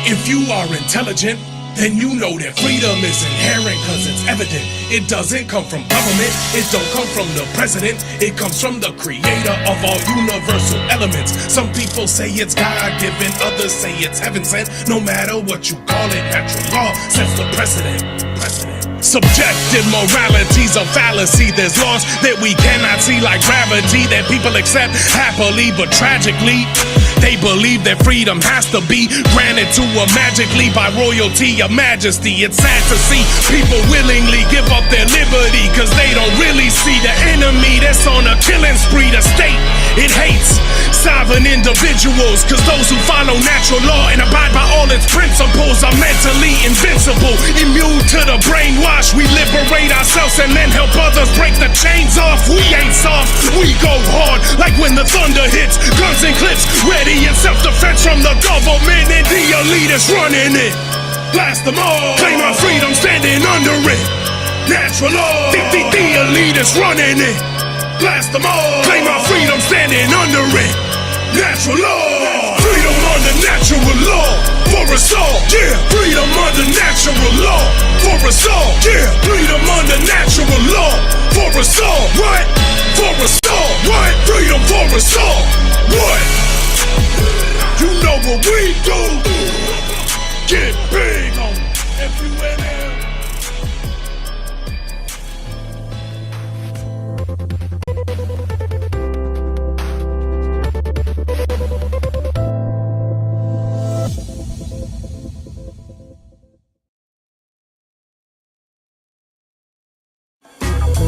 If you are intelligent, then you know that freedom is inherent, cause it's evident. It doesn't come from government, it don't come from the president, it comes from the creator of all universal elements. Some people say it's God-given, others say it's heaven-sent. No matter what you call it, natural law sets the precedent. Subjective morality's a fallacy. There's laws that we cannot see, like gravity, that people accept happily, but tragically they believe that freedom has to be granted to them magically by royalty or majesty. It's sad to see people willingly give up their liberty, cause they don't really see the enemy that's on a killing spree. The state, it hates sovereign individuals, cause those who follow natural law and abide by all its principles are mentally invincible, immune to the brainwash. We liberate ourselves and then help others break the chains off. We ain't soft, we go hard, like when the thunder hits. Guns and clips ready in self-defense from the government and the elitists running it. Blast them all, claim our freedom standing under it. Natural law, the elitists running it. Blast them all, claim our freedom standing under it. Natural law, freedom under natural law for us all. Yeah, freedom under natural law for us all. Yeah, freedom under natural law for us all. What? For us all. What? Freedom for us all. What? You know what we do. Get big on FUNL.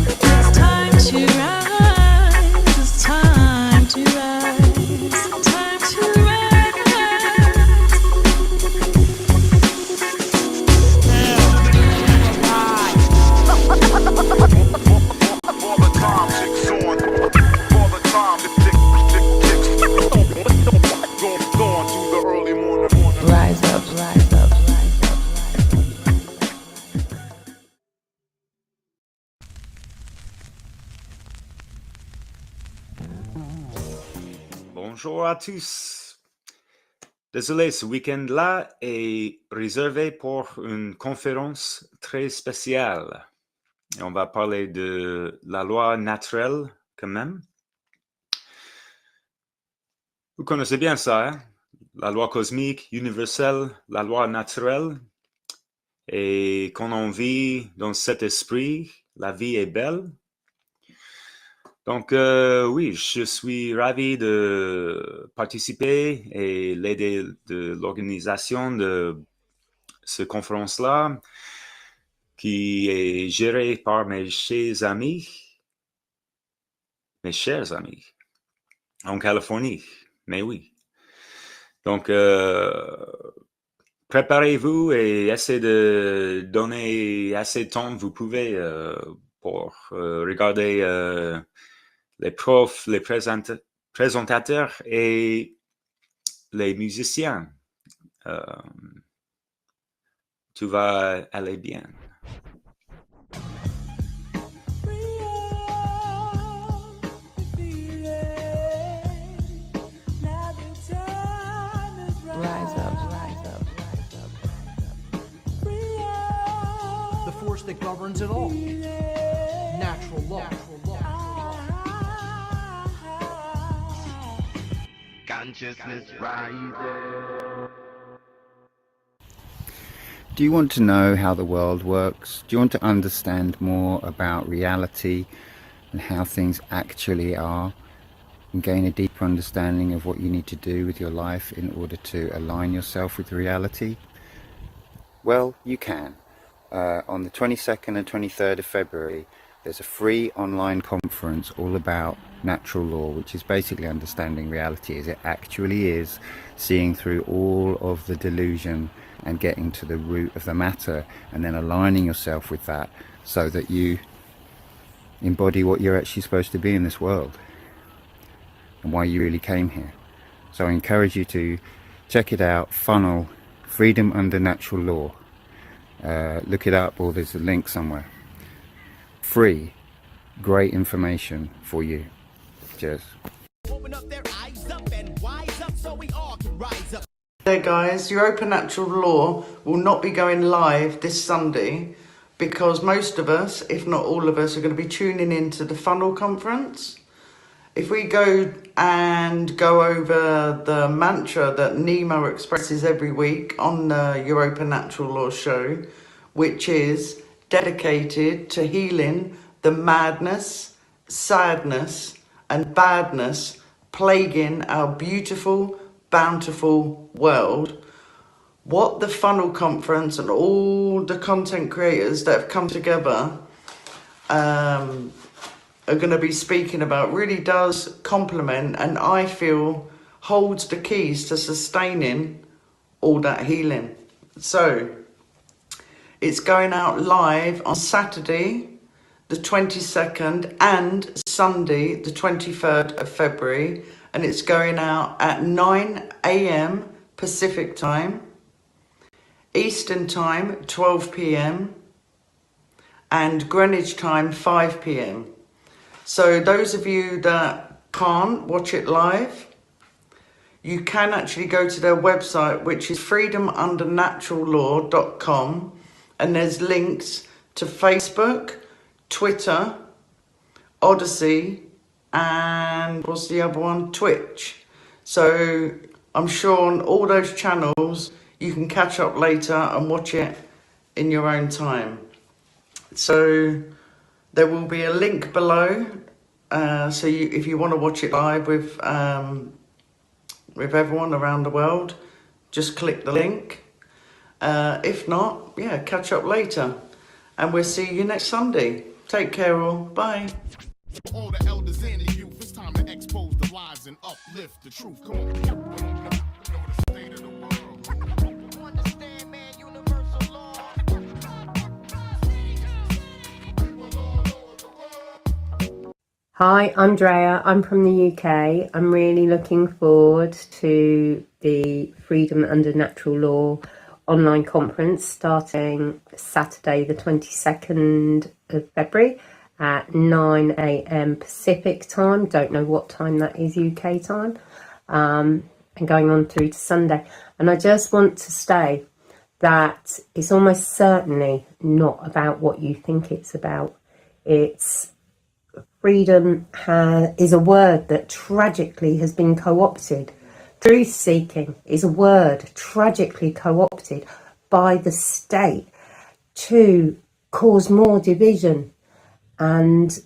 It's time to rise. It's time to rise. Time to rise. Rise up, rise up, rise up. Bonjour à tous. Désolé, ce week-end-là est réservé pour une conférence très spéciale. Et on va parler de la loi naturelle quand même. Vous connaissez bien ça, hein? La loi cosmique, universelle, la loi naturelle. Et quand on vit dans cet esprit, la vie est belle. Donc, oui, je suis ravi de participer et l'aider de l'organisation de cette conférence-là, qui est gérée par mes chers amis, en Californie, mais oui. Donc, préparez-vous et essayez de donner assez de temps que vous pouvez pour regarder les profs, les présentateurs et les musiciens. Tout va aller bien. Rise up, rise up, rise up, rise up. The force that governs it all. Natural law. Consciousness rising. Do you want to know how the world works? Do you want to understand more about reality and how things actually are, and gain a deeper understanding of what you need to do with your life in order to align yourself with reality? Well, you can. On the 22nd and 23rd of February, there's a free online conference all about natural law, which is basically understanding reality as it actually is, seeing through all of the delusion and getting to the root of the matter, and then aligning yourself with that so that you embody what you're actually supposed to be in this world and why you really came here. So I encourage you to check it out. Funl, Freedom Under Natural Law. Look it up, or there's a link somewhere. Free, great information for you. Cheers. Open up their eyes up and wise up so we all can rise up. There guys, Europa Natural Law will not be going live this Sunday because most of us, if not all of us, are going to be tuning into the Funl conference. If we go over the mantra that Nemo expresses every week on the Europa Natural Law show, which is dedicated to healing the madness, sadness and badness plaguing our beautiful, bountiful world, what the Funl conference and all the content creators that have come together are going to be speaking about really does complement and I feel holds the keys to sustaining all that healing. So it's going out live on Saturday the 22nd and Sunday the 23rd of February, and it's going out at 9 AM Pacific time, Eastern time 12 PM and Greenwich time 5 PM. So those of you that can't watch it live, you can actually go to their website, which is freedomundernaturallaw.com, and there's links to Facebook, Twitter, Odyssey, and what's the other one? Twitch. So I'm sure on all those channels you can catch up later and watch it in your own time. So there will be a link below, so if you want to watch it live with everyone around the world, just click the link. If not, yeah, catch up later. And we'll see you next Sunday. Take care all. Bye. All the elders and the youth, it's time to expose the lies and uplift the truth. Come on. Know the state of the world. Understand, man, universal law. Hi, I'm Drea. I'm from the UK. I'm really looking forward to the Freedom Under Natural Law online conference starting Saturday the 22nd of February at 9 AM Pacific time. Don't know what time that is UK time. And going on through to Sunday. And I just want to say that it's almost certainly not about what you think it's about. It's freedom is a word that tragically has been co-opted. Truth seeking is a word tragically co-opted by the state to cause more division. And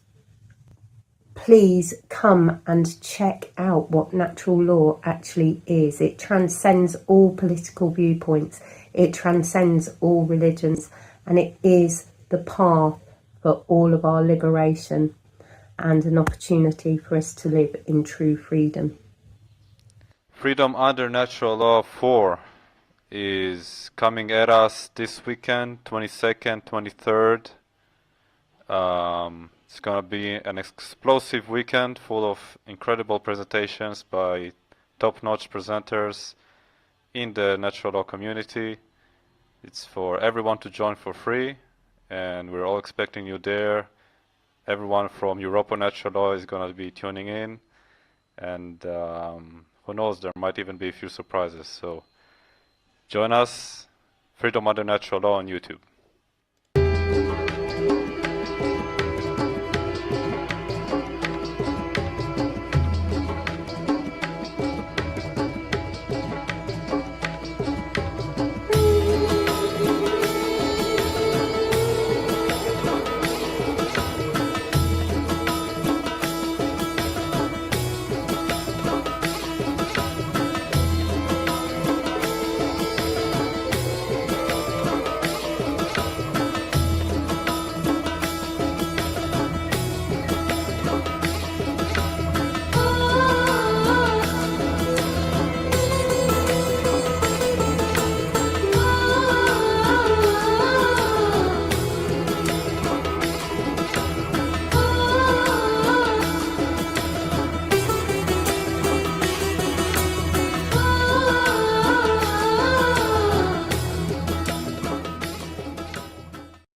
please come and check out what natural law actually is. It transcends all political viewpoints. It transcends all religions. And it is the path for all of our liberation and an opportunity for us to live in true freedom. Freedom Under Natural Law 4 is coming at us this weekend, 22nd, 23rd. It's going to be an explosive weekend full of incredible presentations by top-notch presenters in the natural law community. It's for everyone to join for free, and we're all expecting you there. Everyone from Europa Natural Law is going to be tuning in, and who knows, there might even be a few surprises. So join us, Freedom Under Natural Law on YouTube.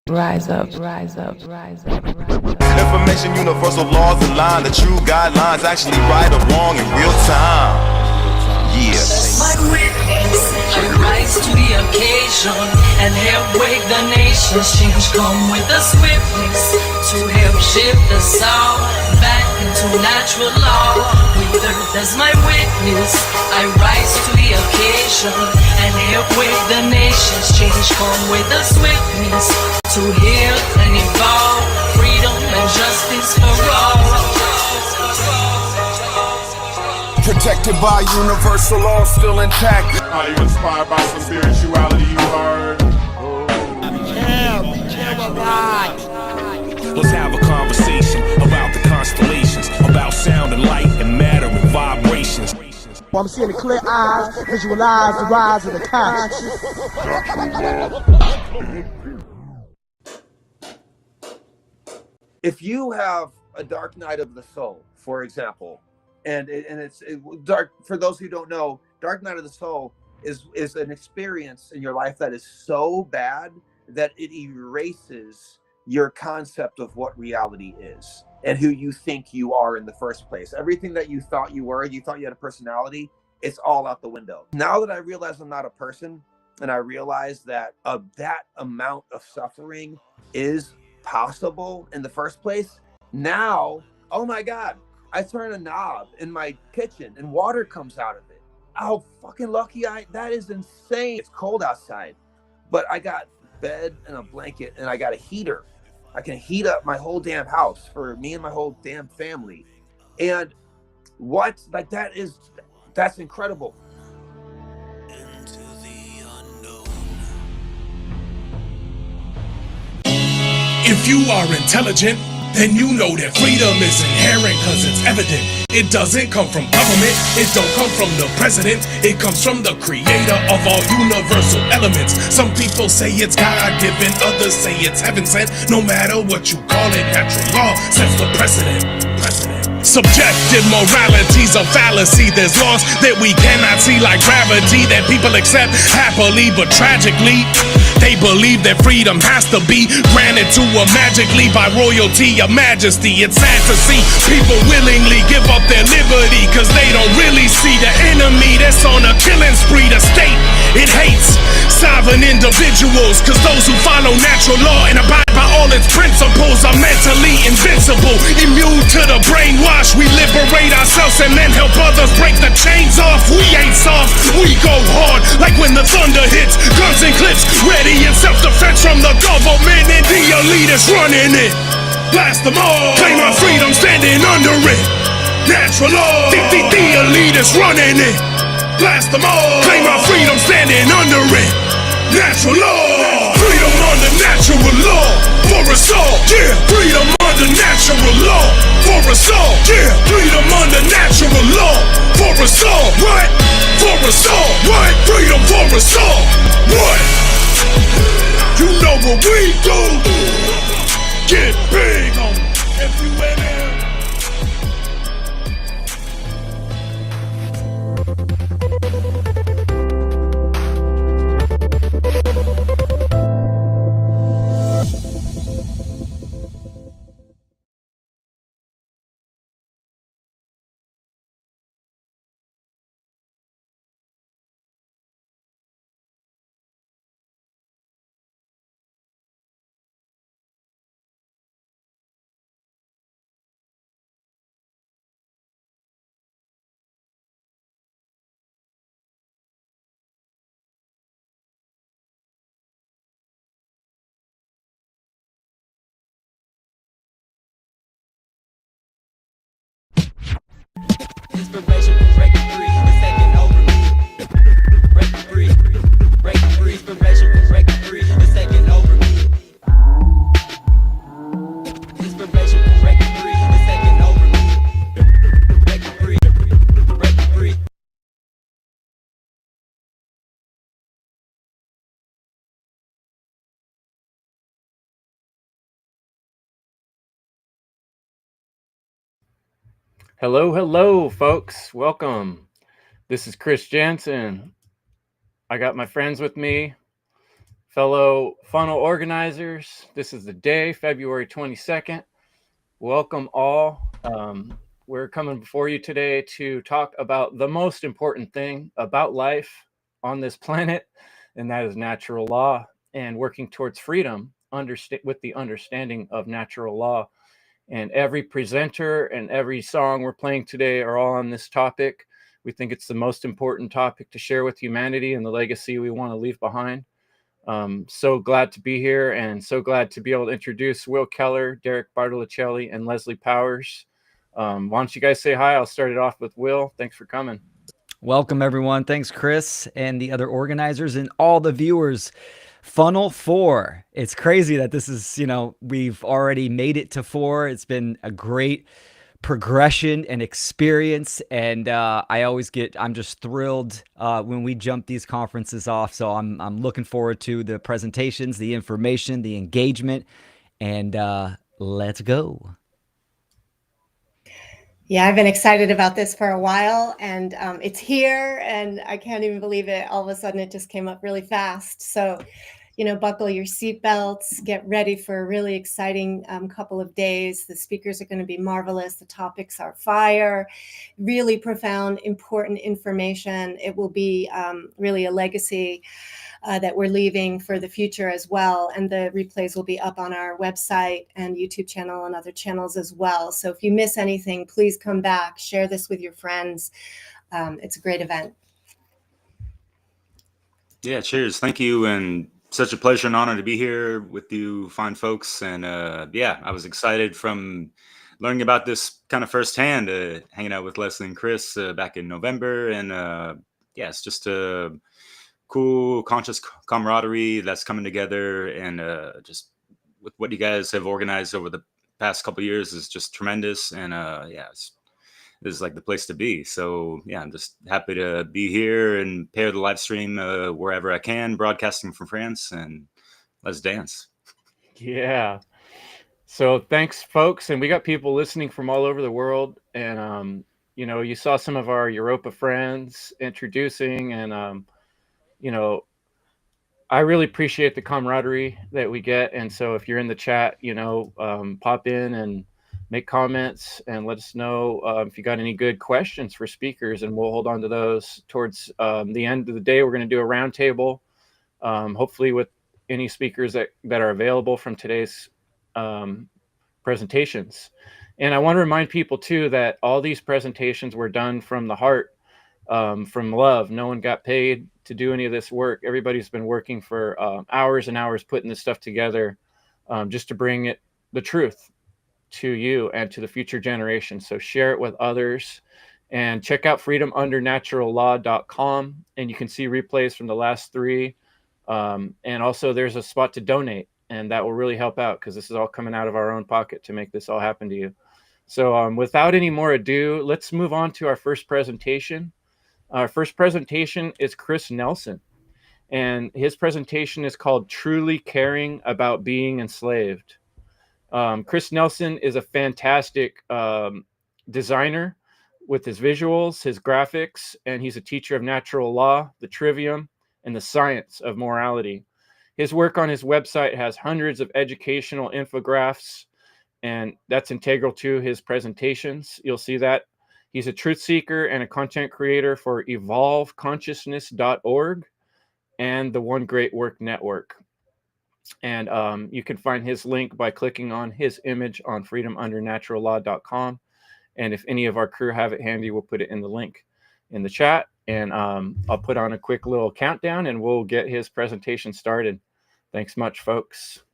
Rise up, rise up, rise up, rise up. Information, universal laws in line. The true guidelines actually right or wrong in real time. Yeah. I rise to the occasion and help wake the nations. Change come with a swiftness to help shift us all back into natural law. With earth as my witness, I rise to the occasion and help wake the nations. Change come with a swiftness to heal and evolve. Freedom and justice for all. Protected by universal law, still intact. Are you inspired by some spirituality you heard? Let's have a conversation about the constellations, about sound and light and matter and vibrations. Well, I'm seeing the clear eyes, visualize the rise of the conscious. If you have a dark night of the soul, for example, and it's dark, for those who don't know, dark night of the soul is an experience in your life that is so bad that it erases your concept of what reality is and who you think you are in the first place. Everything that you thought you were, you thought you had a personality, it's all out the window. Now that I realize I'm not a person, and I realize that that amount of suffering is possible in the first place, now, oh my God, I turn a knob in my kitchen and water comes out of it. How fucking lucky that is insane. It's cold outside, but I got bed and a blanket and I got a heater. I can heat up my whole damn house for me and my whole damn family. And that's incredible. If you are intelligent, then you know that freedom is inherent, cause it's evident. It doesn't come from government, it don't come from the president, it comes from the creator of all universal elements. Some people say it's God-given, others say it's heaven sent. No matter what you call it, natural law sets the precedent. Subjective morality's a fallacy. There's laws that we cannot see, like gravity, that people accept happily, but tragically they believe that freedom has to be granted to them magically by royalty or majesty. It's sad to see people willingly give up their liberty, cause they don't really see the enemy that's on a killing spree. The state, it hates sovereign individuals, cause those who follow natural law and abide by all its principles are mentally invincible, immune to the brainwash. We liberate ourselves and then help others break the chains off. We ain't soft, we go hard, like when the thunder hits. Guns and clips ready in self-defense from the government and the elitists running it. Blast them all, claim our freedom standing under it. Natural law, the elitists running it. Blast them all, claim our freedom standing under it. Natural law, freedom under natural law for us all. Yeah, freedom under natural law for us all. Yeah, freedom under natural law for us all. What? For us all. What? Freedom for us all. What? You know what we do. Get big on FUNL. Inspiration, break free, it's taking over me. Break free, inspiration, break free, it's taking over me. Inspiration, break free, it's taking over me. Break free, break free. Hello, folks. Welcome. This is Chris Jansen. I got my friends with me, fellow funnel organizers. This is the day, February 22nd. Welcome all. We're coming before you today to talk about the most important thing about life, on this planet, and that is natural law and working towards freedom with the understanding of natural law. And every presenter and every song we're playing today are all on this topic. We think it's the most important topic to share with humanity and the legacy we want to leave behind. So glad to be here, and so glad to be able to introduce Will Keller, Derek Bartoluccelli, and Leslie Powers. Why don't you guys say hi? I'll start it off with Will. Thanks for coming. Welcome, everyone. Thanks, Chris, and the other organizers and all the viewers. Funl 4. It's crazy that this is, we've already made it to 4. It's been a great progression and experience, and I'm just thrilled when we jump these conferences off. So I'm looking forward to the presentations, the information, the engagement, and let's go. Yeah, I've been excited about this for a while, and it's here, and I can't even believe it. All of a sudden, it just came up really fast. So, buckle your seatbelts, get ready for a really exciting couple of days. The speakers are going to be marvelous. The topics are fire, really profound, important information. It will be really a legacy that we're leaving for the future as well. And the replays will be up on our website and YouTube channel and other channels as well. So if you miss anything, please come back, share this with your friends. It's a great event. Yeah, cheers. Thank you. And such a pleasure and honor to be here with you fine folks. And I was excited from learning about this kind of firsthand, hanging out with Leslie and Chris back in November. And it's just a cool, conscious camaraderie that's coming together. And just with what you guys have organized over the past couple of years is just tremendous. And this is like the place to be. So I'm just happy to be here and pair the live stream wherever I can, broadcasting from France, and let's dance. Yeah. So thanks, folks. And we got people listening from all over the world. And, you saw some of our Europa friends introducing, and, I really appreciate the camaraderie that we get. And so if you're in the chat, pop in and make comments and let us know if you got any good questions for speakers, and we'll hold on to those towards the end of the day. We're going to do a roundtable, hopefully with any speakers that are available from today's presentations. And I want to remind people too that all these presentations were done from the heart, from love. No one got paid to do any of this work. Everybody's been working for hours and hours putting this stuff together, just to bring the truth to you and to the future generations. So share it with others, and check out freedomundernaturallaw.com, and you can see replays from the last 3. And also there's a spot to donate, and that will really help out, because this is all coming out of our own pocket to make this all happen to you. So without any more ado, let's move on to our first presentation. Our first presentation is Chris Nelson, and his presentation is called Truly Caring About Being Enslaved. Chris Nelson is a fantastic designer with his visuals, his graphics, and he's a teacher of natural law, the trivium, and the science of morality. His work on his website has hundreds of educational infographics, and that's integral to his presentations. You'll see that. He's a truth seeker and a content creator for evolveconsciousness.org and the One Great Work Network. And you can find his link by clicking on his image on freedomundernaturallaw.com. And if any of our crew have it handy, we'll put it in the link in the chat. And I'll put on a quick little countdown, and we'll get his presentation started. Thanks much, folks.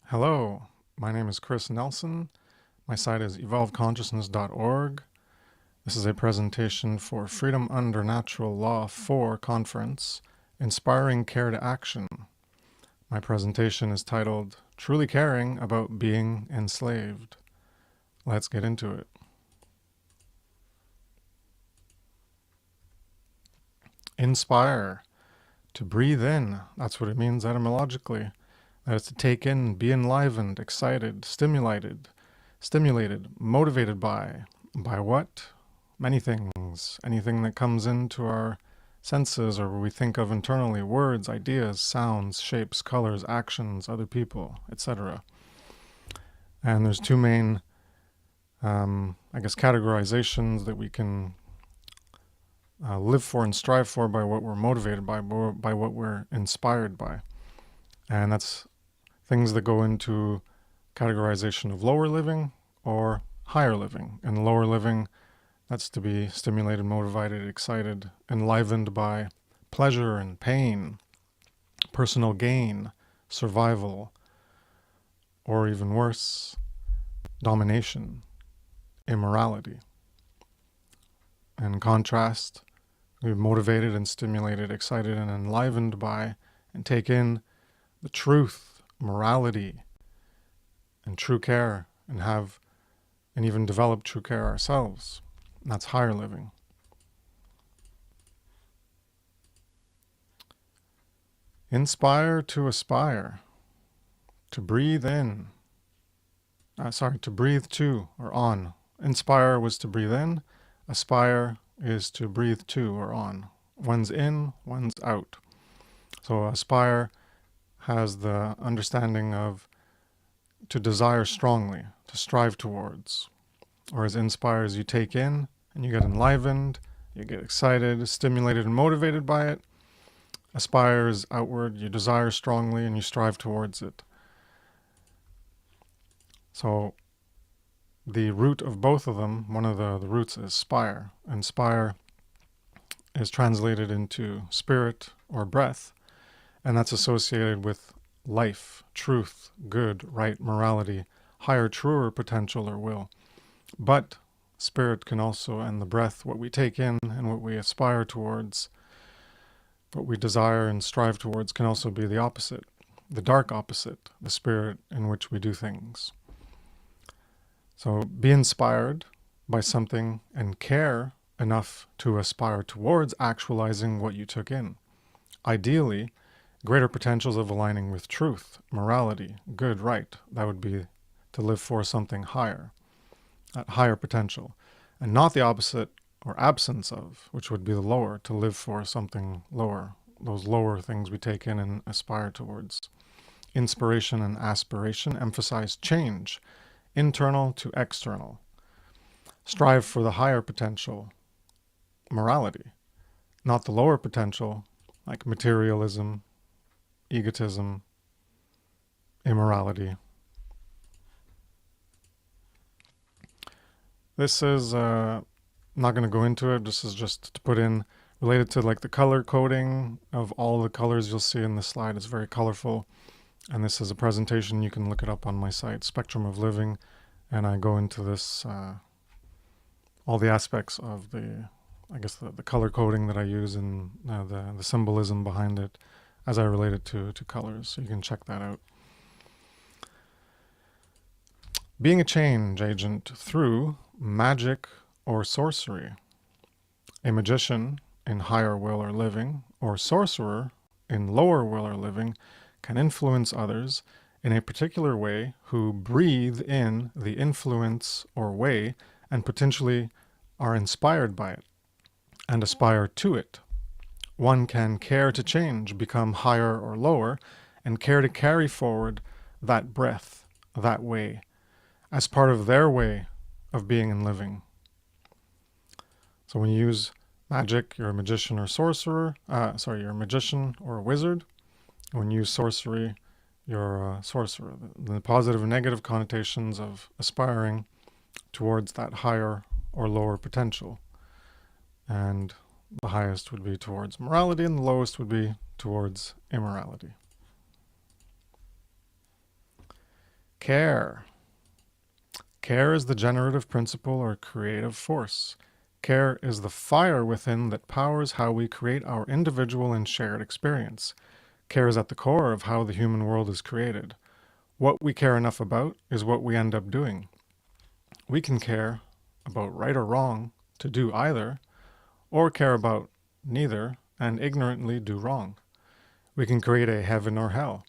Hello, my name is Chris Nelson. My site is evolveconsciousness.org. This is a presentation for Freedom Under Natural Law 4 conference Inspiring Care to Action. My presentation is titled Truly Caring About Being Enslaved. Let's get into it. Inspire. To breathe in. That's what it means etymologically. That is to take in, be enlivened, excited, stimulated, motivated by. By what? Many things. Anything that comes into our senses or we think of internally. Words, ideas, sounds, shapes, colors, actions, other people, etc. And there's two main, categorizations that we can live for and strive for by what we're motivated by what we're inspired by. And that's things that go into categorization of lower living or higher living. And lower living, that's to be stimulated, motivated, excited, enlivened by pleasure and pain, personal gain, survival, or even worse, domination, immorality. In contrast, we're motivated and stimulated, excited and enlivened by and take in the truth, morality, and true care, and have and even develop true care ourselves. And that's higher living. Inspire to aspire, to breathe in. To breathe to or on. Inspire was to breathe in. Aspire is to breathe to or on. One's in, one's out. So aspire has the understanding of to desire strongly, to strive towards. Whereas inspire is you take in and you get enlivened, you get excited, stimulated, and motivated by it. Aspire is outward, you desire strongly and you strive towards it. So the root of both of them, one of the roots is spire. And spire is translated into spirit or breath, and that's associated with life, truth, good, right, morality, higher, truer potential or will. But spirit can also, and the breath, what we take in and what we aspire towards, what we desire and strive towards, can also be the opposite, the dark opposite, the spirit in which we do things. So be inspired by something and care enough to aspire towards actualizing what you took in. Ideally, greater potentials of aligning with truth, morality, good, right. That would be to live for something higher, at higher potential, and not the opposite or absence of, which would be the lower, to live for something lower, those lower things we take in and aspire towards. Inspiration and aspiration emphasize change, internal to external. Strive for the higher potential, morality, not the lower potential, like materialism, egotism, immorality. This is, not going to go into it, this is just to put in, related to like the color coding of all the colors you'll see in this slide. It's very colorful. And this is a presentation, you can look it up on my site, Spectrum of Living, and I go into this, all the aspects of the color coding that I use and the symbolism behind it as I relate it to colors, so you can check that out. Being a change agent through magic or sorcery. A magician in higher will or living, or sorcerer in lower will or living, can influence others in a particular way who breathe in the influence or way and potentially are inspired by it and aspire to it. One can care to change, become higher or lower, and care to carry forward that breath, that way, as part of their way of being and living. So when you use magic, you're a magician or sorcerer, you're a magician or a wizard. When you use sorcery, you're a sorcerer. The positive and negative connotations of aspiring towards that higher or lower potential. And the highest would be towards morality and the lowest would be towards immorality. Care. Care is the generative principle or creative force. Care is the fire within that powers how we create our individual and shared experience. Care is at the core of how the human world is created. What we care enough about is what we end up doing. We can care about right or wrong to do either, or care about neither and ignorantly do wrong. We can create a heaven or hell.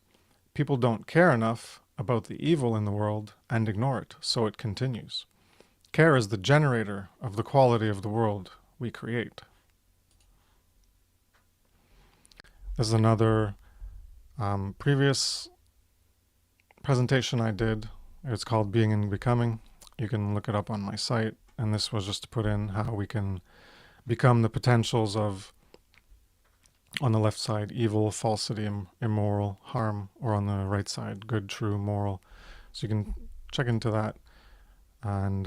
People don't care enough about the evil in the world and ignore it, so it continues. Care is the generator of the quality of the world we create. This is another previous presentation I did. It's called Being and Becoming. You can look it up on my site, and this was just to put in how we can become the potentials of, on the left side, evil, falsity, immoral, harm, or on the right side, good, true, moral. So you can check into that and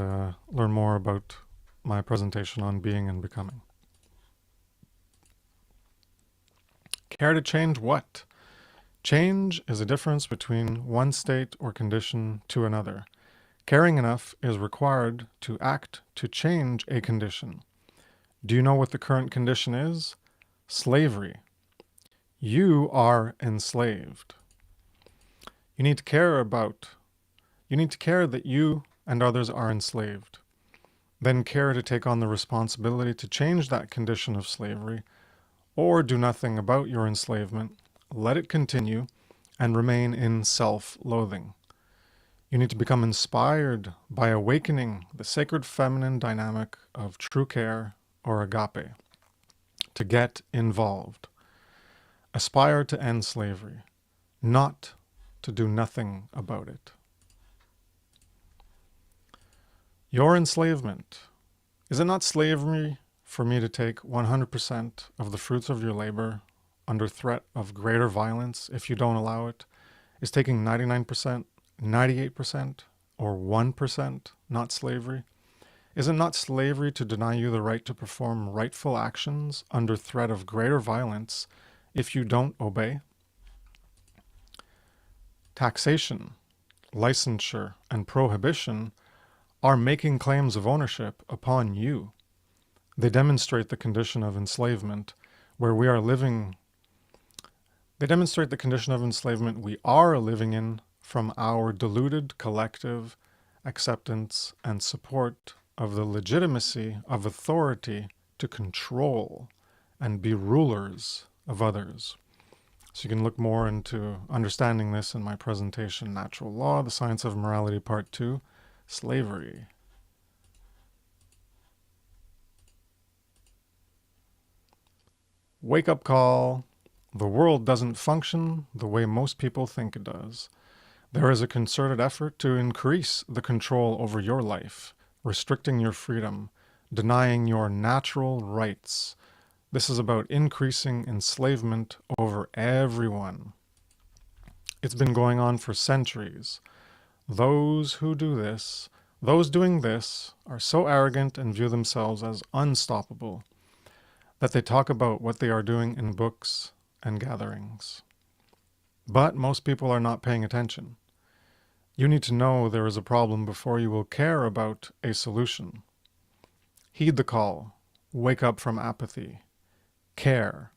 learn more about my presentation on being and becoming. Care to change what? Change is a difference between one state or condition to another. Caring enough is required to act to change a condition. Do you know what the current condition is? Slavery. You are enslaved. You need to care that you and others are enslaved. Then care to take on the responsibility to change that condition of slavery, or do nothing about your enslavement, let it continue, and remain in self-loathing. You need to become inspired by awakening the sacred feminine dynamic of true care or agape, to get involved. Aspire to end slavery, not to do nothing about it. Your enslavement. Is it not slavery for me to take 100% of the fruits of your labor under threat of greater violence if you don't allow it? Is taking 99%, 98%, or 1% not slavery? Is it not slavery to deny you the right to perform rightful actions under threat of greater violence if you don't obey? Taxation, licensure, and prohibition are making claims of ownership upon you. They demonstrate the condition of enslavement where we are living. They demonstrate the condition of enslavement we are living in from our deluded collective acceptance and support of the legitimacy of authority to control and be rulers of others. So you can look more into understanding this in my presentation, Natural Law, The Science of Morality, Part 2, Slavery. Wake-up call. The world doesn't function the way most people think it does. There is a concerted effort to increase the control over your life, restricting your freedom, denying your natural rights. This is about increasing enslavement over everyone. It's been going on for centuries. Those doing this, are so arrogant and view themselves as unstoppable that they talk about what they are doing in books and gatherings. But most people are not paying attention. You need to know there is a problem before you will care about a solution. Heed the call, wake up from apathy, care,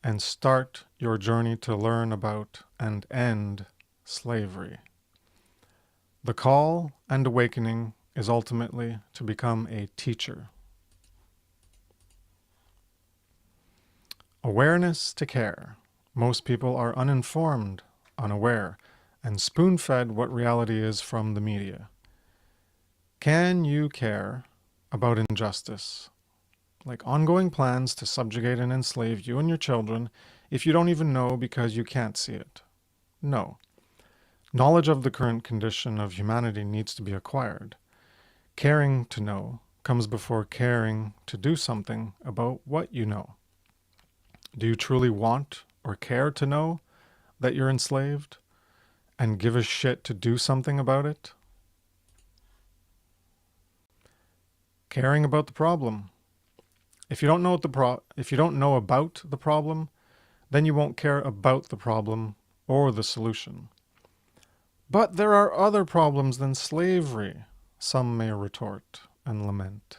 and start your journey to learn about and end slavery. The call and awakening is ultimately to become a teacher. Awareness to care. Most people are uninformed, unaware, and spoon-fed what reality is from the media. Can you care about injustice, like ongoing plans to subjugate and enslave you and your children, if you don't even know because you can't see it? No. Knowledge of the current condition of humanity needs to be acquired. Caring to know comes before caring to do something about what you know. Do you truly want or care to know that you're enslaved and give a shit to do something about it? Caring about the problem. If you don't know about the problem, then you won't care about the problem or the solution. But there are other problems than slavery, some may retort and lament.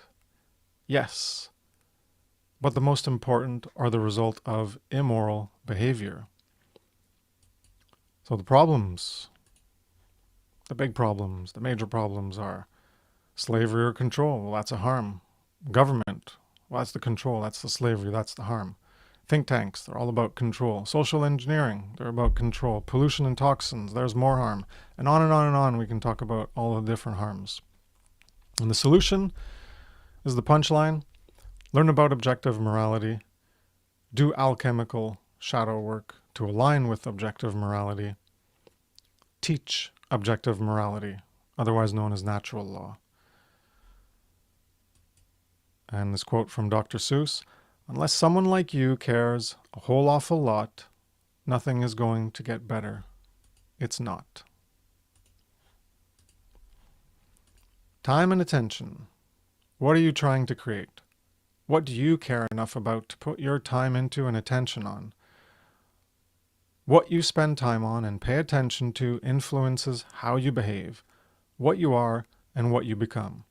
Yes. But the most important are the result of immoral behavior. So the problems, the big problems, the major problems are slavery or control. Well, that's a harm. Government, well, that's the control, that's the slavery, that's the harm. Think tanks, they're all about control. Social engineering, they're about control. Pollution and toxins, there's more harm. And on and on and on we can talk about all the different harms. And the solution is the punchline. Learn about objective morality. Do alchemical shadow work to align with objective morality. Teach objective morality, otherwise known as natural law. And this quote from Dr. Seuss, unless someone like you cares a whole awful lot, nothing is going to get better. It's not. Time and attention. What are you trying to create? What do you care enough about to put your time into and attention on? What you spend time on and pay attention to influences how you behave, what you are, and what you become.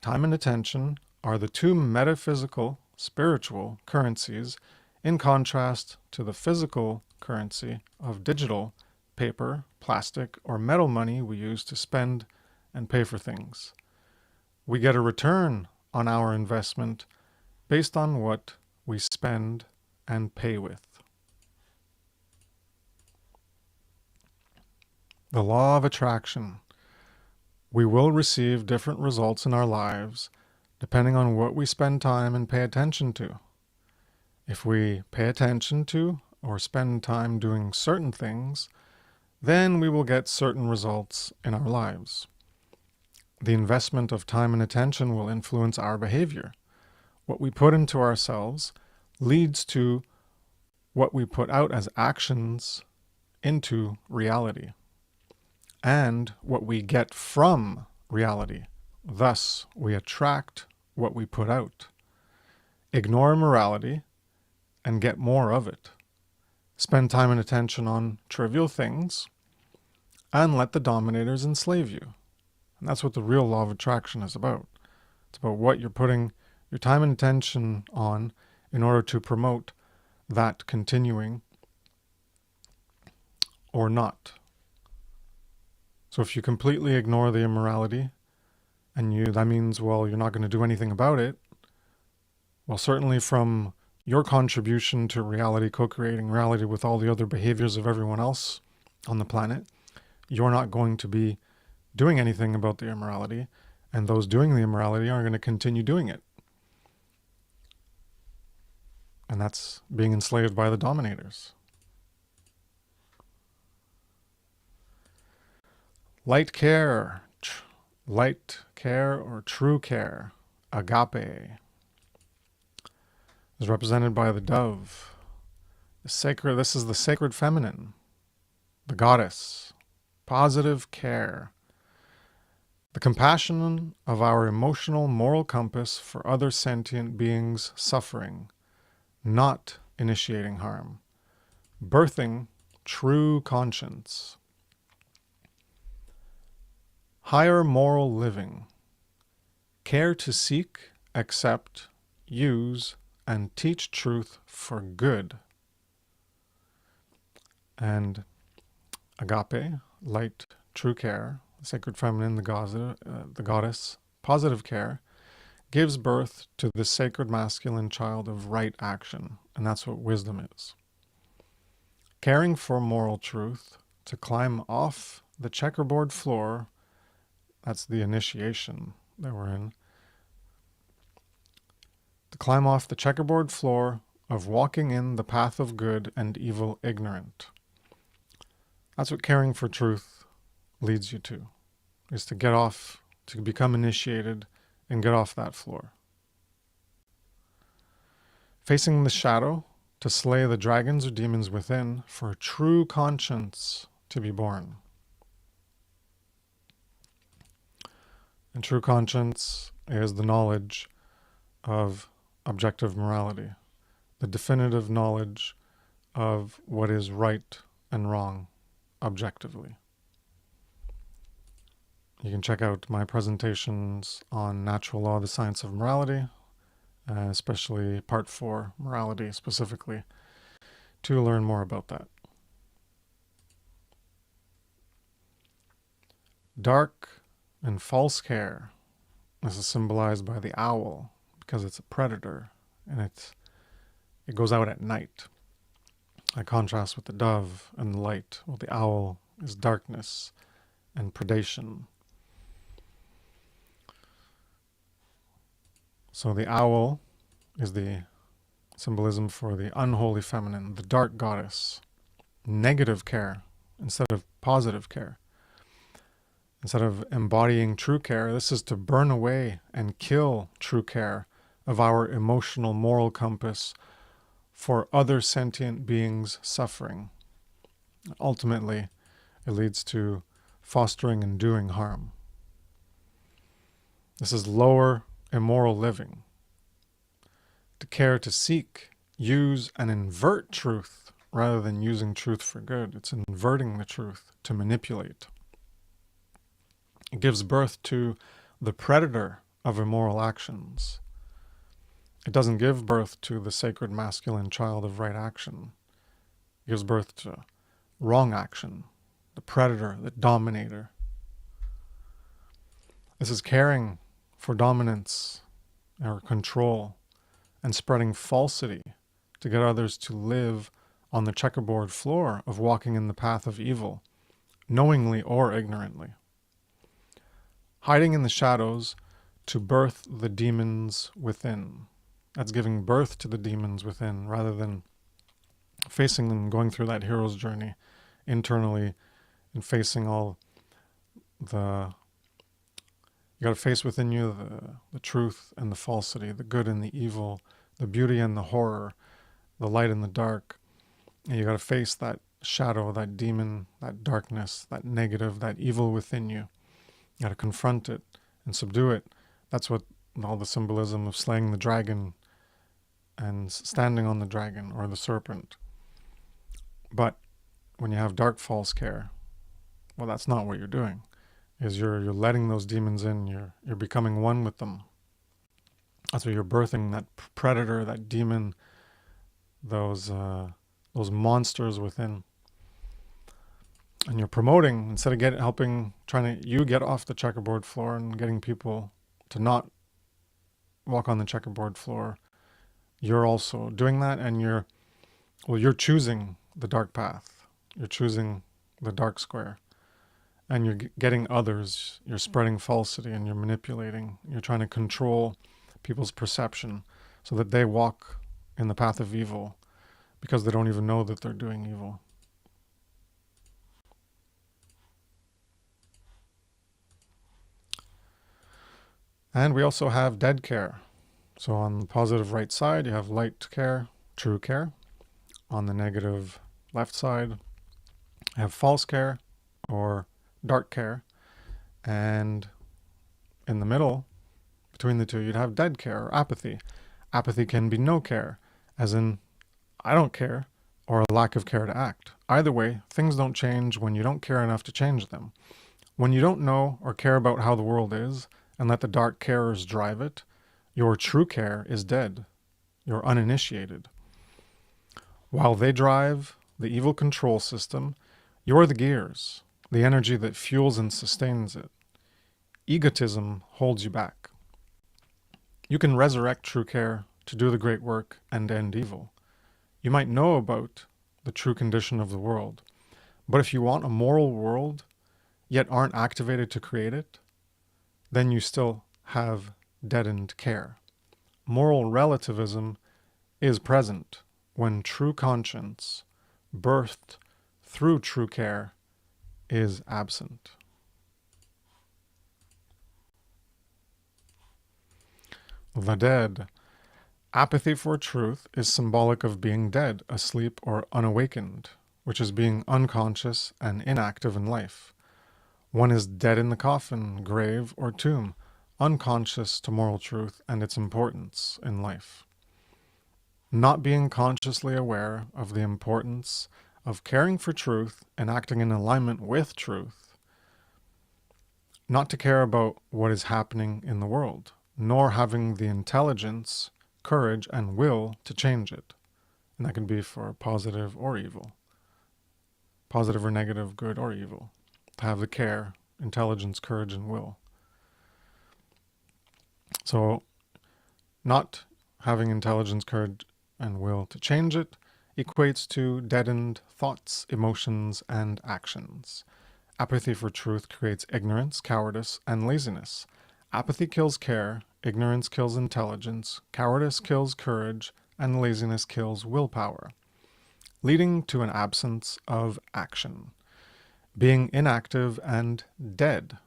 Time and attention are the two metaphysical, spiritual currencies in contrast to the physical currency of digital, paper, plastic, or metal money we use to spend and pay for things. We get a return on our investment based on what we spend and pay with. The law of attraction. We will receive different results in our lives depending on what we spend time and pay attention to. If we pay attention to or spend time doing certain things, then we will get certain results in our lives. The investment of time and attention will influence our behavior. What we put into ourselves leads to what we put out as actions into reality, and what we get from reality. Thus, we attract what we put out. Ignore morality and get more of it. Spend time and attention on trivial things and let the dominators enslave you. And that's what the real law of attraction is about. It's about what you're putting your time and attention on in order to promote that continuing or not. So if you completely ignore the immorality, and that means, well, you're not going to do anything about it, well, certainly from your contribution to reality, co-creating reality with all the other behaviors of everyone else on the planet, you're not going to be doing anything about the immorality, and those doing the immorality are going to continue doing it. And that's being enslaved by the dominators. Light care or true care, agape, is represented by the dove. This is the sacred feminine, the goddess, positive care, the compassion of our emotional moral compass for other sentient beings suffering, not initiating harm, birthing true conscience. Higher moral living, care to seek, accept, use, and teach truth for good. And agape, light, true care, the sacred feminine, the goddess, positive care, gives birth to the sacred masculine child of right action, and that's what wisdom is. Caring for moral truth, to climb off the checkerboard floor, that's the initiation that we're in, to climb off the checkerboard floor of walking in the path of good and evil ignorant. That's what caring for truth leads you to, is to get off, to become initiated and get off that floor. Facing the shadow, to slay the dragons or demons within, for a true conscience to be born. And true conscience is the knowledge of objective morality, the definitive knowledge of what is right and wrong objectively. You can check out my presentations on natural law, the science of morality, especially part 4, morality specifically, to learn more about that. Dark and false care. This is symbolized by the owl because it's a predator and it goes out at night. I contrast with the dove and the light. Well, the owl is darkness and predation. So the owl is the symbolism for the unholy feminine, the dark goddess. Negative care instead of positive care. Instead of embodying true care, this is to burn away and kill true care of our emotional, moral compass for other sentient beings' suffering. Ultimately, it leads to fostering and doing harm. This is lower immoral living. To care to seek, use, and invert truth rather than using truth for good. It's inverting the truth to manipulate. It gives birth to the predator of immoral actions. It doesn't give birth to the sacred masculine child of right action. It gives birth to wrong action, the predator, the dominator. This is caring for dominance or control and spreading falsity to get others to live on the checkerboard floor of walking in the path of evil, knowingly or ignorantly. Hiding in the shadows to birth the demons within. That's giving birth to the demons within rather than facing them, going through that hero's journey internally and facing all the... You got to face within you the truth and the falsity, the good and the evil, the beauty and the horror, the light and the dark. And you got to face that shadow, that demon, that darkness, that negative, that evil within you. You got to confront it and subdue it. That's what all the symbolism of slaying the dragon and standing on the dragon or the serpent. But when you have dark false care, well, that's not what you're doing. Is you're letting those demons in. You're becoming one with them. That's what you're birthing, that predator, that demon, those monsters within. And you're promoting, instead of trying to get off the checkerboard floor and getting people to not walk on the checkerboard floor, you're also doing that, and you're choosing the dark path. You're choosing the dark square. And you're getting others, you're spreading falsity and you're manipulating. You're trying to control people's perception so that they walk in the path of evil because they don't even know that they're doing evil. And we also have dead care. So on the positive right side, you have light care, true care. On the negative left side, you have false care or dark care. And in the middle, between the two, you'd have dead care or apathy. Apathy can be no care, as in, I don't care, or a lack of care to act. Either way, things don't change when you don't care enough to change them. When you don't know or care about how the world is, and let the dark carers drive it, your true care is dead. You're uninitiated. While they drive the evil control system, you're the gears, the energy that fuels and sustains it. Egotism holds you back. You can resurrect true care to do the great work and end evil. You might know about the true condition of the world, but if you want a moral world, yet aren't activated to create it, then you still have deadened care. Moral relativism is present when true conscience, birthed through true care, is absent. The dead. Apathy for truth is symbolic of being dead, asleep, or unawakened, which is being unconscious and inactive in life. One is dead in the coffin, grave, or tomb, unconscious to moral truth and its importance in life. Not being consciously aware of the importance of caring for truth and acting in alignment with truth. Not to care about what is happening in the world, nor having the intelligence courage, and will to change it. And that can be for positive or evil. Positive or negative, good or evil. To have the care, intelligence, courage, and will. So, not having intelligence, courage, and will to change it equates to deadened thoughts, emotions, and actions. Apathy for truth creates ignorance, cowardice, and laziness. Apathy kills care, ignorance kills intelligence, cowardice kills courage, and laziness kills willpower, leading to an absence of action, being inactive and dead.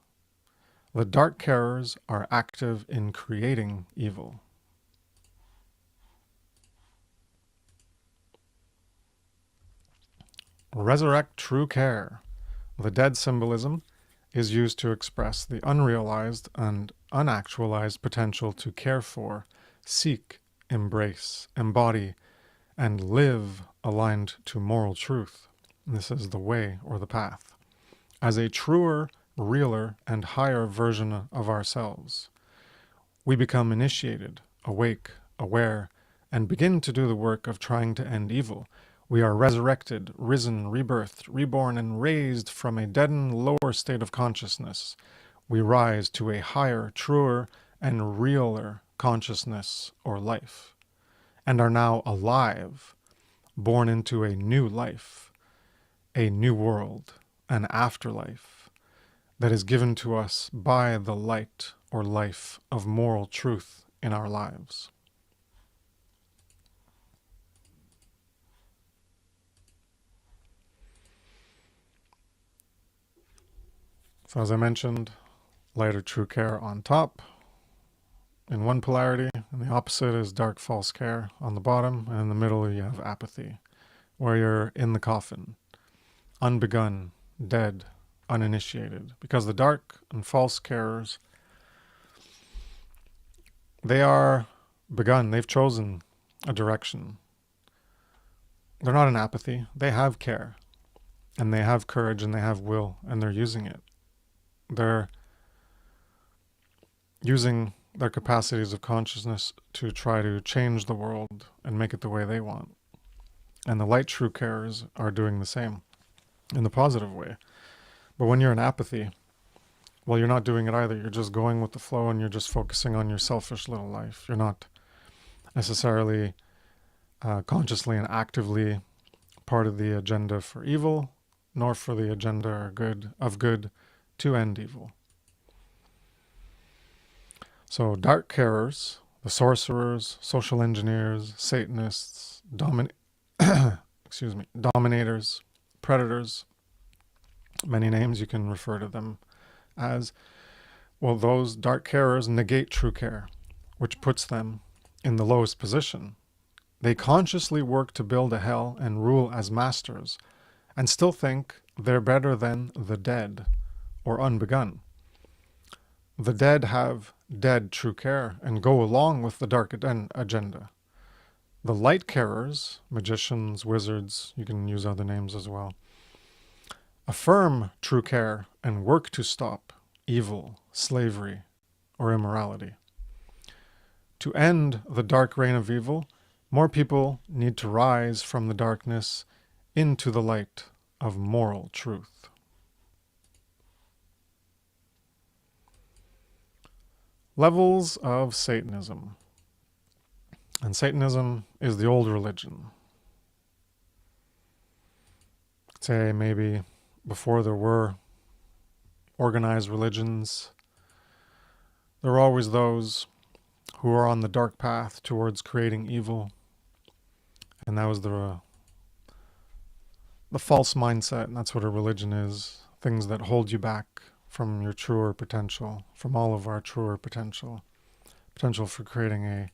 The dark carers are active in creating evil. Resurrect true care. The dead symbolism is used to express the unrealized and unactualized potential to care for, seek, embrace, embody, and live aligned to moral truth. This is the way or the path. As a truer, realer, and higher version of ourselves, we become initiated, awake, aware, and begin to do the work of trying to end evil. We are resurrected, risen, rebirthed, reborn, and raised from a deadened lower state of consciousness. We rise to a higher, truer, and realer consciousness or life, and are now alive, born into a new life, a new world, an afterlife that is given to us by the light or life of moral truth in our lives. So as I mentioned, light or true care on top in one polarity, and the opposite is dark false care on the bottom, and in the middle you have apathy, where you're in the coffin, unbegun, dead, uninitiated. Because the dark and false carers, they are begun, they've chosen a direction. They're not in apathy, they have care, and they have courage, and they have will, and they're using it. They're using their capacities of consciousness to try to change the world and make it the way they want. And the light true carers are doing the same in the positive way. But when you're in apathy, well, you're not doing it either. You're just going with the flow, and you're just focusing on your selfish little life. You're not necessarily consciously and actively part of the agenda for evil, nor for the agenda of good to end evil. So dark carers, the sorcerers, social engineers, Satanists, dominators, predators, many names you can refer to them as, well, those dark carers negate true care, which puts them in the lowest position. They consciously work to build a hell and rule as masters, and still think they're better than the dead or unbegun. The dead have dead true care and go along with the dark agenda. The light carers, magicians, wizards, you can use other names as well, affirm true care and work to stop evil, slavery, or immorality. To end the dark reign of evil, more people need to rise from the darkness into the light of moral truth. Levels of Satanism. And Satanism is the old religion. Say maybe before there were organized religions, there were always those who are on the dark path towards creating evil. And that was the false mindset, and that's what a religion is. Things that hold you back from your truer potential, from all of our truer potential for creating a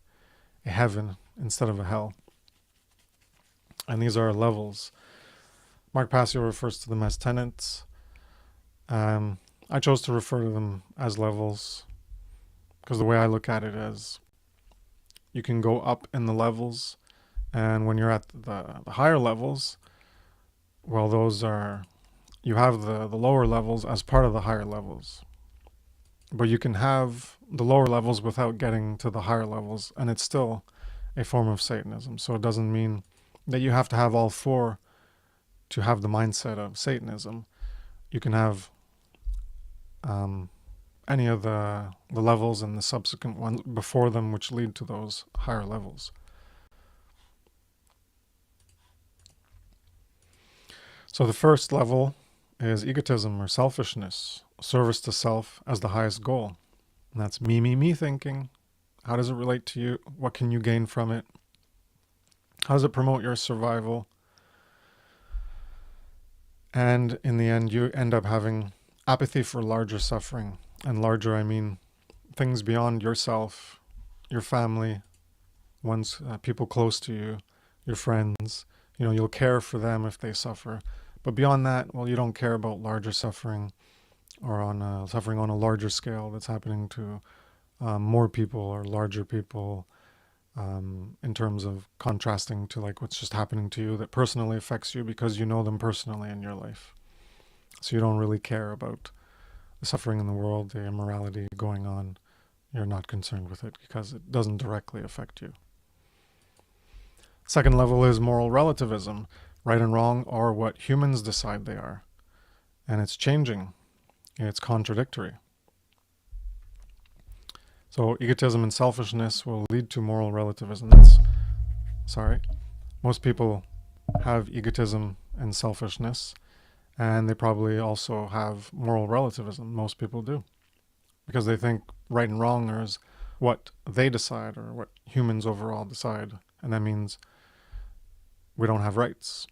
heaven instead of a hell. And these are levels. Mark Passio refers to them as tenets. I chose to refer to them as levels because the way I look at it is you can go up in the levels, and when you're at the higher levels, well, those are, you have the lower levels as part of the higher levels. But you can have the lower levels without getting to the higher levels, and it's still a form of Satanism. So it doesn't mean that you have to have all four to have the mindset of Satanism. You can have any of the levels and the subsequent ones before them which lead to those higher levels. So the first level is egotism or selfishness, service to self as the highest goal. And that's me thinking. How does it relate to you? What can you gain from it? How does it promote your survival? And in the end, you end up having apathy for larger suffering. And larger, I mean things beyond yourself, your family, people close to you, your friends. You know, you'll care for them if they suffer. But beyond that, well, you don't care about larger suffering or on suffering on a larger scale that's happening to more people or larger people, in terms of contrasting to like what's just happening to you that personally affects you because you know them personally in your life. So you don't really care about the suffering in the world, the immorality going on. You're not concerned with it because it doesn't directly affect you. Second level is moral relativism. Right and wrong are what humans decide they are. And it's changing. It's contradictory. So egotism and selfishness will lead to moral relativism. Most people have egotism and selfishness, and they probably also have moral relativism. Most people do. Because they think right and wrong is what they decide or what humans overall decide. And that means we don't have rights.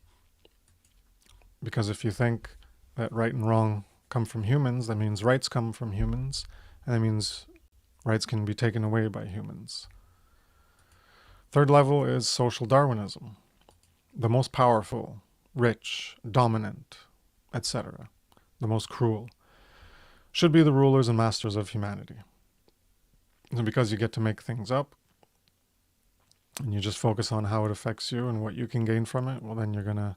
Because if you think that right and wrong come from humans, that means rights come from humans, and that means rights can be taken away by humans. Third level is social Darwinism. The most powerful, rich, dominant, etc., the most cruel, should be the rulers and masters of humanity. And because you get to make things up, and you just focus on how it affects you and what you can gain from it, well, then you're going to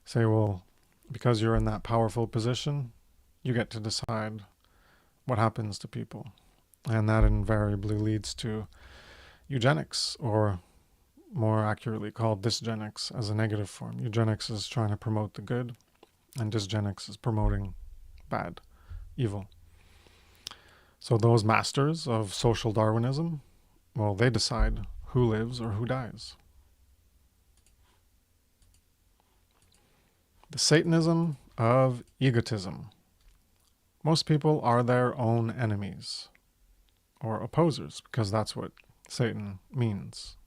say, well, because you're in that powerful position, you get to decide what happens to people. And that invariably leads to eugenics, or more accurately called dysgenics as a negative form. Eugenics is trying to promote the good, and dysgenics is promoting bad, evil. So those masters of social Darwinism, well, they decide who lives or who dies. The Satanism of egotism. Most people are their own enemies or opposers, because that's what Satan means.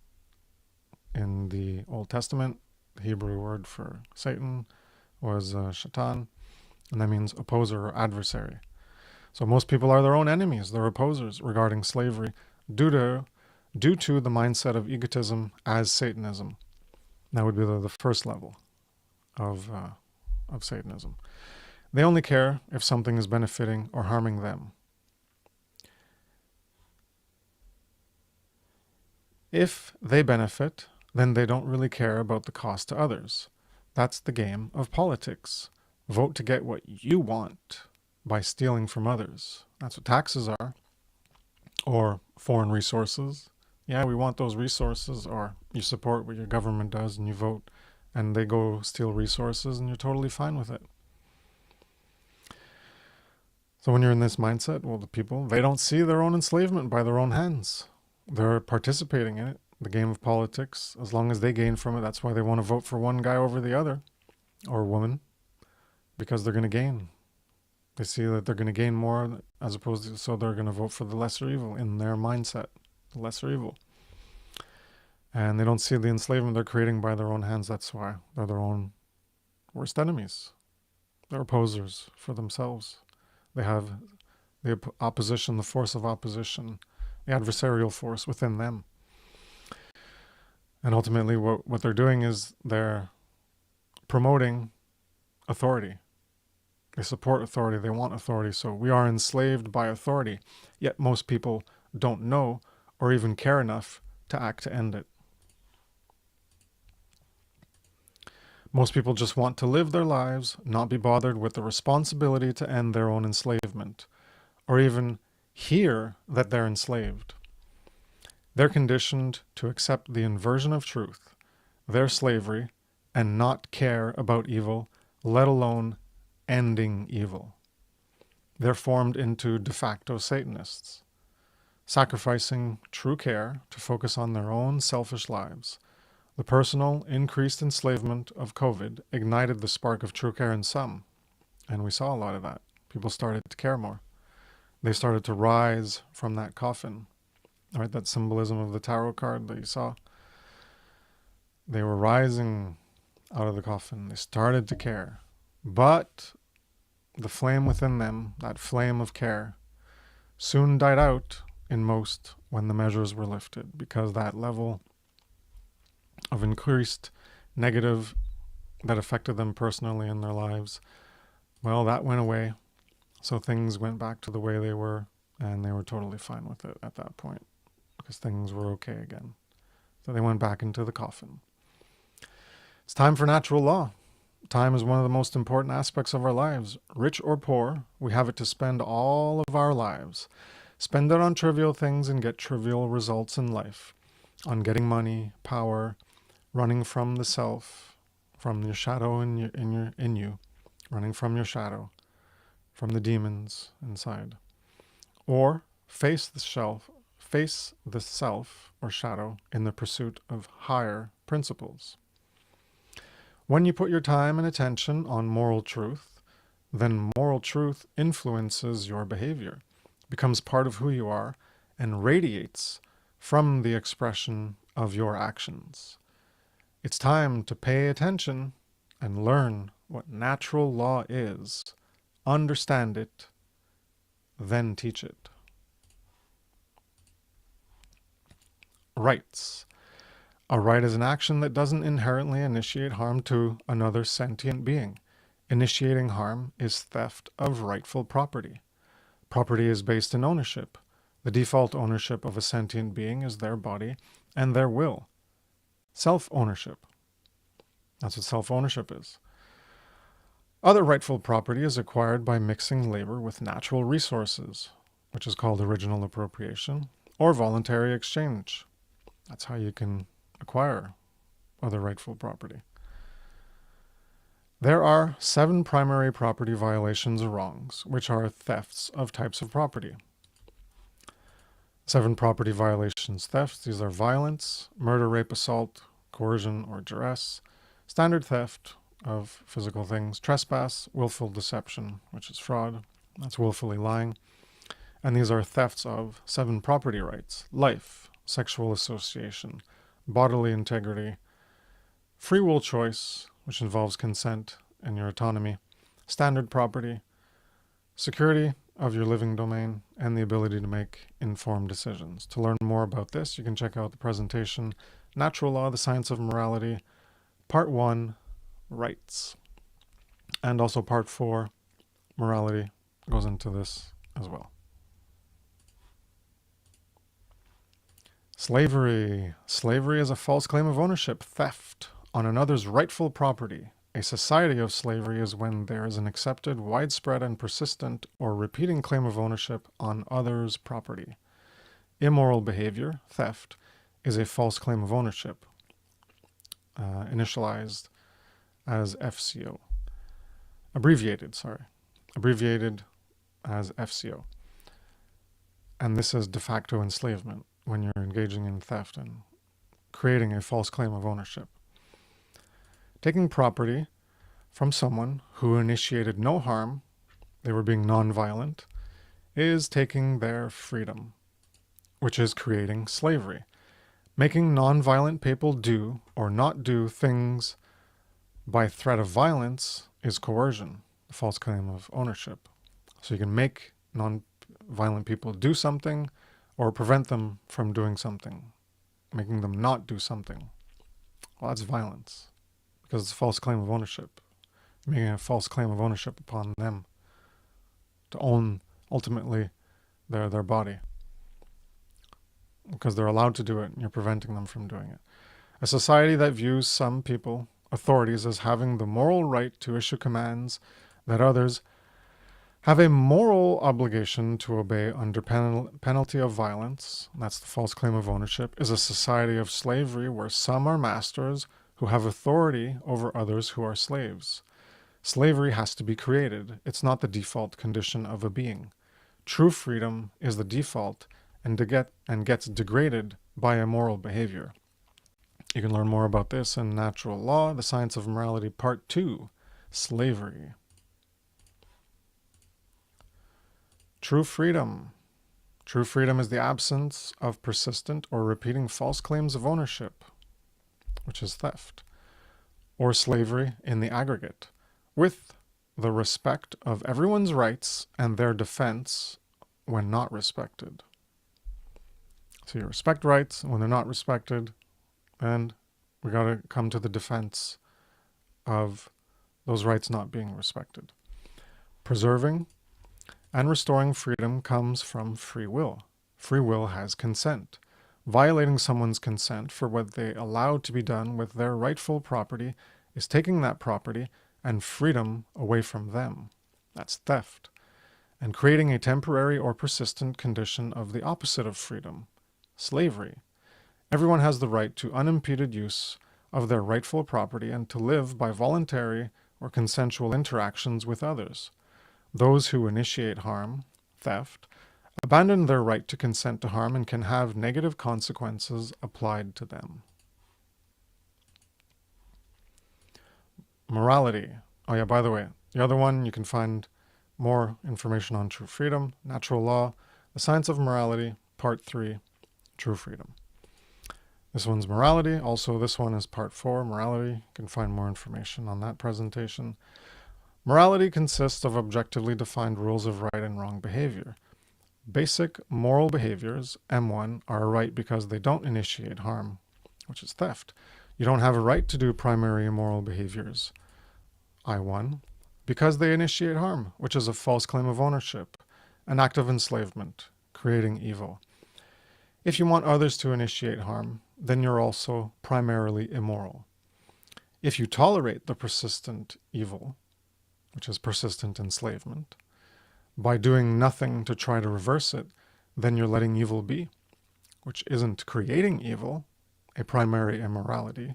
In the Old Testament, the Hebrew word for Satan was shaitan, and that means opposer or adversary. So most people are their own enemies, they're opposers regarding slavery due to the mindset of egotism as Satanism. That would be the first level of Satanism. They only care if something is benefiting or harming them. If they benefit, then they don't really care about the cost to others. That's the game of politics. Vote to get what you want by stealing from others. That's what taxes are. Or foreign resources. Yeah, we want those resources. Or you support what your government does and you vote and they go steal resources and you're totally fine with it. So when you're in this mindset, well, the people, they don't see their own enslavement by their own hands. They're participating in it, the game of politics. As long as they gain from it, that's why they want to vote for one guy over the other, or woman, because they're going to gain. They see that they're going to gain more as opposed to, so they're going to vote for the lesser evil in their mindset, the lesser evil. And they don't see the enslavement they're creating by their own hands. That's why they're their own worst enemies. They're opposers for themselves. They have the opposition, the force of opposition, the adversarial force within them. And ultimately what they're doing is they're promoting authority. They support authority. They want authority. So we are enslaved by authority. Yet most people don't know or even care enough to act to end it. Most people just want to live their lives, not be bothered with the responsibility to end their own enslavement, or even hear that they're enslaved. They're conditioned to accept the inversion of truth, their slavery, and not care about evil, let alone ending evil. They're formed into de facto Satanists, sacrificing true care to focus on their own selfish lives. The personal, increased enslavement of COVID ignited the spark of true care in some, and we saw a lot of that. People started to care more. They started to rise from that coffin, right? That symbolism of the tarot card that you saw. They were rising out of the coffin. They started to care. But the flame within them, that flame of care, soon died out in most when the measures were lifted, because that level of increased negative that affected them personally in their lives, well, that went away. So things went back to the way they were, and they were totally fine with it at that point, because things were okay again. So they went back into the coffin. It's time for natural law. Time is one of the most important aspects of our lives. Rich or poor, we have it to spend all of our lives. Spend it on trivial things and get trivial results in life. On getting money, power, running from the self, from your shadow in you, running from your shadow, from the demons inside. Or face the self or shadow in the pursuit of higher principles. When you put your time and attention on moral truth, then moral truth influences your behavior, becomes part of who you are, and radiates from the expression of your actions. It's time to pay attention and learn what natural law is, understand it, then teach it. Rights. A right is an action that doesn't inherently initiate harm to another sentient being. Initiating harm is theft of rightful property. Property is based in ownership. The default ownership of a sentient being is their body and their will. Self-ownership. That's what self-ownership is. Other rightful property is acquired by mixing labor with natural resources, which is called original appropriation, or voluntary exchange. That's how you can acquire other rightful property. There are 7 primary property violations or wrongs, which are thefts of types of property. 7 property violations thefts. These are violence, murder, rape, assault, coercion, or duress, standard theft of physical things, trespass, willful deception, which is fraud. That's willfully lying. And these are thefts of 7 property rights: life, sexual association, bodily integrity, free will choice, which involves consent and your autonomy, standard property, security of your living domain, and the ability to make informed decisions. To learn more about this, you can check out the presentation, Natural Law, the Science of Morality, Part 1, Rights. And also Part 4, Morality, goes into this as well. Slavery. Slavery is a false claim of ownership, theft on another's rightful property. A society of slavery is when there is an accepted, widespread, and persistent or repeating claim of ownership on others' property. Immoral behavior, theft, is a false claim of ownership, initialized as FCO. Abbreviated as FCO. And this is de facto enslavement, when you're engaging in theft and creating a false claim of ownership. Taking property from someone who initiated no harm, they were being nonviolent, is taking their freedom, which is creating slavery. Making nonviolent people do or not do things by threat of violence is coercion, a false claim of ownership. So you can make nonviolent people do something or prevent them from doing something, making them not do something. Well, that's violence, because it's a false claim of ownership. You're making a false claim of ownership upon them to own, ultimately, their body, because they're allowed to do it, and you're preventing them from doing it. A society that views some people, authorities, as having the moral right to issue commands that others have a moral obligation to obey under penalty of violence, that's the false claim of ownership, is a society of slavery where some are masters who have authority over others who are slaves. Slavery has to be created. It's not the default condition of a being. True freedom is the default and gets degraded by immoral behavior. You can learn more about this in Natural Law, The Science of Morality, Part 2, Slavery. True freedom. True freedom is the absence of persistent or repeating false claims of ownership, which is theft, or slavery in the aggregate, with the respect of everyone's rights and their defense when not respected. So you respect rights when they're not respected, and we got to come to the defense of those rights not being respected. Preserving and restoring freedom comes from free will. Free will has consent. Violating someone's consent for what they allow to be done with their rightful property is taking that property and freedom away from them. That's theft. And creating a temporary or persistent condition of the opposite of freedom, slavery. Everyone has the right to unimpeded use of their rightful property and to live by voluntary or consensual interactions with others. Those who initiate harm, theft, abandon their right to consent to harm and can have negative consequences applied to them. Morality. Oh yeah, by the way, the other one, you can find more information on true freedom, Natural Law, The Science of Morality, Part 3, True Freedom. This one's morality. Also, this one is Part 4, Morality. You can find more information on that presentation. Morality consists of objectively defined rules of right and wrong behavior. Basic moral behaviors, M1, are a right because they don't initiate harm, which is theft. You don't have a right to do primary immoral behaviors, I1, because they initiate harm, which is a false claim of ownership, an act of enslavement, creating evil. If you want others to initiate harm, then you're also primarily immoral. If you tolerate the persistent evil, which is persistent enslavement, by doing nothing to try to reverse it, then you're letting evil be, which isn't creating evil, a primary immorality,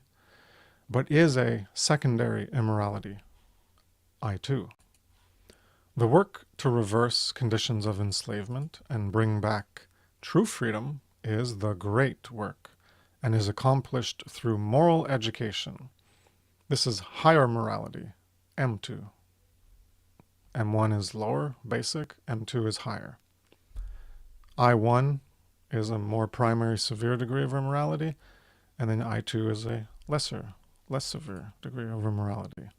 but is a secondary immorality, I2. The work to reverse conditions of enslavement and bring back true freedom is the great work and is accomplished through moral education. This is higher morality, M2. M1 is lower, basic, M2 is higher. I1 is a more primary, severe degree of immorality, and then I2 is a less severe degree of immorality.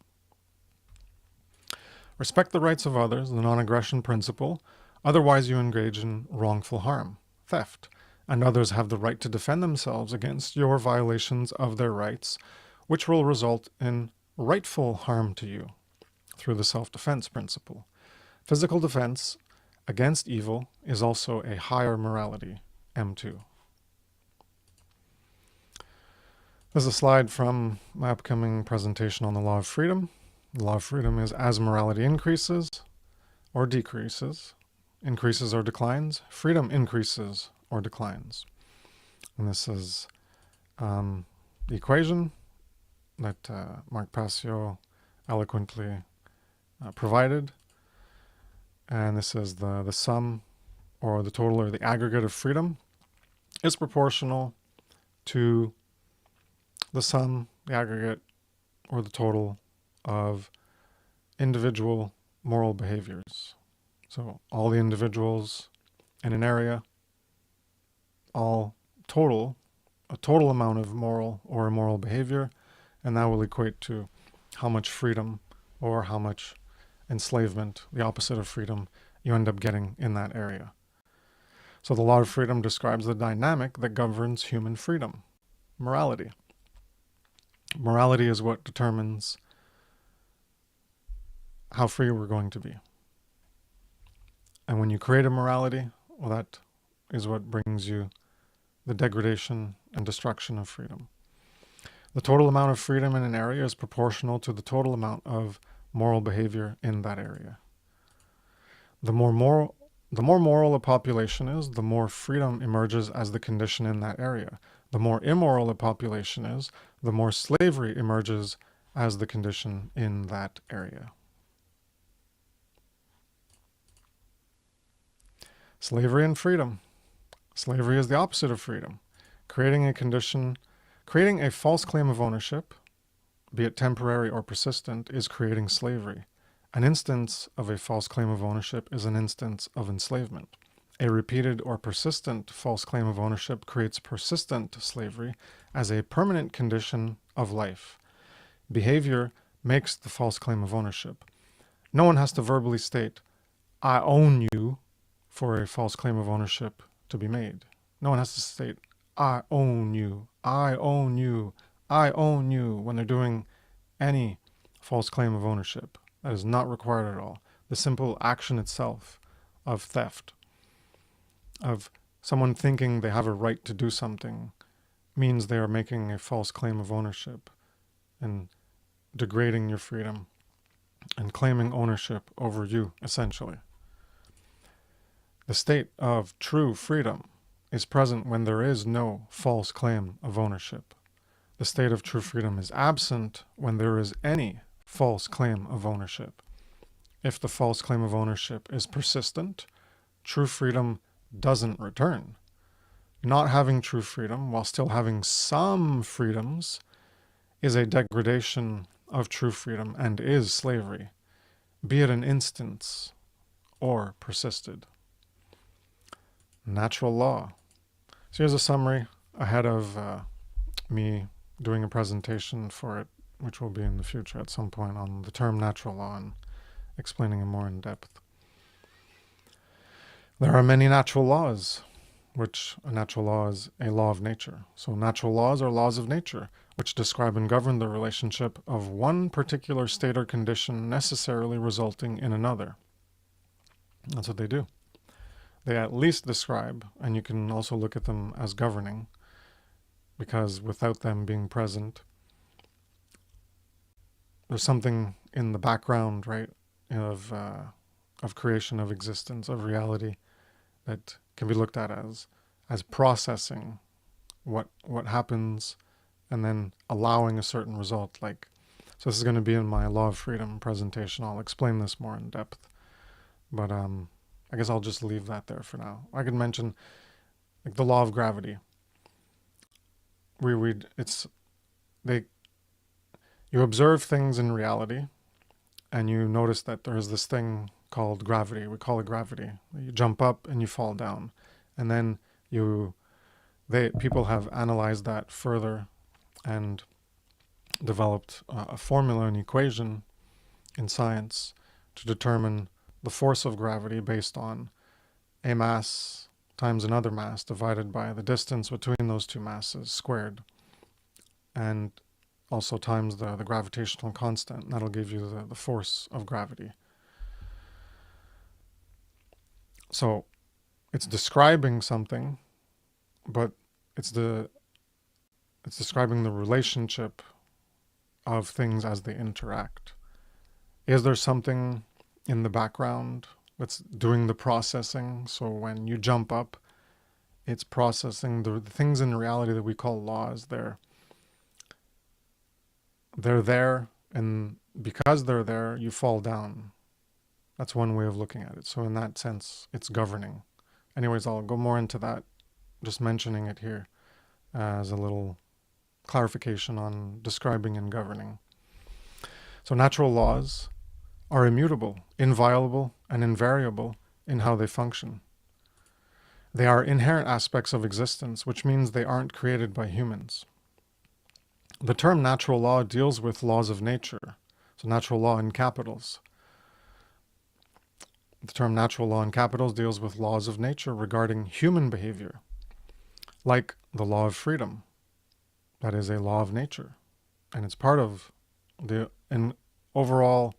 Respect the rights of others, the non-aggression principle, otherwise you engage in wrongful harm, theft, and others have the right to defend themselves against your violations of their rights, which will result in rightful harm to you through the self-defense principle. Physical defense against evil is also a higher morality, M2. There's a slide from my upcoming presentation on the law of freedom. The law of freedom is as morality increases or decreases, increases or declines, freedom increases or declines. And this is the equation that Mark Passio eloquently provided. And this is the sum or the total or the aggregate of freedom is proportional to the sum, the aggregate, or the total of individual moral behaviors. So all the individuals in an area, all total, a total amount of moral or immoral behavior, and that will equate to how much freedom or how much enslavement, the opposite of freedom, you end up getting in that area. So the law of freedom describes the dynamic that governs human freedom, morality. Morality is what determines how free we're going to be. And when you create a morality, well, that is what brings you the degradation and destruction of freedom. The total amount of freedom in an area is proportional to the total amount of moral behavior in that area. The more moral a population is, the more freedom emerges as the condition in that area. The more immoral a population is, the more slavery emerges as the condition in that area. Slavery and freedom. Slavery is the opposite of freedom. Creating a false claim of ownership, be it temporary or persistent, is creating slavery. An instance of a false claim of ownership is an instance of enslavement. A repeated or persistent false claim of ownership creates persistent slavery as a permanent condition of life. Behavior makes the false claim of ownership. No one has to verbally state, "I own you," for a false claim of ownership to be made. No one has to state, "I own you, I own you, I own you," when they're doing any false claim of ownership. That is not required at all. The simple action itself of theft, of someone thinking they have a right to do something, means they are making a false claim of ownership and degrading your freedom and claiming ownership over you, essentially. The state of true freedom is present when there is no false claim of ownership. The state of true freedom is absent when there is any false claim of ownership. If the false claim of ownership is persistent, true freedom doesn't return. Not having true freedom while still having some freedoms is a degradation of true freedom and is slavery, be it an instance or persisted. Natural law. So here's a summary ahead of me doing a presentation for it, which will be in the future at some point, on the term natural law and explaining it more in depth. There are many natural laws, which a natural law is a law of nature. So natural laws are laws of nature, which describe and govern the relationship of one particular state or condition necessarily resulting in another. That's what they do. They at least describe, and you can also look at them as governing, because without them being present, there's something in the background, right, of creation, of existence, of reality, that can be looked at as processing what happens and then allowing a certain result. Like, so this is going to be in my Law of Freedom presentation. I'll explain this more in depth, but I guess I'll just leave that there for now. I could mention like the law of gravity. You observe things in reality, and you notice that there's this thing called gravity. We call it gravity. You jump up and you fall down, and then people have analyzed that further and developed a formula, an equation in science to determine the force of gravity based on a mass times another mass divided by the distance between those two masses squared, and also times the gravitational constant. That'll give you the force of gravity. So it's describing something, but it's describing the relationship of things as they interact. Is there something in the background that's doing the processing? So when you jump up, it's processing the things in reality that we call laws. They're there, and because they're there, you fall down. That's one way of looking at it. So in that sense, it's governing. Anyways, I'll go more into that, just mentioning it here as a little clarification on describing and governing. So natural laws are immutable, inviolable, and invariable in how they function. They are inherent aspects of existence, which means they aren't created by humans. The term natural law deals with laws of nature, so natural law in capitals. The term natural law in capitals deals with laws of nature regarding human behavior, like the law of freedom. That is a law of nature, and it's part of an overall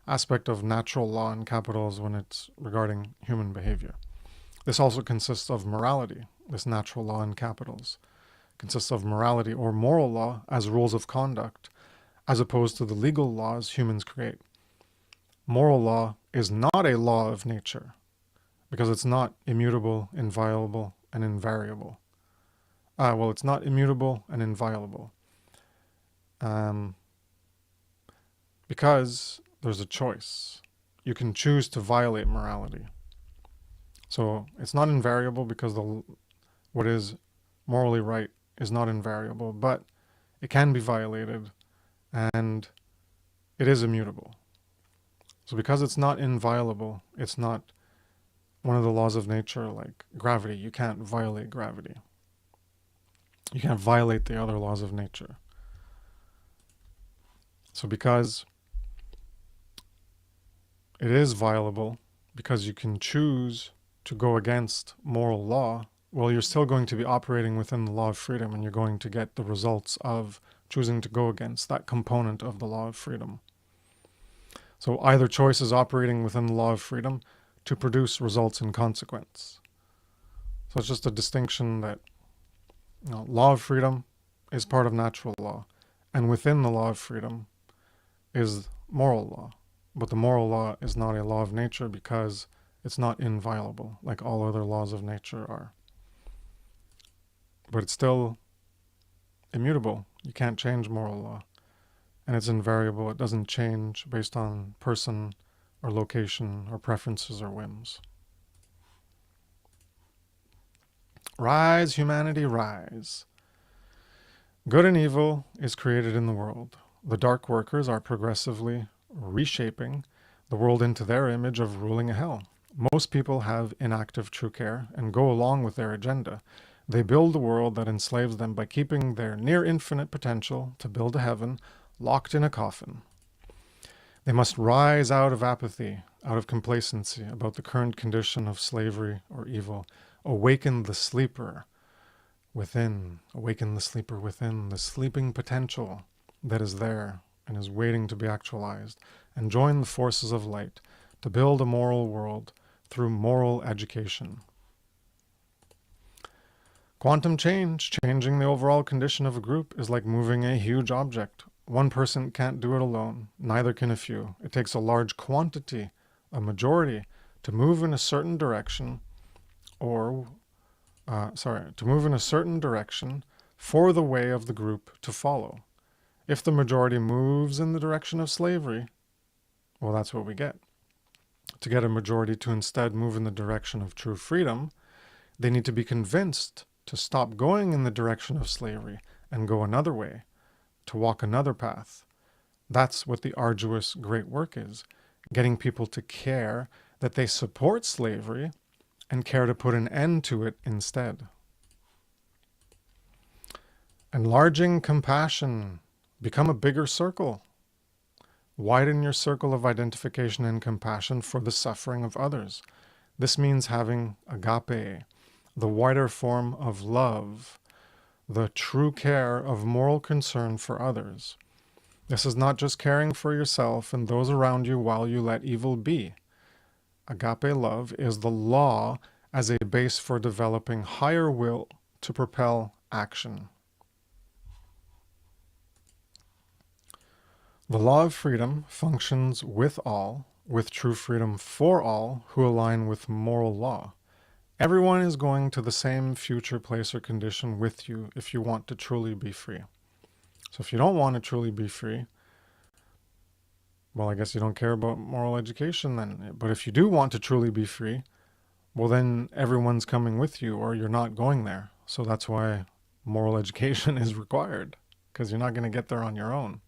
aspect of natural law in capitals when it's regarding human behavior. This also consists of morality. This natural law in capitals consists of morality or moral law as rules of conduct, as opposed to the legal laws humans create. Moral law is not a law of nature because it's not immutable, inviolable, and invariable. Well, it's not immutable and inviolable. Because there's a choice. You can choose to violate morality. So it's not invariable because what is morally right is not invariable, but it can be violated and it is immutable. So because it's not inviolable, it's not one of the laws of nature like gravity. You can't violate gravity. You can't violate the other laws of nature. So because it is violable, because you can choose to go against moral law, well, you're still going to be operating within the law of freedom, and you're going to get the results of choosing to go against that component of the law of freedom. So either choice is operating within the law of freedom to produce results in consequence. So it's just a distinction that law of freedom is part of natural law, and within the law of freedom is moral law. But the moral law is not a law of nature because it's not inviolable like all other laws of nature are. But it's still immutable. You can't change moral law. And it's invariable. It doesn't change based on person or location or preferences or whims. Rise, humanity, rise. Good and evil is created in the world. The dark workers are progressively reshaping the world into their image of ruling a hell. Most people have inactive true care and go along with their agenda. They build a world that enslaves them by keeping their near infinite potential to build a heaven locked in a coffin. They must rise out of apathy, out of complacency about the current condition of slavery or evil. Awaken the sleeper within. Awaken the sleeper within, the sleeping potential that is there and is waiting to be actualized, and join the forces of light to build a moral world through moral education. Quantum change, changing the overall condition of a group, is like moving a huge object. One person can't do it alone, neither can a few. It takes a large quantity, a majority, to move in a certain direction, to move in a certain direction for the way of the group to follow. If the majority moves in the direction of slavery, well, that's what we get. To get a majority to instead move in the direction of true freedom, they need to be convinced to stop going in the direction of slavery and go another way, to walk another path. That's what the arduous great work is, getting people to care that they support slavery and care to put an end to it instead. Enlarging compassion. Become a bigger circle. Widen your circle of identification and compassion for the suffering of others. This means having agape, the wider form of love, the true care of moral concern for others. This is not just caring for yourself and those around you while you let evil be. Agape love is the law as a base for developing higher will to propel action. The law of freedom functions with all, with true freedom for all who align with moral law. Everyone is going to the same future place or condition with you if you want to truly be free. So if you don't want to truly be free, well, I guess you don't care about moral education then. But if you do want to truly be free, well, then everyone's coming with you or you're not going there. So that's why moral education is required, because you're not going to get there on your own.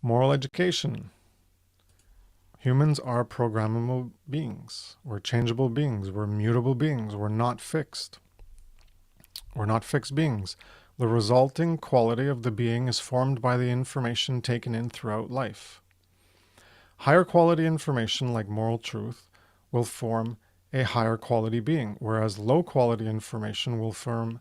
Moral education. Humans are programmable beings. We're changeable beings. We're mutable beings. We're not fixed. We're not fixed beings. The resulting quality of the being is formed by the information taken in throughout life. Higher quality information, like moral truth, will form a higher quality being, whereas low quality information will form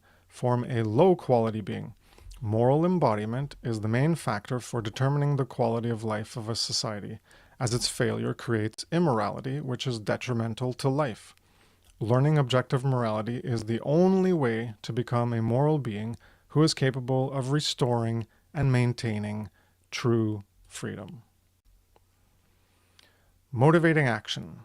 a low quality being. Moral embodiment is the main factor for determining the quality of life of a society, as its failure creates immorality, which is detrimental to life. Learning objective morality is the only way to become a moral being who is capable of restoring and maintaining true freedom. Motivating action.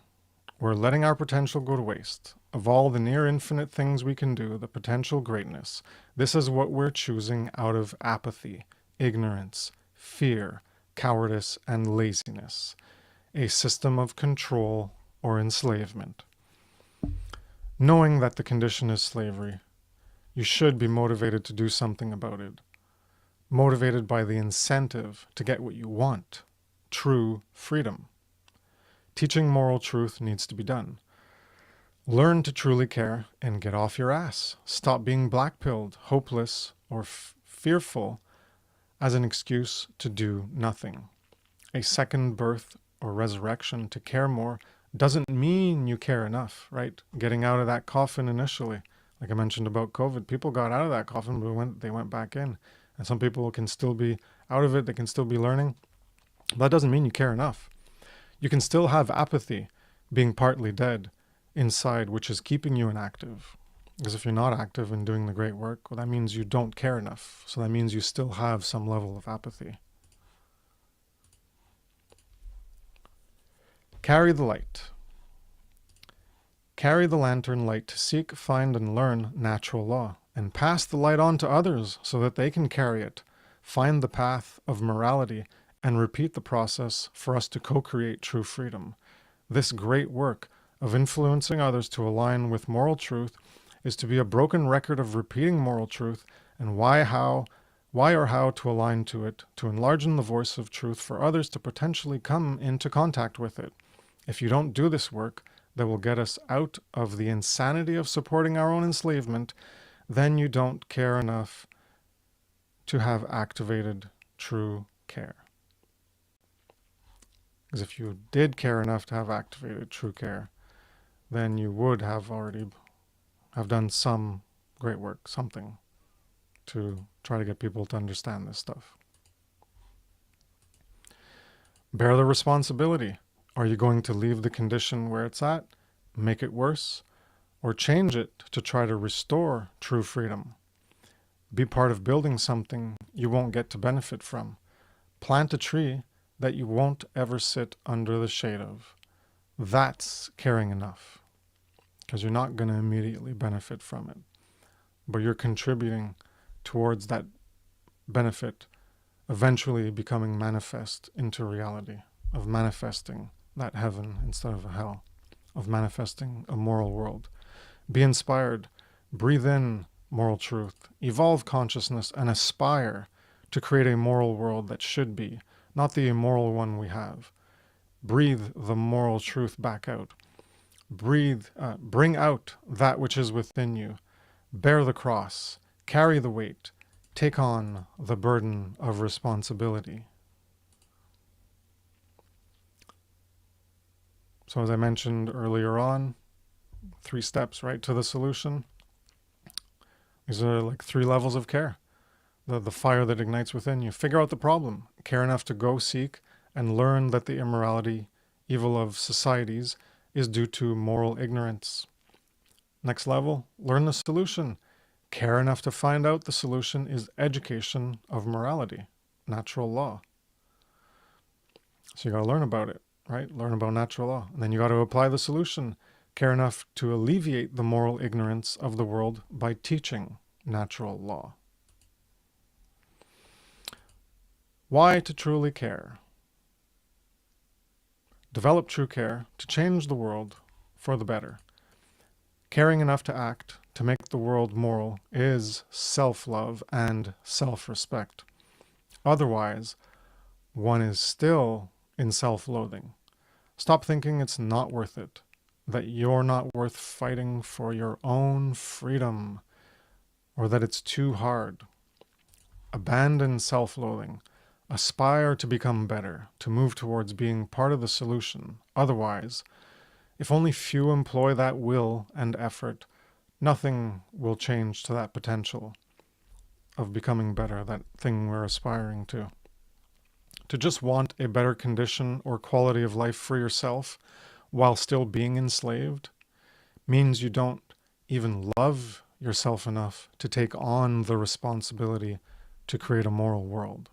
We're letting our potential go to waste. Of all the near infinite things we can do, the potential greatness, this is what we're choosing out of apathy, ignorance, fear, cowardice, and laziness. A system of control or enslavement. Knowing that the condition is slavery, you should be motivated to do something about it. Motivated by the incentive to get what you want, true freedom. Teaching moral truth needs to be done. Learn to truly care and get off your ass. Stop being black-pilled, hopeless, or fearful as an excuse to do nothing. A second birth or resurrection to care more doesn't mean you care enough, right? Getting out of that coffin initially, like I mentioned about COVID, people got out of that coffin, but they went back in. And some people can still be out of it, they can still be learning. But that doesn't mean you care enough. You can still have apathy, being partly dead inside, which is keeping you inactive. Because if you're not active and doing the great work, well, that means you don't care enough. So that means you still have some level of apathy. Carry the light. Carry the lantern light to seek, find, and learn natural law, and pass the light on to others so that they can carry it, find the path of morality, and repeat the process for us to co-create true freedom. This great work of influencing others to align with moral truth is to be a broken record of repeating moral truth and why or how to align to it, to enlarge the voice of truth for others to potentially come into contact with it. If you don't do this work that will get us out of the insanity of supporting our own enslavement, then you don't care enough to have activated true care. Because if you did care enough to have activated true care, then you would have already have done some great work, something, to try to get people to understand this stuff. Bear the responsibility. Are you going to leave the condition where it's at, make it worse, or change it to try to restore true freedom? Be part of building something you won't get to benefit from. Plant a tree that you won't ever sit under the shade of. That's caring enough, because you're not going to immediately benefit from it, but you're contributing towards that benefit eventually becoming manifest into reality, of manifesting that heaven instead of a hell, of manifesting a moral world. Be inspired, breathe in moral truth, evolve consciousness, and aspire to create a moral world that should be, not the immoral one we have. Breathe the moral truth back out. Bring out that which is within you. Bear the cross, carry the weight, take on the burden of responsibility. So as I mentioned earlier on, 3 steps, right, to the solution. These are like 3 levels of care. The fire that ignites within you. Figure out the problem. Care enough to go seek and learn that the immorality, evil of societies is due to moral ignorance. Next level, learn the solution. Care enough to find out the solution is education of morality, natural law. So you got to learn about it, right? Learn about natural law. And then you got to apply the solution. Care enough to alleviate the moral ignorance of the world by teaching natural law. Why to truly care? Develop true care to change the world for the better. Caring enough to act to make the world moral is self-love and self-respect. Otherwise, one is still in self-loathing. Stop thinking it's not worth it, that you're not worth fighting for your own freedom, or that it's too hard. Abandon self-loathing. Aspire to become better, to move towards being part of the solution. Otherwise, if only few employ that will and effort, nothing will change to that potential of becoming better, that thing we're aspiring to. To just want a better condition or quality of life for yourself while still being enslaved means you don't even love yourself enough to take on the responsibility to create a moral world.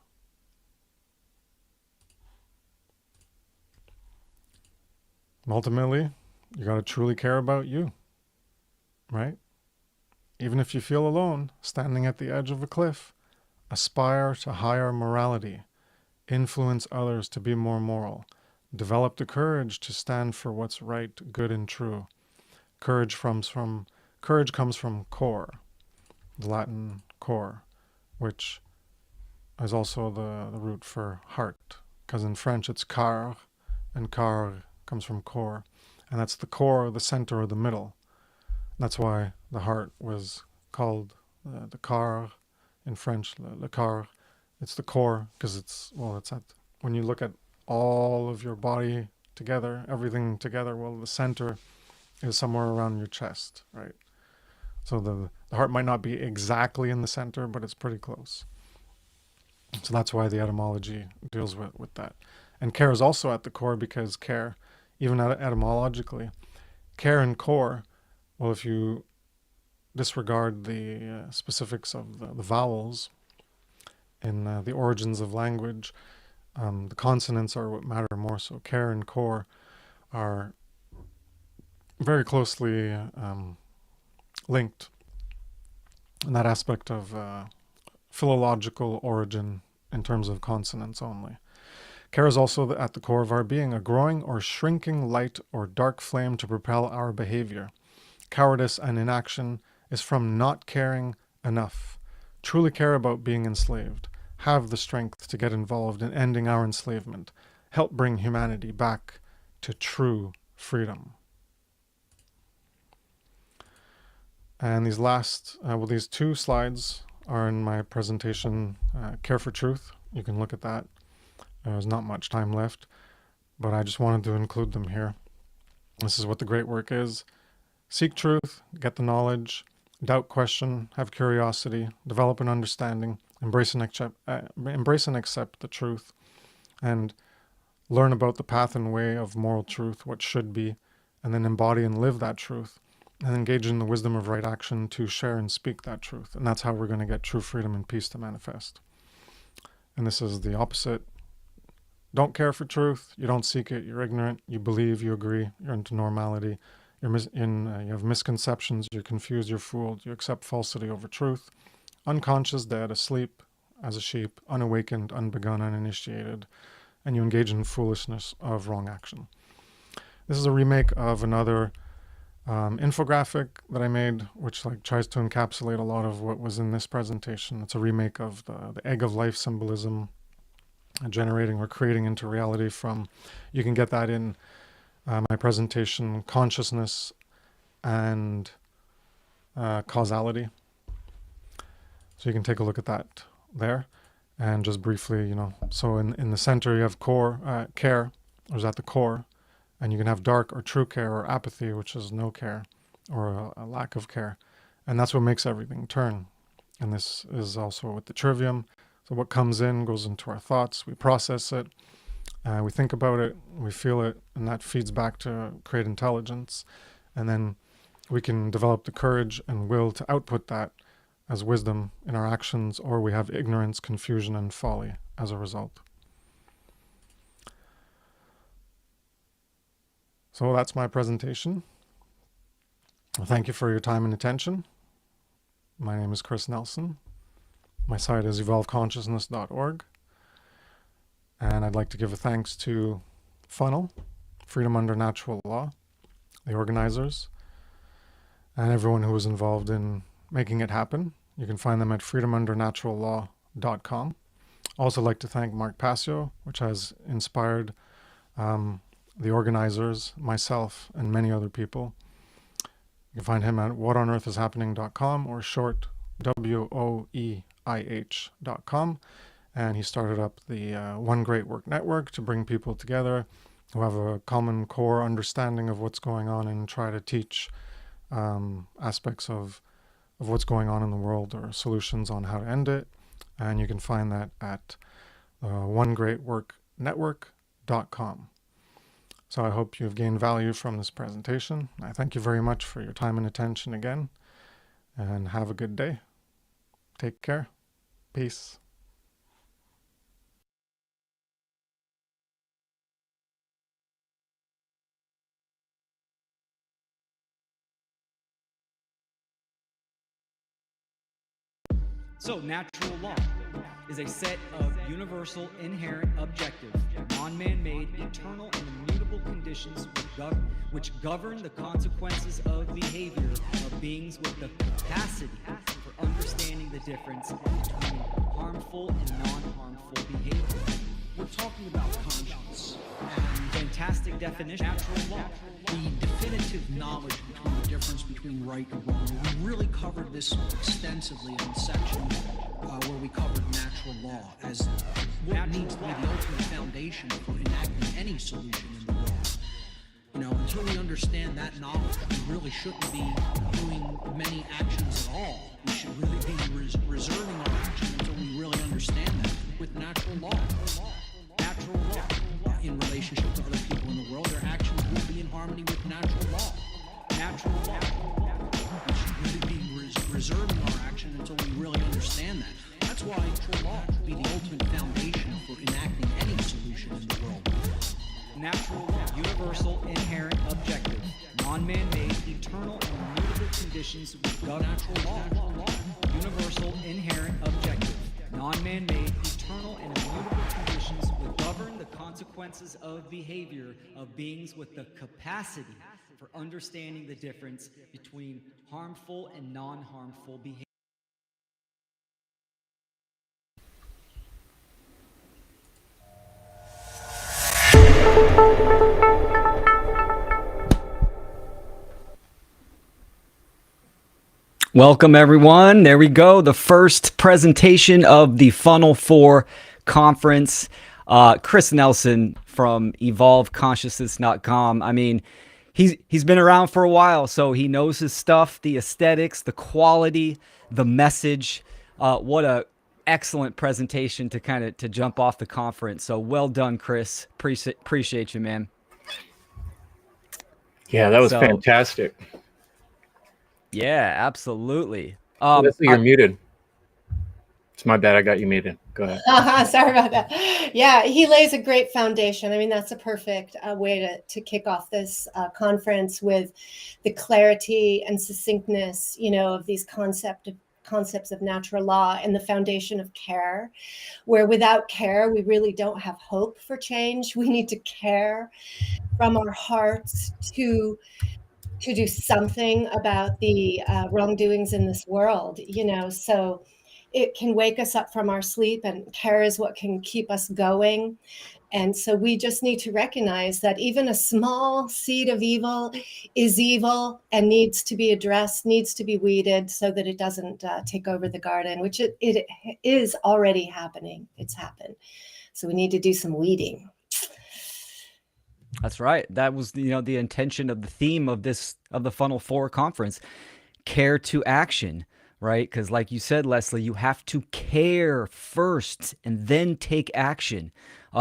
Ultimately, you got to truly care about you, right? Even if you feel alone, standing at the edge of a cliff, aspire to higher morality, influence others to be more moral, develop the courage to stand for what's right, good, and true. Courage comes from cor, the Latin cor, which is also the root for heart, because in French it's car, and car comes from core, and that's the core, the center, or the middle. That's why the heart was called the car in French, le car. It's the core because it's at when you look at all of your body together, everything together. Well, the center is somewhere around your chest, right? So the heart might not be exactly in the center, but it's pretty close. So that's why the etymology deals with that. And care is also at the core because care, even etymologically, care and core, well, if you disregard the specifics of the vowels in the origins of language, the consonants are what matter more. So care and core are very closely linked in that aspect of philological origin in terms of consonants only. Care is also at the core of our being, a growing or shrinking light or dark flame to propel our behavior. Cowardice and inaction is from not caring enough. Truly care about being enslaved. Have the strength to get involved in ending our enslavement. Help bring humanity back to true freedom. And these two slides are in my presentation, Care for Truth. You can look at that. There's not much time left, but I just wanted to include them here. This is what the great work is. Seek truth, get the knowledge, doubt, question, have curiosity, develop an understanding, embrace and accept the truth, and learn about the path and way of moral truth, what should be, and then embody and live that truth, and engage in the wisdom of right action to share and speak that truth. And that's how we're going to get true freedom and peace to manifest. And this is the opposite. Don't care for truth, you don't seek it, you're ignorant, you believe, you agree, you're into normality, you have misconceptions, you're confused, you're fooled, you accept falsity over truth, unconscious, dead, asleep as a sheep, unawakened, unbegun, uninitiated, and you engage in foolishness of wrong action. This is a remake of another infographic that I made, which tries to encapsulate a lot of what was in this presentation. It's a remake of the egg of life symbolism, generating or creating into reality from, you can get that in my presentation, Consciousness and Causality. So you can take a look at that there. And just briefly, so in the center you have care, or is at the core, and you can have dark or true care, or apathy, which is no care, or a lack of care. And that's what makes everything turn. And this is also with the trivium. So what comes in goes into our thoughts, we process it, we think about it, we feel it, and that feeds back to create intelligence. And then we can develop the courage and will to output that as wisdom in our actions, or we have ignorance, confusion, and folly as a result. So that's my presentation. Thank you for your time and attention. My name is Chris Nelson. My site is evolveconsciousness.org. And I'd like to give a thanks to Funl, Freedom Under Natural Law, the organizers, and everyone who was involved in making it happen. You can find them at freedomundernaturalllaw.com. Also like to thank Mark Passio, which has inspired the organizers, myself, and many other people. You can find him at whatonearthishappening.com or short WOEIH.com. And he started up the One Great Work Network to bring people together who have a common core understanding of what's going on and try to teach aspects of what's going on in the world or solutions on how to end it. And you can find that at onegreatworknetwork.com. So I hope you've gained value from this presentation. I thank you very much for your time and attention again, and have a good day. Take care. Peace. So, natural law is a set of universal, inherent, objective, non-man-made, eternal, and immutable conditions which govern the consequences of behavior of beings with the capacity for understanding the difference between harmful and non-harmful behavior. We're talking about conscience. Fantastic definition. Natural law. The definitive knowledge between the difference between right and wrong. We really covered this extensively in the section where we covered natural law as what needs to be the ultimate foundation for enacting any solution in the world. You know, until we understand that knowledge, we really shouldn't be doing many actions at all. We should really be reserving our action until we really understand that with natural law. Natural law. In relationship to other people in the world, their actions will be in harmony with natural law. Natural law. We should really be reserving our action until we really understand that. That's why natural law should be the ultimate foundation for enacting any solution in the world. Natural law, universal, inherent, objective, non-man-made, eternal, and immutable conditions which govern natural law. Universal, inherent, objective, non-man-made, eternal, and immutable conditions which govern the consequences of behavior of beings with the capacity for understanding the difference between harmful and non-harmful behavior. Welcome, everyone. There we go. The first presentation of the Funl 4 conference. Chris Nelson from evolveconsciousness.com. I mean, he's been around for a while, so he knows his stuff, the aesthetics, the quality, the message. What a excellent presentation to jump off the conference. So well done, Chris. Appreciate you, man. Yeah, that was fantastic. Yeah, absolutely. Leslie, you're muted. It's my bad. I got you muted. Go ahead. Sorry about that. Yeah, he lays a great foundation. I mean, that's a perfect way to kick off this conference with the clarity and succinctness, of these concepts of natural law and the foundation of care, where without care, we really don't have hope for change. We need to care from our hearts to do something about the wrongdoings in this world, so it can wake us up from our sleep, and care is what can keep us going. And so we just need to recognize that even a small seed of evil is evil and needs to be addressed, needs to be weeded so that it doesn't take over the garden, which it is already happening. It's happened. So we need to do some weeding. That's right. That was the intention of the theme of the Funl 4 conference, care to action, right? Because like you said, Leslie, you have to care first and then take action.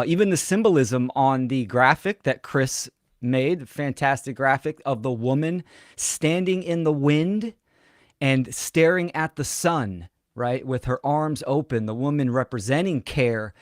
Even the symbolism on the graphic that Chris made, fantastic graphic of the woman standing in the wind and staring at the sun, right? With her arms open, the woman representing care.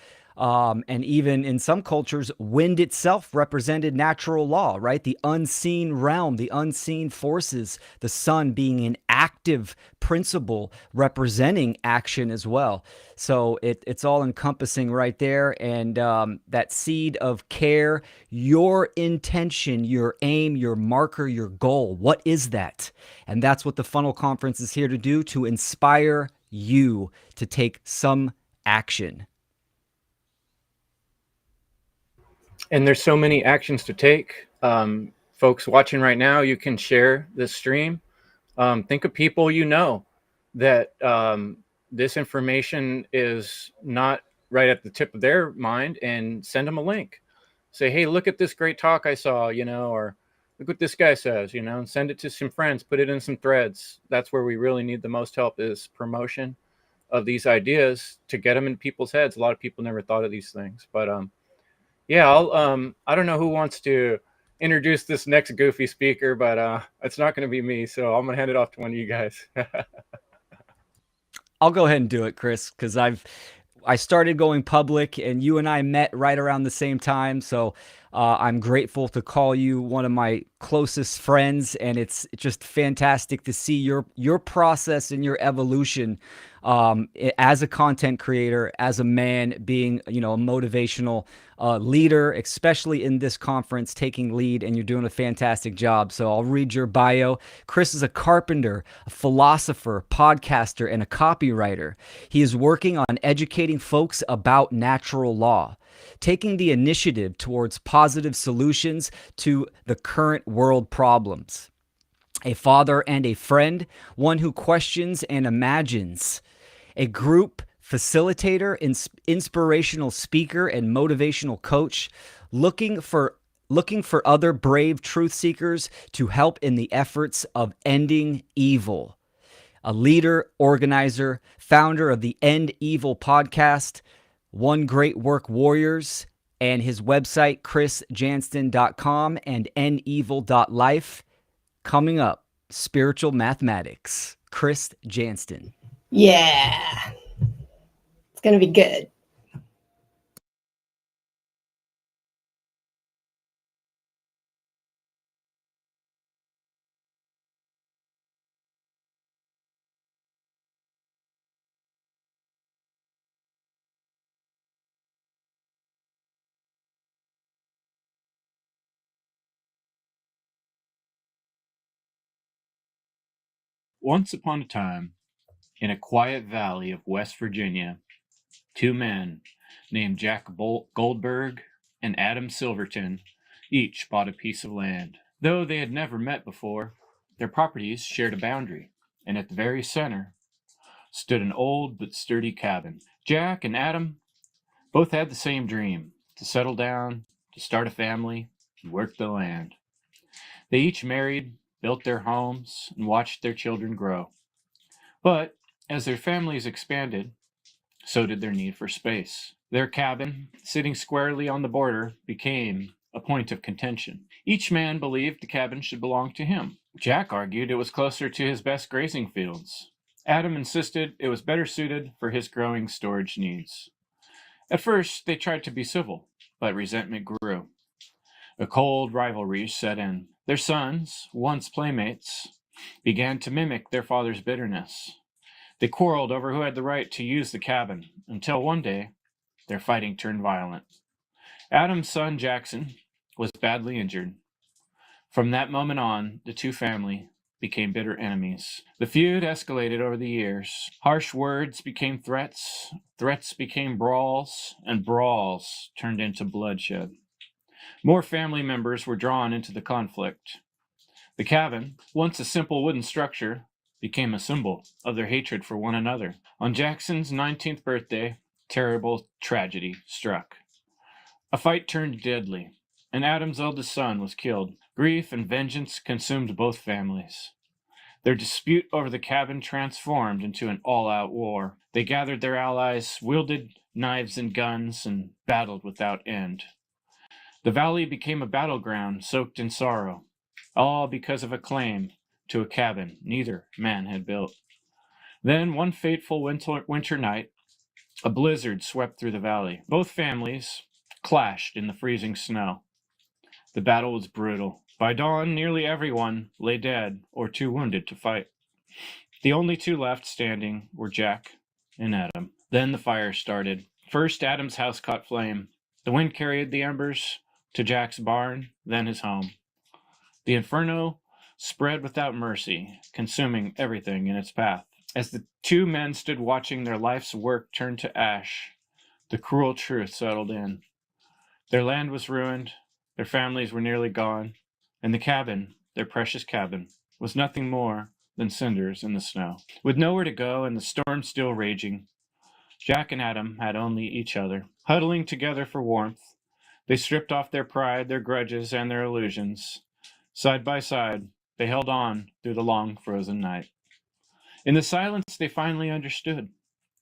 And even in some cultures, wind itself represented natural law, right? The unseen realm, the unseen forces, the sun being an active principle representing action as well. So it's all encompassing right there. And that seed of care, your intention, your aim, your marker, your goal, what is that? And that's what the Funl Conference is here to do, to inspire you to take some action. And there's so many actions to take. Folks watching right now, you can share this stream. Think of people that this information is not right at the tip of their mind, and send them a link. Say, hey, look at this great talk I saw, or look what this guy says, and send it to some friends, put it in some threads. That's where we really need the most help, is promotion of these ideas to get them in people's heads. A lot of people never thought of these things, but yeah, I don't know who wants to introduce this next goofy speaker, but it's not going to be me. So I'm going to hand it off to one of you guys. I'll go ahead and do it, Chris, because I started going public and you and I met right around the same time. So I'm grateful to call you one of my closest friends, and it's just fantastic to see your process and your evolution as a content creator, as a man, being a motivational leader, especially in this conference, taking lead, and you're doing a fantastic job. So I'll read your bio. Chris is a carpenter, a philosopher, podcaster, and a copywriter. He is working on educating folks about natural law, taking the initiative towards positive solutions to the current world problems. A father and a friend, one who questions and imagines, a group facilitator, inspirational speaker, and motivational coach, looking for other brave truth seekers to help in the efforts of ending evil. A leader, organizer, founder of the End Evil podcast, One Great Work Warriors, and his website, chrisjanston.com and endevil.life. Coming up, spiritual mathematics. Chris Janston. Yeah, it's going to be good. Once upon a time, in a quiet valley of West Virginia, two men named Jack Goldberg and Adam Silverton each bought a piece of land. Though they had never met before, their properties shared a boundary, and at the very center stood an old but sturdy cabin. Jack and Adam both had the same dream: to settle down, to start a family, and work the land. They each married, built their homes, and watched their children grow. But as their families expanded, so did their need for space. Their cabin, sitting squarely on the border, became a point of contention. Each man believed the cabin should belong to him. Jack argued it was closer to his best grazing fields. Adam insisted it was better suited for his growing storage needs. At first, they tried to be civil, but resentment grew. A cold rivalry set in. Their sons, once playmates, began to mimic their father's bitterness. They quarreled over who had the right to use the cabin, until one day, their fighting turned violent. Adam's son, Jackson, was badly injured. From that moment on, the two families became bitter enemies. The feud escalated over the years. Harsh words became threats, threats became brawls, and brawls turned into bloodshed. More family members were drawn into the conflict. The cabin, once a simple wooden structure, became a symbol of their hatred for one another. On Jackson's 19th birthday, terrible tragedy struck. A fight turned deadly, and Adam's eldest son was killed. Grief and vengeance consumed both families. Their dispute over the cabin transformed into an all-out war. They gathered their allies, wielded knives and guns, and battled without end. The valley became a battleground soaked in sorrow, all because of a claim to a cabin neither man had built. Then, one fateful winter night, a blizzard swept through the valley. Both families clashed in the freezing snow. The battle was brutal. By dawn, nearly everyone lay dead or too wounded to fight. The only two left standing were Jack and Adam. Then the fire started. First, Adam's house caught flame. The wind carried the embers to Jack's barn, then his home. The inferno spread without mercy, consuming everything in its path. As the two men stood watching their life's work turn to ash, the cruel truth settled in. Their land was ruined, their families were nearly gone, and the cabin, their precious cabin, was nothing more than cinders in the snow. With nowhere to go and the storm still raging, Jack and Adam had only each other. Huddling together for warmth, they stripped off their pride, their grudges, and their illusions. Side by side, they held on through the long frozen night. In the silence, they finally understood.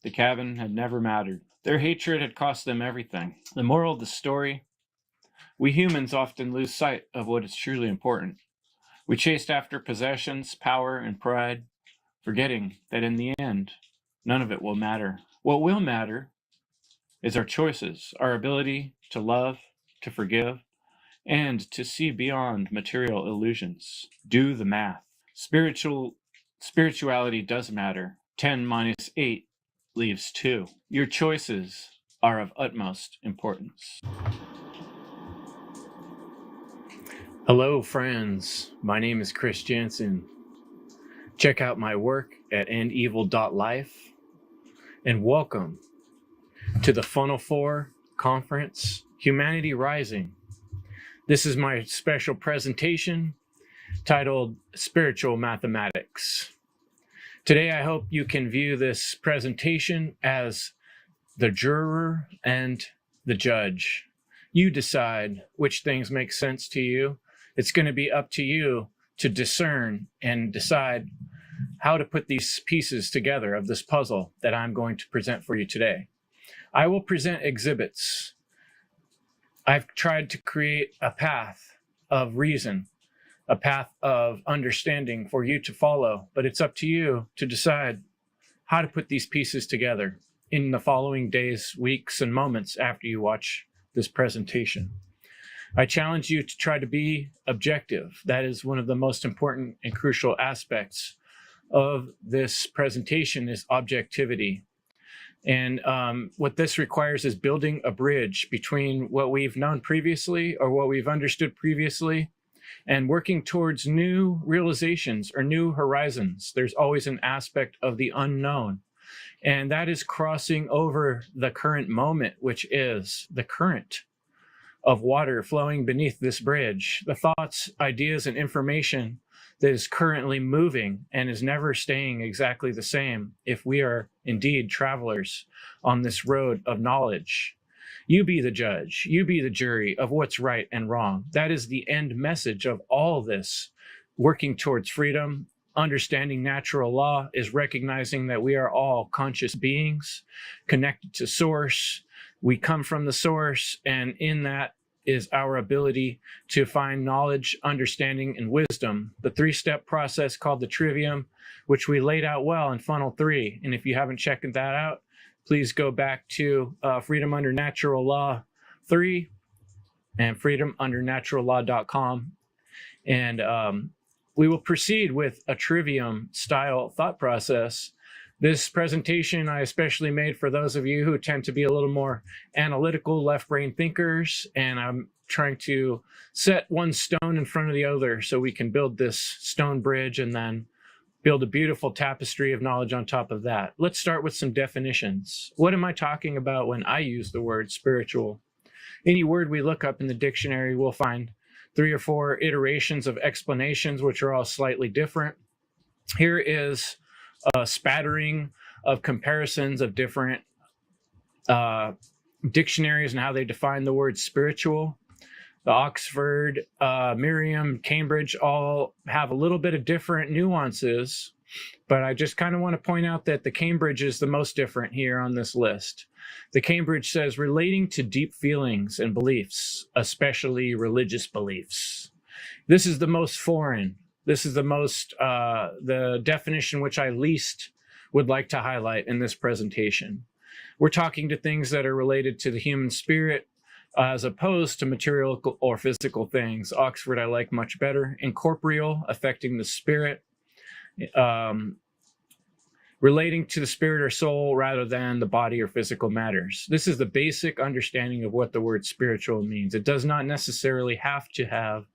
The cabin had never mattered. Their hatred had cost them everything. The moral of the story: we humans often lose sight of what is truly important. We chased after possessions, power, and pride, forgetting that in the end, none of it will matter. What will matter is our choices, our ability to love, to forgive, and to see beyond material illusions. Do the math. Spirituality does matter. 10 minus 8 leaves 2. Your choices are of utmost importance. Hello, friends. My name is Chris Jansen. Check out my work at endevil.life, and welcome to the Funl 4 conference, Humanity Rising. This is my special presentation titled Spiritual Mathematics. Today, I hope you can view this presentation as the juror and the judge. You decide which things make sense to you. It's going to be up to you to discern and decide how to put these pieces together of this puzzle that I'm going to present for you today. I will present exhibits. I've tried to create a path of reason, a path of understanding for you to follow, but it's up to you to decide how to put these pieces together in the following days, weeks, and moments after you watch this presentation. I challenge you to try to be objective. That is one of the most important and crucial aspects of this presentation is objectivity. And what this requires is building a bridge between what we've known previously or what we've understood previously and working towards new realizations or new horizons. There's always an aspect of the unknown. And that is crossing over the current moment, which is the current of water flowing beneath this bridge, the thoughts, ideas, and information that is currently moving and is never staying exactly the same if we are indeed travelers on this road of knowledge. You be the judge, you be the jury of what's right and wrong. That is the end message of all this. Working towards freedom, understanding natural law is recognizing that we are all conscious beings connected to source. We come from the source, and in that is our ability to find knowledge, understanding, and wisdom. The 3-step process called the trivium, which we laid out well in Funl 3. And if you haven't checked that out, please go back to Freedom Under Natural Law 3 and freedomundernaturalllaw.com. And we will proceed with a trivium style thought process. This presentation I especially made for those of you who tend to be a little more analytical, left brain thinkers, and I'm trying to set one stone in front of the other so we can build this stone bridge and then build a beautiful tapestry of knowledge on top of that. Let's start with some definitions. What am I talking about when I use the word spiritual? Any word we look up in the dictionary, we'll find 3 or 4 iterations of explanations, which are all slightly different. Here is a spattering of comparisons of different dictionaries and how they define the word spiritual. The Oxford, Merriam, Cambridge all have a little bit of different nuances, but I just kind of want to point out that the Cambridge is the most different here on this list. The Cambridge says relating to deep feelings and beliefs, especially religious beliefs. This is the most foreign. This is the most, the definition which I least would like to highlight in this presentation. We're talking to things that are related to the human spirit as opposed to material or physical things. Oxford I like much better. Incorporeal, affecting the spirit. Relating to the spirit or soul rather than the body or physical matters. This is the basic understanding of what the word spiritual means. It does not necessarily have to have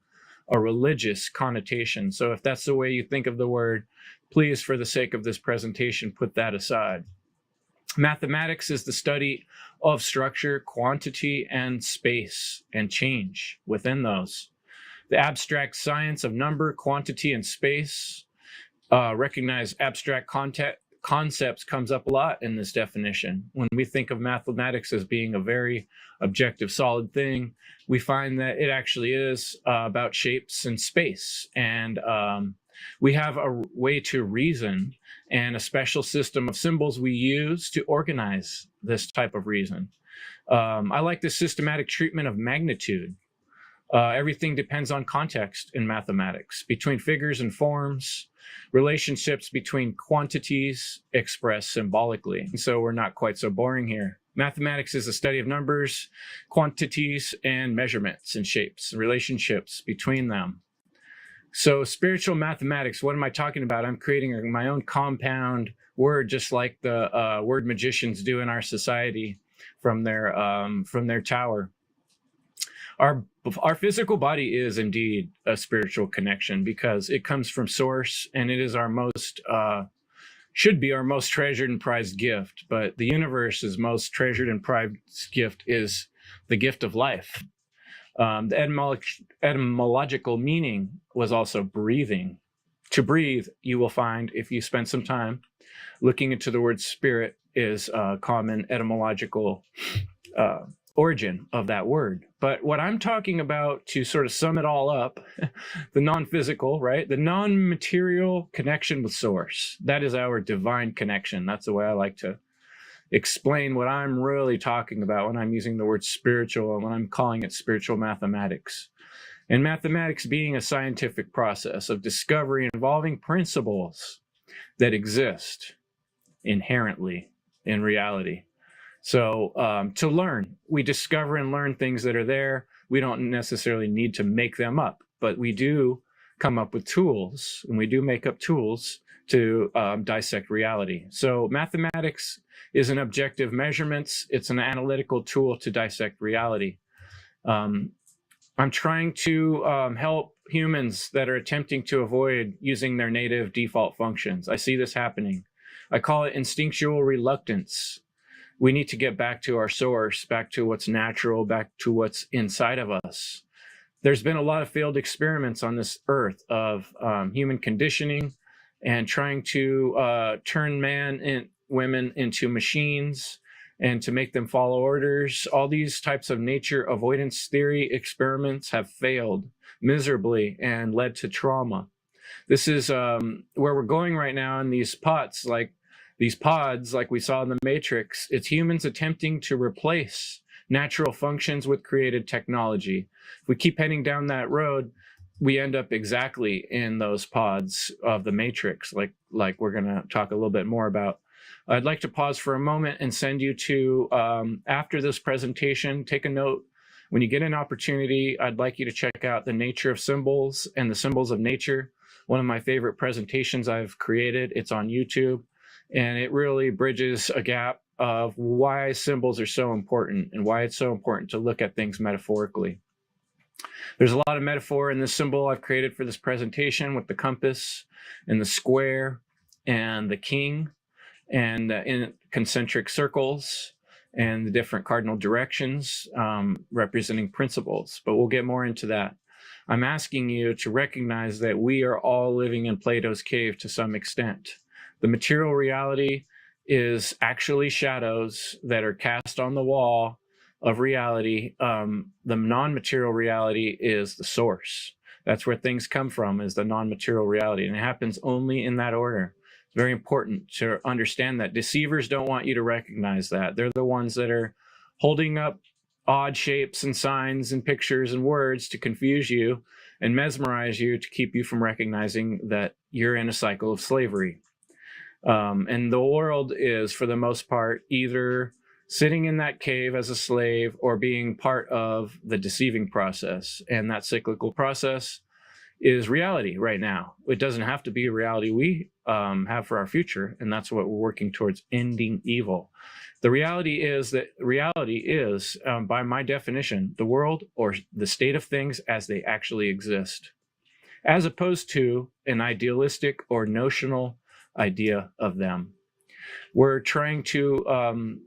a religious connotation. So if that's the way you think of the word, please, for the sake of this presentation, put that aside. Mathematics is the study of structure, quantity, and space, and change within those. The abstract science of number, quantity, and space. Recognize abstract concepts comes up a lot in this definition. When we think of mathematics as being a very objective, solid thing, we find that it actually is about shapes and space. And we have a way to reason and a special system of symbols we use to organize this type of reason. I like the systematic treatment of magnitude. Everything depends on context in mathematics, between figures and forms, relationships between quantities expressed symbolically. So we're not quite so boring here. Mathematics is the study of numbers, quantities, and measurements and shapes, relationships between them. So spiritual mathematics, what am I talking about? I'm creating my own compound word, just like the word magicians do in our society from their tower. Our physical body is indeed a spiritual connection because it comes from source, and it is our most should be our most treasured and prized gift. But the universe's most treasured and prized gift is the gift of life. The etymological meaning was also breathing. To breathe, you will find, if you spend some time looking into the word spirit, is a common etymological origin of that word. But what I'm talking about, to sort of sum it all up, the non-physical, right? The non-material connection with source. That is our divine connection. That's the way I like to explain what I'm really talking about when I'm using the word spiritual and when I'm calling it spiritual mathematics. And mathematics being a scientific process of discovery involving principles that exist inherently in reality. So to learn, we discover and learn things that are there. We don't necessarily need to make them up, but we do come up with tools, and we do make up tools to dissect reality. So mathematics is an objective measurements. It's an analytical tool to dissect reality. I'm trying to help humans that are attempting to avoid using their native default functions. I see this happening. I call it instinctual reluctance. We need to get back to our source, back to what's natural, back to what's inside of us. There's been a lot of failed experiments on this earth of human conditioning and trying to turn man and women into machines and to make them follow orders. All these types of nature avoidance theory experiments have failed miserably and led to trauma. This is where we're going right now in these pods, like we saw in the Matrix. It's humans attempting to replace natural functions with created technology. If we keep heading down that road, we end up exactly in those pods of the Matrix, like we're going to talk a little bit more about. I'd like to pause for a moment and send you to, after this presentation, take a note. When you get an opportunity, I'd like you to check out The Nature of Symbols and the Symbols of Nature, one of my favorite presentations I've created. It's on YouTube, and it really bridges a gap of why symbols are so important and why it's so important to look at things metaphorically. There's a lot of metaphor in this symbol I've created for this presentation, with the compass and the square and the king and in concentric circles and the different cardinal directions representing principles. But we'll get more into that. I'm asking you to recognize that we are all living in Plato's cave to some extent. The material reality is actually shadows that are cast on the wall of reality. The non-material reality is the source. That's where things come from, is the non-material reality. And it happens only in that order. It's very important to understand that. Deceivers don't want you to recognize that. They're the ones that are holding up odd shapes and signs and pictures and words to confuse you and mesmerize you, to keep you from recognizing that you're in a cycle of slavery. And the world is, for the most part, either sitting in that cave as a slave or being part of the deceiving process. And that cyclical process is reality right now. It doesn't have to be a reality we have for our future. And that's what we're working towards, ending evil. The reality is that reality is, by my definition, the world or the state of things as they actually exist, as opposed to an idealistic or notional idea of them. We're trying to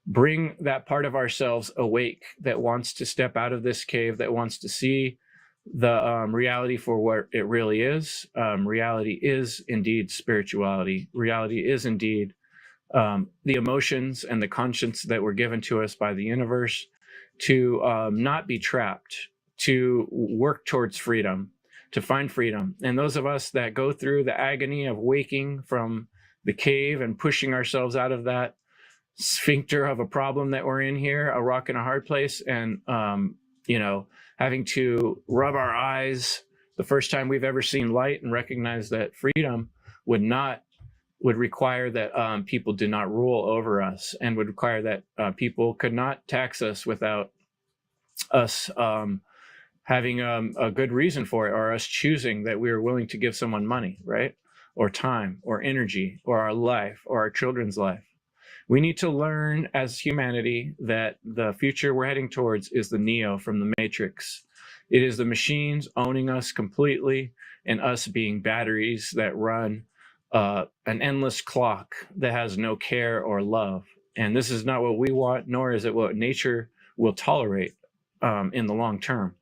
bring that part of ourselves awake that wants to step out of this cave, that wants to see the reality for what it really is. Reality is indeed spirituality. Reality is indeed the emotions and the conscience that were given to us by the universe to not be trapped, to work towards freedom, to find freedom. And those of us that go through the agony of waking from the cave and pushing ourselves out of that sphincter of a problem that we're in here, a rock in a hard place, and having to rub our eyes the first time we've ever seen light and recognize that freedom would not would require that people did not rule over us, and would require that people could not tax us without us having a good reason for it, or us choosing that we were willing to give someone money, right? Or time, or energy, or our life, or our children's life. We need to learn as humanity that the future we're heading towards is the Neo from the Matrix. It is the machines owning us completely, and us being batteries that run an endless clock that has no care or love. And this is not what we want, nor is it what nature will tolerate in the long term.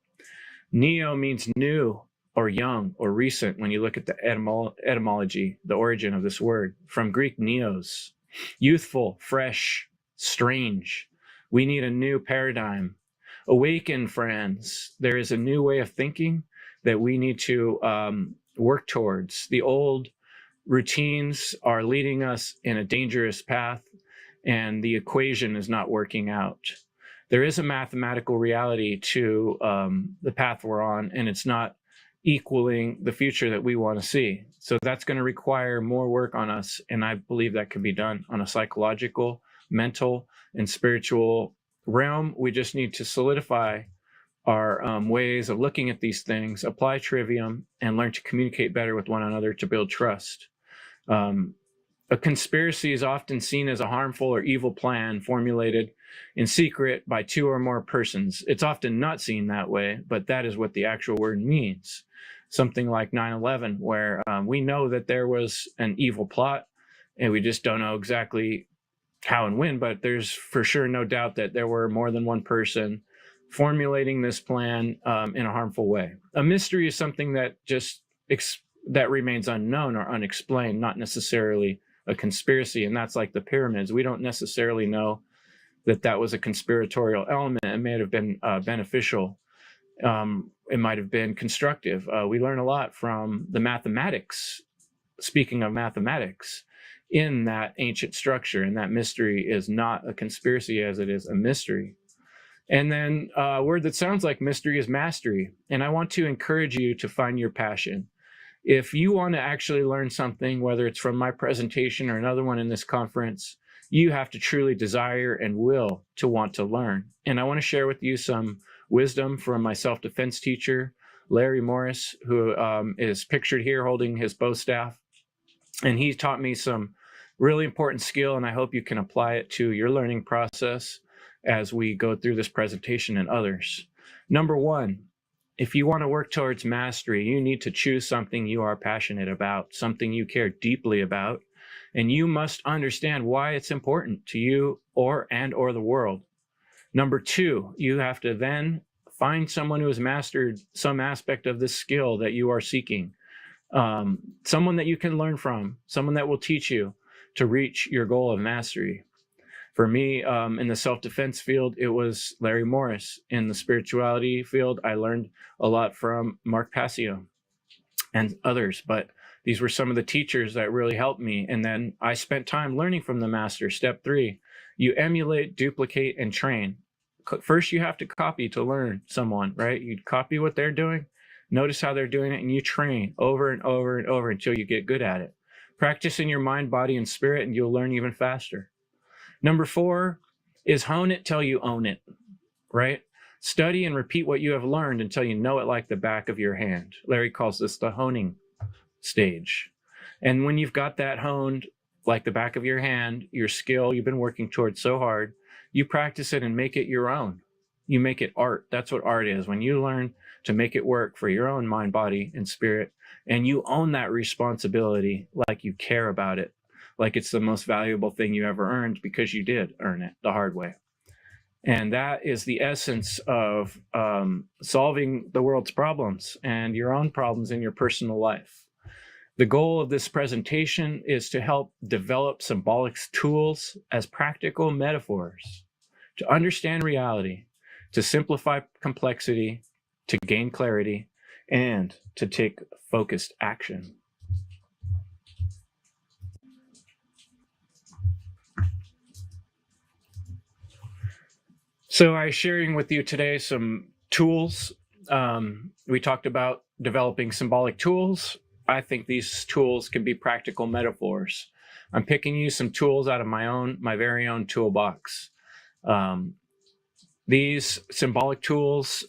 Neo means new or young or recent when you look at the etymology, the origin of this word, from Greek neos, youthful, fresh, strange. We need a new paradigm. Awaken, friends. There is a new way of thinking that we need to work towards. The old routines are leading us in a dangerous path, and the equation is not working out. There is a mathematical reality to the path we're on, and it's not equaling the future that we want to see. So that's going to require more work on us, and I believe that can be done on a psychological, mental, and spiritual realm. We just need to solidify our ways of looking at these things, apply trivium, and learn to communicate better with one another to build trust. A conspiracy is often seen as a harmful or evil plan formulated in secret by two or more persons. It's often not seen that way, but that is what the actual word means. Something like 9/11, where we know that there was an evil plot, and we just don't know exactly how and when, but there's for sure no doubt that there were more than one person formulating this plan in a harmful way. A mystery is something that just that remains unknown or unexplained, not necessarily a conspiracy. And that's like the pyramids. We don't necessarily know that that was a conspiratorial element. It may have been beneficial. It might have been constructive. We learn a lot from the mathematics, speaking of mathematics, in that ancient structure. And that mystery is not a conspiracy as it is a mystery. And then a word that sounds like mystery is mastery. And I want to encourage you to find your passion. If you want to actually learn something, whether it's from my presentation or another one in this conference, you have to truly desire and will to want to learn. And I want to share with you some wisdom from my self-defense teacher, Larry Morris, who is pictured here holding his bow staff. And he taught me some really important skill, and I hope you can apply it to your learning process as we go through this presentation and others. Number one, if you want to work towards mastery, you need to choose something you are passionate about, something you care deeply about, and you must understand why it's important to you or the world. Number two, you have to then find someone who has mastered some aspect of this skill that you are seeking, someone that you can learn from, someone that will teach you to reach your goal of mastery. For me, in the self-defense field, it was Larry Morris. In the spirituality field, I learned a lot from Mark Passio and others, but these were some of the teachers that really helped me. And then I spent time learning from the master. Step three, you emulate, duplicate, and train. First, you have to copy to learn someone, right? You copy what they're doing, notice how they're doing it, and you train over and over and over until you get good at it. Practice in your mind, body, and spirit, and you'll learn even faster. Number four is hone it till you own it, right? Study and repeat what you have learned until you know it like the back of your hand. Larry calls this the honing stage. And when you've got that honed like the back of your hand, your skill you've been working towards so hard, you practice it and make it your own. You make it art. That's what art is. When you learn to make it work for your own mind, body, and spirit, and you own that responsibility like you care about it, like it's the most valuable thing you ever earned because you did earn it the hard way. And that is the essence of solving the world's problems and your own problems in your personal life. The goal of this presentation is to help develop symbolic tools as practical metaphors to understand reality, to simplify complexity, to gain clarity, and to take focused action. So I'm sharing with you today some tools. We talked about developing symbolic tools. I think these tools can be practical metaphors. I'm picking you some tools out of my very own toolbox. These symbolic tools,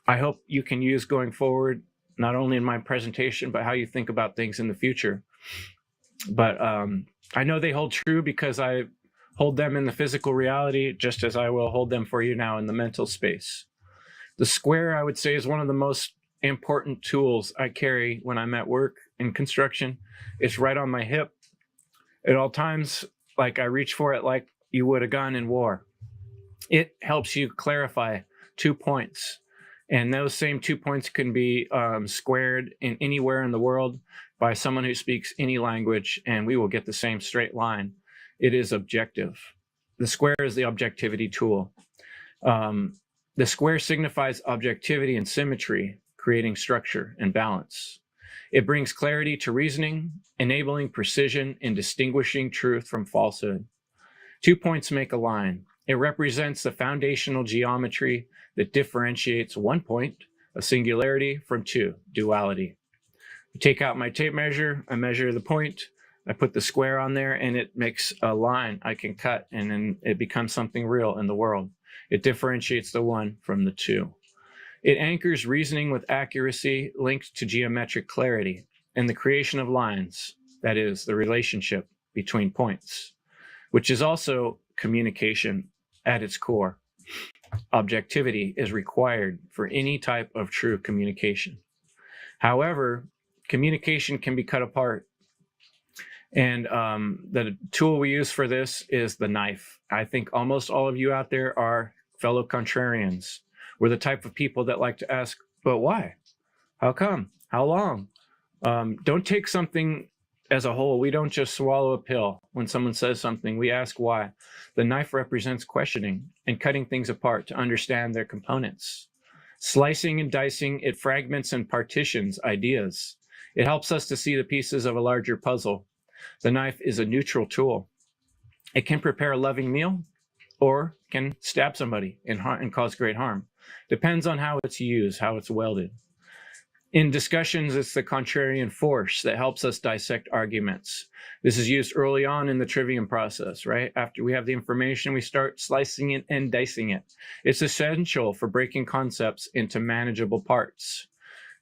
I hope you can use going forward, not only in my presentation, but how you think about things in the future. But I know they hold true because I hold them in the physical reality, just as I will hold them for you now in the mental space. The square, I would say, is one of the most important tools I carry when I'm at work in construction. It's right on my hip at all times, like I reach for it like you would a gun in war. It helps you clarify 2 points. And those same 2 points can be squared in anywhere in the world by someone who speaks any language, and we will get the same straight line. It is objective. The square is the objectivity tool. The square signifies objectivity and symmetry, creating structure and balance. It brings clarity to reasoning, enabling precision in distinguishing truth from falsehood. 2 points make a line. It represents the foundational geometry that differentiates 1 point, a singularity, from 2, duality. I take out my tape measure, I measure the point, I put the square on there, and it makes a line I can cut, and then it becomes something real in the world. It differentiates the 1 from the 2. It anchors reasoning with accuracy linked to geometric clarity and the creation of lines, that is, the relationship between points, which is also communication at its core. Objectivity is required for any type of true communication. However, communication can be cut apart. And the tool we use for this is the knife. I think almost all of you out there are fellow contrarians. We're the type of people that like to ask, but why? How come? How long? Don't take something as a whole. We don't just swallow a pill when someone says something. We ask why. The knife represents questioning and cutting things apart to understand their components. Slicing and dicing, it fragments and partitions ideas. It helps us to see the pieces of a larger puzzle. The knife is a neutral tool. It can prepare a loving meal or can stab somebody and cause great harm. Depends on how it's used, how it's welded. In discussions, it's the contrarian force that helps us dissect arguments. This is used early on in the trivium process, right? After we have the information, we start slicing it and dicing it. It's essential for breaking concepts into manageable parts.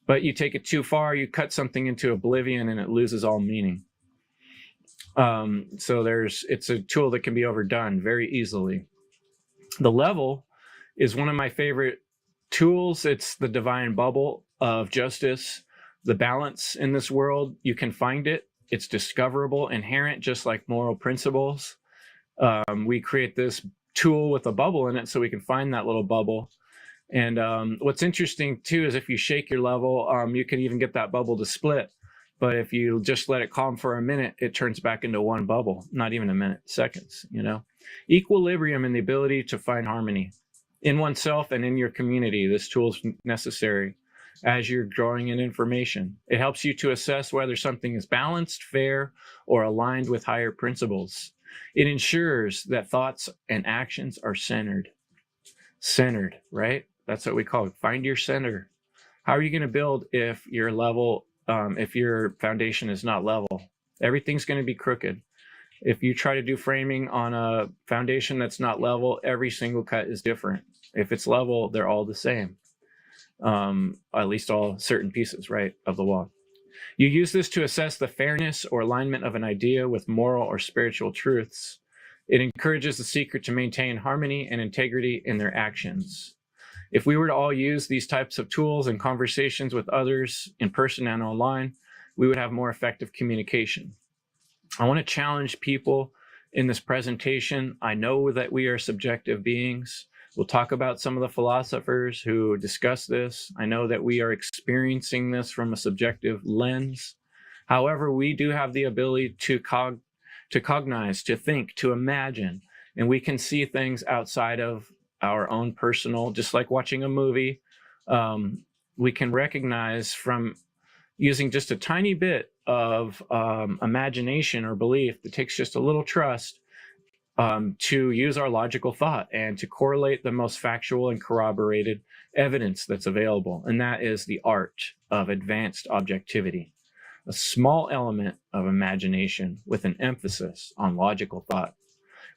But you take it too far, you cut something into oblivion and it loses all meaning. So it's a tool that can be overdone very easily. The level is one of my favorite tools. It's the divine bubble of justice, the balance in this world. You can find it. It's discoverable, inherent, just like moral principles. We create this tool with a bubble in it so we can find that little bubble. And what's interesting too is if you shake your level, you can even get that bubble to split. But if you just let it calm for a minute, it turns back into one bubble, not even a minute, seconds, Equilibrium and the ability to find harmony in oneself and in your community. This tool is necessary as you're drawing in information. It helps you to assess whether something is balanced, fair, or aligned with higher principles. It ensures that thoughts and actions are centered. Centered, right? That's what we call it. Find your center. How are you going to build if your level, if your foundation is not level? Everything's going to be crooked. If you try to do framing on a foundation that's not level, every single cut is different. If it's level, they're all the same. At least all certain pieces, right, of the wall. You use this to assess the fairness or alignment of an idea with moral or spiritual truths. It encourages the seeker to maintain harmony and integrity in their actions. If we were to all use these types of tools in conversations with others in person and online, we would have more effective communication. I want to challenge people in this presentation. I know that we are subjective beings. We'll talk about some of the philosophers who discuss this. I know that we are experiencing this from a subjective lens. However, we do have the ability to cognize, to think, to imagine, and we can see things outside of our own personal, just like watching a movie. We can recognize from using just a tiny bit of imagination or belief that takes just a little trust to use our logical thought and to correlate the most factual and corroborated evidence that's available. And that is the art of advanced objectivity. a small element of imagination with an emphasis on logical thought.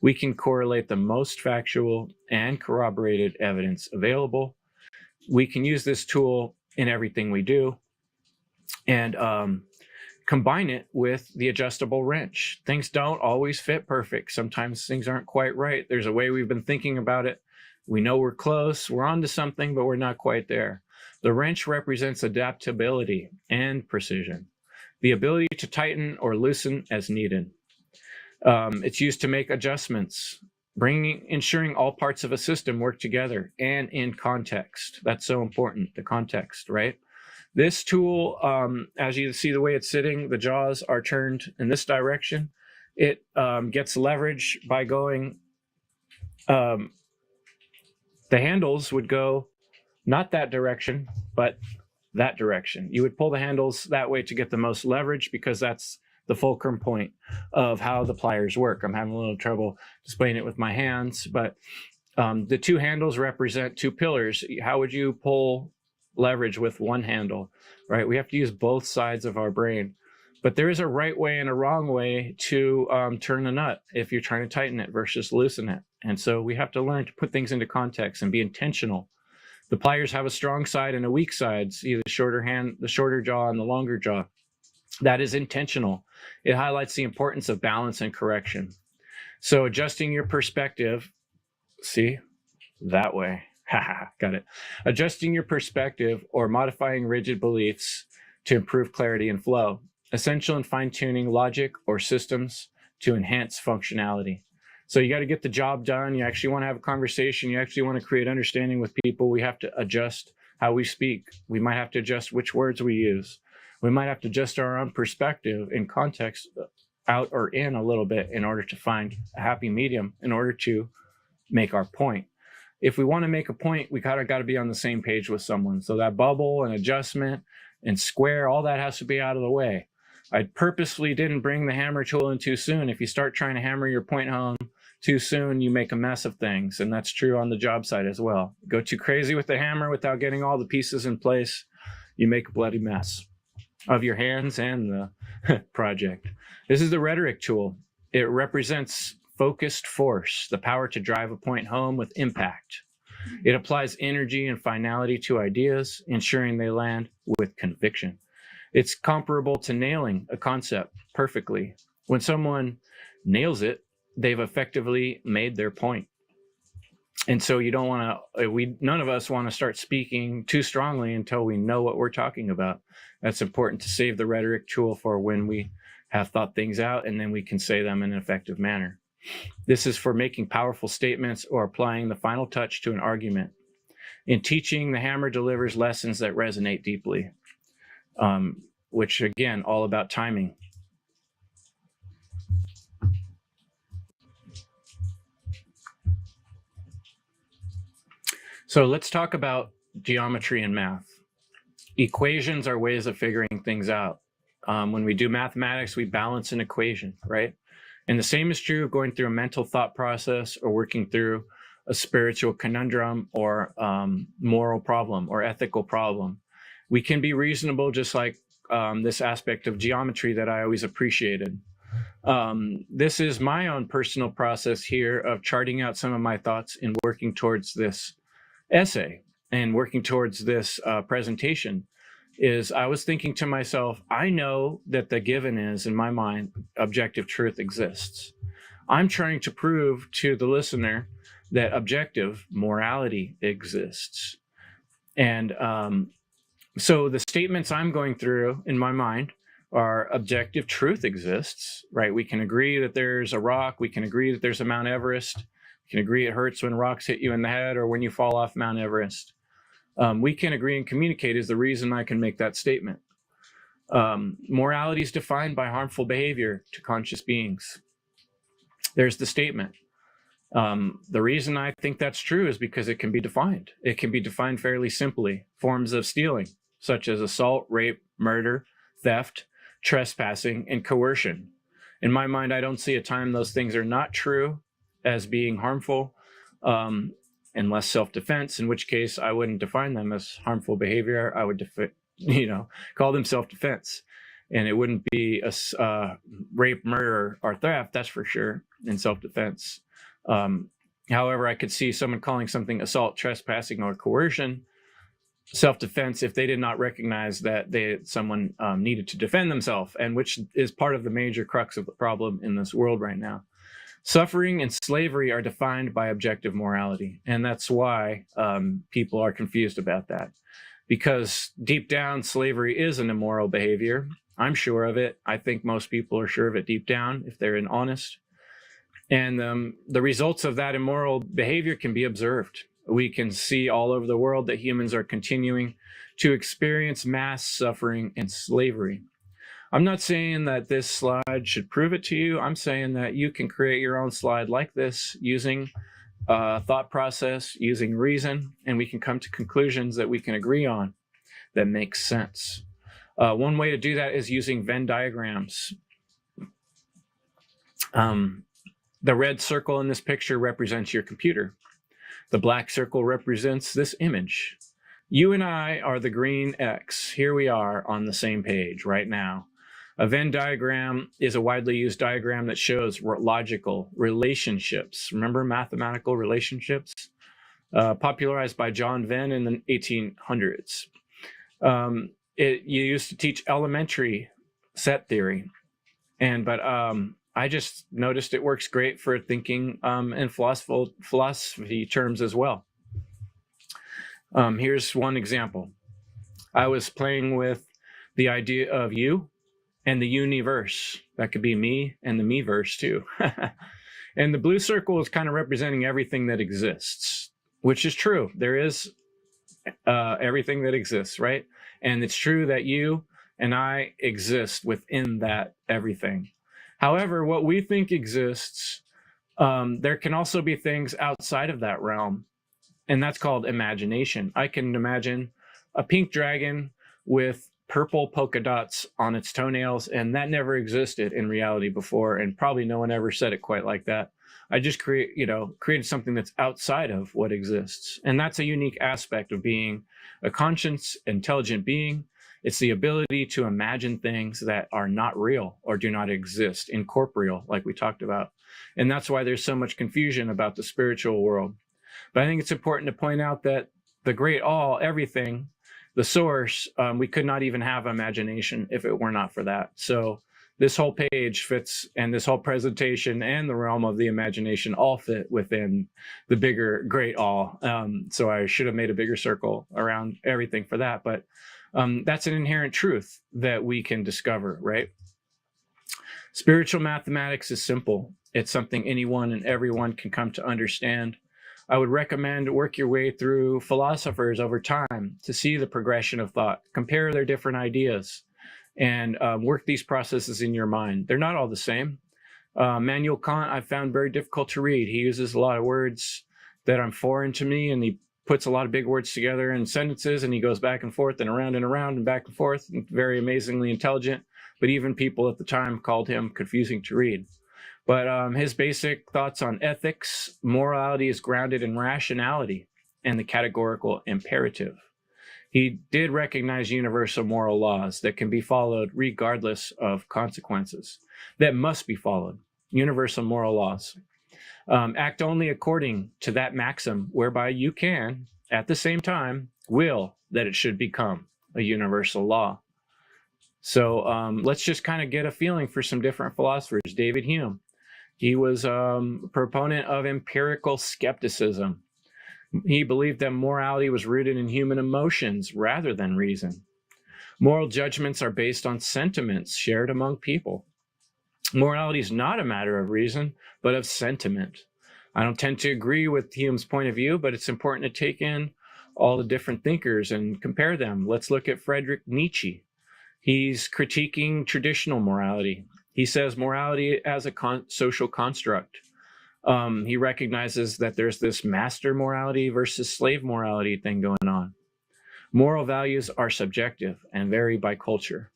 We can correlate the most factual and corroborated evidence available. We can use this tool in everything we do and combine it with the adjustable wrench. Things don't always fit perfect. Sometimes things aren't quite right. There's a way we've been thinking about it. We know we're close, we're onto something, but we're not quite there. The wrench represents adaptability and precision, the ability to tighten or loosen as needed. It's used to make adjustments, ensuring all parts of a system work together and in context. That's so important, the context, right? This tool, as you see the way it's sitting, the jaws are turned in this direction. It gets leverage by going, the handles would go not that direction, but that direction. You would pull the handles that way to get the most leverage because that's the fulcrum point of how the pliers work. I'm having a little trouble displaying it with my hands, but the two handles represent two pillars. How would you pull leverage with one handle, right? We have to use both sides of our brain. But there is a right way and a wrong way to turn a nut if you're trying to tighten it versus loosen it. And so we have to learn to put things into context and be intentional. The pliers have a strong side and a weak side. See the shorter hand, the shorter jaw and the longer jaw. That is intentional. It highlights the importance of balance and correction. So adjusting your perspective, see, that way. Got it. Adjusting your perspective or modifying rigid beliefs to improve clarity and flow. Essential in fine-tuning logic or systems to enhance functionality. So you got to get the job done. You actually want to have a conversation. You actually want to create understanding with people. We have to adjust how we speak. We might have to adjust which words we use. We might have to adjust our own perspective and context out or in a little bit in order to find a happy medium in order to make our point. If we want to make a point, we kind of got to be on the same page with someone. So that bubble and adjustment and square, all that has to be out of the way. I purposely didn't bring the hammer tool in too soon. If you start trying to hammer your point home too soon, you make a mess of things. And that's true on the job site as well. Go too crazy with the hammer without getting all the pieces in place, you make a bloody mess of your hands and the project. This is the rhetoric tool. It represents focused force, the power to drive a point home with impact. It applies energy and finality to ideas, ensuring they land with conviction. It's comparable to nailing a concept perfectly. When someone nails it, they've effectively made their point. And so you don't want to, none of us want to start speaking too strongly until we know what we're talking about. That's important to save the rhetoric tool for when we have thought things out and then we can say them in an effective manner. This is for making powerful statements or applying the final touch to an argument. In teaching, the hammer delivers lessons that resonate deeply, which again, all about timing. So let's talk about geometry and math. Equations are ways of figuring things out. When we do mathematics, we balance an equation, right? And the same is true of going through a mental thought process or working through a spiritual conundrum or moral problem or ethical problem. We can be reasonable, just like this aspect of geometry that I always appreciated. This is my own personal process here of charting out some of my thoughts and working towards this essay and working towards this presentation. Is I was thinking to myself, I know that the given is, in my mind, objective truth exists. I'm trying to prove to the listener that objective morality exists. And so the statements I'm going through in my mind are objective truth exists, right? We can agree that there's a rock. We can agree that there's a Mount Everest. We can agree it hurts when rocks hit you in the head or when you fall off Mount Everest. We can agree and communicate is the reason I can make that statement. Morality is defined by harmful behavior to conscious beings. There's the statement. The reason I think that's true is because it can be defined. It can be defined fairly simply. Forms of stealing, such as assault, rape, murder, theft, trespassing, and coercion. In my mind, I don't see a time those things are not true as being harmful, unless self-defense, in which case I wouldn't define them as harmful behavior. I would call them self-defense. And it wouldn't be a rape, murder, or theft, that's for sure, in self-defense. However, I could see someone calling something assault, trespassing, or coercion self-defense if they did not recognize that someone needed to defend themselves, and which is part of the major crux of the problem in this world right now. Suffering and slavery are defined by objective morality, and that's why people are confused about that. Because deep down, slavery is an immoral behavior. I'm sure of it. I think most people are sure of it deep down if they're honest. And the results of that immoral behavior can be observed. We can see all over the world that humans are continuing to experience mass suffering and slavery. I'm not saying that this slide should prove it to you. I'm saying that you can create your own slide like this using thought process, using reason, and we can come to conclusions that we can agree on that make sense. One way to do that is using Venn diagrams. The red circle in this picture represents your computer. The black circle represents this image. You and I are the green X. Here we are on the same page right now. A Venn diagram is a widely used diagram that shows logical relationships. Remember mathematical relationships? Popularized by John Venn in the 1800s. You used to teach elementary set theory. But I just noticed it works great for thinking in philosophy terms as well. Here's one example. I was playing with the idea of you and the universe. That could be me and the me-verse too. And the blue circle is kind of representing everything that exists, which is true. There is everything that exists, right? And it's true that you and I exist within that everything. However, what we think exists, there can also be things outside of that realm, and that's called imagination. I can imagine a pink dragon with purple polka dots on its toenails, and that never existed in reality before, and probably no one ever said it quite like that. I just created something that's outside of what exists, and that's a unique aspect of being a conscious, intelligent being. It's the ability to imagine things that are not real or do not exist, incorporeal, like we talked about. And that's why there's so much confusion about the spiritual world. But I think it's important to point out that the great all, everything, the source, we could not even have imagination if it were not for that. So this whole page fits, and this whole presentation and the realm of the imagination all fit within the bigger great all. So I should have made a bigger circle around everything for that. But that's an inherent truth that we can discover, right? Spiritual mathematics is simple. It's something anyone and everyone can come to understand. I would recommend work your way through philosophers over time to see the progression of thought, compare their different ideas, and work these processes in your mind. They're not all the same. Immanuel Kant, I found very difficult to read. He uses a lot of words that are foreign to me, and he puts a lot of big words together in sentences, and he goes back and forth and around and back and forth, and very amazingly intelligent. But even people at the time called him confusing to read. But his basic thoughts on ethics, morality is grounded in rationality and the categorical imperative. He did recognize universal moral laws that can be followed regardless of consequences, that must be followed, universal moral laws. Act only according to that maxim whereby you can, at the same time, will that it should become a universal law. So let's just kind of get a feeling for some different philosophers. David Hume, he was a proponent of empirical skepticism. He believed that morality was rooted in human emotions rather than reason. Moral judgments are based on sentiments shared among people. Morality is not a matter of reason, but of sentiment. I don't tend to agree with Hume's point of view, but it's important to take in all the different thinkers and compare them. Let's look at Friedrich Nietzsche. He's critiquing traditional morality. He says morality as a social construct. He recognizes that there's this master morality versus slave morality thing going on. Moral values are subjective and vary by culture.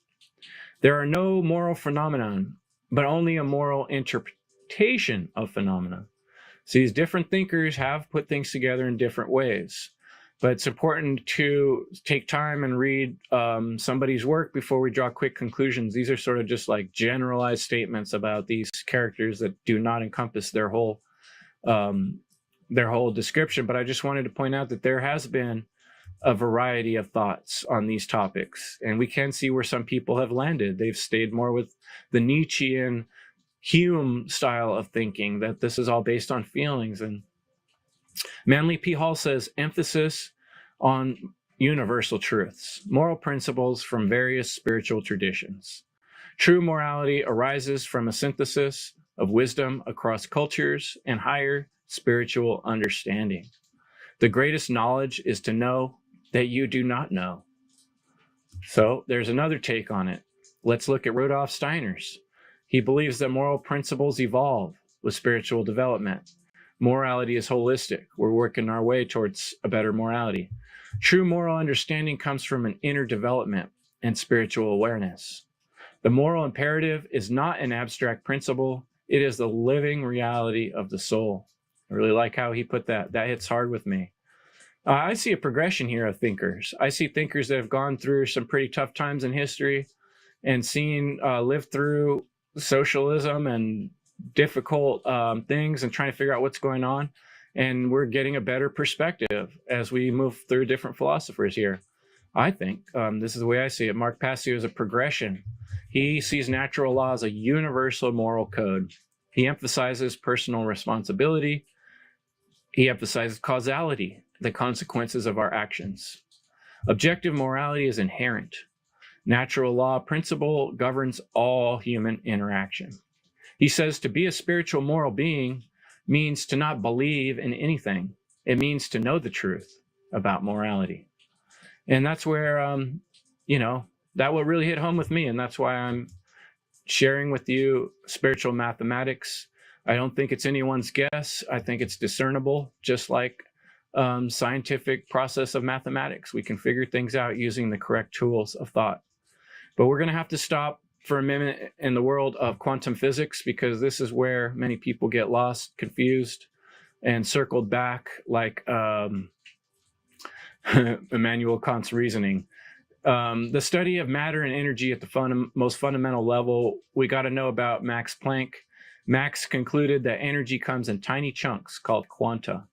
There are no moral phenomenon, but only a moral interpretation of phenomena. So these different thinkers have put things together in different ways. but it's important to take time and read somebody's work before we draw quick conclusions. These are sort of just like generalized statements about these characters that do not encompass their whole description. But I just wanted to point out that there has been a variety of thoughts on these topics, and we can see where some people have landed. They've stayed more with the Nietzschean Hume style of thinking, that this is all based on feelings. And Manly P. Hall says, emphasis on universal truths, moral principles from various spiritual traditions. True morality arises from a synthesis of wisdom across cultures and higher spiritual understanding. The greatest knowledge is to know that you do not know. So there's another take on it. Let's look at Rudolf Steiner's. He believes that moral principles evolve with spiritual development. Morality is holistic. We're working our way towards a better morality. True moral understanding comes from an inner development and spiritual awareness. The moral imperative is not an abstract principle. It is the living reality of the soul. I really like how he put that. That hits hard with me. I see a progression here of thinkers. I see thinkers that have gone through some pretty tough times in history and lived through socialism and difficult things and trying to figure out what's going on. And we're getting a better perspective as we move through different philosophers here. I think this is the way I see it. Mark Passio is a progression. He sees natural law as a universal moral code. He emphasizes personal responsibility. He emphasizes causality, the consequences of our actions. Objective morality is inherent. Natural law principle governs all human interaction. He says to be a spiritual moral being means to not believe in anything. It means to know the truth about morality. And that's where, that will really hit home with me. And that's why I'm sharing with you spiritual mathematics. I don't think it's anyone's guess. I think it's discernible, just like scientific process of mathematics. We can figure things out using the correct tools of thought. But we're going to have to stop for a minute in the world of quantum physics, because this is where many people get lost, confused, and circled back like Immanuel Kant's reasoning. The study of matter and energy at the most fundamental level, we got to know about Max Planck. Max concluded that energy comes in tiny chunks called quanta.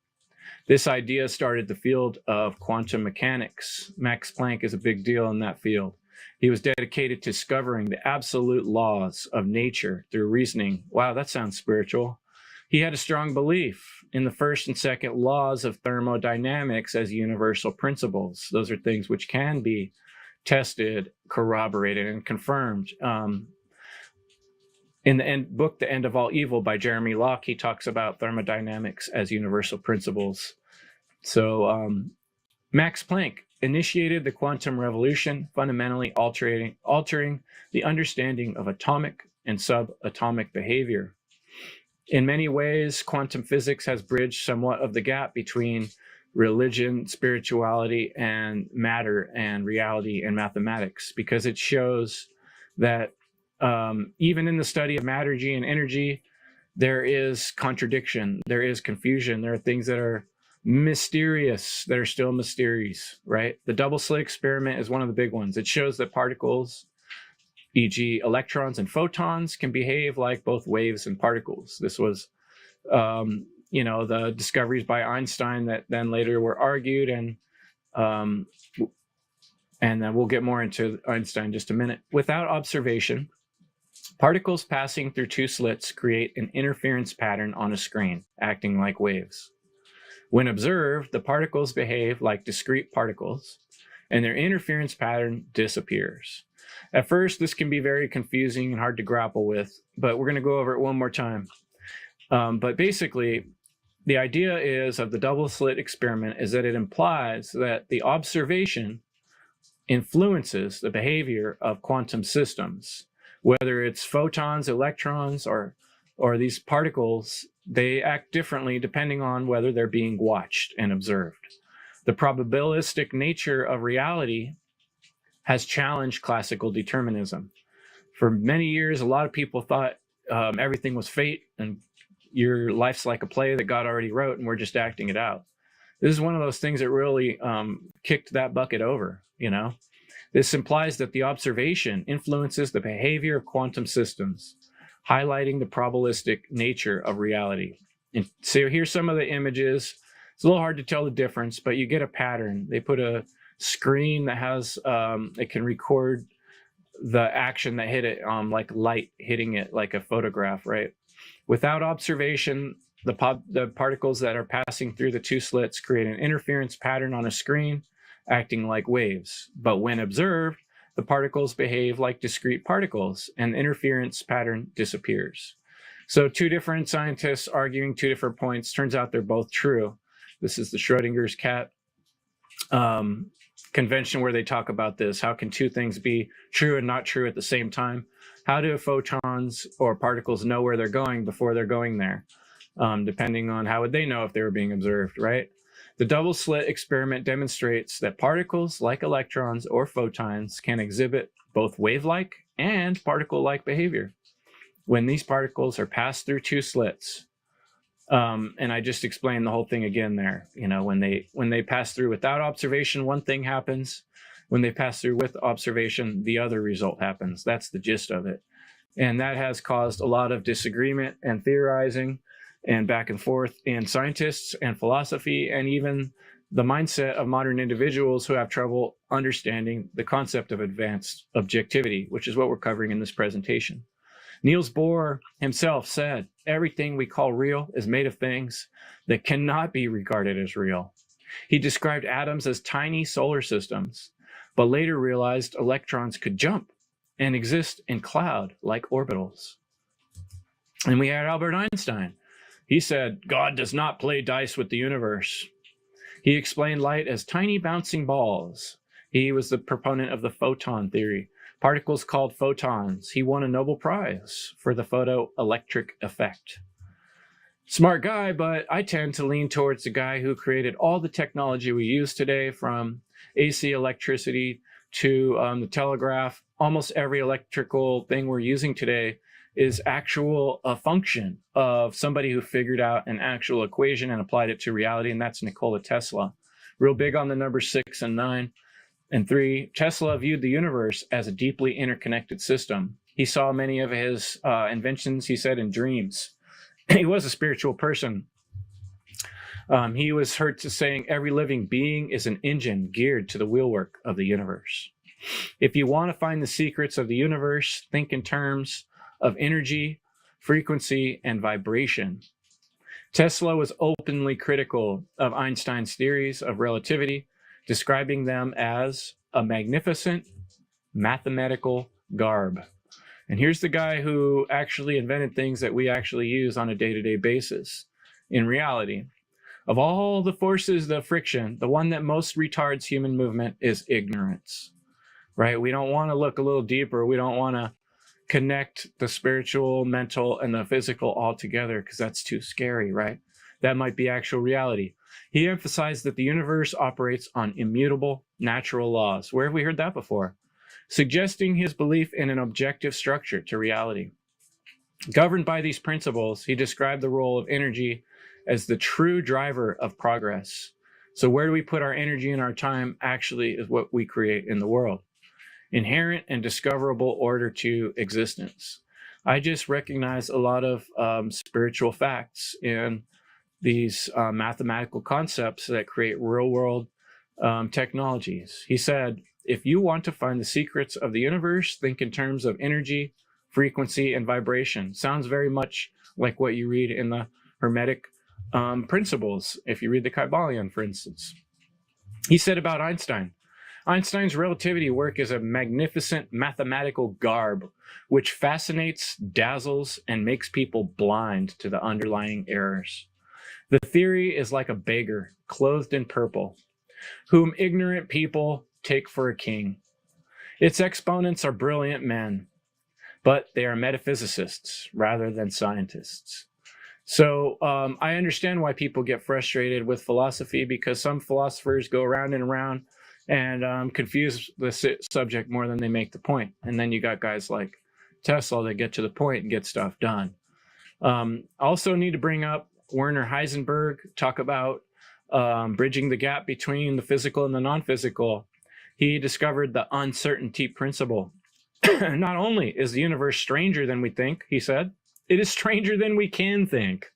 This idea started the field of quantum mechanics. Max Planck is a big deal in that field. He was dedicated to discovering the absolute laws of nature through reasoning. Wow, that sounds spiritual. He had a strong belief in the first and second laws of thermodynamics as universal principles. Those are things which can be tested, corroborated, and confirmed. In the book, The End of All Evil by Jeremy Locke, he talks about thermodynamics as universal principles. So Max Planck initiated the quantum revolution, fundamentally altering the understanding of atomic and subatomic behavior. In many ways, quantum physics has bridged somewhat of the gap between religion, spirituality, and matter and reality and mathematics, because it shows that even in the study of mattergy and energy, there is contradiction, there is confusion, there are things that are mysterious that are still mysteries, right? The double slit experiment is one of the big ones. It shows that particles, e.g. electrons and photons, can behave like both waves and particles. This was, the discoveries by Einstein that then later were argued, and then we'll get more into Einstein in just a minute. Without observation, particles passing through two slits create an interference pattern on a screen, acting like waves. When observed, the particles behave like discrete particles, and their interference pattern disappears. At first, this can be very confusing and hard to grapple with, but we're going to go over it one more time. But basically, the idea of the double slit experiment is that it implies that the observation influences the behavior of quantum systems. Whether it's photons, electrons, or these particles, they act differently depending on whether they're being watched and observed. The probabilistic nature of reality has challenged classical determinism. For many years, a lot of people thought everything was fate and your life's like a play that God already wrote and we're just acting it out. This is one of those things that really kicked that bucket over, you know. This implies that the observation influences the behavior of quantum systems, highlighting the probabilistic nature of reality. And so here's some of the images. It's a little hard to tell the difference, but you get a pattern. They put a screen that has, it can record the action that hit it, like light hitting it like a photograph, right? Without observation, the particles that are passing through the two slits create an interference pattern on a screen, acting like waves. But when observed, the particles behave like discrete particles, and the interference pattern disappears. So two different scientists arguing two different points. Turns out they're both true. This is the Schrodinger's cat convention where they talk about this. How can two things be true and not true at the same time? How do photons or particles know where they're going before they're going there? Depending on how would they know if they were being observed, right? The double slit experiment demonstrates that particles like electrons or photons can exhibit both wave-like and particle-like behavior when these particles are passed through two slits. And I just explained the whole thing again there. You know, when they pass through without observation, one thing happens. When they pass through with observation, the other result happens. That's the gist of it. And that has caused a lot of disagreement and theorizing and back and forth in scientists and philosophy, and even the mindset of modern individuals who have trouble understanding the concept of advanced objectivity, which is what we're covering in this presentation. Niels Bohr himself said, everything we call real is made of things that cannot be regarded as real. He described atoms as tiny solar systems, but later realized electrons could jump and exist in cloud-like orbitals. And we had Albert Einstein. He said, God does not play dice with the universe. He explained light as tiny bouncing balls. He was the proponent of the photon theory, particles called photons. He won a Nobel Prize for the photoelectric effect. Smart guy, but I tend to lean towards the guy who created all the technology we use today, from AC electricity to the telegraph. Almost every electrical thing we're using today is a function of somebody who figured out an actual equation and applied it to reality, and that's Nikola Tesla. Real big on the numbers 6 and 9 and 3. Tesla viewed the universe as a deeply interconnected system. He saw many of his inventions, he said, in dreams. He was a spiritual person. He was heard to saying, every living being is an engine geared to the wheelwork of the universe. If you want to find the secrets of the universe, think in terms of energy, frequency, and vibration. Tesla was openly critical of Einstein's theories of relativity, describing them as a magnificent mathematical garb. And here's the guy who actually invented things that we actually use on a day-to-day basis in reality. Of all the forces, the friction, the one that most retards human movement is ignorance, right? We don't want to look a little deeper. We don't want to connect the spiritual, mental, and the physical all together because that's too scary, right? That might be actual reality. He emphasized that the universe operates on immutable natural laws. Where have we heard that before? Suggesting his belief in an objective structure to reality. Governed by these principles, he described the role of energy as the true driver of progress. So where do we put our energy and our time actually is what we create in the world. Inherent and discoverable order to existence. I just recognize a lot of spiritual facts in these mathematical concepts that create real world technologies. He said, if you want to find the secrets of the universe, think in terms of energy, frequency, and vibration. Sounds very much like what you read in the Hermetic principles, if you read the Kybalion, for instance. He said about Einstein, Einstein's relativity work is a magnificent mathematical garb which fascinates, dazzles, and makes people blind to the underlying errors. The theory is like a beggar clothed in purple, whom ignorant people take for a king. Its exponents are brilliant men, but they are metaphysicists rather than scientists. So I understand why people get frustrated with philosophy, because some philosophers go around and around and confuse the subject more than they make the point. And then you got guys like Tesla that get to the point and get stuff done. Also need to bring up Werner Heisenberg, talk about bridging the gap between the physical and the non-physical. He discovered the uncertainty principle. Not only is the universe stranger than we think, he said, it is stranger than we can think.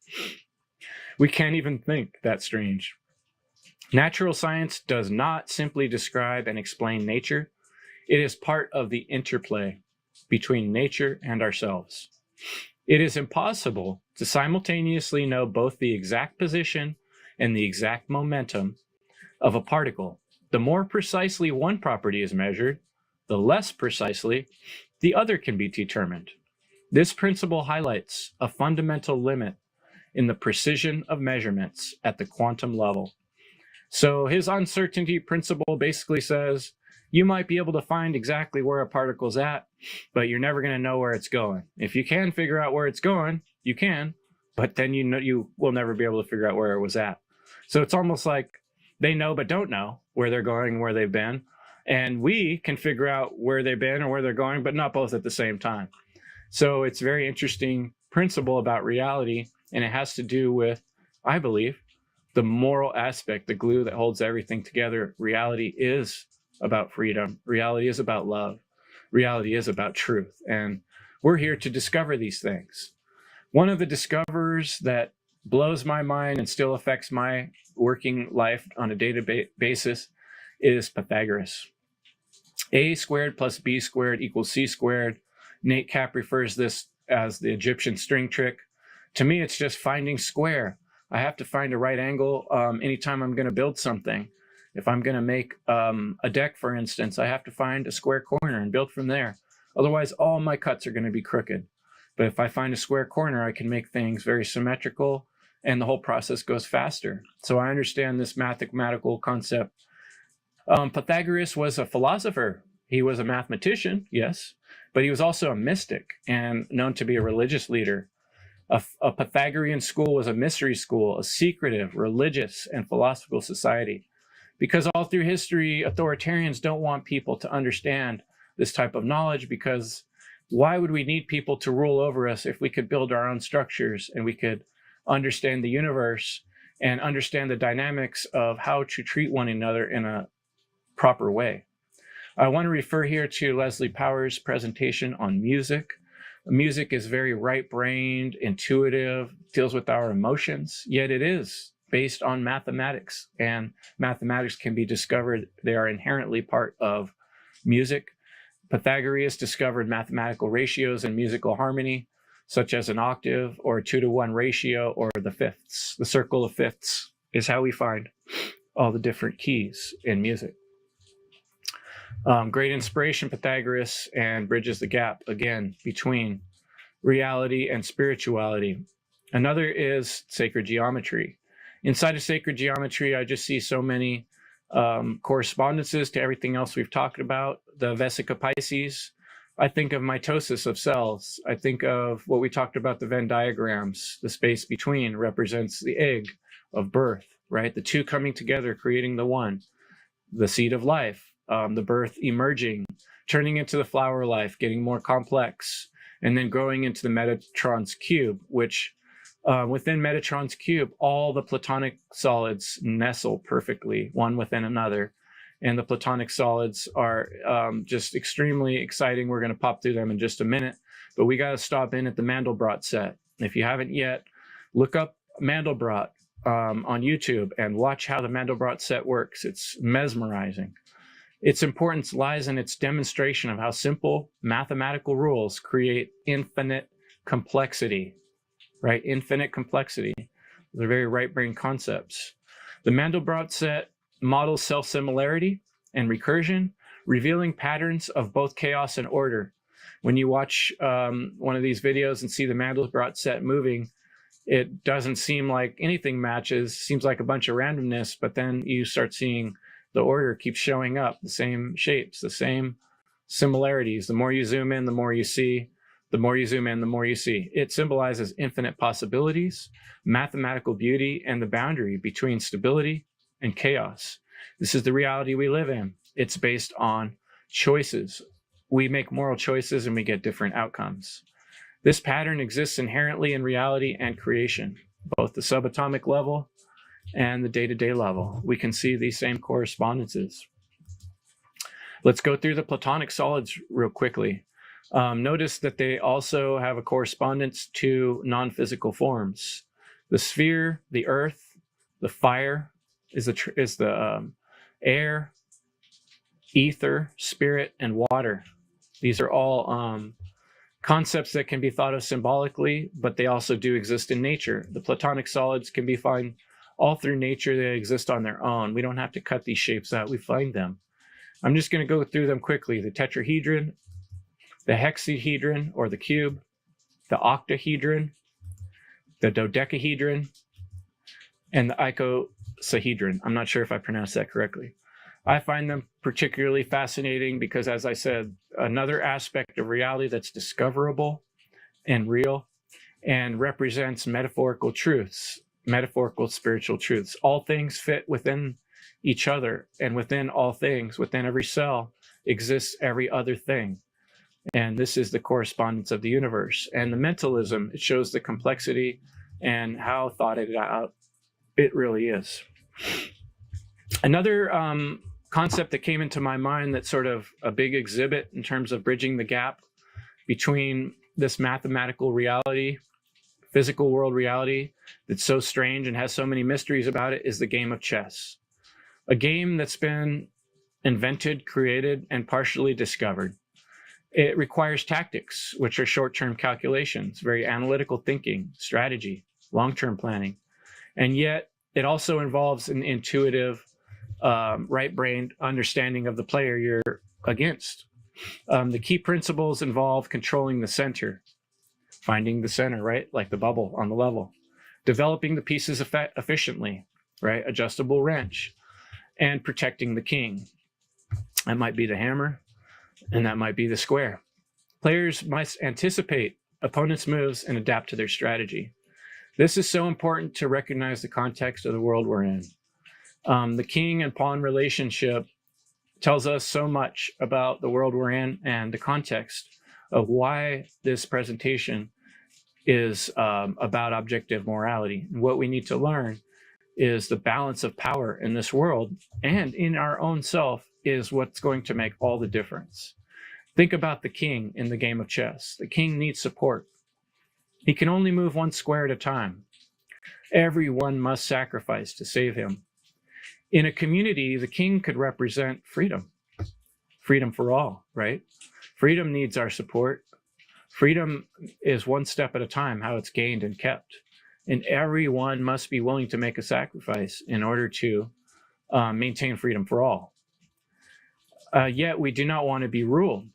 We can't even think that strange. Natural science does not simply describe and explain nature. It is part of the interplay between nature and ourselves. It is impossible to simultaneously know both the exact position and the exact momentum of a particle. The more precisely one property is measured, the less precisely the other can be determined. This principle highlights a fundamental limit in the precision of measurements at the quantum level. So his uncertainty principle basically says you might be able to find exactly where a particle's at, but you're never going to know where it's going. If you can figure out where it's going, you can, but then you will never be able to figure out where it was at. So it's almost like they know but don't know where they're going and where they've been. And we can figure out where they've been or where they're going, but not both at the same time. So it's a very interesting principle about reality, and it has to do with, I believe, the moral aspect, the glue that holds everything together. Reality is about freedom. Reality is about love. Reality is about truth. And we're here to discover these things. One of the discoverers that blows my mind and still affects my working life on a daily basis is Pythagoras. A squared plus B squared equals C squared. Nate Cap refers this as the Egyptian string trick. To me, it's just finding square. I have to find a right angle anytime I'm going to build something. If I'm going to make a deck, for instance, I have to find a square corner and build from there. Otherwise, all my cuts are going to be crooked. But if I find a square corner, I can make things very symmetrical, and the whole process goes faster. So I understand this mathematical concept. Pythagoras was a philosopher. He was a mathematician, yes, but he was also a mystic and known to be a religious leader. A Pythagorean school was a mystery school, a secretive, religious, and philosophical society. Because all through history, authoritarians don't want people to understand this type of knowledge, because why would we need people to rule over us if we could build our own structures and we could understand the universe and understand the dynamics of how to treat one another in a proper way? I want to refer here to Leslie Power's presentation on music. Music is very right-brained, intuitive, deals with our emotions, yet it is based on mathematics, and mathematics can be discovered. They are inherently part of music. Pythagoras discovered mathematical ratios in musical harmony, such as an octave or a 2-to-1 ratio, or the fifths. The circle of fifths is how we find all the different keys in music. Great inspiration, Pythagoras, and bridges the gap, again, between reality and spirituality. Another is sacred geometry. Inside of sacred geometry, I just see so many correspondences to everything else we've talked about. The Vesica Pisces, I think of mitosis of cells. I think of what we talked about, the Venn diagrams. The space between represents the egg of birth, right? The two coming together, creating the one. The seed of life, the birth emerging, turning into the flower life, getting more complex, and then growing into the Metatron's cube, which within Metatron's cube, all the Platonic solids nestle perfectly, one within another. And the Platonic solids are just extremely exciting. We're going to pop through them in just a minute, but we got to stop in at the Mandelbrot set. If you haven't yet, look up Mandelbrot on YouTube and watch how the Mandelbrot set works. It's mesmerizing. Its importance lies in its demonstration of how simple mathematical rules create infinite complexity, right? Infinite complexity. They're very right-brain concepts. The Mandelbrot set models self-similarity and recursion, revealing patterns of both chaos and order. When you watch one of these videos and see the Mandelbrot set moving, it doesn't seem like anything matches, seems like a bunch of randomness, but then you start seeing the order keeps showing up, the same shapes, the same similarities. The more you zoom in, the more you see. The more you zoom in, the more you see. It symbolizes infinite possibilities, mathematical beauty, and the boundary between stability and chaos. This is the reality we live in. It's based on choices. We make moral choices and we get different outcomes. This pattern exists inherently in reality and creation, both the subatomic level and the day-to-day level. We can see these same correspondences. Let's go through the Platonic solids real quickly. Notice that they also have a correspondence to non-physical forms. The sphere, the earth, the fire is the air, ether, spirit, and water. These are all concepts that can be thought of symbolically, but they also do exist in nature. The Platonic solids can be found all through nature. They exist on their own. We don't have to cut these shapes out. We find them. I'm just going to go through them quickly. The tetrahedron, the hexahedron or the cube, the octahedron, the dodecahedron, and the icosahedron. I'm not sure if I pronounced that correctly. I find them particularly fascinating because, as I said, another aspect of reality that's discoverable and real and represents metaphorical truths, metaphorical spiritual truths. All things fit within each other, and within all things, within every cell, exists every other thing. And this is the correspondence of the universe. And the mentalism, it shows the complexity and how thought it out it really is. Another concept that came into my mind that's sort of a big exhibit in terms of bridging the gap between this mathematical reality, physical world reality that's so strange and has so many mysteries about it is the game of chess. A game that's been invented, created, and partially discovered. It requires tactics, which are short-term calculations, very analytical thinking, strategy, long-term planning. And yet it also involves an intuitive, right-brained understanding of the player you're against. The key principles involve controlling the center, finding the center, right? Like the bubble on the level, developing the pieces efficiently, right? Adjustable wrench, and protecting the king. That might be the hammer, and that might be the square. Players must anticipate opponents' moves and adapt to their strategy. This is so important to recognize the context of the world we're in. The king and pawn relationship tells us so much about the world we're in and the context of why this presentation is about objective morality. And what we need to learn is the balance of power in this world and in our own self is what's going to make all the difference. Think about the king in the game of chess. The king needs support. He can only move one square at a time. Everyone must sacrifice to save him. In a community, the king could represent freedom. Freedom for all, right? Freedom needs our support. Freedom is one step at a time, how it's gained and kept. And everyone must be willing to make a sacrifice in order to maintain freedom for all. Yet we do not want to be ruled.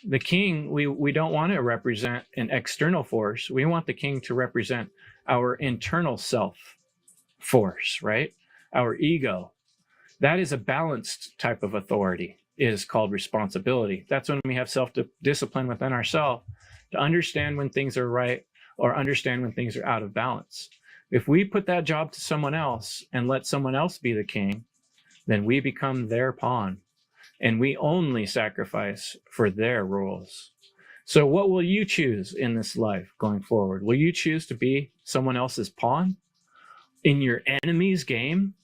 The king, we don't want to represent an external force. We want the king to represent our internal self force, right? Our ego. That is a balanced type of authority, is called responsibility. That's when we have self-discipline within ourselves to understand when things are right or understand when things are out of balance. If we put that job to someone else and let someone else be the king, then we become their pawn. And we only sacrifice for their rules. So what will you choose in this life going forward? Will you choose to be someone else's pawn in your enemy's game,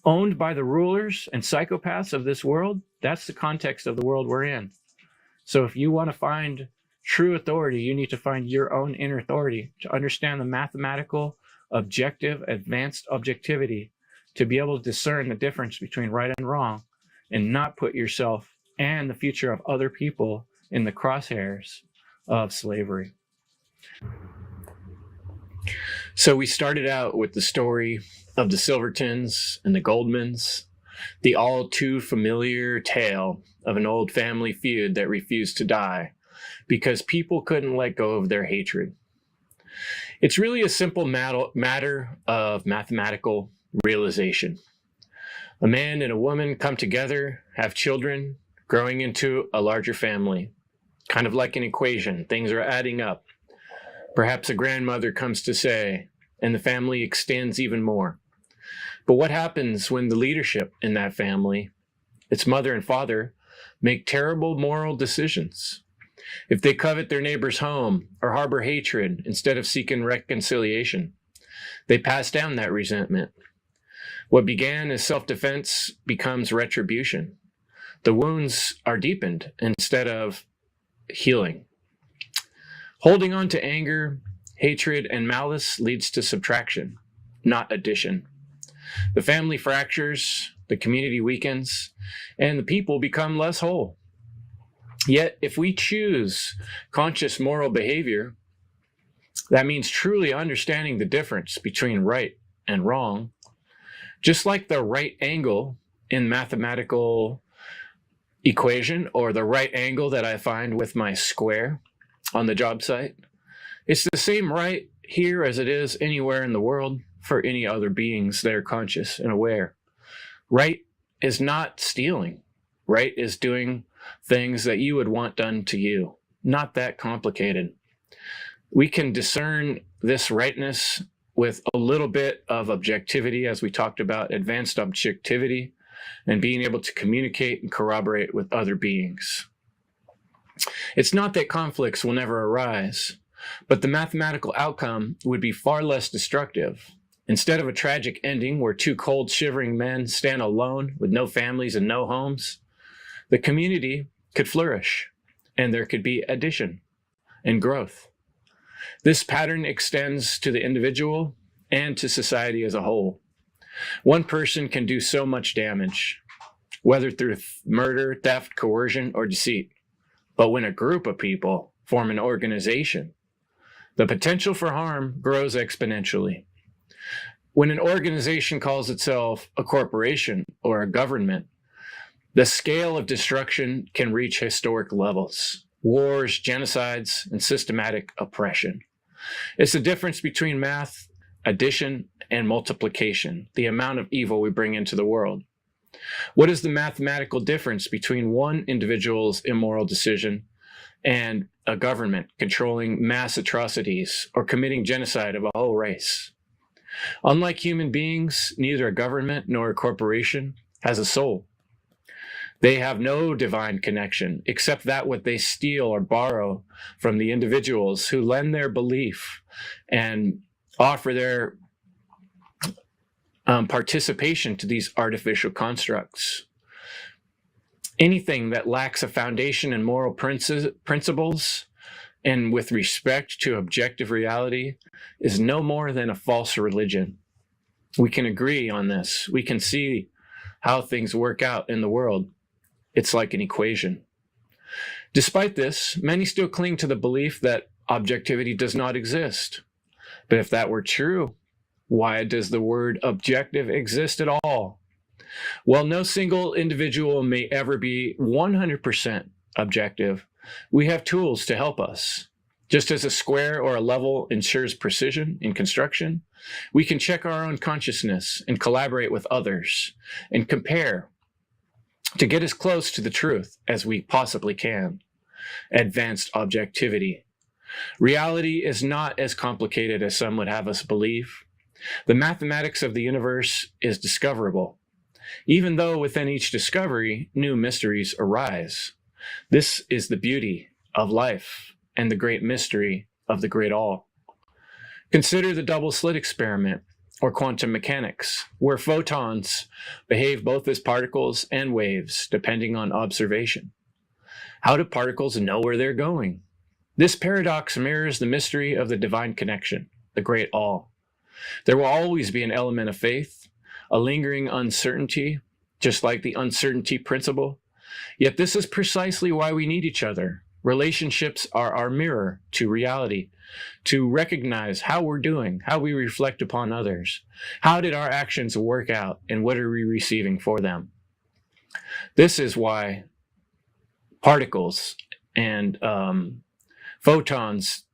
owned by the rulers and psychopaths of this world? That's the context of the world we're in. So if you want to find true authority, you need to find your own inner authority to understand the mathematical, objective, advanced objectivity, to be able to discern the difference between right and wrong, and not put yourself and the future of other people in the crosshairs of slavery. So we started out with the story of the Silvertons and the Goldmans, the all too familiar tale of an old family feud that refused to die because people couldn't let go of their hatred. It's really a simple matter of mathematical realization. A man and a woman come together, have children, growing into a larger family. Kind of like an equation, things are adding up. Perhaps a grandmother comes to say, and the family extends even more. But what happens when the leadership in that family, its mother and father, make terrible moral decisions? If they covet their neighbor's home or harbor hatred instead of seeking reconciliation, they pass down that resentment. What began as self-defense becomes retribution. The wounds are deepened instead of healing. Holding on to anger, hatred, and malice leads to subtraction, not addition. The family fractures, the community weakens, and the people become less whole. Yet, if we choose conscious moral behavior, that means truly understanding the difference between right and wrong, just like the right angle in mathematical equation, or the right angle that I find with my square on the job site. It's the same right here as it is anywhere in the world for any other beings that are conscious and aware. Right is not stealing. Right is doing things that you would want done to you. Not that complicated. We can discern this rightness with a little bit of objectivity, as we talked about, advanced objectivity, and being able to communicate and corroborate with other beings. It's not that conflicts will never arise, but the mathematical outcome would be far less destructive. Instead of a tragic ending where two cold, shivering men stand alone with no families and no homes, the community could flourish, and there could be addition and growth. This pattern extends to the individual and to society as a whole. One person can do so much damage, whether through murder, theft, coercion, or deceit. But when a group of people form an organization, the potential for harm grows exponentially. When an organization calls itself a corporation or a government, the scale of destruction can reach historic levels: wars, genocides, and systematic oppression. It's the difference between math, addition, and multiplication, the amount of evil we bring into the world. What is the mathematical difference between one individual's immoral decision and a government controlling mass atrocities or committing genocide of a whole race? Unlike human beings, neither a government nor a corporation has a soul. They have no divine connection except that what they steal or borrow from the individuals who lend their belief and offer their participation to these artificial constructs. Anything that lacks a foundation in moral principles and with respect to objective reality is no more than a false religion. We can agree on this. We can see how things work out in the world. It's like an equation. Despite this, many still cling to the belief that objectivity does not exist. But if that were true, why does the word objective exist at all? While no single individual may ever be 100% objective, we have tools to help us. Just as a square or a level ensures precision in construction, we can check our own consciousness and collaborate with others and compare to get as close to the truth as we possibly can. Advanced objectivity. Reality is not as complicated as some would have us believe. The mathematics of the universe is discoverable, even though within each discovery, new mysteries arise. This is the beauty of life and the great mystery of the great all. Consider the double slit experiment, or quantum mechanics, where photons behave both as particles and waves, depending on observation. How do particles know where they're going? This paradox mirrors the mystery of the divine connection, the great all. There will always be an element of faith, a lingering uncertainty, just like the uncertainty principle. Yet this is precisely why we need each other. Relationships are our mirror to reality, to recognize how we're doing, how we reflect upon others. How did our actions work out, and what are we receiving for them? This is why particles and photons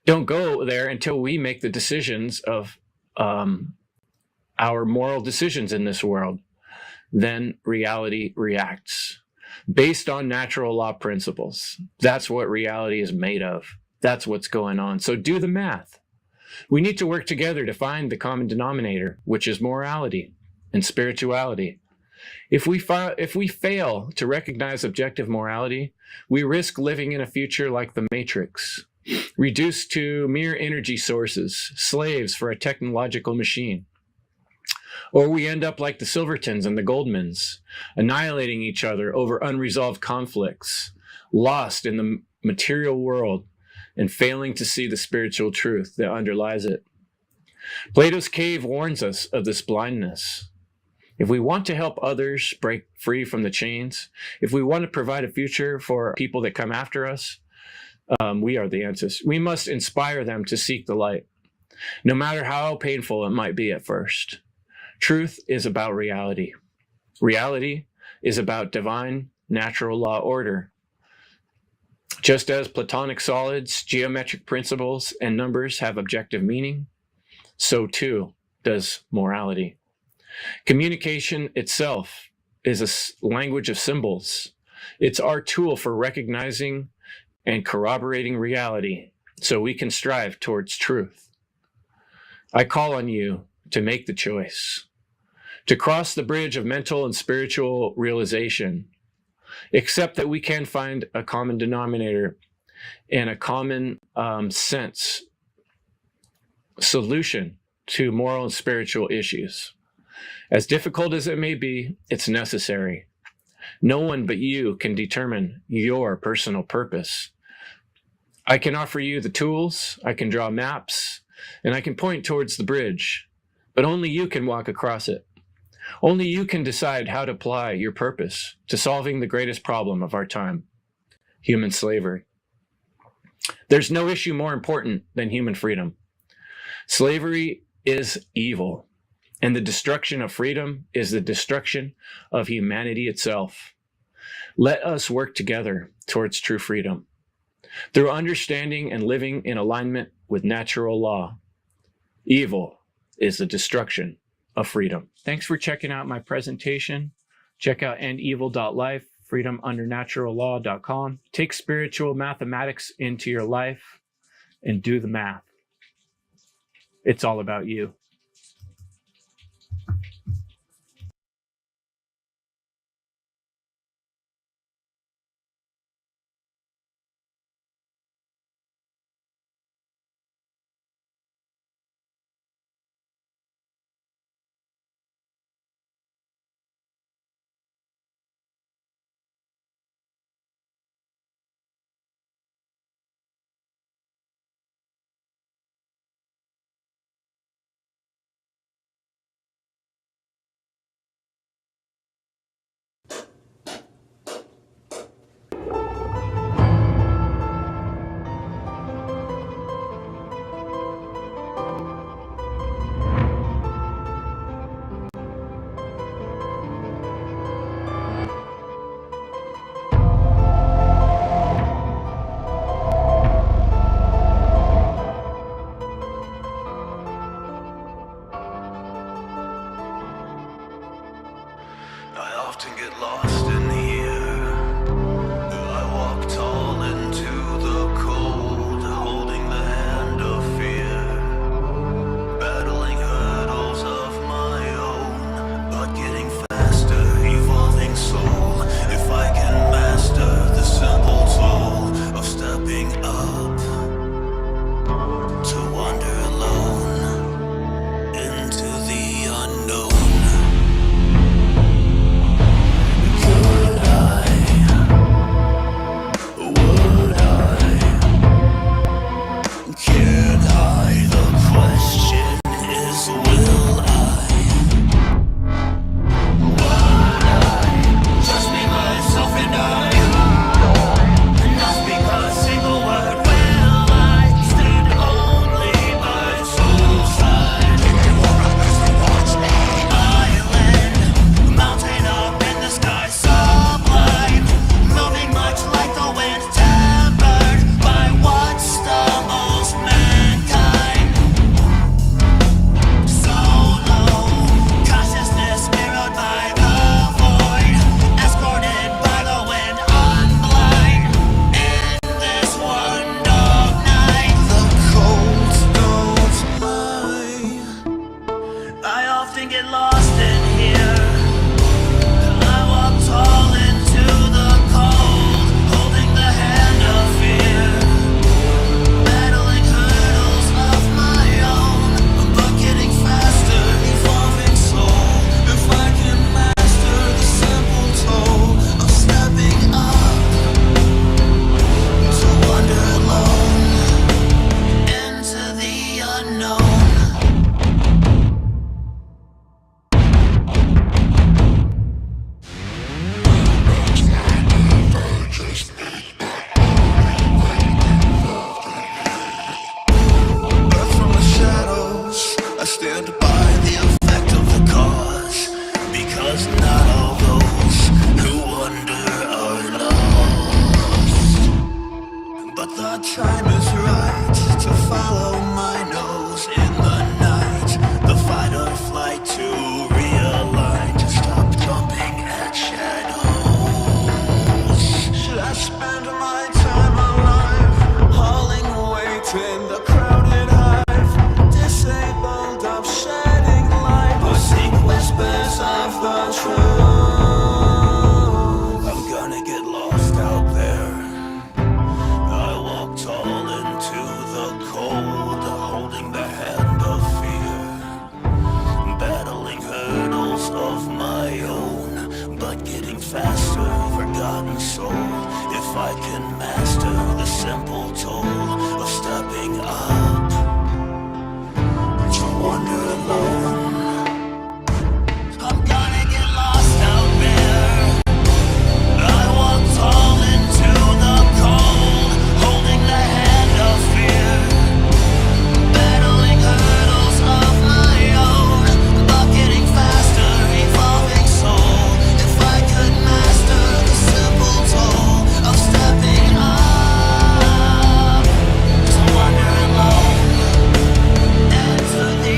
don't go there until we make the decisions of our moral decisions in this world. Then reality reacts based on natural law principles. That's what reality is made of. That's what's going on. So do the math. We need to work together to find the common denominator, which is morality and spirituality. If we fail to recognize objective morality, we risk living in a future like the Matrix, reduced to mere energy sources, slaves for a technological machine. Or we end up like the Silvertons and the Goldmans, annihilating each other over unresolved conflicts, lost in the material world and failing to see the spiritual truth that underlies it. Plato's cave warns us of this blindness. If we want to help others break free from the chains, if we want to provide a future for people that come after us, we are the answers. We must inspire them to seek the light, no matter how painful it might be at first. Truth is about reality. Reality is about divine natural law order. Just as Platonic solids, geometric principles, and numbers have objective meaning, so too does morality. Communication itself is a language of symbols. It's our tool for recognizing and corroborating reality so we can strive towards truth. I call on you to make the choice, to cross the bridge of mental and spiritual realization, accept that we can find a common denominator and a common sense solution to moral and spiritual issues. As difficult as it may be, it's necessary. No one but you can determine your personal purpose. I can offer you the tools, I can draw maps, and I can point towards the bridge, but only you can walk across it. Only you can decide how to apply your purpose to solving the greatest problem of our time, human slavery. There's no issue more important than human freedom. Slavery is evil, and the destruction of freedom is the destruction of humanity itself. Let us work together towards true freedom through understanding and living in alignment with natural law. Evil is the destruction of freedom. Thanks for checking out my presentation. Check out endevil.life, freedomundernaturallaw.com. Take spiritual mathematics into your life and do the math. It's all about you. time is right to follow my nose in the night. The fight or flight to realign, to stop jumping at shadows. Should I spend my time alive, hauling weight in the crowded hive, disabled of shedding light, or seek whispers of the truth? I'm gonna get lost out there. I walk tall into the cold, holding the hand of fear, battling hurdles of my own, but getting faster, forgotten soul. If I can master the simple toll of stepping up to wander alone, I'm gonna get lost out there. I walk tall into the cold, holding the hand of fear, battling hurdles of my own, but getting faster, evolving soul. If I could master the simple toll of stepping up to wander alone into the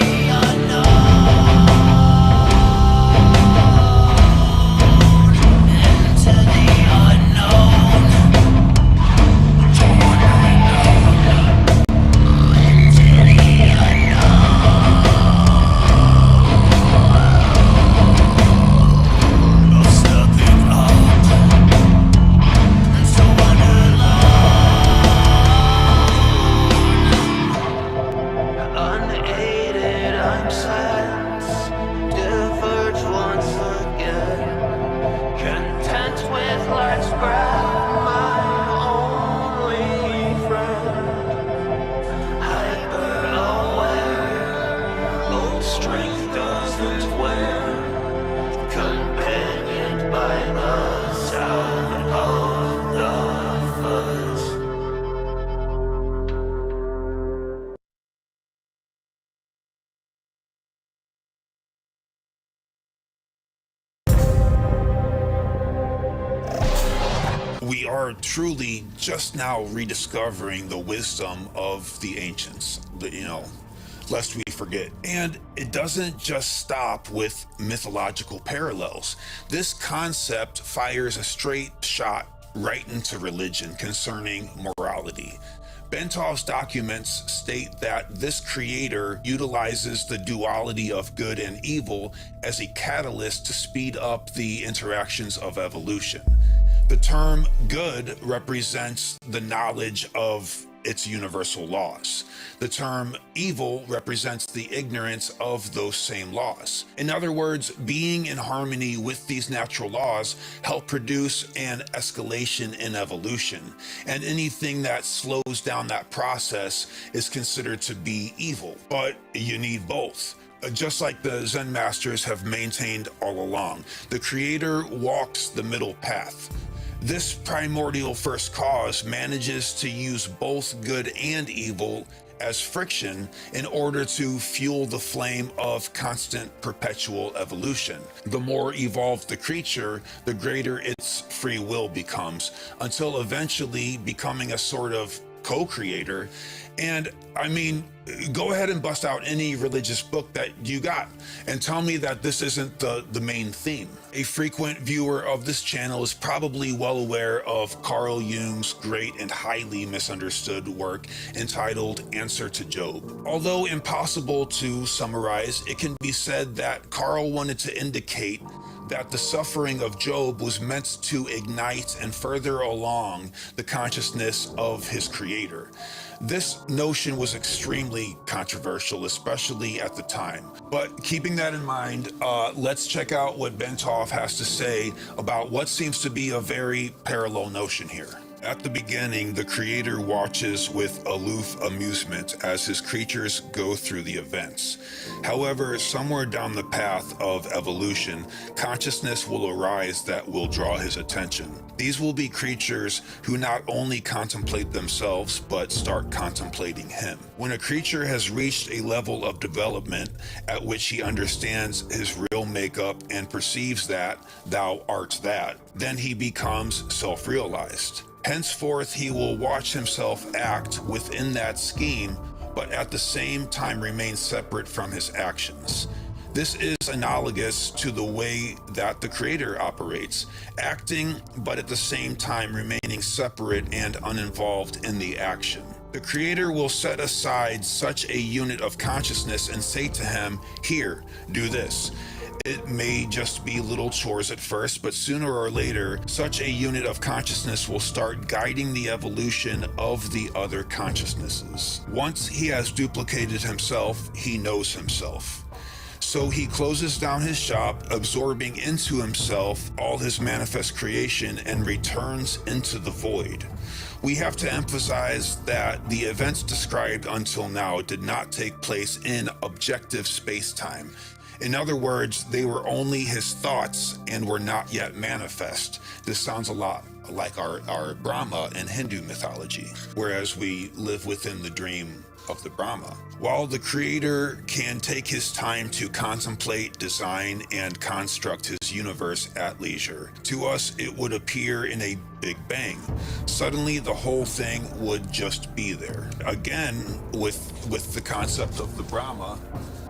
unaided, I'm sent, diverge once again, content with life's breath, my only friend, hyper aware, old strength doesn't wear, companioned by the sound of the fuzz. We are truly just now rediscovering the wisdom of the ancients, lest we forget. And it doesn't just stop with mythological parallels. This concept fires a straight shot right into religion concerning morality. Bentov's documents state that this creator utilizes the duality of good and evil as a catalyst to speed up the interactions of evolution. The term good represents the knowledge of its universal laws. The term evil represents the ignorance of those same laws. In other words, being in harmony with these natural laws help produce an escalation in evolution, and anything that slows down that process is considered to be evil. But you need both. Just like the Zen masters have maintained all along, the creator walks the middle path. This primordial first cause manages to use both good and evil as friction in order to fuel the flame of constant perpetual evolution. The more evolved the creature, the greater its free will becomes, until eventually becoming a sort of co-creator. And I mean, go ahead and bust out any religious book that you got and tell me that this isn't the main theme. A frequent viewer of this channel is probably well aware of Carl Jung's great and highly misunderstood work entitled Answer to Job. Although impossible to summarize, it can be said that Carl wanted to indicate that the suffering of Job was meant to ignite and further along the consciousness of his creator. This notion was extremely controversial, especially at the time. But keeping that in mind, let's check out what Bentov has to say about what seems to be a very parallel notion here. At the beginning, the creator watches with aloof amusement as his creatures go through the events. However, somewhere down the path of evolution, consciousness will arise that will draw his attention. These will be creatures who not only contemplate themselves, but start contemplating him. When a creature has reached a level of development at which he understands his real makeup and perceives that thou art that, then he becomes self-realized. Henceforth, he will watch himself act within that scheme, but at the same time remain separate from his actions. This is analogous to the way that the creator operates, acting but at the same time remaining separate and uninvolved in the action. The creator will set aside such a unit of consciousness and say to him, "Here, do this." It may just be little chores at first, but sooner or later, such a unit of consciousness will start guiding the evolution of the other consciousnesses. Once he has duplicated himself, he knows himself. So he closes down his shop, absorbing into himself all his manifest creation, and returns into the void. We have to emphasize that the events described until now did not take place in objective space-time. In other words, they were only his thoughts and were not yet manifest. This sounds a lot like our Brahma in Hindu mythology, whereas we live within the dream of the Brahma. While the creator can take his time to contemplate, design, and construct his universe at leisure, to us it would appear in a Big Bang. Suddenly the whole thing would just be there. Again, with the concept of the Brahma,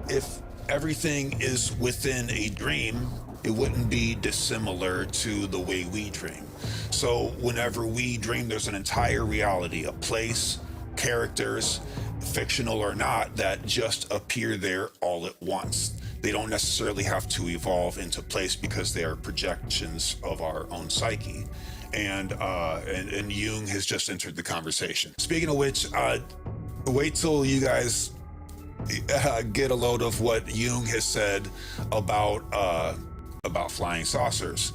if everything is within a dream, it wouldn't be dissimilar to the way we dream. So whenever we dream, there's an entire reality, a place, characters, fictional or not, that just appear there all at once. They don't necessarily have to evolve into place because they are projections of our own psyche. And Jung has just entered the conversation. Speaking of which, wait till you guys get a load of what Jung has said about flying saucers.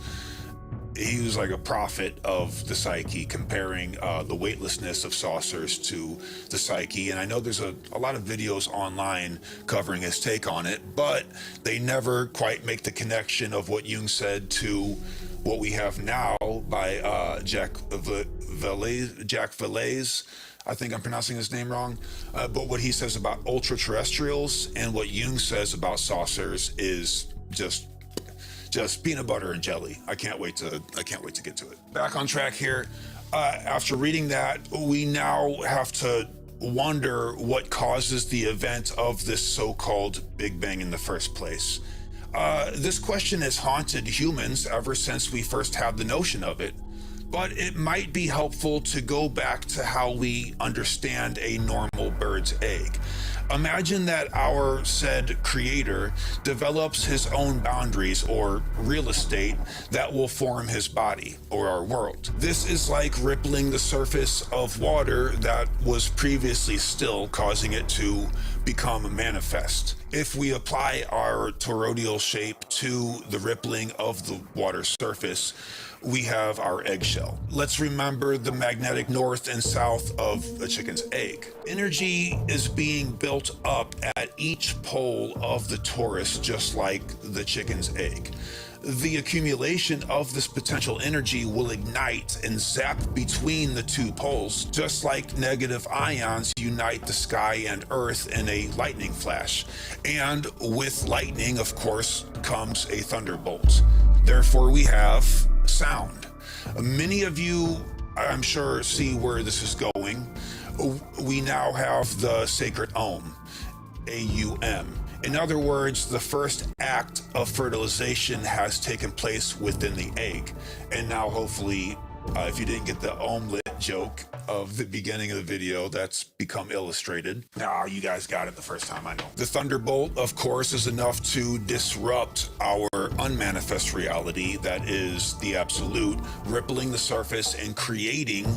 He was like a prophet of the psyche, comparing the weightlessness of saucers to the psyche. And I know there's a lot of videos online covering his take on it, but they never quite make the connection of what Jung said to what we have now by Jack Valais. I think I'm pronouncing his name wrong, but what he says about ultra-terrestrials and what Jung says about saucers is just peanut butter and jelly. I can't wait to get to it. Back on track here. After reading that, we now have to wonder what causes the event of this so-called Big Bang in the first place. This question has haunted humans ever since we first had the notion of it. But it might be helpful to go back to how we understand a normal bird's egg. Imagine that our said creator develops his own boundaries or real estate that will form his body or our world. This is like rippling the surface of water that was previously still, causing it to become manifest. If we apply our toroidal shape to the rippling of the water surface, we have our eggshell. Let's remember the magnetic north and south of a chicken's egg. Energy is being built up at each pole of the torus, just like the chicken's egg. The accumulation of this potential energy will ignite and zap between the two poles, just like negative ions unite the sky and earth in a lightning flash. And with lightning, of course, comes a thunderbolt. Therefore, we have sound. Many of you, I'm sure, see where this is going. We now have the sacred Om, A-U-M. In other words, the first act of fertilization has taken place within the egg. And now, hopefully, if you didn't get the omelet joke of the beginning of the video, that's become illustrated. Now, you guys got it the first time, I know. The thunderbolt, of course, is enough to disrupt our unmanifest reality, that is the absolute, rippling the surface and creating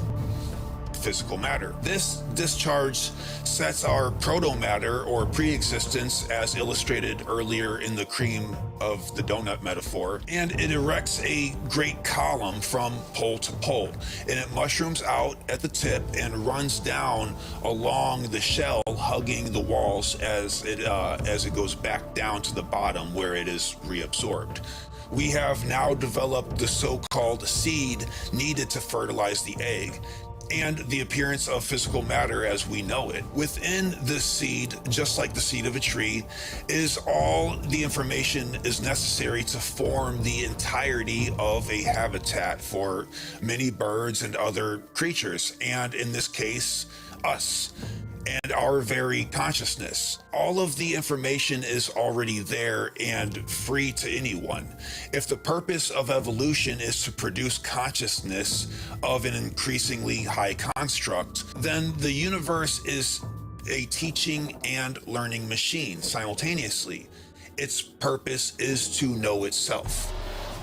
physical matter. This discharge sets our proto-matter or pre-existence, as illustrated earlier in the cream of the donut metaphor, and it erects a great column from pole to pole, and it mushrooms out at the tip and runs down along the shell, hugging the walls as it goes back down to the bottom where it is reabsorbed. We have now developed the so-called seed needed to fertilize the egg. and the appearance of physical matter as we know it. Within the seed, just like the seed of a tree, is all the information is necessary to form the entirety of a habitat for many birds and other creatures, and in this case, us and our very consciousness. All of the information is already there and free to anyone. If the purpose of evolution is to produce consciousness of an increasingly high construct, then the universe is a teaching and learning machine simultaneously. Its purpose is to know itself,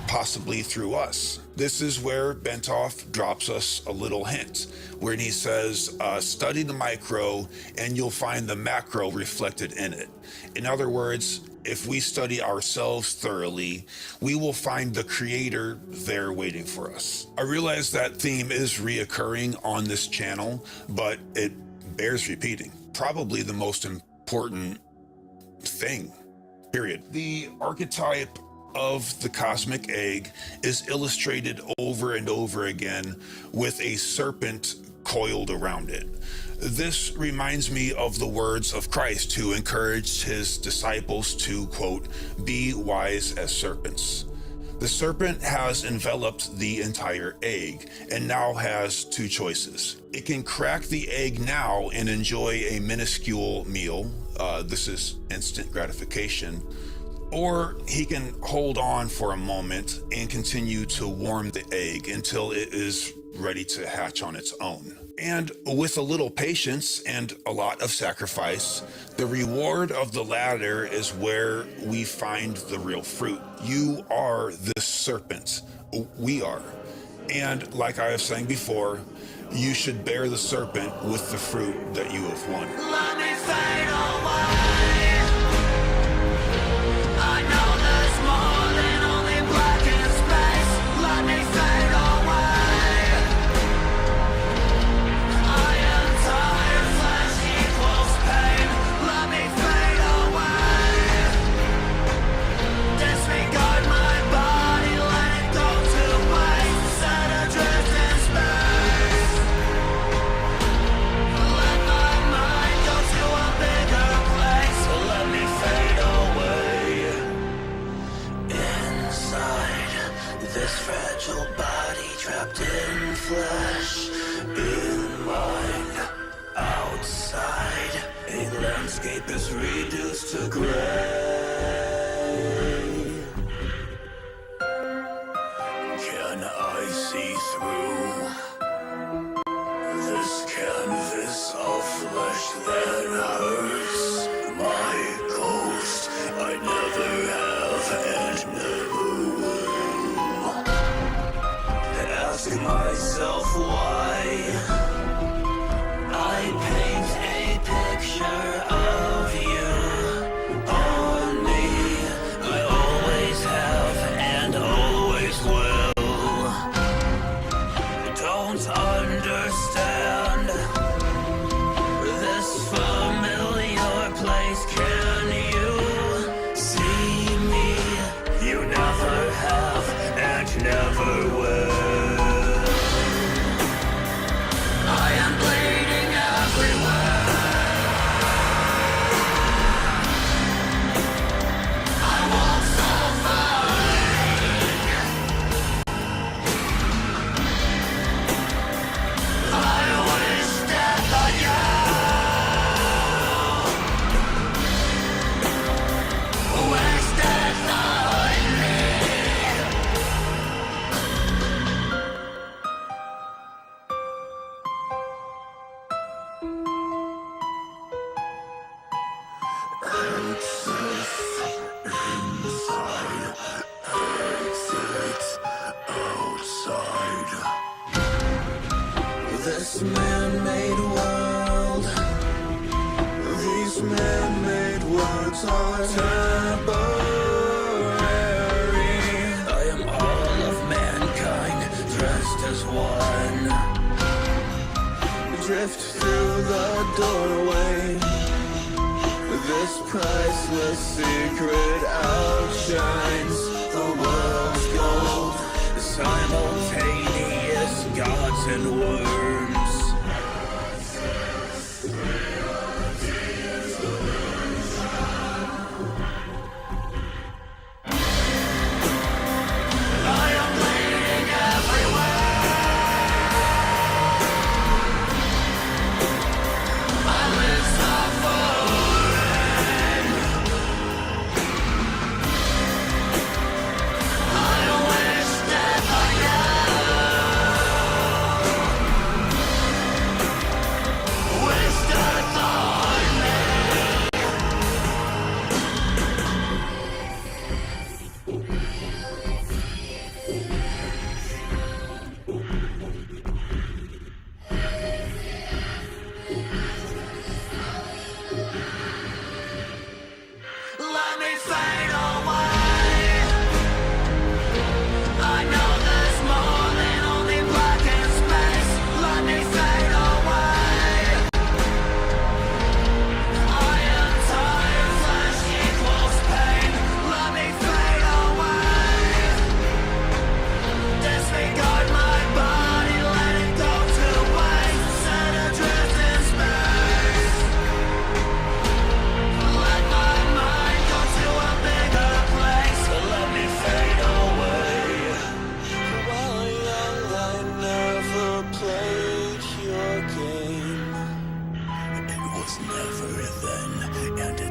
possibly through us. This is where Bentov drops us a little hint, when he says, study the micro and you'll find the macro reflected in it. In other words, if we study ourselves thoroughly, we will find the creator there waiting for us. I realize that theme is reoccurring on this channel, but it bears repeating. Probably the most important thing, period. The archetype of the cosmic egg is illustrated over and over again with a serpent coiled around it. This reminds me of the words of Christ, who encouraged his disciples to, quote, be wise as serpents. The serpent has enveloped the entire egg and now has two choices. It can crack the egg now and enjoy a minuscule meal. This is instant gratification. Or he can hold on for a moment and continue to warm the egg until it is ready to hatch on its own. And with a little patience and a lot of sacrifice, the reward of the latter is where we find the real fruit. You are this serpent. We are. And like I was saying before, you should bear the serpent with the fruit that you have won. Let me fade away. I know there's more than only black and space. Let me fade away. I am tired, flesh equals pain. Let me fade away. Disregard my body, let it go to waste. Set adrift in space. Let my mind go to a bigger place. Let me fade away. Inside this fragile body, trapped in flesh, in mind. Outside, a landscape is reduced to gray. Can I see through this canvas of flesh that hurts? My ghost, I never have and never will. Ask myself why I paint a picture of you on me. I always have and always will. Don't understand this familiar place. Can you see me? You never have and never will. I am bleeding everywhere. I won't survive. I wish death on you. Wish death on me. This man-made world, these man-made worlds are temporary. I am all of mankind, dressed as one. Drift through the doorway. This priceless secret outshines the world's gold. Simultaneous gods and worms.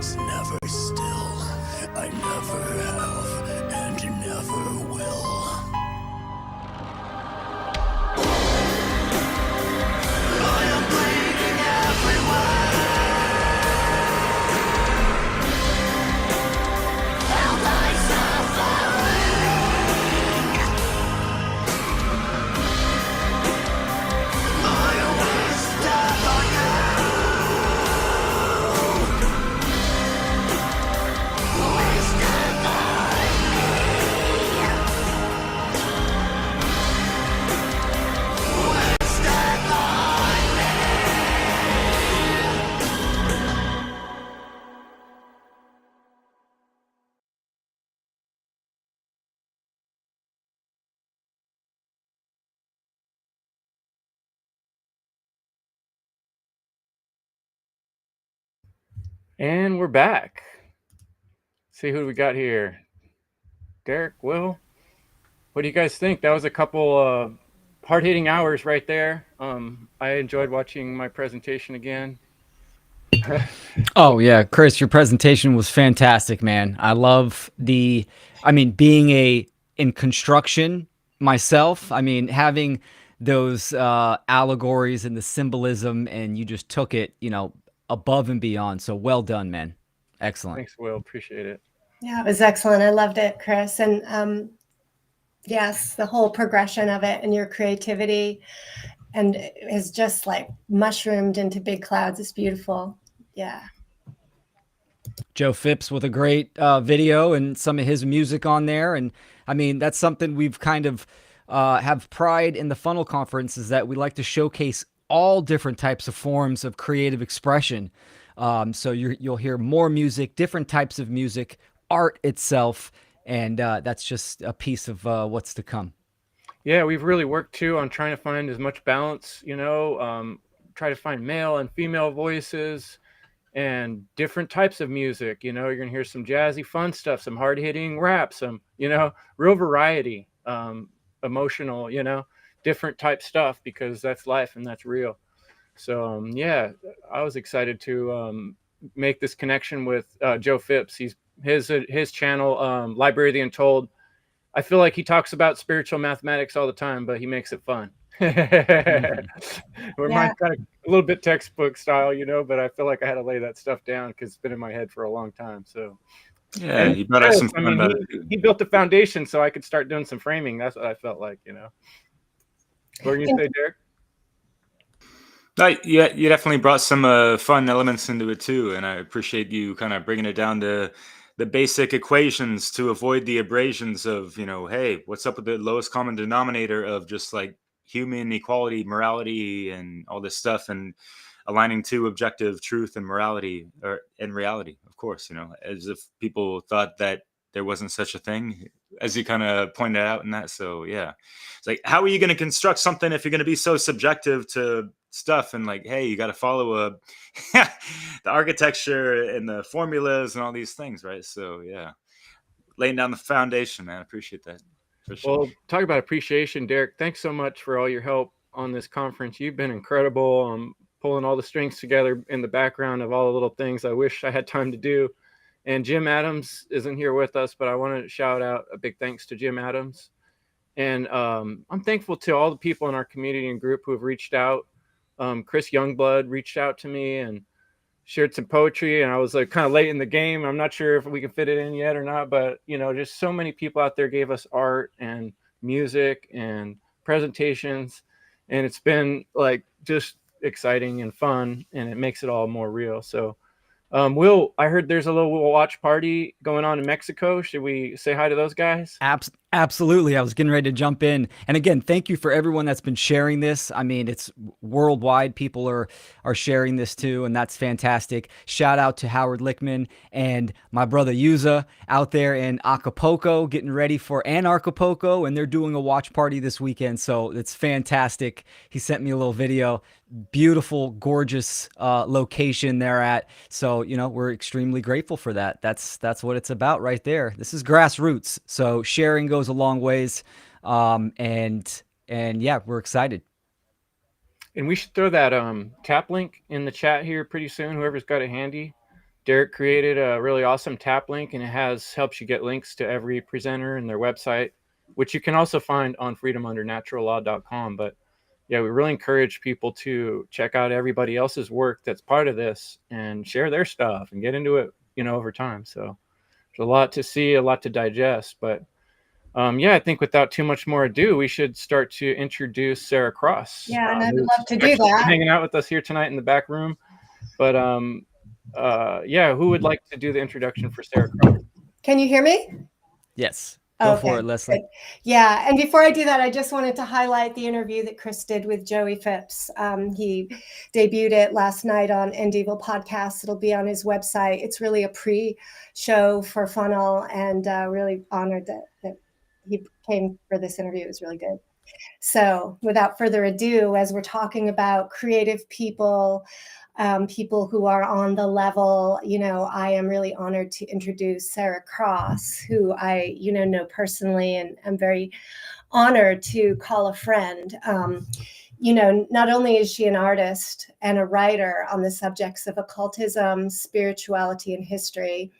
It's never still. I never have and never will. I am bleeding everywhere. Held I suffering. I wish death on you. Wish death on me. Wish death on me. And we're back. See who we got here. Derek, Will, what do you guys think? That was a couple hard-hitting hours right there. I enjoyed watching my presentation again. Oh yeah, Chris, your presentation was fantastic, man. I love being in construction myself. I mean, having those allegories and the symbolism, and you just took it, above and beyond. So well done, man. Excellent. Thanks, Will. Appreciate it. Yeah, it was excellent. I loved it, Chris. And yes, the whole progression of it and your creativity and is just like mushroomed into big clouds. It's beautiful. Yeah. Joe Phipps with a great video and some of his music on there. And I mean, that's something we've kind of have pride in the Funnel Conference, is that we like to showcase all different types of forms of creative expression. So you'll hear more music, different types of music, art itself, and that's just a piece of what's to come. Yeah, we've really worked too on trying to find as much balance, try to find male and female voices and different types of music. You're going to hear some jazzy, fun stuff, some hard hitting rap, some, real variety, emotional, different type stuff, because that's life and that's real. So, yeah, I was excited to make this connection with Joe Phipps. His channel, Library of the Untold. I feel like he talks about spiritual mathematics all the time, but he makes it fun. Mine's kind of a little bit textbook style, but I feel like I had to lay that stuff down because it's been in my head for a long time. So yeah, he brought us some fun about it. He built the foundation so I could start doing some framing. That's what I felt like. What were you say, Derek? No, yeah, you definitely brought some fun elements into it too, and I appreciate you kind of bringing it down to the basic equations to avoid the abrasions of, hey, what's up with the lowest common denominator of just like human equality, morality, and all this stuff, and aligning to objective truth and morality, or in reality, of course, as if people thought that there wasn't such a thing, as you kind of pointed out in that. So yeah, it's like, how are you going to construct something if you're going to be so subjective to stuff? And like, hey, you got to follow the architecture and the formulas and all these things, right? So yeah, laying down the foundation, man. I appreciate that. For sure. Well, talk about appreciation, Derek. Thanks so much for all your help on this conference. You've been incredible, pulling all the strings together in the background of all the little things I wish I had time to do. And Jim Adams isn't here with us, but I want to shout out a big thanks to Jim Adams. And I'm thankful to all the people in our community and group who have reached out. Chris Youngblood reached out to me and shared some poetry, and I was like kind of late in the game. I'm not sure if we can fit it in yet or not, but just so many people out there gave us art and music and presentations, and it's been like just exciting and fun, and it makes it all more real. So Will, I heard there's a little watch party going on in Mexico. Should we say hi to those guys? Absolutely. I was getting ready to jump in. And again, thank you for everyone that's been sharing this. I mean, it's worldwide. People are sharing this too, and that's fantastic. Shout out to Howard Lickman and my brother Yuza out there in Acapulco, getting ready for Anarchapulco, and they're doing a watch party this weekend. So it's fantastic. He sent me a little video. Beautiful, gorgeous location they're at. So, we're extremely grateful for that. That's what it's about right there. This is grassroots. So sharing goes a long ways. And yeah, we're excited. And we should throw that tap link in the chat here pretty soon, whoever's got it handy. Derek created a really awesome tap link, and it helps you get links to every presenter and their website, which you can also find on freedomundernaturallaw.com. But yeah, we really encourage people to check out everybody else's work that's part of this and share their stuff and get into it, over time. So there's a lot to see, a lot to digest. But yeah, I think without too much more ado, we should start to introduce Sarah Cross. Yeah, and I would who's love to do actually that. hanging out with us here tonight in the back room. But yeah, who would like to do the introduction for Sarah Cross? Can you hear me? Yes. Go for Okay, it, Leslie. good. Yeah, and before I do that, I just wanted to highlight the interview that Chris did with Joey Phipps. He debuted it last night on End Evil Podcast. It'll be on his website. It's really a pre-show for Funl, and really honored that he came for this interview. It was really good. So without further ado, as we're talking about creative people, people who are on the level, I am really honored to introduce Sarah Cross, who I, know personally, and I'm very honored to call a friend. Not only is she an artist and a writer on the subjects of occultism, spirituality, and history,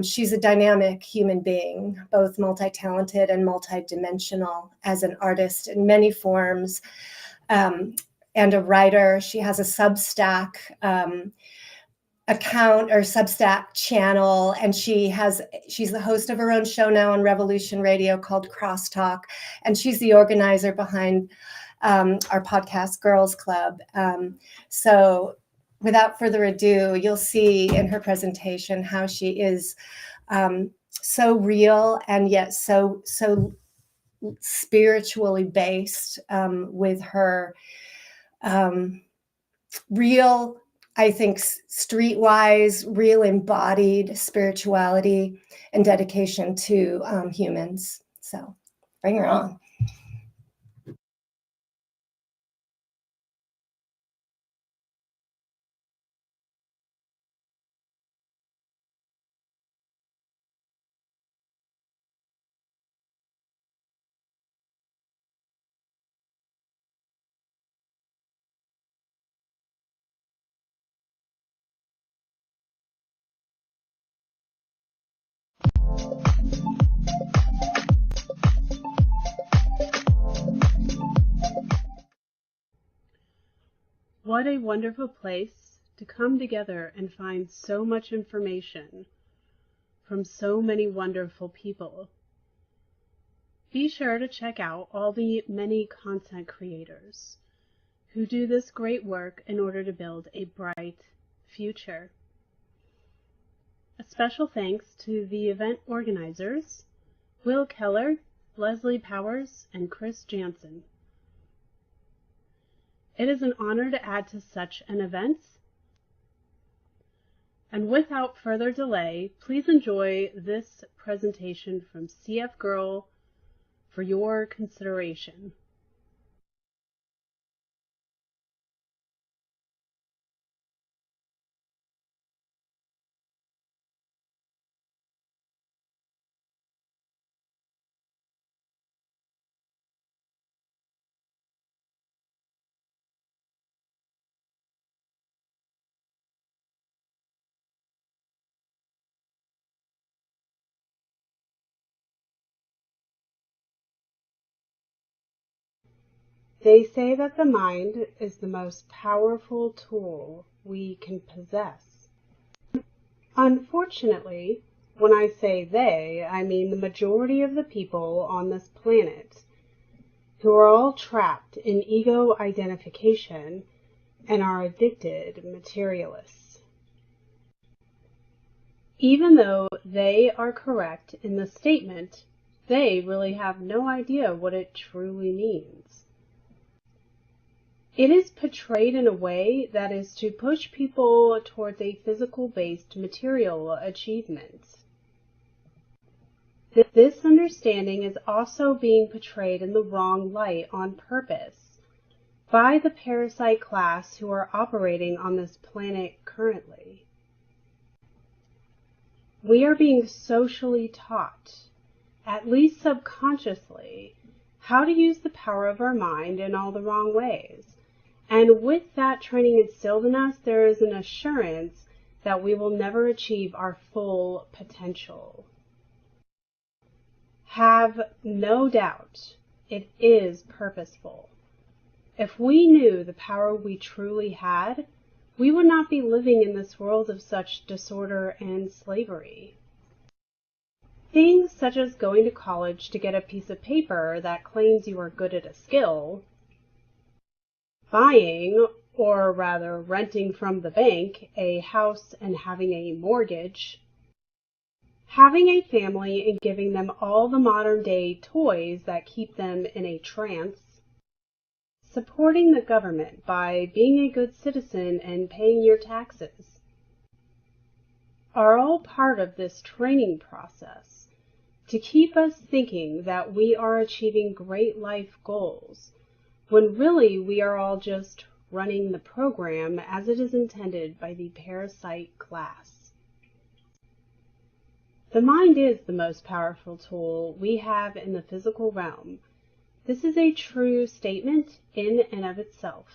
she's a dynamic human being, both multi-talented and multi-dimensional as an artist in many forms. And a writer. She has a Substack account or Substack channel, and she's the host of her own show now on Revolution Radio called Crosstalk, and she's the organizer behind our podcast Girls Club. So without further ado, you'll see in her presentation how she is so real and yet so spiritually based with her real, I think, streetwise, real embodied spirituality and dedication to humans. So bring her on. What a wonderful place to come together and find so much information from so many wonderful people. Be sure to check out all the many content creators who do this great work in order to build a bright future. A special thanks to the event organizers, Will Keller, Leslie Powers, and Chris Jansen. It is an honor to add to such an event. And without further delay, please enjoy this presentation from CF Girl for your consideration. They say that the mind is the most powerful tool we can possess. Unfortunately, when I say they, I mean the majority of the people on this planet, who are all trapped in ego identification and are addicted materialists. Even though they are correct in the statement, they really have no idea what it truly means. It is portrayed in a way that is to push people towards a physical-based material achievement. This understanding is also being portrayed in the wrong light on purpose by the parasite class who are operating on this planet currently. We are being socially taught, at least subconsciously, how to use the power of our mind in all the wrong ways. And with that training instilled in us, there is an assurance that we will never achieve our full potential. Have no doubt, it is purposeful. If we knew the power we truly had, we would not be living in this world of such disorder and slavery. Things such as going to college to get a piece of paper that claims you are good at a skill, buying, or rather renting from the bank, a house and having a mortgage, having a family and giving them all the modern-day toys that keep them in a trance, supporting the government by being a good citizen and paying your taxes, are all part of this training process to keep us thinking that we are achieving great life goals, when really we are all just running the program as it is intended by the parasite class. The mind is the most powerful tool we have in the physical realm. This is a true statement in and of itself.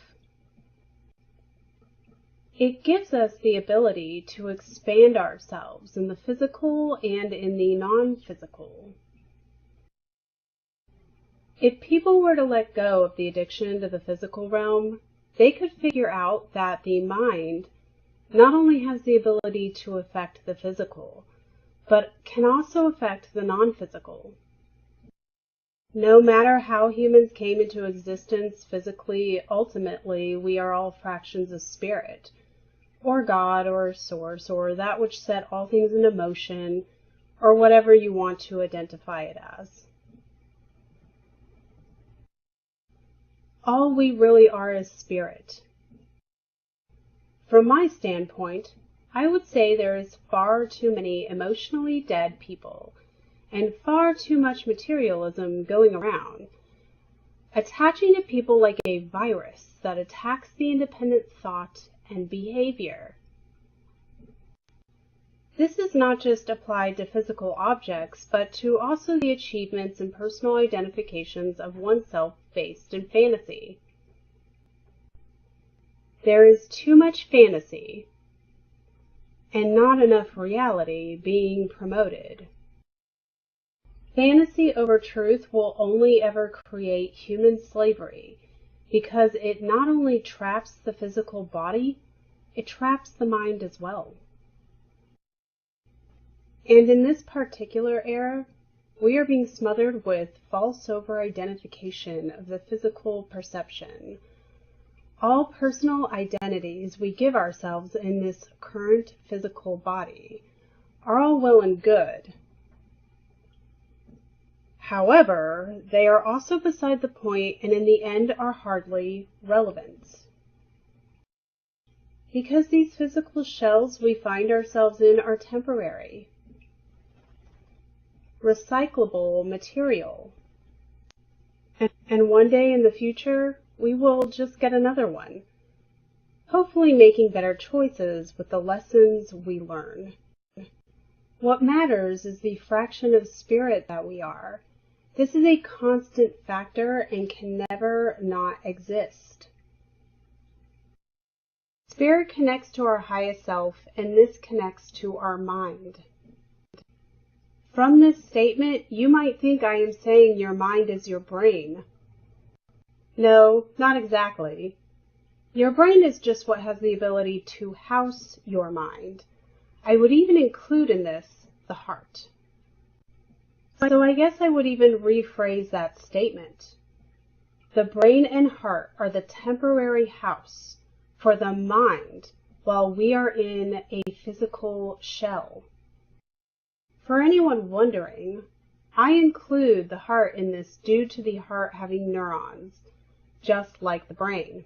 It gives us the ability to expand ourselves in the physical and in the non-physical. If people were to let go of the addiction to the physical realm, they could figure out that the mind not only has the ability to affect the physical, but can also affect the non-physical. No matter how humans came into existence physically, ultimately we are all fractions of spirit, or God, or Source, or that which set all things into motion, or whatever you want to identify it as. All we really are is spirit. From my standpoint, I would say there is far too many emotionally dead people and far too much materialism going around, attaching to people like a virus that attacks the independent thought and behavior. This is not just applied to physical objects, but to also the achievements and personal identifications of oneself based in fantasy. There is too much fantasy and not enough reality being promoted. Fantasy over truth will only ever create human slavery because it not only traps the physical body, it traps the mind as well. And in this particular era, we are being smothered with false over-identification of the physical perception. All personal identities we give ourselves in this current physical body are all well and good. However, they are also beside the point and in the end are hardly relevant. Because these physical shells we find ourselves in are temporary, recyclable material. And one day in the future, we will just get another one, hopefully making better choices with the lessons we learn. What matters is the fraction of spirit that we are. This is a constant factor and can never not exist. Spirit connects to our highest self, and this connects to our mind. From this statement, you might think I am saying your mind is your brain. No, not exactly. Your brain is just what has the ability to house your mind. I would even include in this the heart. So I guess I would even rephrase that statement. The brain and heart are the temporary house for the mind while we are in a physical shell. For anyone wondering, I include the heart in this due to the heart having neurons, just like the brain.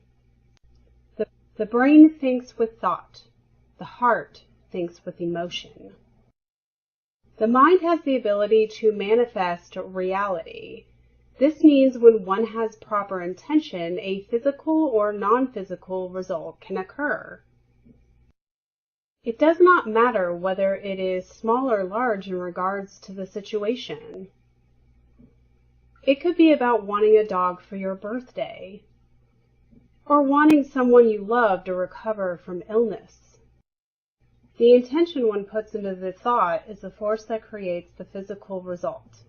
The brain thinks with thought. The heart thinks with emotion. The mind has the ability to manifest reality. This means when one has proper intention, a physical or non-physical result can occur. It does not matter whether it is small or large in regards to the situation. It could be about wanting a dog for your birthday, or wanting someone you love to recover from illness. The intention one puts into the thought is the force that creates the physical result.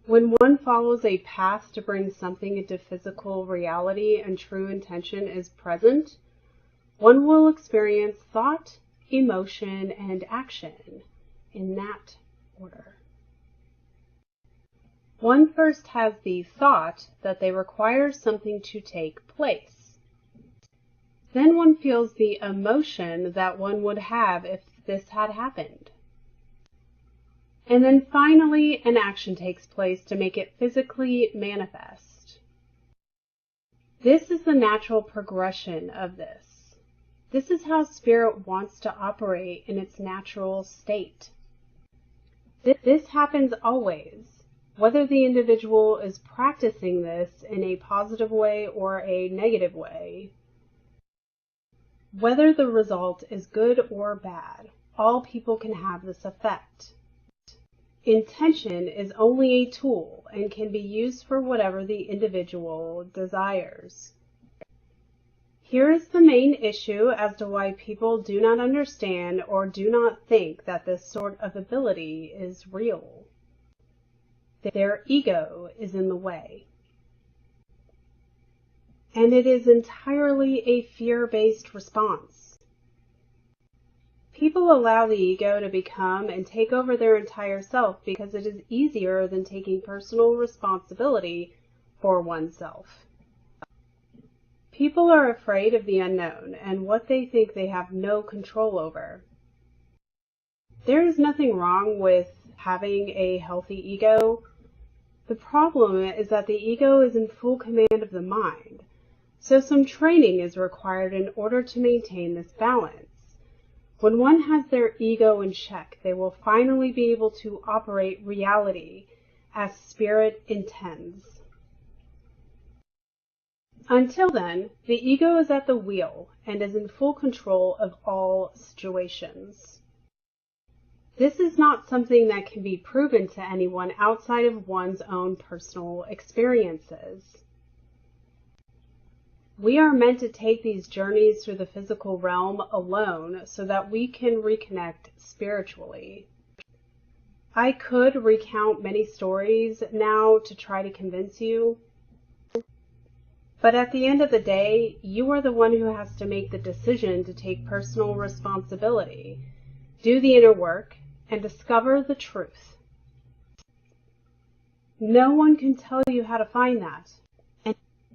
When one follows a path to bring something into physical reality and true intention is present, one will experience thought, emotion, and action in that order. One first has the thought that they require something to take place. Then one feels the emotion that one would have if this had happened. And then finally an action takes place to make it physically manifest. This is the natural progression of this. This is how spirit wants to operate in its natural state. This happens always, whether the individual is practicing this in a positive way or a negative way. Whether the result is good or bad, all people can have this effect. Intention is only a tool and can be used for whatever the individual desires. Here is the main issue as to why people do not understand or do not think that this sort of ability is real. Their ego is in the way. And it is entirely a fear-based response. People allow the ego to become and take over their entire self because it is easier than taking personal responsibility for oneself. People are afraid of the unknown and what they think they have no control over. There is nothing wrong with having a healthy ego. The problem is that the ego is in full command of the mind. So some training is required in order to maintain this balance. When one has their ego in check, they will finally be able to operate reality as spirit intends. Until then, the ego is at the wheel and is in full control of all situations. This is not something that can be proven to anyone outside of one's own personal experiences. We are meant to take these journeys through the physical realm alone so that we can reconnect spiritually. I could recount many stories now to try to convince you, but at the end of the day, you are the one who has to make the decision to take personal responsibility, do the inner work, and discover the truth. No one can tell you how to find that.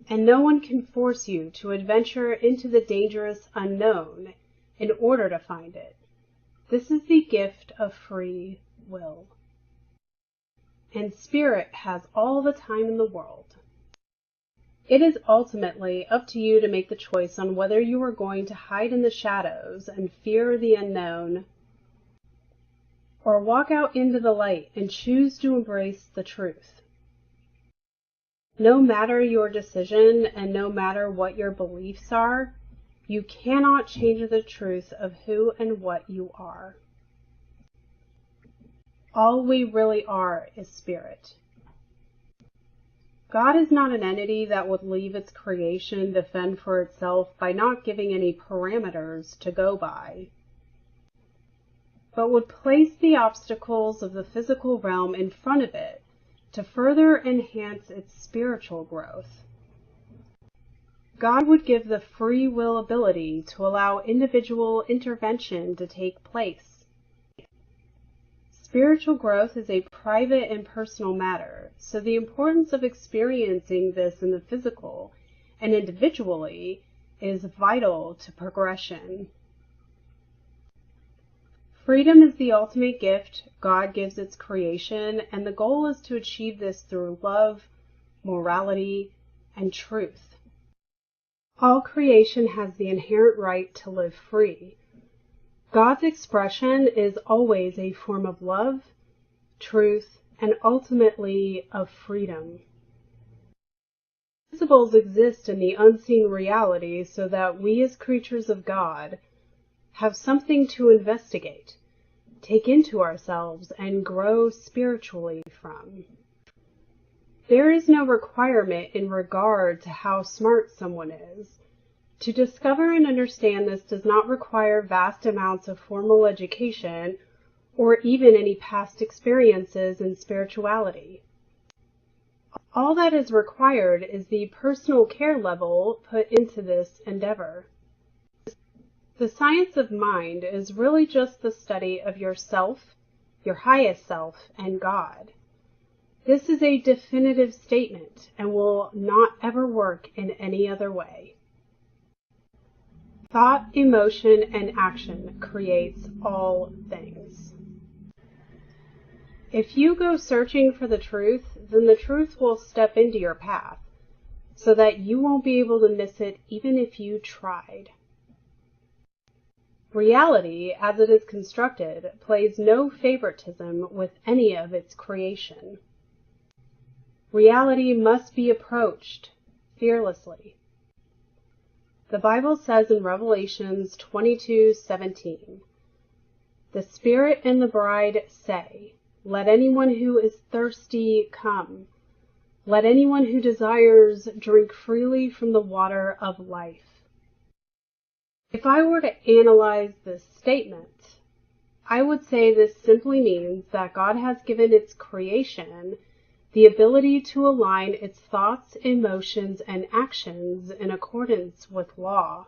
And no one can force you to adventure into the dangerous unknown in order to find it. This is the gift of free will. And spirit has all the time in the world. It is ultimately up to you to make the choice on whether you are going to hide in the shadows and fear the unknown, or walk out into the light and choose to embrace the truth. No matter your decision and no matter what your beliefs are, you cannot change the truth of who and what you are. All we really are is spirit. God is not an entity that would leave its creation to fend for itself by not giving any parameters to go by, but would place the obstacles of the physical realm in front of it to further enhance its spiritual growth. God would give the free will ability to allow individual intervention to take place. Spiritual growth is a private and personal matter, so the importance of experiencing this in the physical and individually is vital to progression. Freedom is the ultimate gift God gives its creation, and the goal is to achieve this through love, morality, and truth. All creation has the inherent right to live free. God's expression is always a form of love, truth, and ultimately of freedom. Principles exist in the unseen reality so that we as creatures of God have something to investigate, take into ourselves, and grow spiritually from. There is no requirement in regard to how smart someone is To discover and understand this does not require vast amounts of formal education or even any past experiences in spirituality. All that is required is the personal care level put into this endeavor. The science of mind is really just the study of yourself, your highest self, and God. This is a definitive statement and will not ever work in any other way. Thought, emotion, and action creates all things. If you go searching for the truth, then the truth will step into your path, so that you won't be able to miss it even if you tried. Reality, as it is constructed, plays no favoritism with any of its creation. Reality must be approached fearlessly. The Bible says in Revelations 22:17, "The Spirit and the bride say, 'Let anyone who is thirsty come. Let anyone who desires drink freely from the water of life.'" If I were to analyze this statement, I would say this simply means that God has given its creation the ability to align its thoughts, emotions, and actions in accordance with law,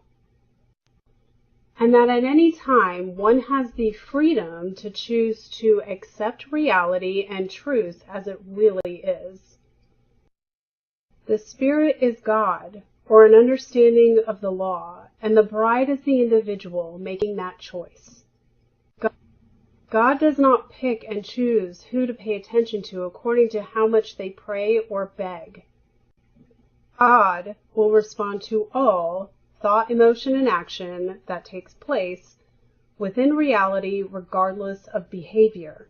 and that at any time one has the freedom to choose to accept reality and truth as it really is. The Spirit is God, or an understanding of the law, and the bride is the individual making that choice. God does not pick and choose who to pay attention to according to how much they pray or beg. God will respond to all thought, emotion, and action that takes place within reality regardless of behavior.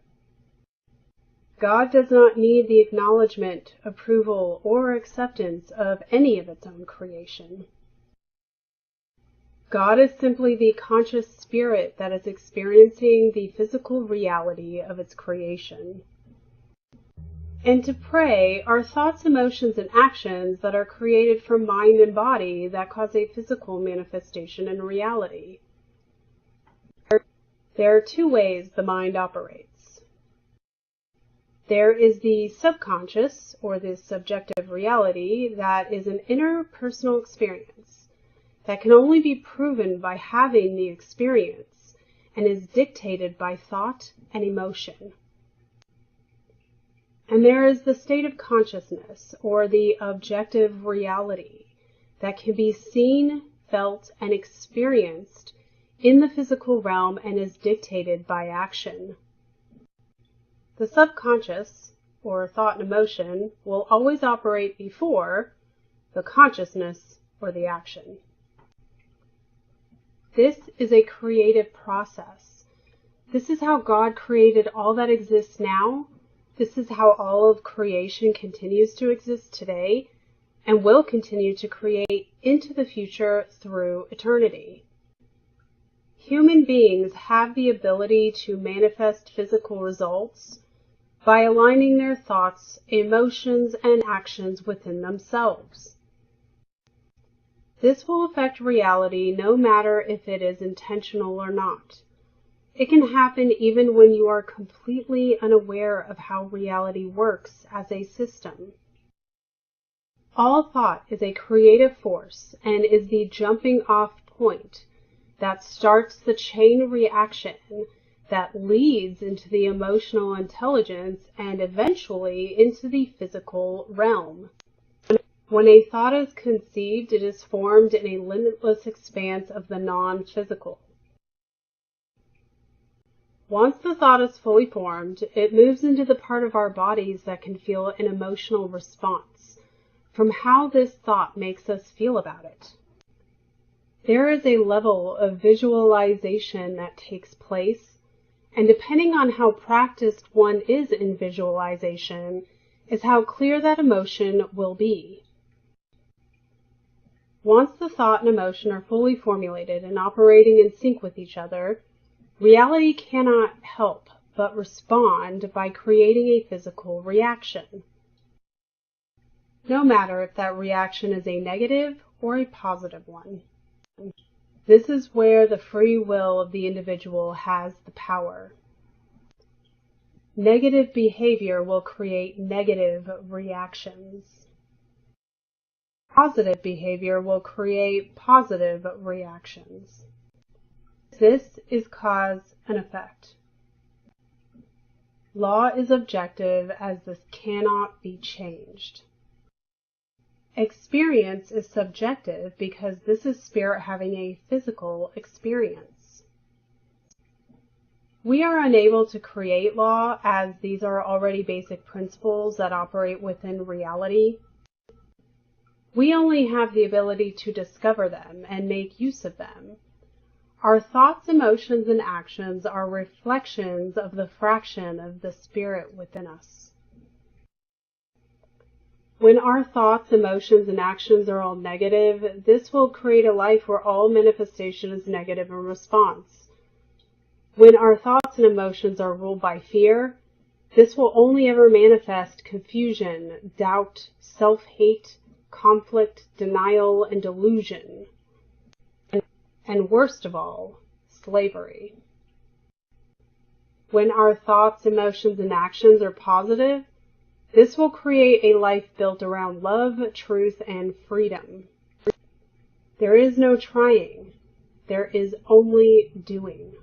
God does not need the acknowledgement, approval, or acceptance of any of its own creation. God is simply the conscious spirit that is experiencing the physical reality of its creation. And to pray are thoughts, emotions, and actions that are created from mind and body that cause a physical manifestation in reality. There are two ways the mind operates. There is the subconscious, or the subjective reality, that is an inner personal experience that can only be proven by having the experience and is dictated by thought and emotion. And there is the state of consciousness, or the objective reality, that can be seen, felt, and experienced in the physical realm and is dictated by action. The subconscious, or thought and emotion, will always operate before the consciousness or the action. This is a creative process. This is how God created all that exists now. This is how all of creation continues to exist today and will continue to create into the future through eternity. Human beings have the ability to manifest physical results by aligning their thoughts, emotions, and actions within themselves. This will affect reality no matter if it is intentional or not. It can happen even when you are completely unaware of how reality works as a system. All thought is a creative force and is the jumping off point that starts the chain reaction that leads into the emotional intelligence and eventually into the physical realm. When a thought is conceived, it is formed in a limitless expanse of the non-physical. Once the thought is fully formed, it moves into the part of our bodies that can feel an emotional response from how this thought makes us feel about it. There is a level of visualization that takes place, and depending on how practiced one is in visualization, is how clear that emotion will be. Once the thought and emotion are fully formulated and operating in sync with each other, reality cannot help but respond by creating a physical reaction. No matter if that reaction is a negative or a positive one. This is where the free will of the individual has the power. Negative behavior will create negative reactions. Positive behavior will create positive reactions. This is cause and effect. Law is objective as this cannot be changed. Experience is subjective because this is spirit having a physical experience. We are unable to create law as these are already basic principles that operate within reality. We only have the ability to discover them and make use of them. Our thoughts, emotions, and actions are reflections of the fraction of the spirit within us. When our thoughts, emotions, and actions are all negative, this will create a life where all manifestation is negative in response. When our thoughts and emotions are ruled by fear, this will only ever manifest confusion, doubt, self-hate, conflict, denial, and delusion. And worst of all, slavery. When our thoughts, emotions, and actions are positive, this will create a life built around love, truth, and freedom. There is no trying. There is only doing.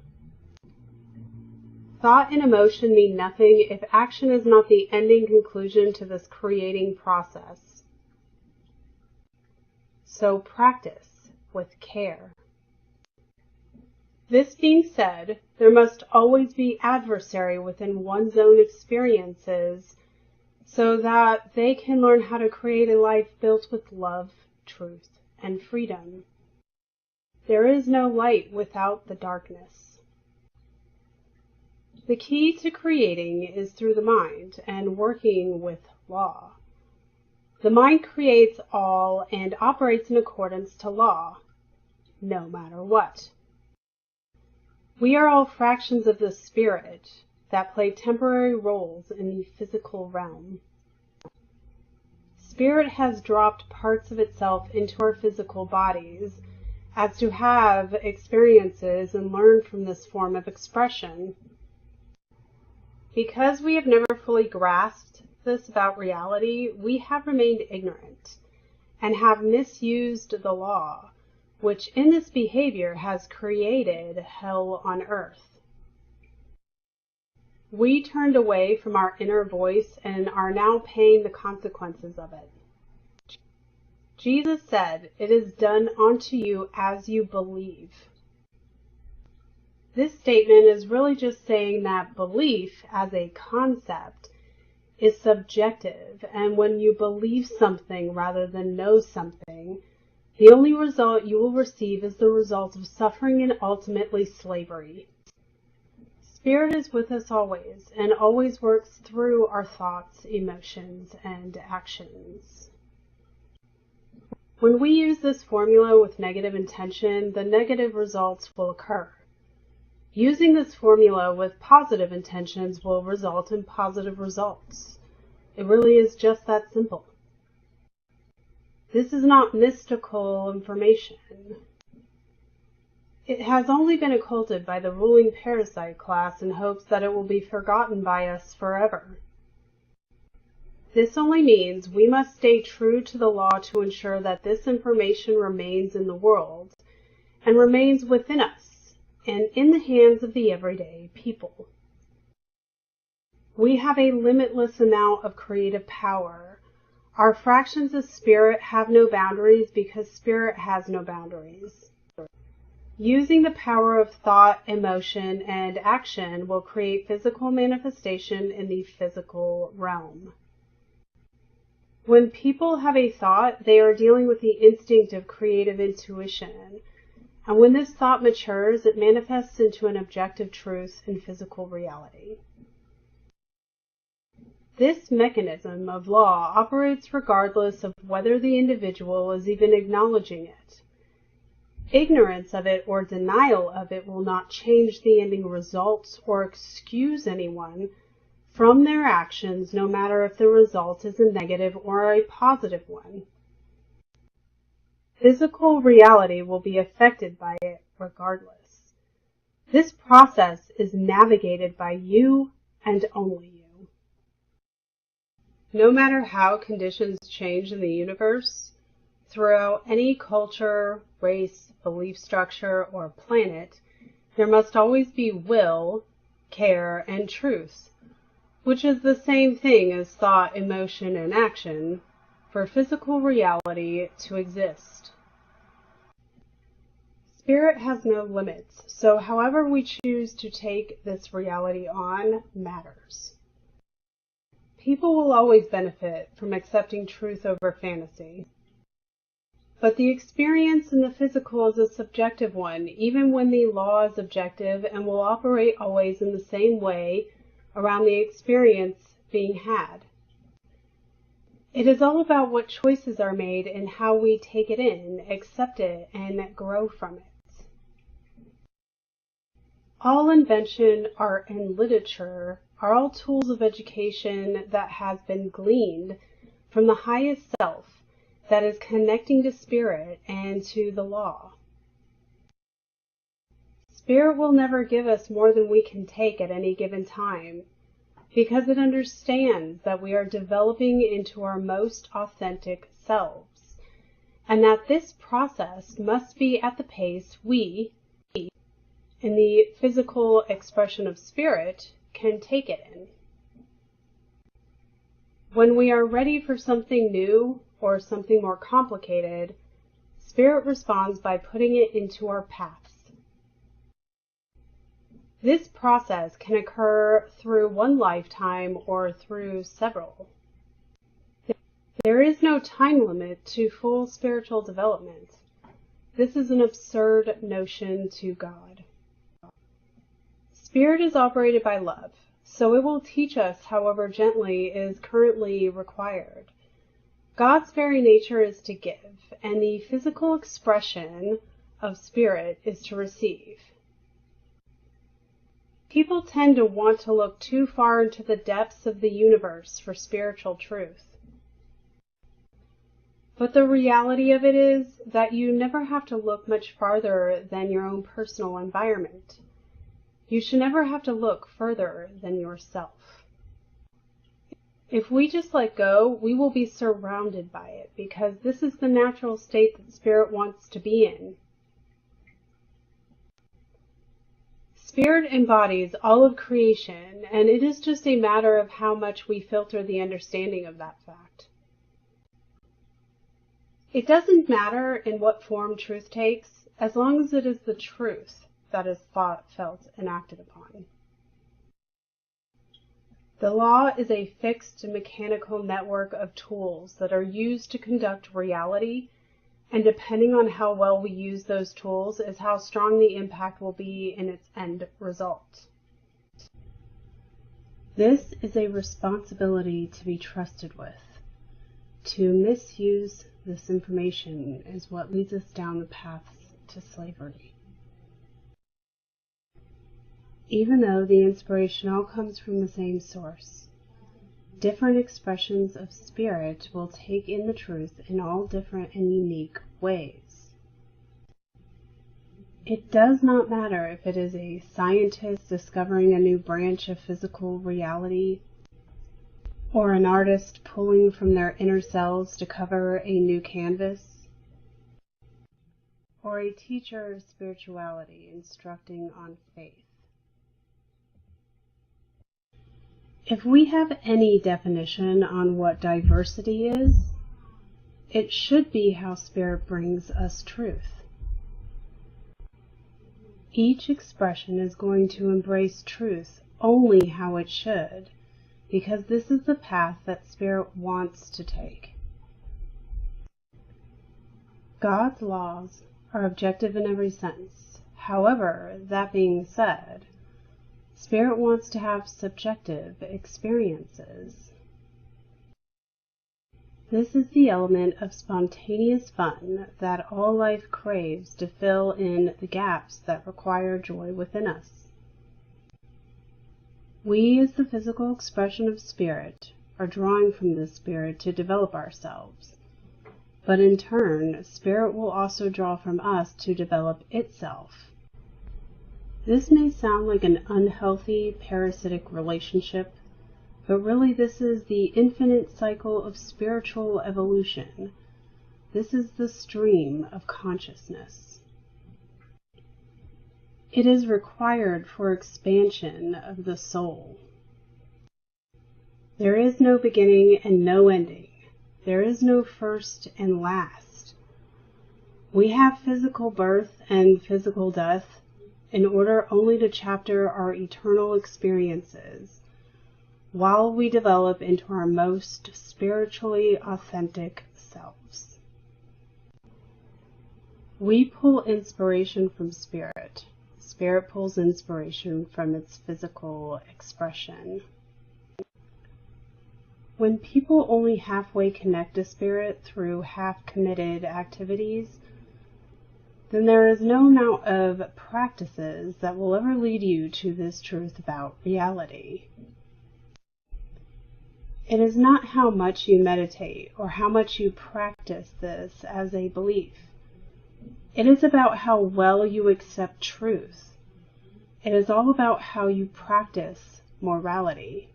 Thought and emotion mean nothing if action is not the ending conclusion to this creating process. So practice with care. This being said, there must always be adversary within one's own experiences so that they can learn how to create a life built with love, truth, and freedom. There is no light without the darkness. The key to creating is through the mind and working with law. The mind creates all and operates in accordance to law, no matter what. We are all fractions of the spirit that play temporary roles in the physical realm. Spirit has dropped parts of itself into our physical bodies as to have experiences and learn from this form of expression. Because we have never fully grasped this about reality, we have remained ignorant and have misused the law, which in this behavior has created hell on earth. We turned away from our inner voice and are now paying the consequences of it. Jesus said, "It is done unto you as you believe." This statement is really just saying that belief as a concept is subjective, and when you believe something rather than know something, the only result you will receive is the result of suffering and ultimately slavery. Spirit is with us always, and always works through our thoughts, emotions, and actions. When we use this formula with negative intention, the negative results will occur. Using this formula with positive intentions will result in positive results. It really is just that simple. This is not mystical information. It has only been occulted by the ruling parasite class in hopes that it will be forgotten by us forever. This only means we must stay true to the law to ensure that this information remains in the world and remains within us and in the hands of the everyday people. We have a limitless amount of creative power. Our fractions of spirit have no boundaries because spirit has no boundaries. Using the power of thought, emotion, and action will create physical manifestation in the physical realm. When people have a thought, they are dealing with the instinct of creative intuition. And when this thought matures, it manifests into an objective truth in physical reality. This mechanism of law operates regardless of whether the individual is even acknowledging it. Ignorance of it or denial of it will not change the ending results or excuse anyone from their actions, no matter if the result is a negative or a positive one. physical reality will be affected by it regardless. This process is navigated by you and only you. No matter how conditions change in the universe, throughout any culture, race, belief structure, or planet, there must always be will, care, and truth, which is the same thing as thought, emotion, and action, for physical reality to exist. Spirit has no limits, so however we choose to take this reality on matters. People will always benefit from accepting truth over fantasy. But the experience in the physical is a subjective one, even when the law is objective and will operate always in the same way around the experience being had. It is all about what choices are made and how we take it in, accept it, and grow from it. All invention, art, and literature are all tools of education that has been gleaned from the highest self that is connecting to spirit and to the law. Spirit will never give us more than we can take at any given time, because it understands that we are developing into our most authentic selves, and that this process must be at the pace we, in the physical expression of spirit, can take it in. When we are ready for something new or something more complicated, spirit responds by putting it into our paths. This process can occur through one lifetime or through several. There is no time limit to full spiritual development. This is an absurd notion to God. Spirit is operated by love, so it will teach us however gently is currently required. God's very nature is to give, and the physical expression of spirit is to receive. People tend to want to look too far into the depths of the universe for spiritual truth. But the reality of it is that you never have to look much farther than your own personal environment. You should never have to look further than yourself. If we just let go, we will be surrounded by it, because this is the natural state that spirit wants to be in. Spirit embodies all of creation, and it is just a matter of how much we filter the understanding of that fact. It doesn't matter in what form truth takes, as long as it is the truth that is thought, felt, and acted upon. The law is a fixed mechanical network of tools that are used to conduct reality, and depending on how well we use those tools is how strong the impact will be in its end result. This is a responsibility to be trusted with. To misuse this information is what leads us down the paths to slavery. Even though the inspiration all comes from the same source, different expressions of spirit will take in the truth in all different and unique ways. It does not matter if it is a scientist discovering a new branch of physical reality, or an artist pulling from their inner selves to cover a new canvas, or a teacher of spirituality instructing on faith. If we have any definition on what diversity is, it should be how spirit brings us truth. Each expression is going to embrace truth only how it should, because this is the path that spirit wants to take. God's laws are objective in every sense. However, that being said, spirit wants to have subjective experiences. This is the element of spontaneous fun that all life craves to fill in the gaps that require joy within us. We, as the physical expression of spirit, are drawing from this spirit to develop ourselves. but in turn, Spirit will also draw from us to develop itself. This may sound like an unhealthy parasitic relationship, but really this is the infinite cycle of spiritual evolution. This is the stream of consciousness. It is required for expansion of the soul. There is no beginning and no ending. There is no first and last. We have physical birth and physical death in order only to chapter our eternal experiences, while we develop into our most spiritually authentic selves. We pull inspiration from Spirit. Spirit pulls inspiration from its physical expression. When people only halfway connect to Spirit through half-committed activities, then there is no amount of practices that will ever lead you to this truth about reality. It is not how much you meditate or how much you practice this as a belief. It is about how well you accept truth. It is all about how you practice morality.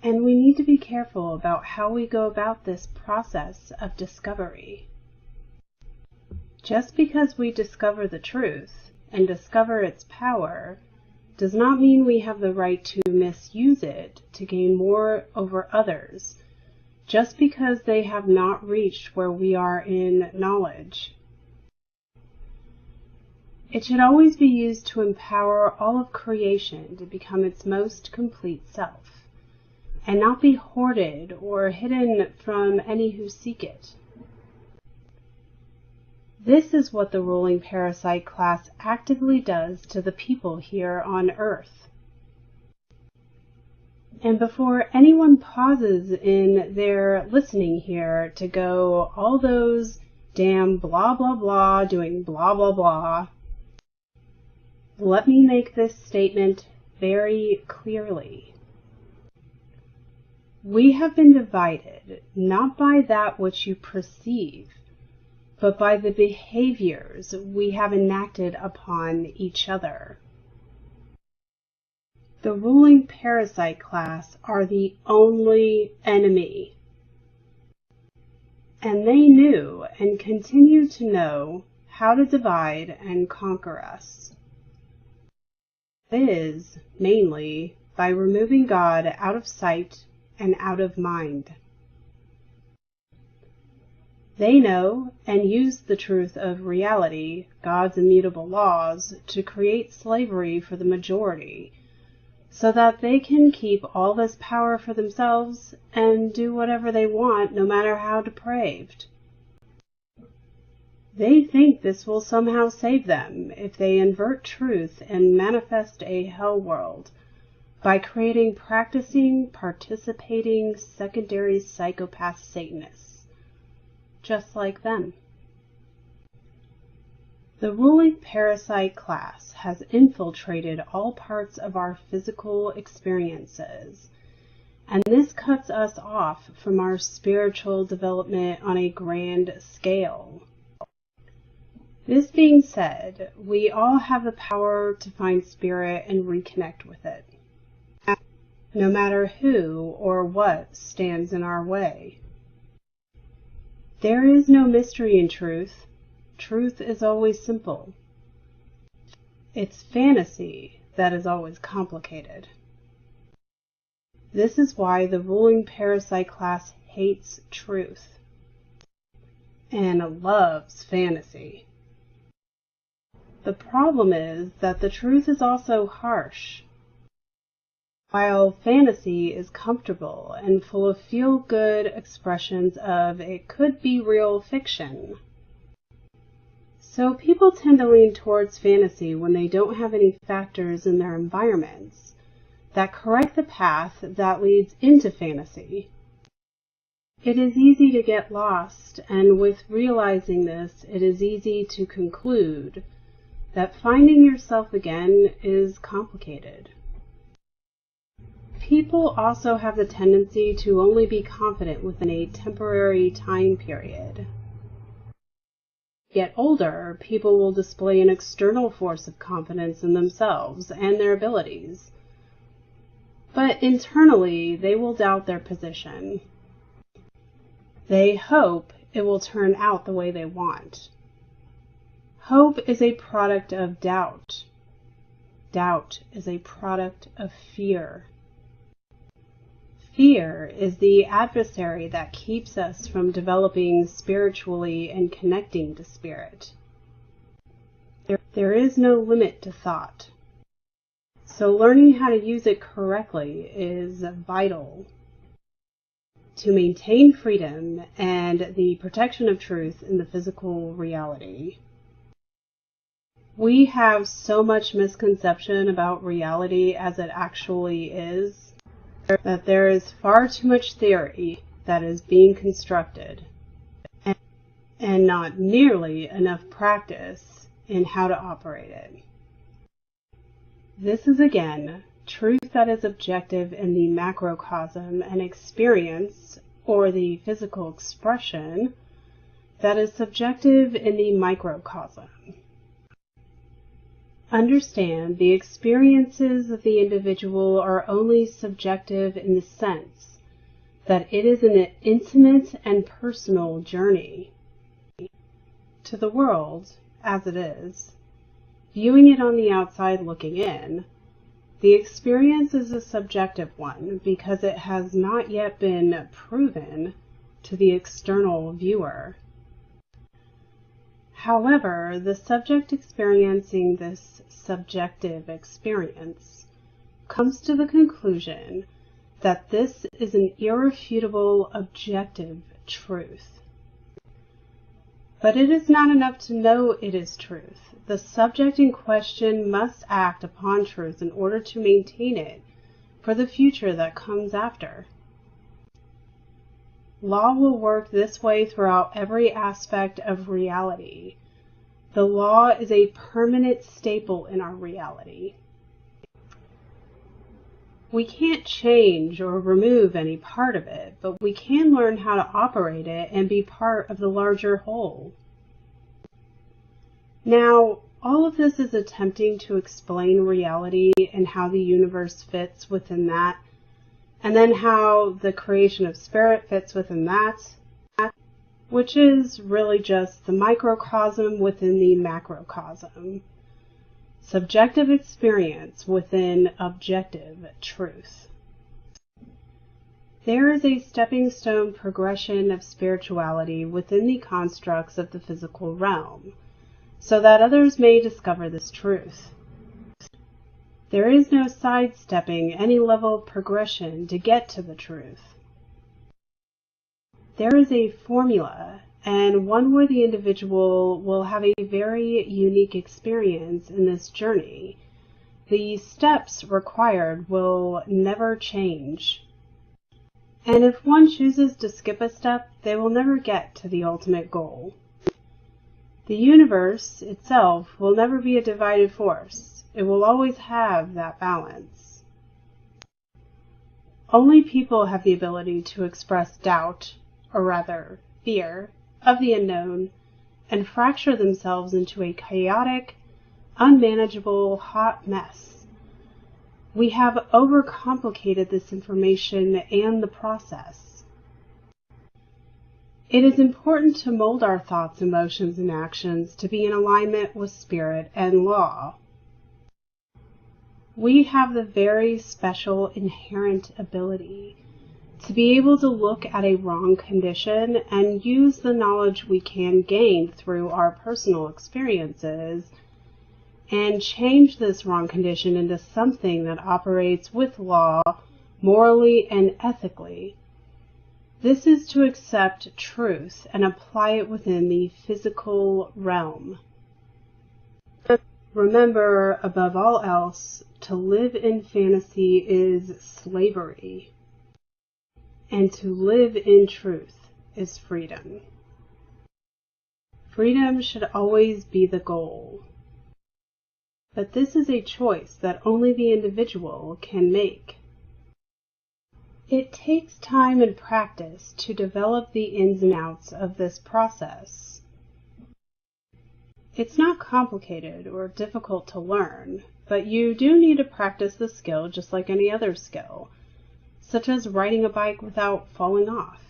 And we need to be careful about how we go about this process of discovery. Just because we discover the truth and discover its power does not mean we have the right to misuse it to gain more over others, just because they have not reached where we are in knowledge. It should always be used to empower all of creation to become its most complete self, and not be hoarded or hidden from any who seek it. This is what the ruling parasite class actively does to the people here on Earth. And before anyone pauses in their listening here to go, all those damn blah blah blah doing blah blah blah, let me make this statement very clearly. We have been divided not by that which you perceive, but by the behaviors we have enacted upon each other. The ruling parasite class are the only enemy, and they knew and continue to know how to divide and conquer us. It is mainly by removing God out of sight and out of mind. They know and use the truth of reality, God's immutable laws, to create slavery for the majority, so that they can keep all this power for themselves and do whatever they want, no matter how depraved. They think this will somehow save them if they invert truth and manifest a hell world by creating practicing, participating, secondary psychopath Satanists, just like them. The ruling parasite class has infiltrated all parts of our physical experiences, and this cuts us off from our spiritual development on a grand scale. This being said, we all have the power to find Spirit and reconnect with it, no matter who or what stands in our way. There is no mystery in truth. Truth is always simple. It's fantasy that is always complicated. This is why the ruling parasite class hates truth and loves fantasy. The problem is that the truth is also harsh. While fantasy is comfortable and full of feel-good expressions of it could be real fiction. So people tend to lean towards fantasy when they don't have any factors in their environments that correct the path that leads into fantasy. It is easy to get lost, and with realizing this, it is easy to conclude that finding yourself again is complicated. people also have the tendency to only be confident within a temporary time period. Yet older, people will display an external force of confidence in themselves and their abilities. But internally, they will doubt their position. They hope it will turn out the way they want. Hope is a product of doubt. Doubt is a product of fear. Fear is the adversary that keeps us from developing spiritually and connecting to spirit. There is no limit to thought. So learning how to use it correctly is vital to maintain freedom and the protection of truth in the physical reality. We have so much misconception about reality as it actually is, that there is far too much theory that is being constructed and not nearly enough practice in how to operate it. This is again truth that is objective in the macrocosm and experience or the physical expression that is subjective in the microcosm. Understand the experiences of the individual are only subjective in the sense that it is an intimate and personal journey. To the world, as it is, viewing it on the outside looking in, the experience is a subjective one because it has not yet been proven to the external viewer. However, the subject experiencing this subjective experience comes to the conclusion that this is an irrefutable objective truth. But it is not enough to know it is truth. The subject in question must act upon truth in order to maintain it for the future that comes after. Law will work this way throughout every aspect of reality. The law is a permanent staple in our reality. We can't change or remove any part of it, but we can learn how to operate it and be part of the larger whole. Now, all of this is attempting to explain reality and how the universe fits within that, and then how the creation of spirit fits within that, which is really just the microcosm within the macrocosm. Subjective experience within objective truth. There is a stepping stone progression of spirituality within the constructs of the physical realm, so that others may discover this truth. There is no sidestepping any level of progression to get to the truth. There is a formula, and one where the individual will have a very unique experience in this journey. The steps required will never change. And if one chooses to skip a step, they will never get to the ultimate goal. The universe itself will never be a divided force. It will always have that balance. Only people have the ability to express doubt, or rather, fear, of the unknown, and fracture themselves into a chaotic, unmanageable, hot mess. We have overcomplicated this information and the process. It is important to mold our thoughts, emotions, and actions to be in alignment with spirit and law. We have the very special inherent ability to be able to look at a wrong condition and use the knowledge we can gain through our personal experiences and change this wrong condition into something that operates with law, morally and ethically. This is to accept truth and apply it within the physical realm. Remember, above all else, to live in fantasy is slavery, and to live in truth is freedom. Freedom should always be the goal, but this is a choice that only the individual can make. It takes time and practice to develop the ins and outs of this process. It's not complicated or difficult to learn, but you do need to practice the skill just like any other skill, such as riding a bike without falling off.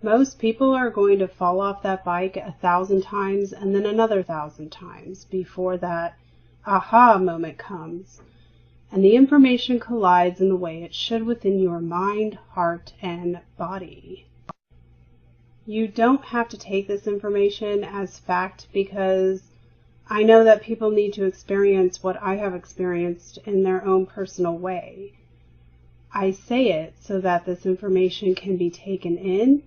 Most people are going to fall off that bike 1,000 times and then another 1,000 times before that aha moment comes, and the information collides in the way it should within your mind, heart, and body. You don't have to take this information as fact, because I know that people need to experience what I have experienced in their own personal way. I say it so that this information can be taken in,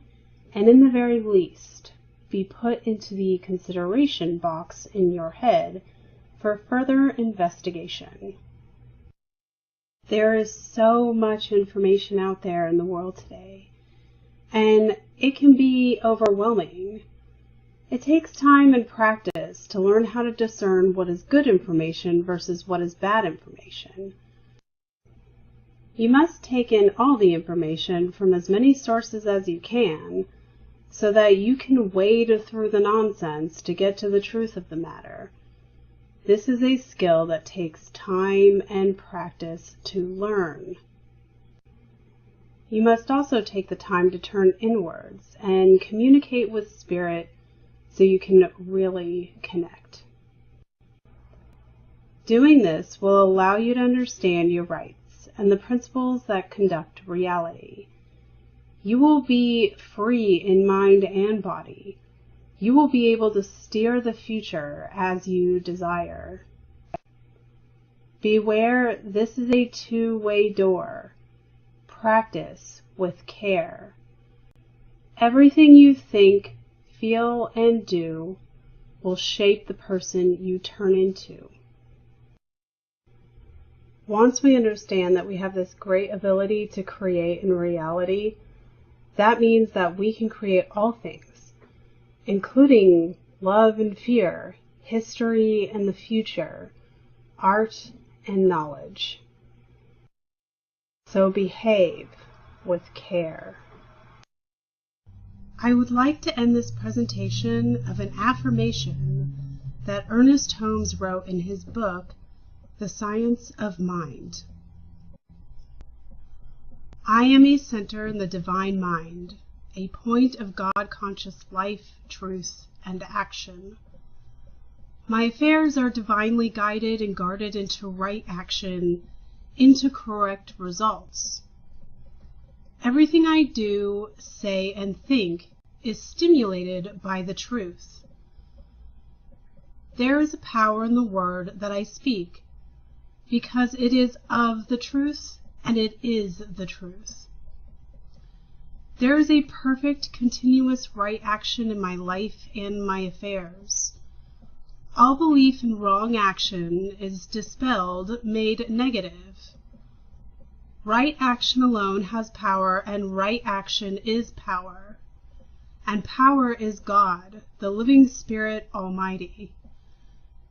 and in the very least, be put into the consideration box in your head for further investigation. There is so much information out there in the world today, and it can be overwhelming. It takes time and practice to learn how to discern what is good information versus what is bad information. You must take in all the information from as many sources as you can, so that you can wade through the nonsense to get to the truth of the matter. This is a skill that takes time and practice to learn. You must also take the time to turn inwards and communicate with Spirit so you can really connect. Doing this will allow you to understand your rights and the principles that conduct reality. You will be free in mind and body. You will be able to steer the future as you desire. Beware, this is a two-way door. Practice with care. Everything you think, feel, and do will shape the person you turn into. Once we understand that we have this great ability to create in reality, that means that we can create all things, including love and fear, history and the future, art and knowledge. So behave with care. I would like to end this presentation of an affirmation that Ernest Holmes wrote in his book, The Science of Mind. I am a center in the divine mind, a point of God-conscious life, truth, and action. My affairs are divinely guided and guarded into right action, into correct results. Everything I do, say, and think is stimulated by the truth. There is a power in the word that I speak, because it is of the truth, and it is the truth. There is a perfect, continuous right action in my life and my affairs. All belief in wrong action is dispelled, made negative. Right action alone has power, and right action is power. And power is God, the living Spirit Almighty.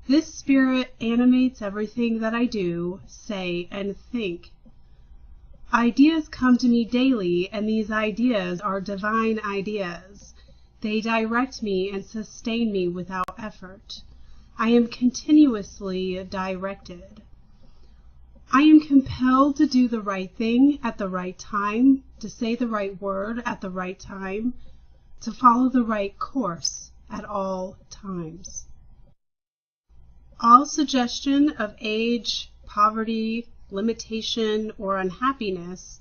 This Spirit animates everything that I do, say, and think. Ideas come to me daily, and these ideas are divine ideas. They direct me and sustain me without effort. I am continuously directed. I am compelled to do the right thing at the right time, to say the right word at the right time, to follow the right course at all times. All suggestion of age, poverty, limitation, or unhappiness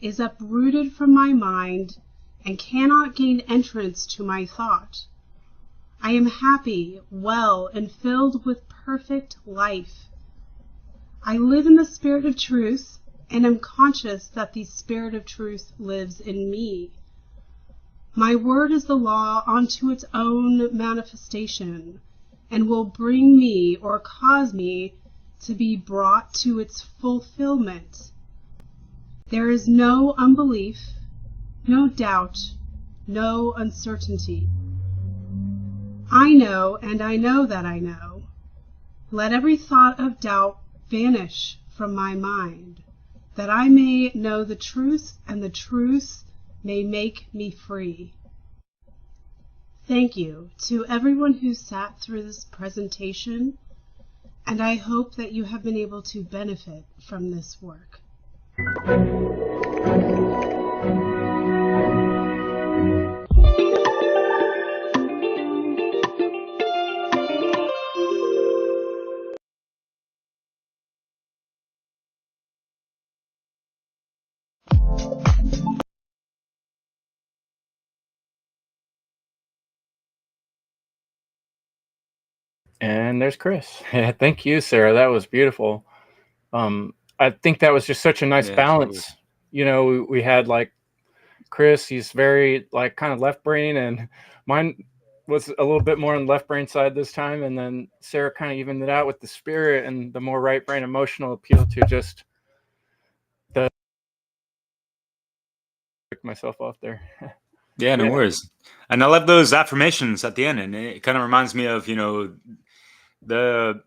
is uprooted from my mind and cannot gain entrance to my thought. I am happy, well, and filled with perfect life. I live in the Spirit of Truth, and am conscious that the Spirit of Truth lives in me. My word is the law unto its own manifestation, and will bring me or cause me to be brought to its fulfillment. There is no unbelief, no doubt, no uncertainty. I know, and I know that I know. Let every thought of doubt vanish from my mind. that I may know the truth, and the truth may make me free. Thank you to everyone who sat through this presentation, and I hope that you have been able to benefit from this work. And there's Chris. Thank you, Sarah. That was beautiful. I think that was just such a nice balance. You know, we had like Chris, he's very like kind of left brain, and mine was a little bit more on the left brain side this time. And then Sarah kind of evened it out with the spirit and the more right brain emotional appeal to just the myself off there. Yeah, no worries. And I love those affirmations at the end, and it kind of reminds me of, you know, the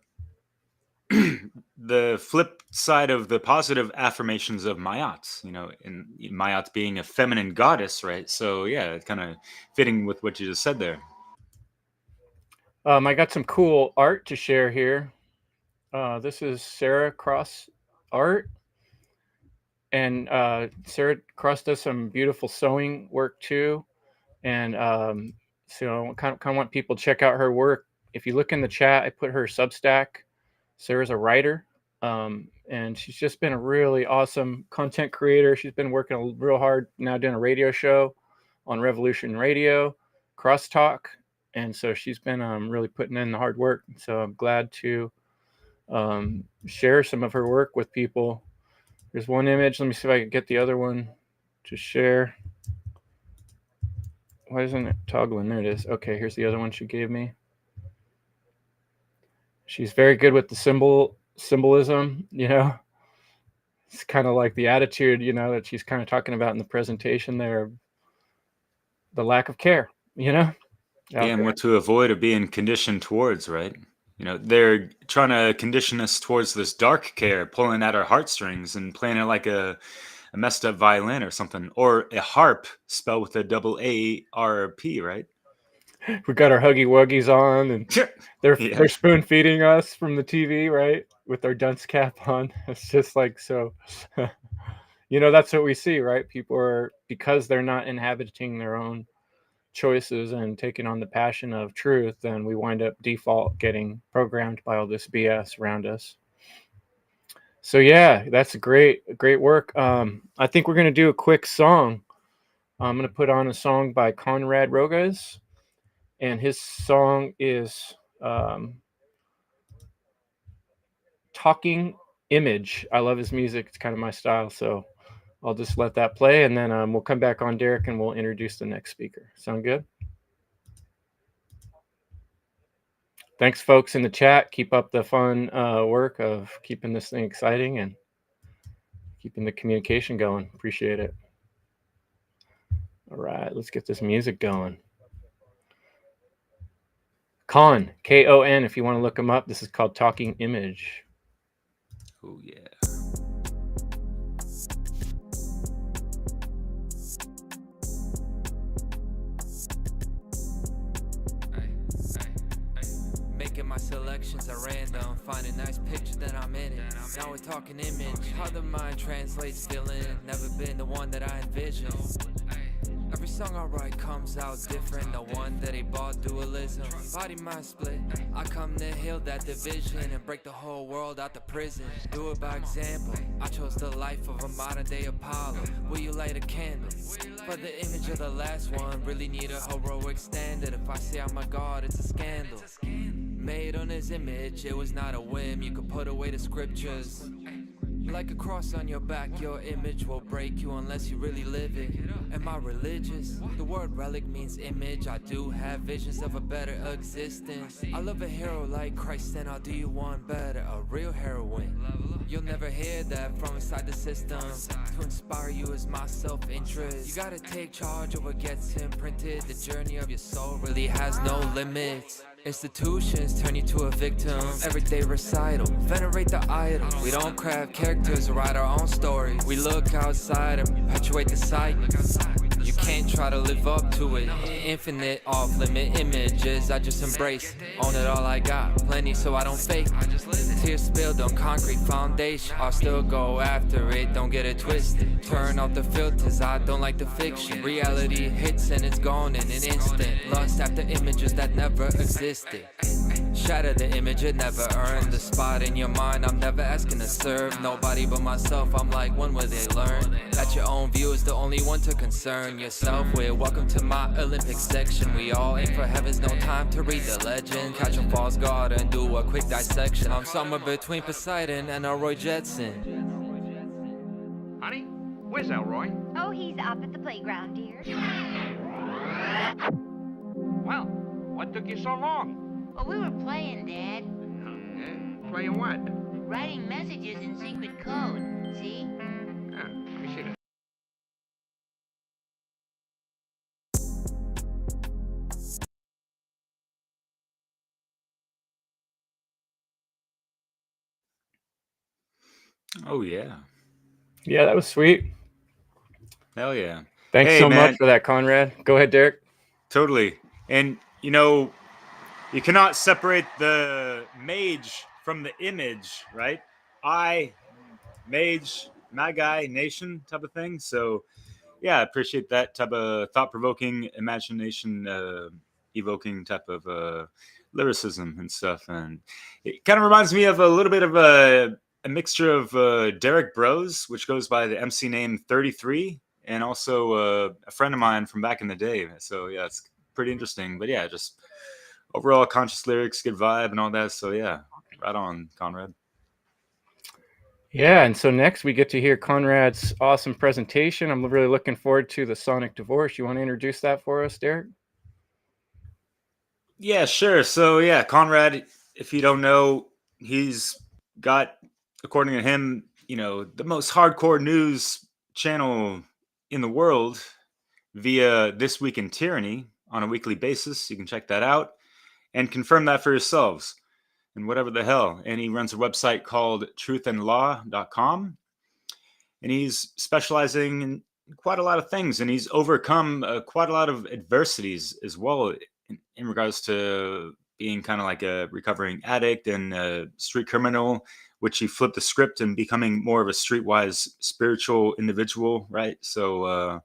the flip side of the positive affirmations of Mayat, you know, in Mayat being a feminine goddess, right? So yeah, it's kind of fitting with what you just said there. I got some cool art to share here. This is Sarah Cross art. And Sarah Cross does some beautiful sewing work too. And so I kind of want people to check out her work. If you look in the chat, I put her Substack. Sarah's a writer. And she's just been a really awesome content creator. She's been working real hard now doing a radio show on Revolution Radio, Crosstalk. And so she's been really putting in the hard work. So I'm glad to share some of her work with people. There's one image. Let me see if I can get the other one to share. Why isn't it toggling? There it is. Okay, here's the other one she gave me. She's very good with the symbolism, you know. It's kind of like the attitude, you know, that she's kind of talking about in the presentation there. The lack of care, you know. Yeah, and what to avoid or being conditioned towards, right? You know, they're trying to condition us towards this dark care, pulling at our heartstrings and playing it like a messed up violin or something, or a harp spelled with a double A-R-P, right? We got our Huggy Wuggies on, and they're spoon feeding us from the TV, right? With our dunce cap on. It's just like, so, you know, that's what we see, right? People are, because they're not inhabiting their own choices and taking on the passion of truth, then we wind up default getting programmed by all this BS around us. So yeah, that's a great work. I think we're going to do a quick song. I'm going to put on a song by Conrad Rogas, and his song is Talking Image. I love his music. It's kind of my style, so I'll just let that play, and then we'll come back on, Derek, and we'll introduce the next speaker. Sound good? Thanks, folks in the chat. Keep up the fun work of keeping this thing exciting and keeping the communication going. Appreciate it. All right, let's get this music going. Con, K-O-N, if you want to look him up. This is called Talking Image. Oh, yeah. Making my selections at random, find a nice picture, then I'm in it. Now we're talking image, how the mind translates feeling. Never been the one that I envisioned. Every song I write comes out different, no one that they bought dualism. Body mind split, I come to heal that division and break the whole world out the prison. Do it by example, I chose the life of a modern day Apollo. Will you light a candle? For the image of the last one, really need a heroic standard. If I say I'm a god, it's a scandal. Made on his image, it was not a whim, you could put away the scriptures. Like a cross on your back, your image will break you unless you really live it. Am I religious? The word relic means image. I do have visions of a better existence. I love a hero like Christ, and I'll do you one better, a real heroine. You'll never hear that from inside the system. To inspire you is my self-interest. You gotta take charge of what gets imprinted. The journey of your soul really has no limits. Institutions turn you to a victim. Everyday recital, venerate the idol. We don't craft characters or write our own stories. We look outside and perpetuate the cycle. You can't try to live up to it. Infinite off-limit images, I just embrace. Own it all I got, plenty so I don't fake. Tears spilled on concrete foundation. I'll still go after it, don't get it twisted. Turn off the filters, I don't like the fiction. Reality hits and it's gone in an instant. Lust after images that never existed. Shatter the image, it never earned the spot in your mind. I'm never asking to serve nobody but myself. I'm like, when will they learn that your own view is the only one to concern yourself with? Welcome to my Olympic section. We all aim for heavens, no time to read the legend. Catch a false god and do a quick dissection. I'm somewhere between Poseidon and Elroy Jetson. Honey, where's Elroy? Oh, he's up at the playground, dear. Well, what took you so long? Well, we were playing, Dad. Playing what? Writing messages in secret code. See? Let me see this. Oh, yeah. Yeah, that was sweet. Hell yeah. Thanks Hey, so man. much for that, Conrad. Go ahead, Derek. Totally. And, you know, you cannot separate the mage from the image, right? Mage, Magi, nation type of thing. So, yeah, I appreciate that type of thought-provoking, imagination-evoking type of lyricism and stuff. And it kind of reminds me of a little bit of a mixture of Derek Bros, which goes by the MC name 33, and also a friend of mine from back in the day. So, yeah, it's pretty interesting. But, yeah, just overall conscious lyrics, good vibe and all that. So, yeah, right on, Conrad. Yeah, and so next we get to hear Conrad's awesome presentation. I'm really looking forward to the Sonic Divorce. You want to introduce that for us, Derek? Yeah, sure. So, yeah, Conrad, if you don't know, he's got, according to him, you know, the most hardcore news channel in the world via This Week in Tyranny on a weekly basis. You can check that out and confirm that for yourselves and whatever the hell. And he runs a website called truthandlaw.com. And he's specializing in quite a lot of things. And he's overcome quite a lot of adversities as well in regards to being kind of like a recovering addict and a street criminal, which he flipped the script and becoming more of a streetwise spiritual individual, right? So,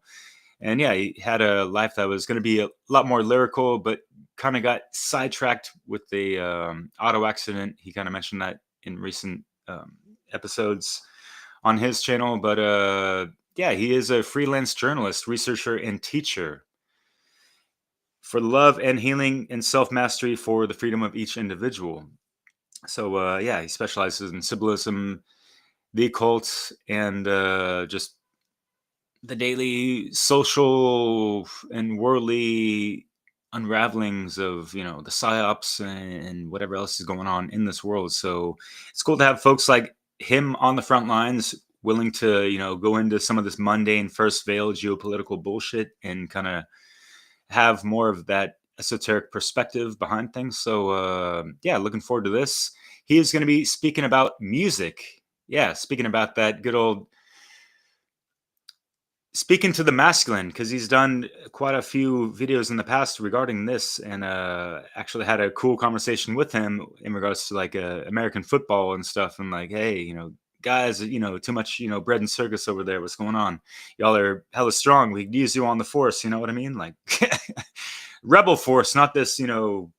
and yeah, he had a life that was going to be a lot more lyrical, but kind of got sidetracked with the auto accident. He kind of mentioned that in recent episodes on his channel. But yeah, he is a freelance journalist, researcher, and teacher for love and healing and self-mastery for the freedom of each individual. So yeah, he specializes in symbolism, the occult, and just the daily social and worldly unravelings of, you know, the psyops and whatever else is going on in this world. So it's cool to have folks like him on the front lines, willing to, you know, go into some of this mundane first veil geopolitical bullshit and kind of have more of that esoteric perspective behind things. So yeah, looking forward to this. He is going to be speaking about music. Yeah, speaking about that good old speaking to the masculine, because he's done quite a few videos in the past regarding this, and actually had a cool conversation with him in regards to like American football and stuff, and like, hey, you know, guys, you know, too much, you know, bread and circus over there. What's going on? Y'all are hella strong. We could use you on the force. You know what I mean? Like rebel force, not this, you know,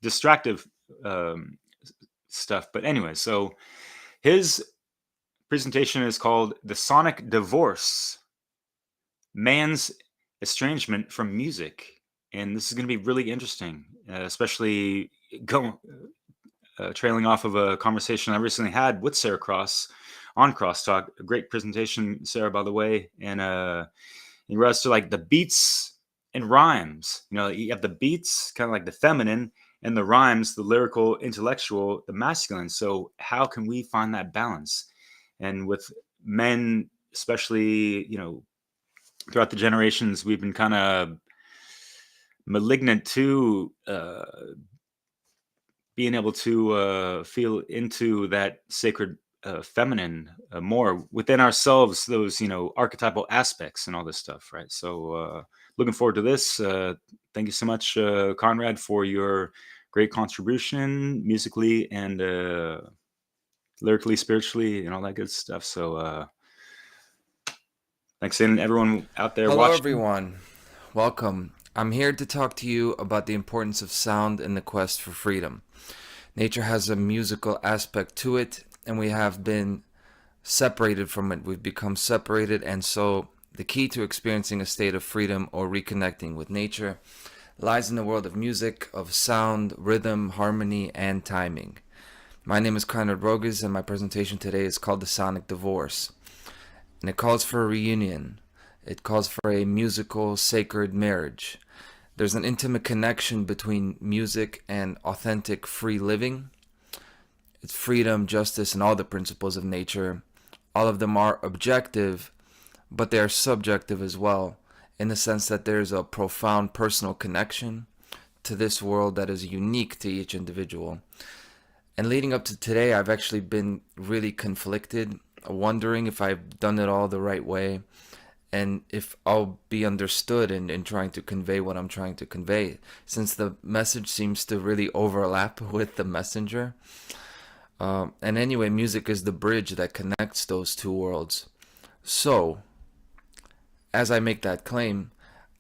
distractive stuff. But anyway, so his presentation is called The Sonic Divorce, Man's Estrangement from Music. And this is going to be really interesting, especially trailing off of a conversation I recently had with Sarah Cross on Crosstalk. A great presentation, Sarah, by the way. And in regards to like the beats and rhymes, you know, you have the beats, kind of like the feminine, and the rhymes, the lyrical, intellectual, the masculine. So how can we find that balance? And with men, especially, you know, throughout the generations, we've been kind of Malignant too, being able to feel into that sacred feminine more within ourselves, those, archetypal aspects and all this stuff, right? So looking forward to this. Thank you so much, Conrad, for your great contribution musically and lyrically, spiritually, and all that good stuff. So thanks, and everyone out there Hello, watching. everyone. Welcome. I'm here to talk to you about the importance of sound in the quest for freedom. Nature has a musical aspect to it, and we have been separated from it. We've become separated, and so the key to experiencing a state of freedom or reconnecting with nature lies in the world of music, of sound, rhythm, harmony, and timing. My name is Conrad Rogas, and my presentation today is called The Sonic Divorce. And it calls for a reunion. It calls for a musical, sacred marriage. There's an intimate connection between music and authentic free living. It's freedom, justice, and all the principles of nature. All of them are objective, but they are subjective as well, in the sense that there's a profound personal connection to this world that is unique to each individual. And leading up to today, I've actually been really conflicted, wondering if I've done it all the right way, and if I'll be understood in trying to convey what I'm trying to convey, since the message seems to really overlap with the messenger. And anyway, music is the bridge that connects those two worlds. So, as I make that claim,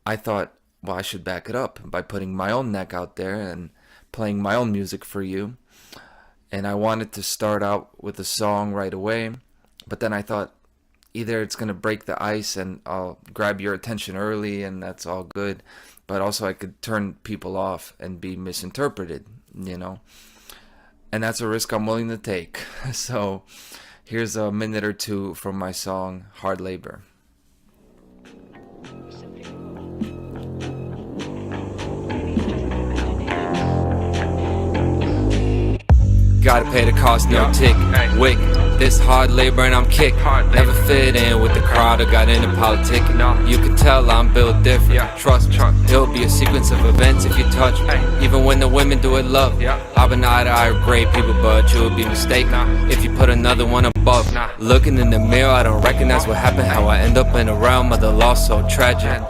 I thought, well, I should back it up by putting my own neck out there and playing my own music for you. And I wanted to start out with a song right away, but then I thought, either it's going to break the ice and I'll grab your attention early and that's all good, but also I could turn people off and be misinterpreted, and that's a risk I'm willing to take. So here's a minute or two from my song Hard Labor. Gotta pay the cost, no tick, wick. This hard labor and I'm kicked. Never fit in with the crowd or got into politic. You can tell I'm built different. Trust, it'll be a sequence of events if you touch. Even when the women do it, love. I've been eye to eye with great people, but you would be mistaken if you put another one above. Looking in the mirror, I don't recognize what happened. How I end up in the realm of the lost, so tragic.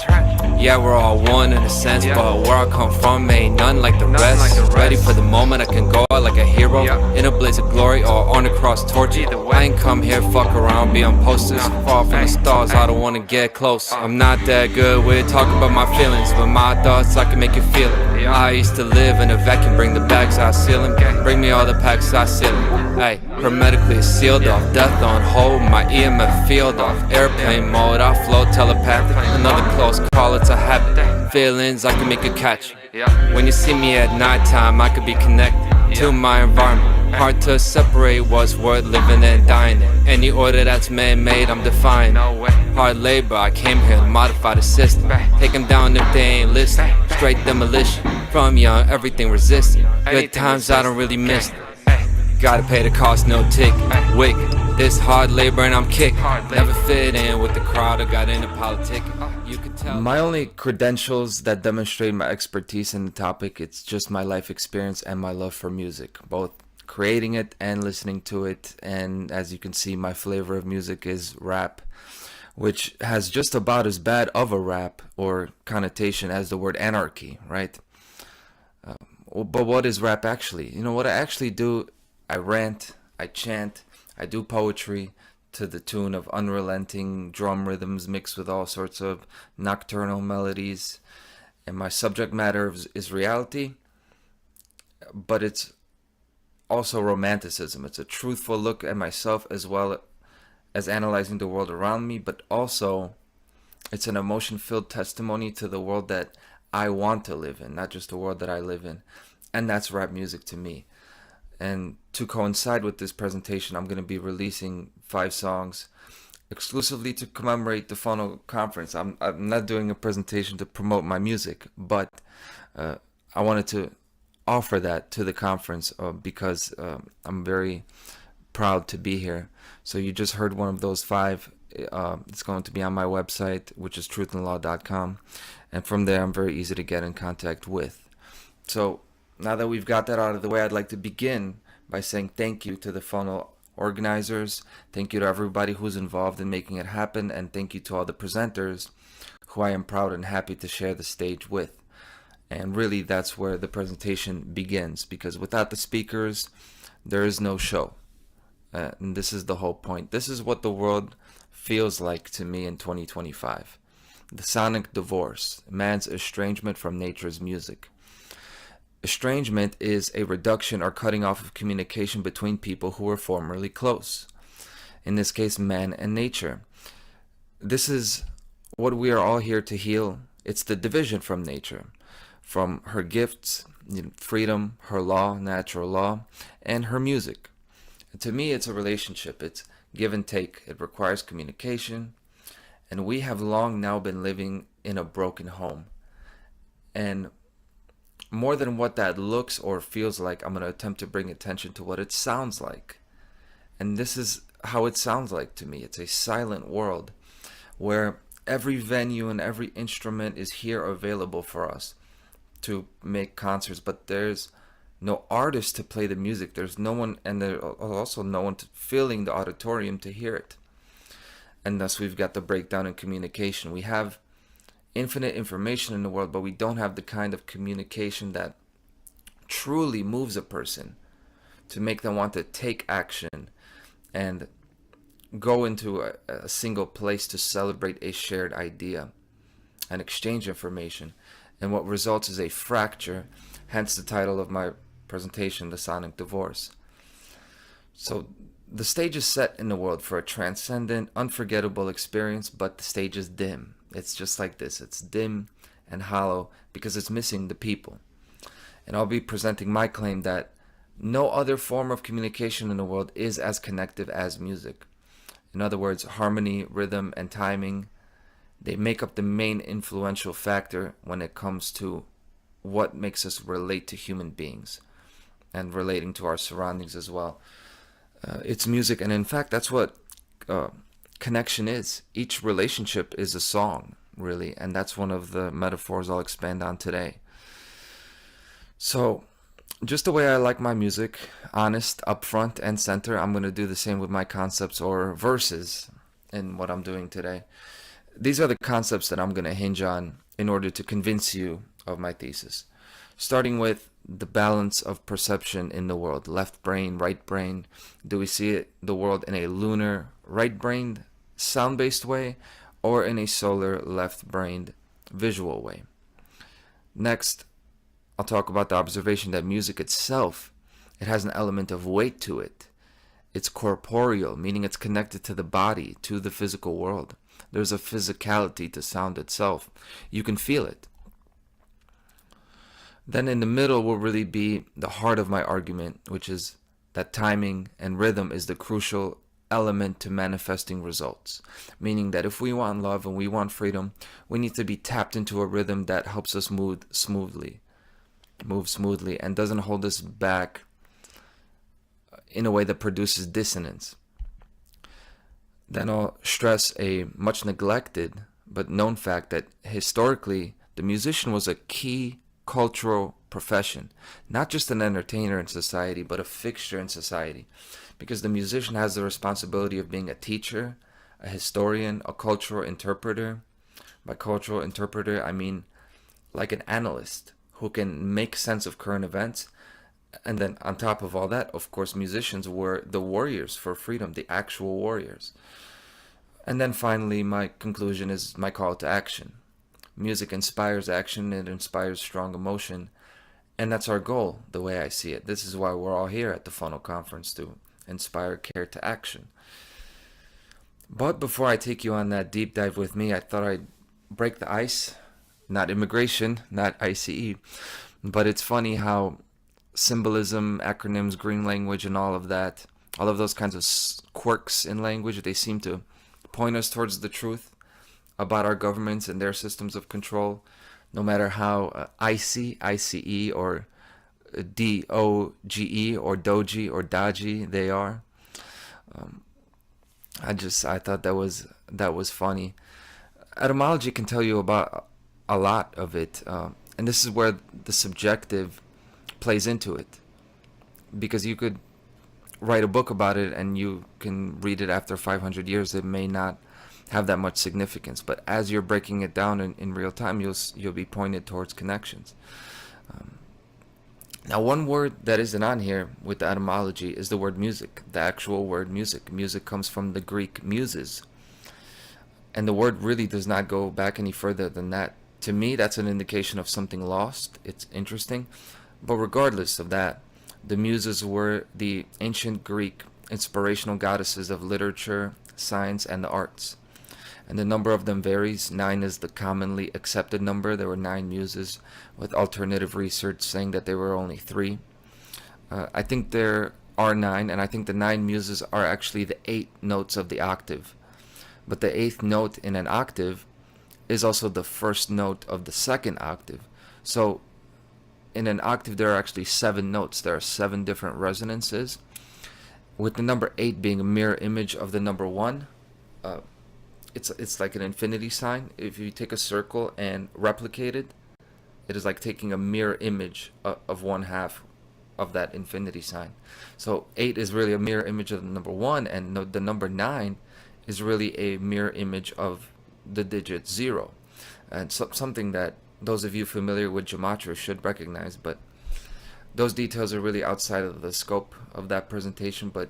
Yeah, we're all one in a sense, but where I come from ain't none like the rest. Ready for the moment, I can go out like a hero in a blaze of glory or on a cross torch. I ain't come here fuck around, be on posters. Far from the stars, I don't wanna get close. I'm not that good with talking about my feelings, but my thoughts, I can make you feel it. I used to live in a vacuum, bring the bags, I seal them. Bring me all the packs, I seal them. Hey, hermetically sealed off, death on hold, my EMF field off. Airplane mode, I flow telepathic. Another close call, it's a habit. Feelings, I can make you catch. When you see me at nighttime, I could be connected to my environment. Hard to separate what's worth living and dying in. Any order that's man-made, I'm defying. Hard labor, I came here to modify the system. Take them down if they ain't listening. Straight demolition, from young, everything resisting. Good times, I don't really miss them. Gotta pay the cost, no tick, wick. This hard labor and I'm kicked. Never fit in with the crowd or got into politics. You can tell. My only credentials that demonstrate my expertise in the topic, it's just my life experience and my love for music, both creating it and listening to it. And as you can see, my flavor of music is rap, which has just about as bad of a rap or connotation as the word anarchy, right? But what is rap actually? What I actually do, I rant, I chant, I do poetry to the tune of unrelenting drum rhythms mixed with all sorts of nocturnal melodies. And my subject matter is reality, but it's also romanticism. It's a truthful look at myself as well as analyzing the world around me, but also it's an emotion-filled testimony to the world that I want to live in, not just the world that I live in. And that's rap music to me. And to coincide with this presentation, I'm going to be releasing 5 songs exclusively to commemorate the Funl conference. I'm not doing a presentation to promote my music, but I wanted to offer that to the conference because I'm very proud to be here. So you just heard one of those 5. It's going to be on my website, which is truthandlaw.com. And from there, I'm very easy to get in contact with. So now that we've got that out of the way, I'd like to begin by saying thank you to the Funl organizers. Thank you to everybody who's involved in making it happen. And thank you to all the presenters who I am proud and happy to share the stage with. And really, that's where the presentation begins, because without the speakers, there is no show. And this is the whole point. This is what the world feels like to me in 2025. The sonic divorce, man's estrangement from nature's music. Estrangement is a reduction or cutting off of communication between people who were formerly close. In this case, man and nature. This is what we are all here to heal. It's the division from nature, from her gifts, freedom, her law, natural law, and her music. To me, it's a relationship. It's give and take. It requires communication. And we have long now been living in a broken home. And more than what that looks or feels like, I'm going to attempt to bring attention to what it sounds like. And this is how it sounds like to me. It's a silent world where every venue and every instrument is here available for us to make concerts, but there's no artist to play the music. There's no one, and there's also no one filling the auditorium to hear it. And thus we've got the breakdown in communication. We have infinite information in the world, but we don't have the kind of communication that truly moves a person to make them want to take action and go into a single place to celebrate a shared idea and exchange information. And what results is a fracture, hence the title of my presentation, The Sonic Divorce. So the stage is set in the world for a transcendent, unforgettable experience, but the stage is dim. It's just like this. It's dim and hollow because it's missing the people. And I'll be presenting my claim that no other form of communication in the world is as connective as music. In other words, harmony, rhythm, and timing, they make up the main influential factor when it comes to what makes us relate to human beings and relating to our surroundings as well. It's music, and in fact, that's what connection is. Each relationship is a song, really, and that's one of the metaphors I'll expand on today. So, just the way I like my music, honest, upfront, and center, I'm going to do the same with my concepts or verses in what I'm doing today. These are the concepts that I'm going to hinge on in order to convince you of my thesis. Starting with the balance of perception in the world. Left brain, right brain. Do we see the world in a lunar, right-brained, sound-based way, or in a solar, left-brained, visual way? Next, I'll talk about the observation that music itself, it has an element of weight to it. It's corporeal, meaning it's connected to the body, to the physical world. There's a physicality to sound itself. You can feel it. Then in the middle will really be the heart of my argument, which is that timing and rhythm is the crucial element to manifesting results. Meaning that if we want love and we want freedom, we need to be tapped into a rhythm that helps us move smoothly and doesn't hold us back in a way that produces dissonance. Then I'll stress a much neglected but known fact that historically the musician was a key cultural profession, not just an entertainer in society, but a fixture in society, because the musician has the responsibility of being a teacher, a historian, a cultural interpreter. By cultural interpreter, I mean like an analyst who can make sense of current events. And then on top of all that, of course, musicians were the warriors for freedom, the actual warriors. And then finally, my conclusion is my call to action. Music inspires action, it inspires strong emotion, and that's our goal, the way I see it. This is why we're all here at the Funl Conference, to inspire care to action. But before I take you on that deep dive with me, I thought I'd break the ice. Not immigration, not ICE, but it's funny how symbolism, acronyms, green language, and all of that, all of those kinds of quirks in language, they seem to point us towards the truth about our governments and their systems of control, no matter how ICE, or DOGE, or Doji, or Dodgy they are. I thought that was funny. Etymology can tell you about a lot of it. And this is where the subjective plays into it. Because you could write a book about it and you can read it after 500 years. It may not have that much significance. But as you're breaking it down in real time, you'll be pointed towards connections. Now, one word that isn't on here with the etymology is the word music, the actual word music. Music comes from the Greek muses. And the word really does not go back any further than that. To me, that's an indication of something lost. It's interesting. But regardless of that, the muses were the ancient Greek inspirational goddesses of literature, science, and the arts. And the number of them varies. 9 is the commonly accepted number. There were 9 muses, with alternative research saying that there were only 3. I think there are 9, and I think the 9 muses are actually the 8 notes of the octave. But the 8th note in an octave is also the first note of the second octave. So in an octave there are actually 7 notes. There are 7 different resonances, with the number 8 being a mirror image of the number 1. It's like an infinity sign. If you take a circle and replicate it, it is like taking a mirror image of one half of that infinity sign. So 8 is really a mirror image of the number 1, and the number 9 is really a mirror image of the digit 0. And so, something that those of you familiar with gematria should recognize, but those details are really outside of the scope of that presentation. But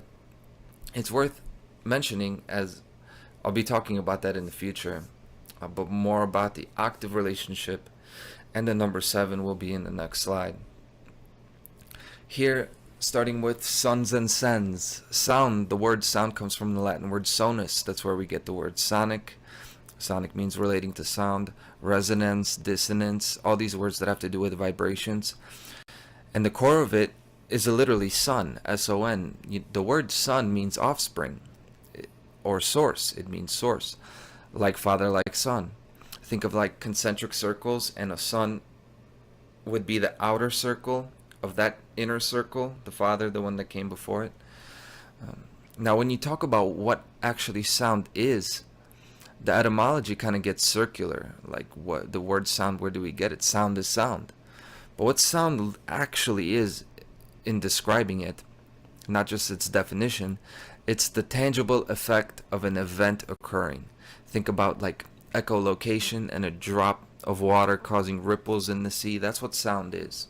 it's worth mentioning, as I'll be talking about that in the future, but more about the octave relationship and the number 7 will be in the next slide. Here, starting with sons and sens. Sound, the word sound comes from the Latin word sonus. That's where we get the word sonic. Sonic means relating to sound. Resonance, dissonance, all these words that have to do with vibrations. And the core of it is literally son, S-O-N. The word son means offspring, or source. It means source. Like father, like son. Think of like concentric circles, and a sun would be the outer circle of that inner circle, the father, the one that came before it. Now, when you talk about what actually sound is, the etymology kind of gets circular. Like, what the word sound, where do we get it? Sound is sound. But what sound actually is, in describing it, not just its definition, it's the tangible effect of an event occurring. Think about like echolocation and a drop of water causing ripples in the sea. That's what sound is.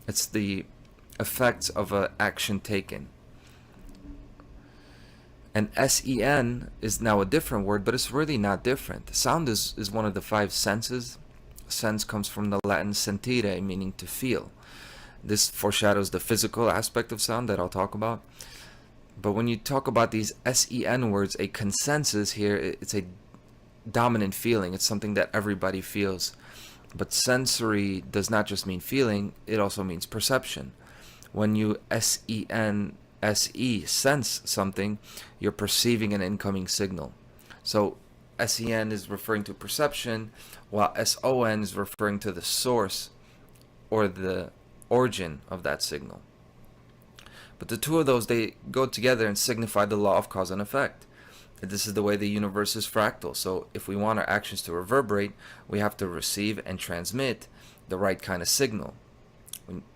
It's the effects of an action taken. And S-E-N is now a different word, but it's really not different. Sound is one of the 5 senses. Sense comes from the Latin sentire, meaning to feel. This foreshadows the physical aspect of sound that I'll talk about. But when you talk about these S-E-N words, a consensus here, it's a dominant feeling. It's something that everybody feels. But sensory does not just mean feeling, it also means perception. When you S-E-N-S-E, sense something, you're perceiving an incoming signal. So S-E-N is referring to perception, while S-O-N is referring to the source or the origin of that signal. But the two of those, they go together and signify the law of cause and effect. This is the way the universe is fractal. So if we want our actions to reverberate, we have to receive and transmit the right kind of signal.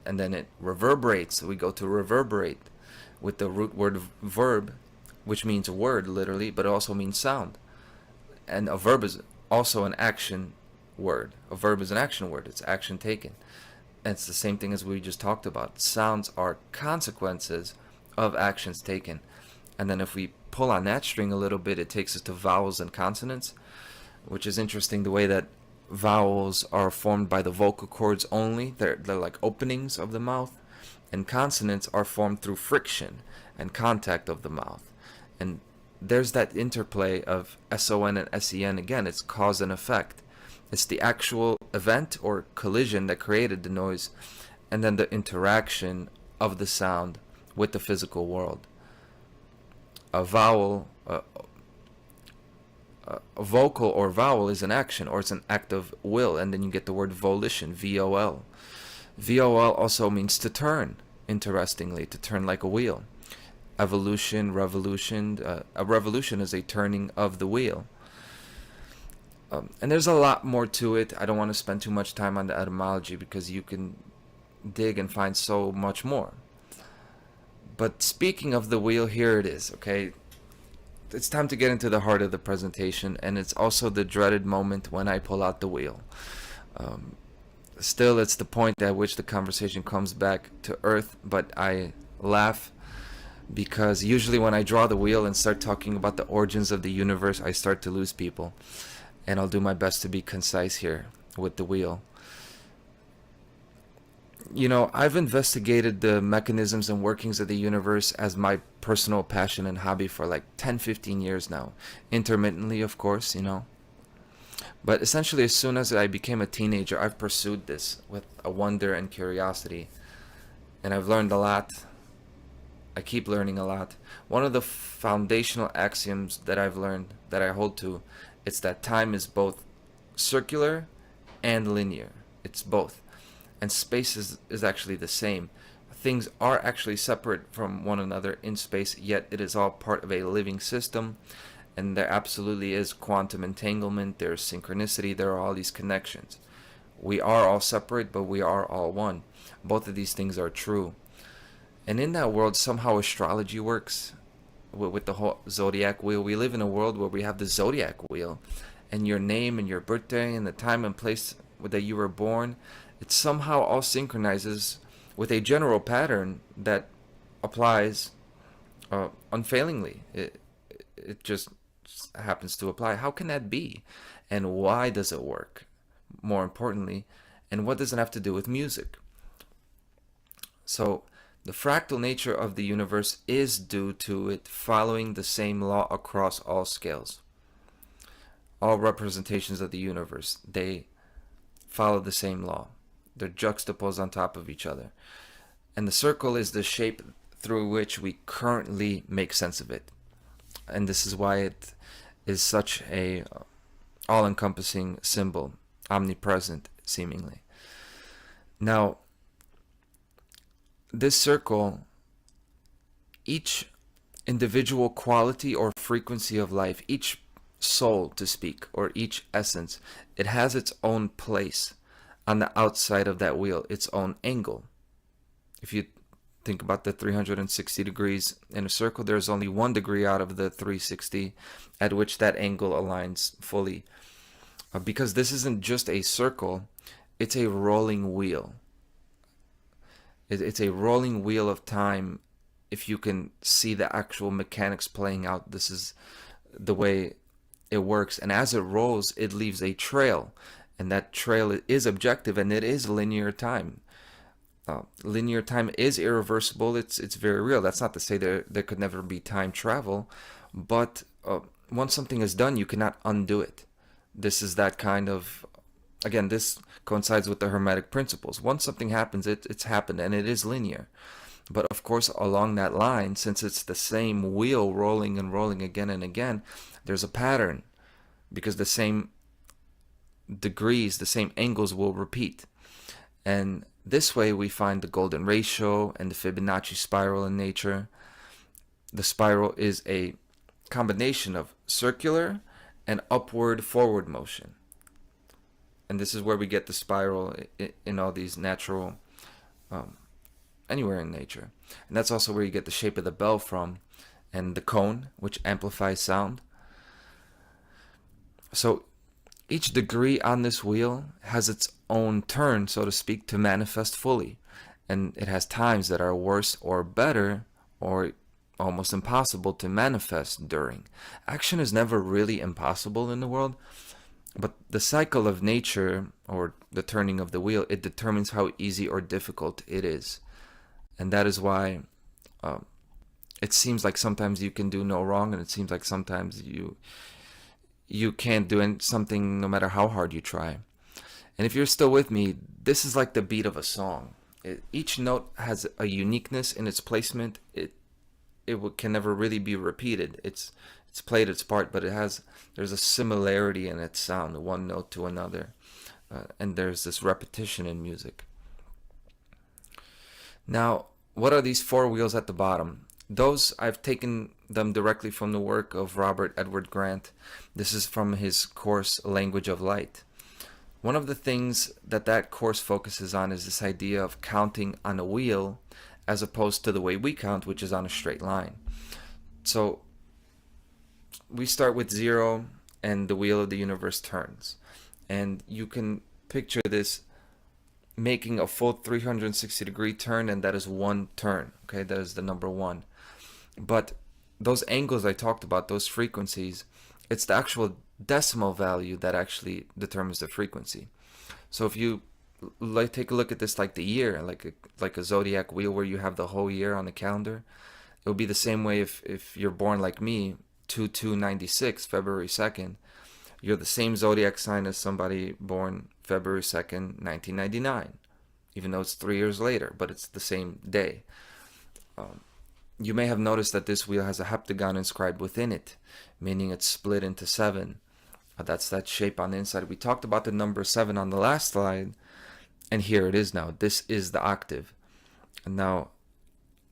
And then it reverberates. So we go to reverberate with the root word verb, which means word literally, but it also means sound. And a verb is also an action word. A verb is an action word. It's action taken. And it's the same thing as we just talked about. Sounds are consequences of actions taken. And then if we pull on that string a little bit, it takes us to vowels and consonants, which is interesting, the way that vowels are formed by the vocal cords only. They're like openings of the mouth. And consonants are formed through friction and contact of the mouth. And there's that interplay of S-O-N and S-E-N. Again, it's cause and effect. It's the actual event or collision that created the noise, and then the interaction of the sound with the physical world. A vowel, a vocal or vowel is an action, or it's an act of will, and then you get the word volition, V-O-L. V-O-L also means to turn, interestingly, to turn like a wheel. Evolution, revolution. A revolution is a turning of the wheel. And there's a lot more to it. I don't want to spend too much time on the etymology because you can dig and find so much more. But speaking of the wheel, here it is, okay? It's time to get into the heart of the presentation, and it's also the dreaded moment when I pull out the wheel. Still, it's the point at which the conversation comes back to earth, but I laugh because usually when I draw the wheel and start talking about the origins of the universe, I start to lose people. And I'll do my best to be concise here with the wheel. You know, I've investigated the mechanisms and workings of the universe as my personal passion and hobby for like 10-15 years now. Intermittently, of course, you know. But essentially, as soon as I became a teenager, I've pursued this with a wonder and curiosity. And I've learned a lot. I keep learning a lot. One of the foundational axioms that I've learned, that I hold to, it's that time is both circular and linear. It's both. And space is actually the same. Things are actually separate from one another in space, yet it is all part of a living system. And there absolutely is quantum entanglement, there's synchronicity, there are all these connections. We are all separate, but we are all one. Both of these things are true. And in that world, somehow astrology works with the whole zodiac wheel. We live in a world where we have the zodiac wheel, and your name and your birthday and the time and place that you were born, it somehow all synchronizes with a general pattern that applies unfailingly. It just happens to apply. How can that be? And why does it work? More importantly, and what does it have to do with music? So, the fractal nature of the universe is due to it following the same law across all scales. All representations of the universe, they follow the same law. They're juxtaposed on top of each other. And the circle is the shape through which we currently make sense of it. And this is why it is such a all-encompassing symbol, omnipresent seemingly. Now, this circle, each individual quality or frequency of life, each soul to speak, or each essence, it has its own place on the outside of that wheel, its own angle. If you think about the 360 degrees in a circle, there's only 1 degree out of the 360 at which that angle aligns fully. Because this isn't just a circle, it's a rolling wheel. It's a rolling wheel of time. If you can see the actual mechanics playing out, this is the way it works. And as it rolls, it leaves a trail. And that trail is objective, and it is linear time. Linear time is irreversible. It's very real. That's not to say there could never be time travel. But once something is done, you cannot undo it. This is that kind of... Again, this coincides with the Hermetic principles. Once something happens, it's happened, and it is linear. But of course, along that line, since it's the same wheel rolling and rolling again and again, there's a pattern. Because the same degrees, the same angles will repeat. And this way we find the golden ratio and the Fibonacci spiral in nature. The spiral is a combination of circular and upward forward motion. And this is where we get the spiral in all these natural, anywhere in nature. And that's also where you get the shape of the bell from, and the cone, which amplifies sound. So each degree on this wheel has its own turn, so to speak, to manifest fully. And it has times that are worse or better, or almost impossible to manifest during. Action is never really impossible in the world. But the cycle of nature, or the turning of the wheel, it determines how easy or difficult it is. And that is why it seems like sometimes you can do no wrong, and it seems like sometimes you can't do something no matter how hard you try. And if you're still with me, this is like the beat of a song. Each note has a uniqueness in its placement. It can never really be repeated. It's played its part, but there's a similarity in its sound, one note to another, and there's this repetition in music. Now, what are these 4 wheels at the bottom? Those, I've taken them directly from the work of Robert Edward Grant. This is from his course, Language of Light. One of the things that course focuses on is this idea of counting on a wheel as opposed to the way we count, which is on a straight line. So we start with 0 and the wheel of the universe turns. And you can picture this making a full 360-degree turn, and that is one turn. Okay, that is the number 1. But those angles I talked about, those frequencies, it's the actual decimal value that actually determines the frequency. So if you take a look at this like the year, like a zodiac wheel where you have the whole year on the calendar, it would be the same way if you're born like me, 2296, February 2nd, you're the same zodiac sign as somebody born February 2nd, 1999, even though it's 3 years later, but it's the same day. You may have noticed that this wheel has a heptagon inscribed within it, meaning it's split into 7. That's that shape on the inside. We talked about the number 7 on the last slide, and here it is now. This is the octave. And now,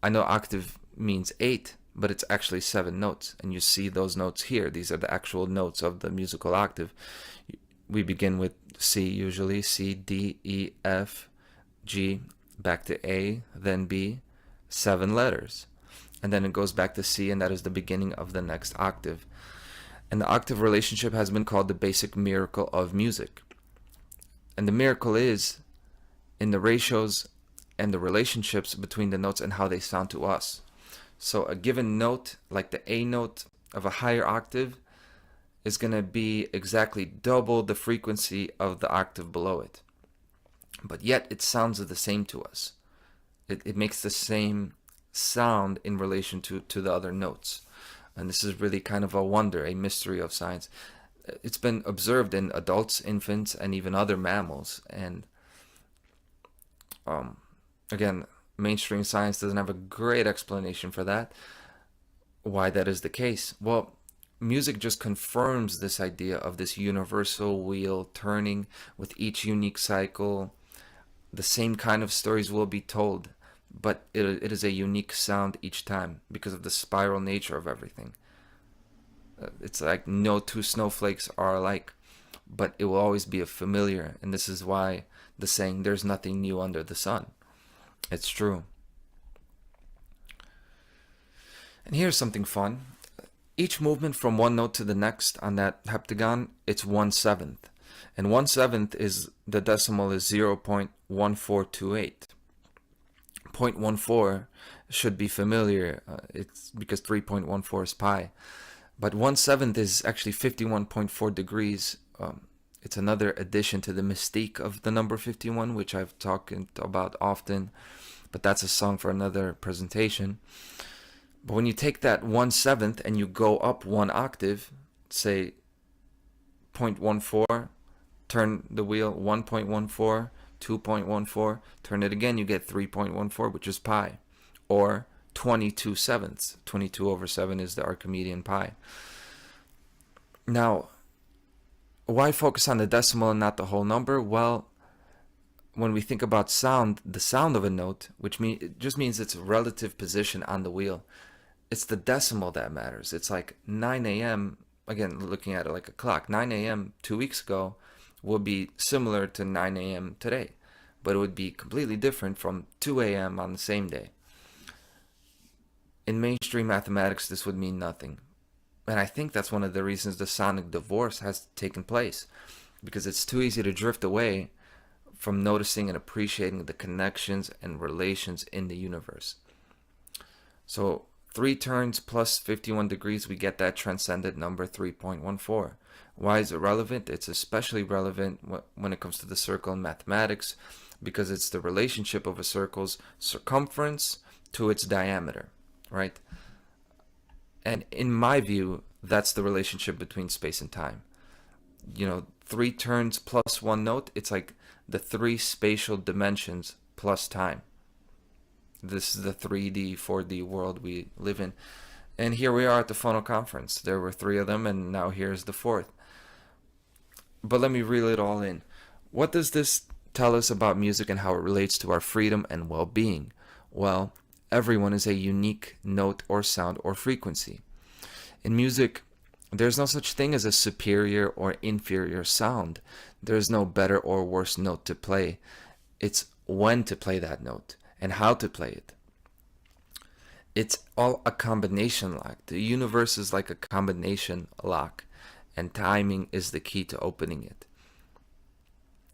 I know octave means 8, but it's actually 7 notes. And you see those notes here. These are the actual notes of the musical octave. We begin with C usually, C, D, E, F, G, back to A, then B, 7 letters. And then it goes back to C, and that is the beginning of the next octave. And the octave relationship has been called the basic miracle of music. And the miracle is in the ratios and the relationships between the notes and how they sound to us. So a given note, like the A note of a higher octave, is going to be exactly double the frequency of the octave below it. But yet it sounds the same to us. It makes the same sound in relation to the other notes. And this is really kind of a wonder, a mystery of science. It's been observed in adults, infants, and even other mammals. And again, mainstream science doesn't have a great explanation for that, why that is the case. Well, music just confirms this idea of this universal wheel turning with each unique cycle. The same kind of stories will be told, but it is a unique sound each time because of the spiral nature of everything. It's like no two snowflakes are alike, but it will always be a familiar, and this is why the saying, there's nothing new under the sun. It's true. And here's something fun. Each movement from one note to the next on that heptagon, it's 1/7. And 1/7 is, the decimal is 0.1428. 0.14 should be familiar. It's because 3.14 is pi. But 1/7 is actually 51.4 degrees. It's another addition to the mystique of the number 51, which I've talked about often. But that's a song for another presentation. But when you take that 1/7 and you go up one octave, say 0.14, turn the wheel 1.14, 2.14, turn it again, you get 3.14, which is pi, or 22/7. 22/7 is the Archimedean pi. Now, why focus on the decimal and not the whole number? Well, when we think about sound, the sound of a note, it just means its relative position on the wheel. It's the decimal that matters. It's like 9 a.m., again, looking at it like a clock, 9 a.m. 2 weeks ago would be similar to 9 a.m. today, but it would be completely different from 2 a.m. on the same day. In mainstream mathematics, this would mean nothing. And I think that's one of the reasons the sonic divorce has taken place, because it's too easy to drift away from noticing and appreciating the connections and relations in the universe. So 3 turns plus 51 degrees, we get that transcendent number 3.14. Why is it relevant? It's especially relevant when it comes to the circle in mathematics, because it's the relationship of a circle's circumference to its diameter, right? And in my view, that's the relationship between space and time. 3 turns plus 1 note, it's like the 3 spatial dimensions plus time. This is the 3D, 4D world we live in. And here we are at the Funl conference. There were 3 of them, and now here's the 4th. But let me reel it all in. What does this tell us about music and how it relates to our freedom and well-being? Well, everyone is a unique note or sound or frequency. In music, there's no such thing as a superior or inferior sound. There's no better or worse note to play. It's when to play that note and how to play it. It's all a combination lock. The universe is like a combination lock, and timing is the key to opening it.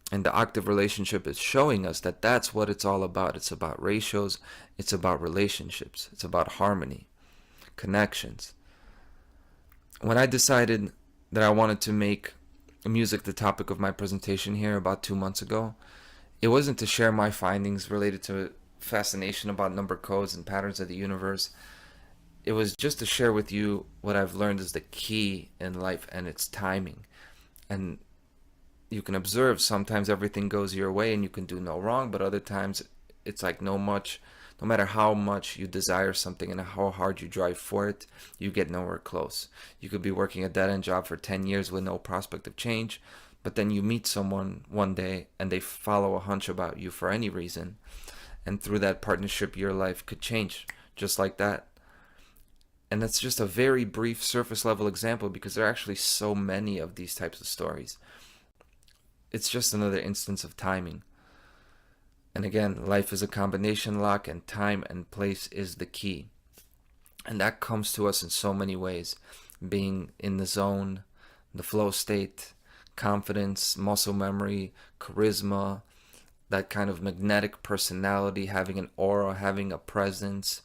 And the octave relationship is showing us that that's what it's all about. It's about ratios, it's about relationships, it's about harmony, connections. When I decided that I wanted to make music the topic of my presentation here about 2 months ago, it wasn't to share my findings related to fascination about number codes and patterns of the universe. It was just to share with you what I've learned is the key in life, and it's timing. And you can observe sometimes everything goes your way and you can do no wrong, but other times it's like no matter how much you desire something and how hard you drive for it, you get nowhere close. You could be working a dead-end job for 10 years with no prospect of change, but then you meet someone one day and they follow a hunch about you for any reason, and through that partnership your life could change just like that. And that's just a very brief surface level example, because there are actually so many of these types of stories. It's just another instance of timing. And again, life is a combination lock, and time and place is the key. And that comes to us in so many ways. Being in the zone, the flow state, confidence, muscle memory, charisma, that kind of magnetic personality, having an aura, having a presence.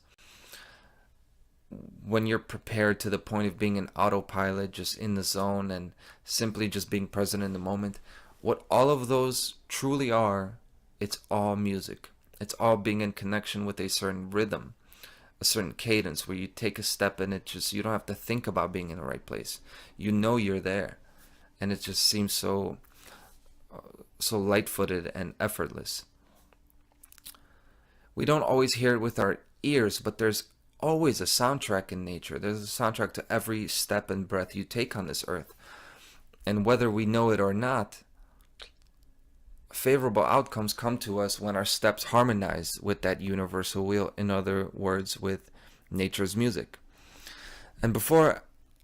When you're prepared to the point of being an autopilot, just in the zone and simply just being present in the moment. What all of those truly are, it's all music. It's all being in connection with a certain rhythm, a certain cadence where you take a step and you don't have to think about being in the right place. You know you're there. And it just seems so light-footed and effortless. We don't always hear it with our ears, but there's always a soundtrack in nature. There's a soundtrack to every step and breath you take on this earth. And whether we know it or not, favorable outcomes come to us when our steps harmonize with that universal wheel, in other words, with nature's music. And before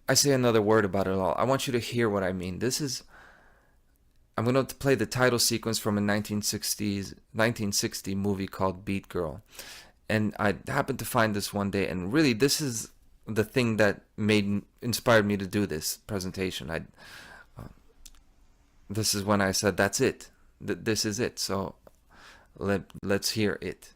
I say another word about it all, I want you to hear what I mean. I'm going to play the title sequence from a 1960 movie called Beat Girl. And I happened to find this one day, and really this is the thing that inspired me to do this presentation. This is when I said, that's it. This is it. So let's hear it.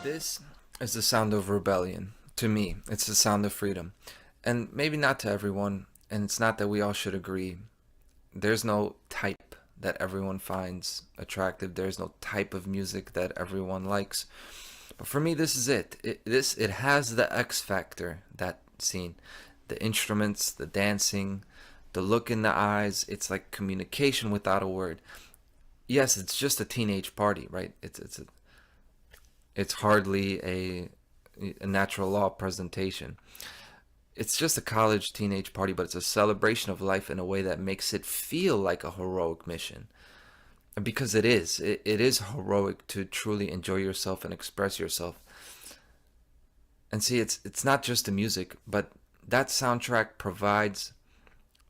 This is the sound of rebellion. To me, it's the sound of freedom. And maybe not to everyone, and it's not that we all should agree. There's no type that everyone finds attractive. There's no type of music that everyone likes. But for me, this is it. It has the X factor, that scene. the instruments, the dancing, the look in the eyes. It's like communication without a word. Yes, it's just a teenage party, right? It's hardly a natural law presentation. It's just a college teenage party, but it's a celebration of life in a way that makes it feel like a heroic mission. And because it is heroic to truly enjoy yourself and express yourself. And see, it's not just the music, but that soundtrack provides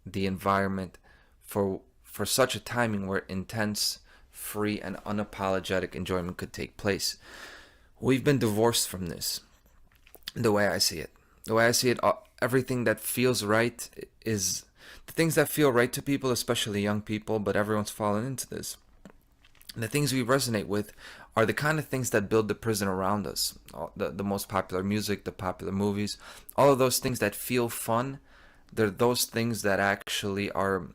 the environment for such a timing where intense, free, and unapologetic enjoyment could take place. We've been divorced from this, the way I see it. The way I see it, everything that feels right is the things that feel right to people, especially young people, but everyone's fallen into this. And the things we resonate with are the kind of things that build the prison around us. The most popular music, the popular movies, all of those things that feel fun, they're those things that actually are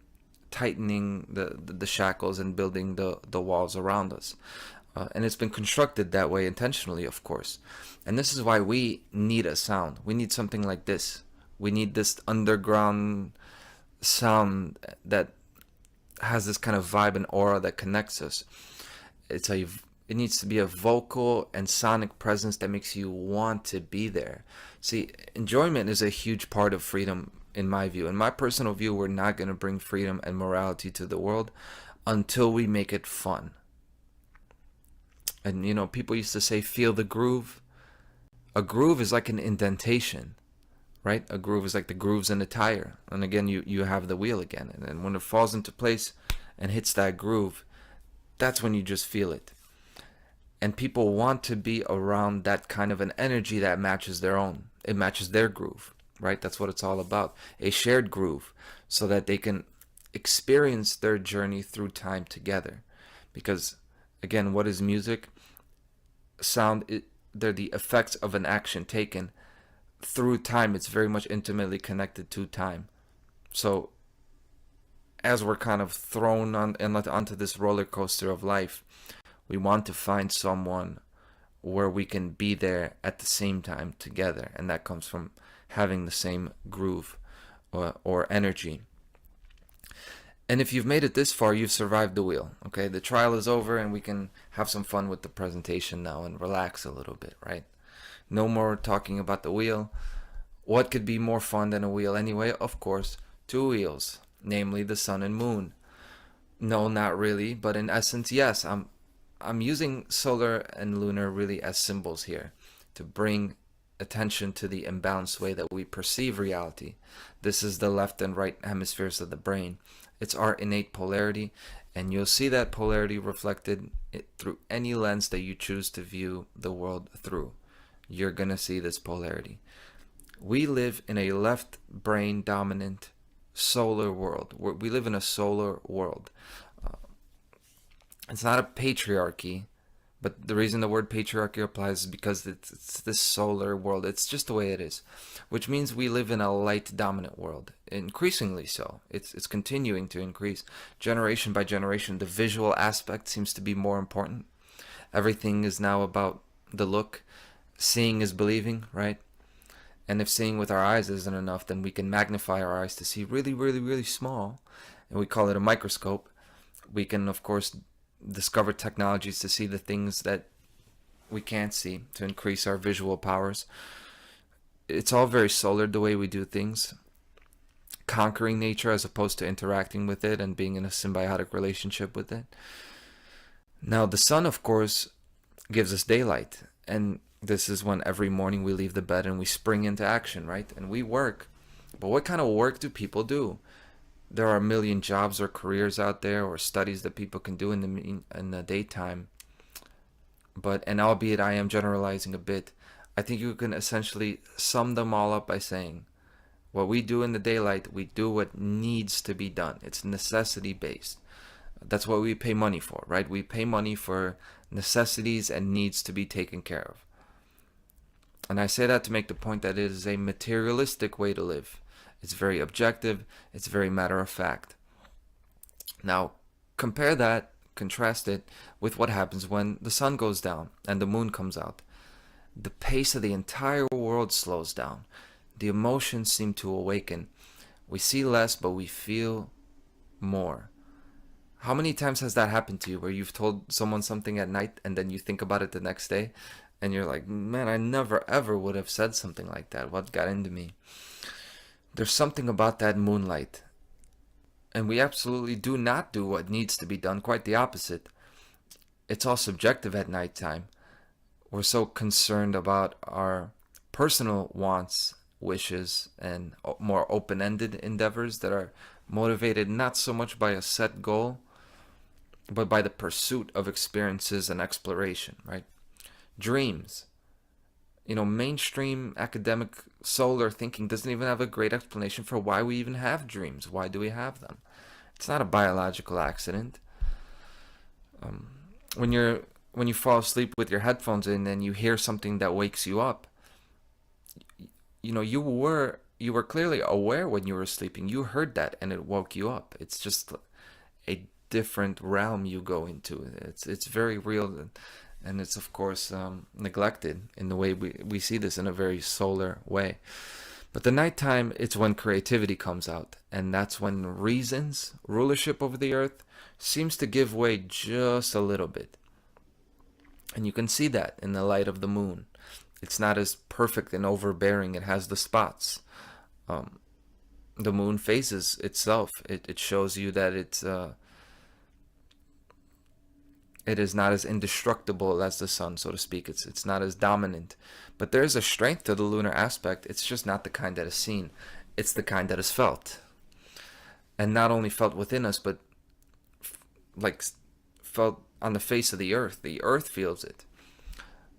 tightening the shackles and building the walls around us. And it's been constructed that way intentionally, of course. And this is why we need a sound. We need something like this. We need this underground sound that has this kind of vibe and aura that connects us. It needs to be a vocal and sonic presence that makes you want to be there. See, enjoyment is a huge part of freedom, in my view. In my personal view, we're not going to bring freedom and morality to the world until we make it fun. And, people used to say, feel the groove. A groove is like an indentation, right? A groove is like the grooves in a tire. And again, you have the wheel again. And then when it falls into place and hits that groove, that's when you just feel it. And people want to be around that kind of an energy that matches their own. It matches their groove, right? That's what it's all about. A shared groove, so that they can experience their journey through time together. Because, again, what is music? Sound, they're the effects of an action taken through time. It's very much intimately connected to time. So as we're kind of thrown onto this roller coaster of life, we want to find someone where we can be there at the same time together. And that comes from having the same groove or energy. And if you've made it this far, you've survived the wheel. Okay, the trial is over and we can have some fun with the presentation now and relax a little bit, right? No more talking about the wheel. What could be more fun than a wheel anyway? Of course, two wheels, namely the sun and moon. No, not really, but in essence, yes. I'm using solar and lunar really as symbols here to bring attention to the imbalanced way that we perceive reality. This is the left and right hemispheres of the brain. It's our innate polarity, and you'll see that polarity reflected through any lens that you choose to view the world through. You're going to see this polarity. We live in a left brain dominant solar world. We live in a solar world. It's not a patriarchy, but the reason the word patriarchy applies is because it's this solar world. It's just the way it is, which means we live in a light dominant world, increasingly so. It's continuing to increase. Generation by generation, the visual aspect seems to be more important. Everything is now about the look. Seeing is believing, right? And if seeing with our eyes isn't enough, then we can magnify our eyes to see really, really, really small, and we call it a microscope. We can, of course, discover technologies to see the things that we can't see, to increase our visual powers. It's all very solar, the way we do things, conquering nature as opposed to interacting with it and being in a symbiotic relationship with it. Now the sun, of course, gives us daylight, and this is when every morning we leave the bed and we spring into action, right? And we work. But what kind of work do people do? There are a million jobs or careers out there, or studies that people can do in the daytime. But, and albeit I am generalizing a bit, I think you can essentially sum them all up by saying, what we do in the daylight, we do what needs to be done. It's necessity based. That's what we pay money for, right? We pay money for necessities and needs to be taken care of. And I say that to make the point that it is a materialistic way to live. It's very objective. It's very matter of fact. Now, compare that, contrast it with what happens when the sun goes down and the moon comes out. The pace of the entire world slows down. the emotions seem to awaken. We see less, but we feel more. How many times has that happened to you where you've told someone something at night and then you think about it the next day and you're like, man, I never ever would have said something like that. What got into me? There's something about that moonlight. And we absolutely do not do what needs to be done. Quite the opposite. It's all subjective at nighttime. We're so concerned about our personal wants, wishes, and more open-ended endeavors that are motivated not so much by a set goal, but by the pursuit of experiences and exploration, right? Dreams. Mainstream academic solar thinking doesn't even have a great explanation for why we even have dreams. Why do we have them? It's not a biological accident. When you fall asleep with your headphones in and you hear something that wakes you up, you were clearly aware when you were sleeping. You heard that and it woke you up. It's just a different realm you go into. It's very real, and it's of course neglected in the way we see this in a very solar way. But the nighttime, it's when creativity comes out, and that's when reason's rulership over the earth seems to give way just a little bit. And you can see that in the light of the moon. It's not as perfect and overbearing. It has the spots. The moon phases itself. It shows you that it is not as indestructible as the sun, so to speak. It's not as dominant. But there is a strength to the lunar aspect. It's just not the kind that is seen. It's the kind that is felt. And not only felt within us, but felt on the face of the earth. The earth feels it.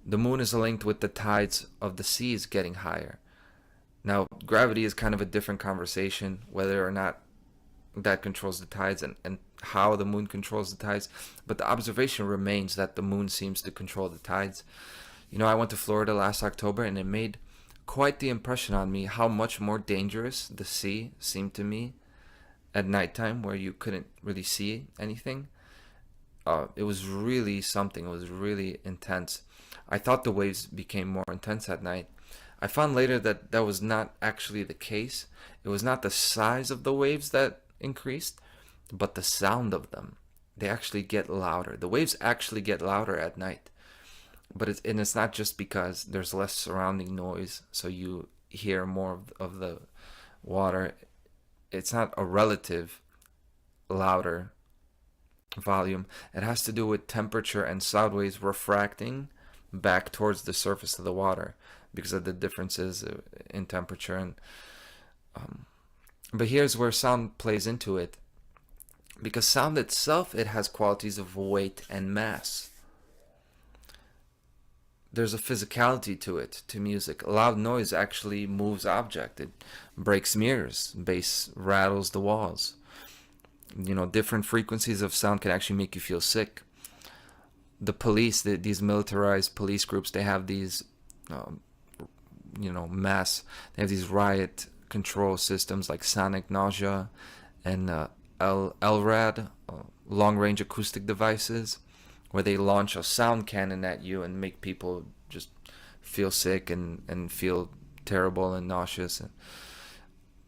The moon is linked with the tides of the seas getting higher. Now, gravity is kind of a different conversation, whether or not that controls the tides and how the moon controls the tides. But the observation remains that the moon seems to control the tides. I went to Florida last October, and it made quite the impression on me how much more dangerous the sea seemed to me at nighttime, where you couldn't really see anything. It was really something. It was really intense. I thought the waves became more intense at night. I found later that that was not actually the case. It was not the size of the waves that increased, but the sound of them. They actually get louder. The waves actually get louder at night. But it's not just because there's less surrounding noise, so you hear more of the water. It's not a relative louder volume. It has to do with temperature and sound waves refracting back towards the surface of the water because of the differences in temperature. And but here's where sound plays into it, because sound itself, it has qualities of weight and mass. There's a physicality to it, to music. Loud noise actually moves object. It breaks mirrors. Bass rattles the walls. Different frequencies of sound can actually make you feel sick. The police, these militarized police groups, they have these, mass, they have these riot control systems like sonic nausea and LRAD, long-range acoustic devices, where they launch a sound cannon at you and make people just feel sick and feel terrible and nauseous. And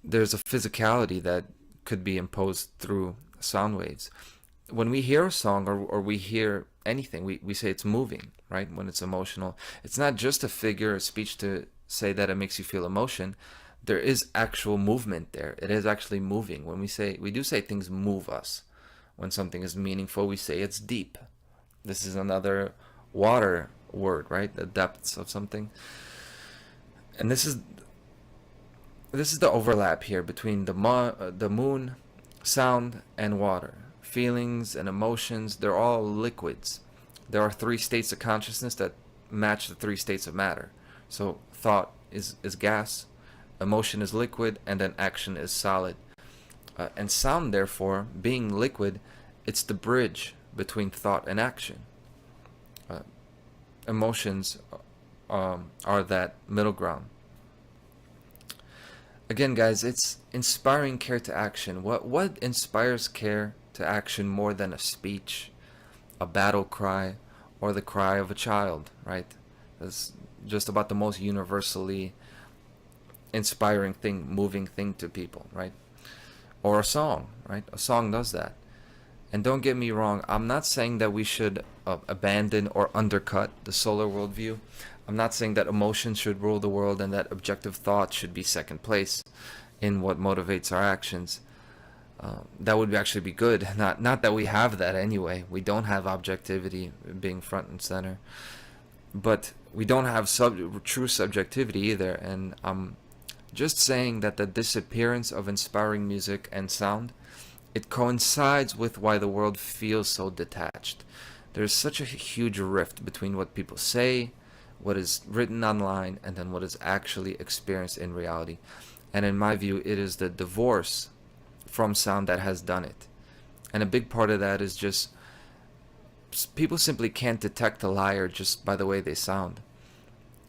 there's a physicality that could be imposed through sound waves. When we hear a song or we hear anything, we say it's moving, right? When it's emotional. It's not just a figure of speech to say that it makes you feel emotion. There is actual movement there. It is actually moving. When we do say things move us. When something is meaningful, we say it's deep. This is another water word, right? The depths of something. And this is the overlap here between the moon, sound, and water. Feelings and emotions, they're all liquids. There are 3 states of consciousness that match the 3 states of matter. So thought is gas, emotion is liquid, and then action is solid. And sound, therefore, being liquid, it's the bridge between thought and action. Emotions are that middle ground. Again, guys, it's inspiring care to action. What inspires care to action more than a speech, a battle cry, or the cry of a child, right? That's just about the most universally inspiring thing, moving thing to people, right? Or a song, right? A song does that. And don't get me wrong, I'm not saying that we should abandon or undercut the solar worldview. I'm not saying that emotions should rule the world and that objective thought should be second place in what motivates our actions. That would actually be good. Not that we have that anyway. We don't have objectivity being front and center. But we don't have true subjectivity either. And I'm just saying that the disappearance of inspiring music and sound, it coincides with why the world feels so detached. There's such a huge rift between what people say, what is written online, and then what is actually experienced in reality. And in my view, it is the divorce from sound that has done it. And a big part of that is just people simply can't detect a liar just by the way they sound.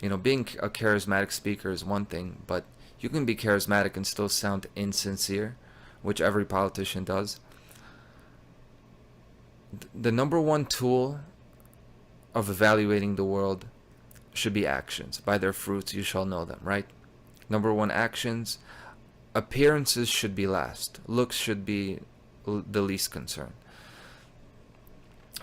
You know, being a charismatic speaker is one thing, but you can be charismatic and still sound insincere, which every politician does. The number one tool of evaluating the world should be actions. By their fruits you shall know them, right? Number one, actions. Appearances should be last. Looks should be the least concern.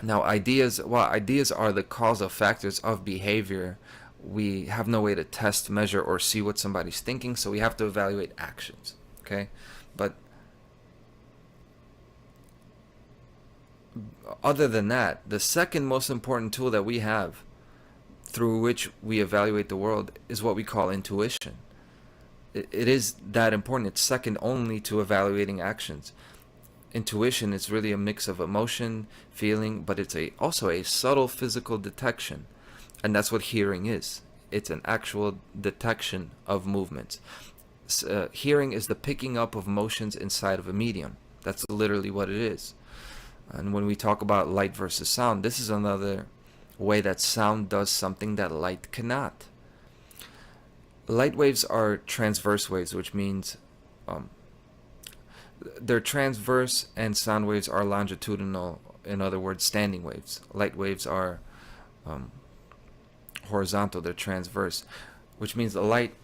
Now, ideas are the causal factors of behavior. We have no way to test, measure, or see what somebody's thinking, so we have to evaluate actions, okay? But other than that, the second most important tool that we have through which we evaluate the world is what we call intuition. It is that important. It's second only to evaluating actions. Intuition is really a mix of emotion, feeling, but it's also a subtle physical detection. And that's what hearing is. It's an actual detection of movements. Hearing is the picking up of motions inside of a medium. That's literally what it is. And when we talk about light versus sound, this is another way that sound does something that light cannot. Light waves are transverse waves, which means they're transverse, and sound waves are longitudinal, in other words, standing waves. Light waves are horizontal, they're transverse, which means the light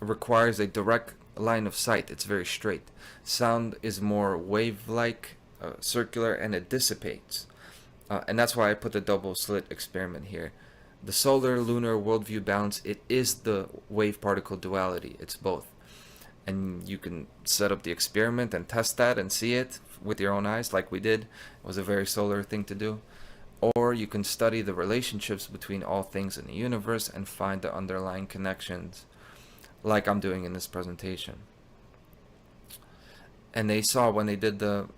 requires a direct line of sight. It's very straight. Sound is more wave-like, circular, and it dissipates. And that's why I put the double slit experiment here. The solar-lunar worldview balance, it is the wave-particle duality. It's both. And you can set up the experiment and test that and see it with your own eyes like we did. It was a very solar thing to do. Or you can study the relationships between all things in the universe and find the underlying connections like I'm doing in this presentation. And they saw when they did the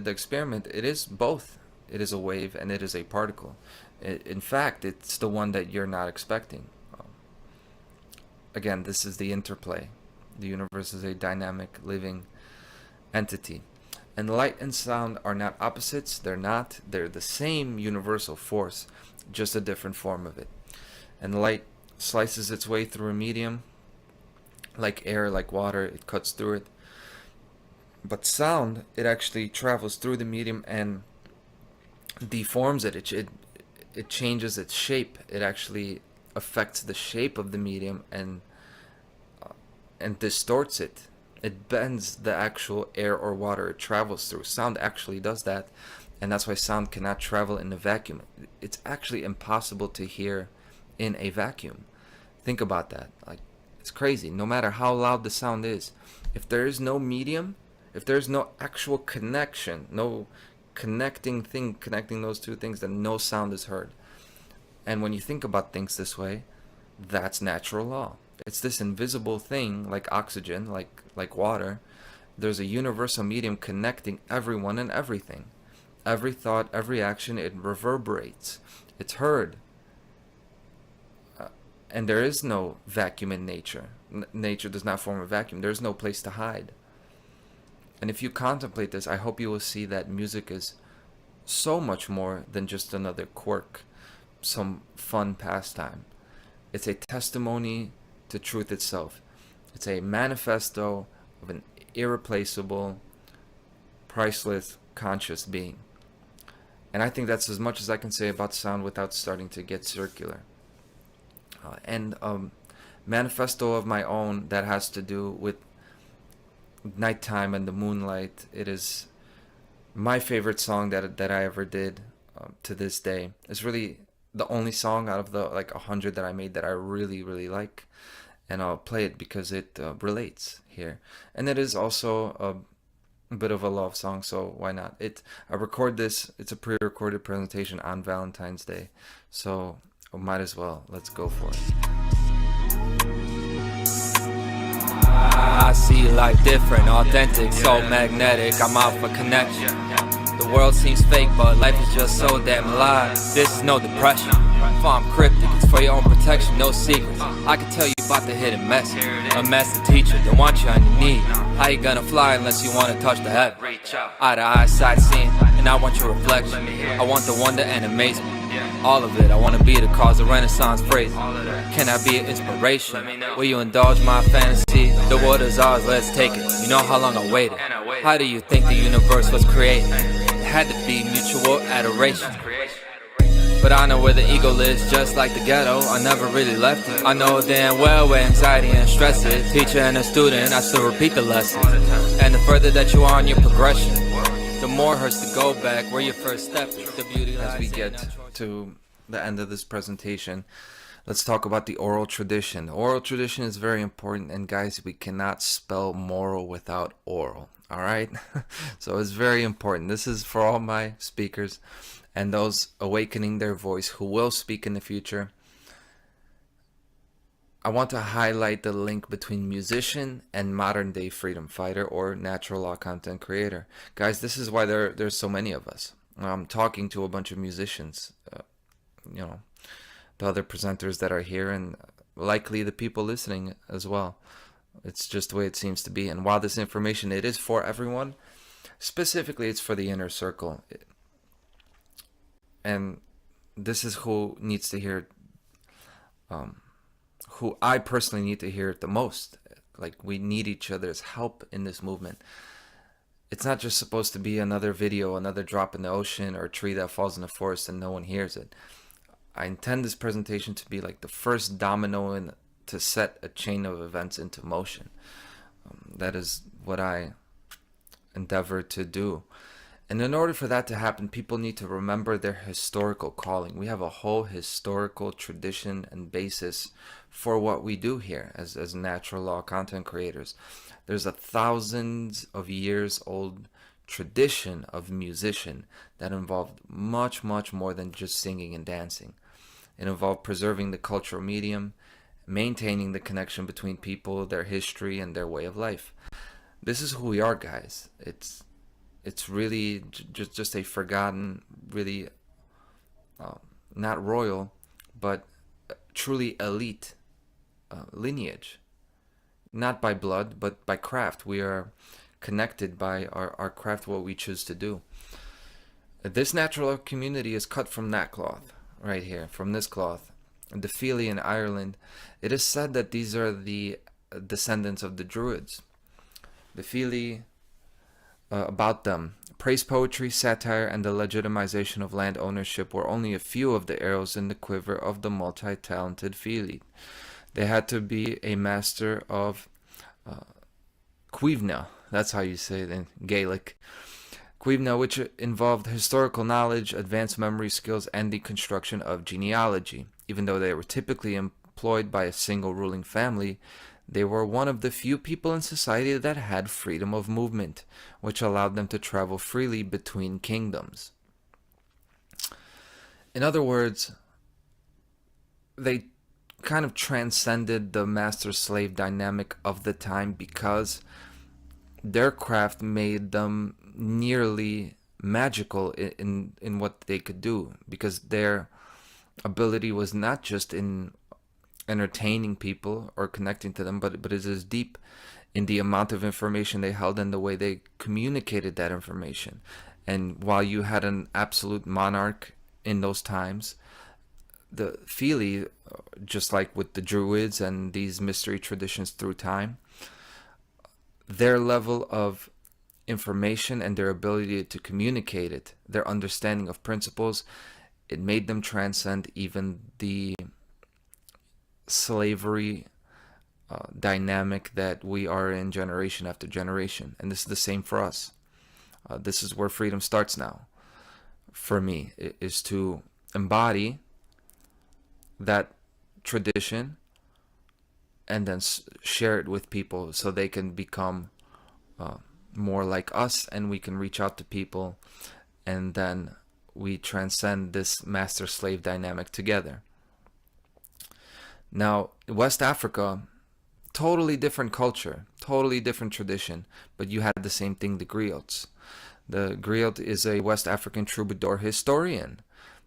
experiment, it is both. It is a wave and it is a particle. In fact, it's the one that you're not expecting. Again, this is the interplay. The universe is a dynamic, living entity. And light and sound are not opposites. They're not. They're the same universal force, just a different form of it. And light slices its way through a medium, like air, like water. It cuts through it. But sound, it actually travels through the medium and deforms it. It changes its shape. It actually affects the shape of the medium and distorts it. It bends the actual air or water it travels through. Sound actually does that, and that's why sound cannot travel in a vacuum. It's actually impossible to hear in a vacuum. Think about that. Like, it's crazy. No matter how loud the sound is, if there is no medium, if there's no actual connection, no connecting thing connecting those two things, then no sound is heard. And when you think about things this way, that's natural law. It's this invisible thing, like oxygen, like water. There's a universal medium connecting everyone and everything. Every thought, every action, it reverberates. It's heard. And there is no vacuum in nature. Nature does not form a vacuum. There's no place to hide. And if you contemplate this, I hope you will see that music is so much more than just another quirk, some fun pastime. It's a testimony to truth itself. It's a manifesto of an irreplaceable, priceless, conscious being. And I think that's as much as I can say about sound without starting to get circular. manifesto of my own that has to do with nighttime and the moonlight. It is my favorite song that I ever did to this day. It's really the only song out of the like 100 that I made that I really, really like. And I'll play it because it relates here. And it is also a bit of a love song, so why not? I record this, it's a pre-recorded presentation on Valentine's Day, so might as well. Let's go for it. I see life different, authentic, so magnetic. I'm out for connection. The world seems fake, but life is just so damn alive. This is no depression. If I'm cryptic, it's for your own protection, no secrets. I can tell you about the hidden message. A master teacher, don't want you on your knee. How you gonna fly unless you wanna touch the heaven? Eye to eye, sightseeing, and I want your reflection. I want the wonder and amazement. All of it, I wanna be the cause of Renaissance phrase. Can I be an inspiration? Will you indulge my fantasy? The world is ours, let's take it. You know how long I waited. How do you think the universe was created? It had to be mutual adoration. But I know where the ego lives, just like the ghetto. I never really left it. I know damn well where anxiety and stress is. Teacher and a student, I still repeat the lesson. And the further that you are on your progression, the more hurts to go back where your first step is. The beauty lies. As we get to the end of this presentation, let's talk about the oral tradition. The oral tradition is very important, and guys, we cannot spell moral without oral. All right? So it's very important. This is for all my speakers and those awakening their voice who will speak in the future. I want to highlight the link between musician and modern day freedom fighter or natural law content creator. Guys, this is why there's so many of us. I'm talking to a bunch of musicians, you know, the other presenters that are here, and likely the people listening as well. It's just the way it seems to be. And while this information, it is for everyone, specifically it's for the inner circle. And this is who needs to hear it, who I personally need to hear it the most. Like, we need each other's help in this movement. It's not just supposed to be another video, another drop in the ocean, or a tree that falls in the forest and no one hears it. I intend this presentation to be like the first domino to set a chain of events into motion. That is what I endeavor to do. And in order for that to happen, people need to remember their historical calling. We have a whole historical tradition and basis for what we do here as natural law content creators. There's a thousands of years old tradition of musician that involved much, much more than just singing and dancing. It involved preserving the cultural medium, maintaining the connection between people, their history, and their way of life. This is who we are, guys. It's really just a forgotten, really not royal, but truly elite lineage. Not by blood, but by craft. We are connected by our craft, what we choose to do. This natural community is cut from that cloth, right here, from this cloth. The Funl in Ireland, it is said that these are the descendants of the Druids. The Funl, about them, praise poetry, satire, and the legitimization of land ownership were only a few of the arrows in the quiver of the multi-talented Funl. They had to be a master of cuivna, that's how you say it in Gaelic. Cuivna, which involved historical knowledge, advanced memory skills, and the construction of genealogy. Even though they were typically employed by a single ruling family, they were one of the few people in society that had freedom of movement, which allowed them to travel freely between kingdoms. In other words, they kind of transcended the master-slave dynamic of the time because their craft made them nearly magical in what they could do, because their ability was not just in entertaining people or connecting to them, but it is deep in the amount of information they held and the way they communicated that information. And while you had an absolute monarch in those times, the Funl, just like with the Druids and these mystery traditions through time, their level of information and their ability to communicate it, their understanding of principles, it made them transcend even the slavery dynamic that we are in generation after generation. And this is the same for us. This is where freedom starts now. For me, is to embody that tradition and then share it with people so they can become more like us, and we can reach out to people, and then we transcend this master-slave dynamic together. Now, West Africa, totally different culture, totally different tradition, but you had the same thing, the griots. The griot is a West African troubadour historian.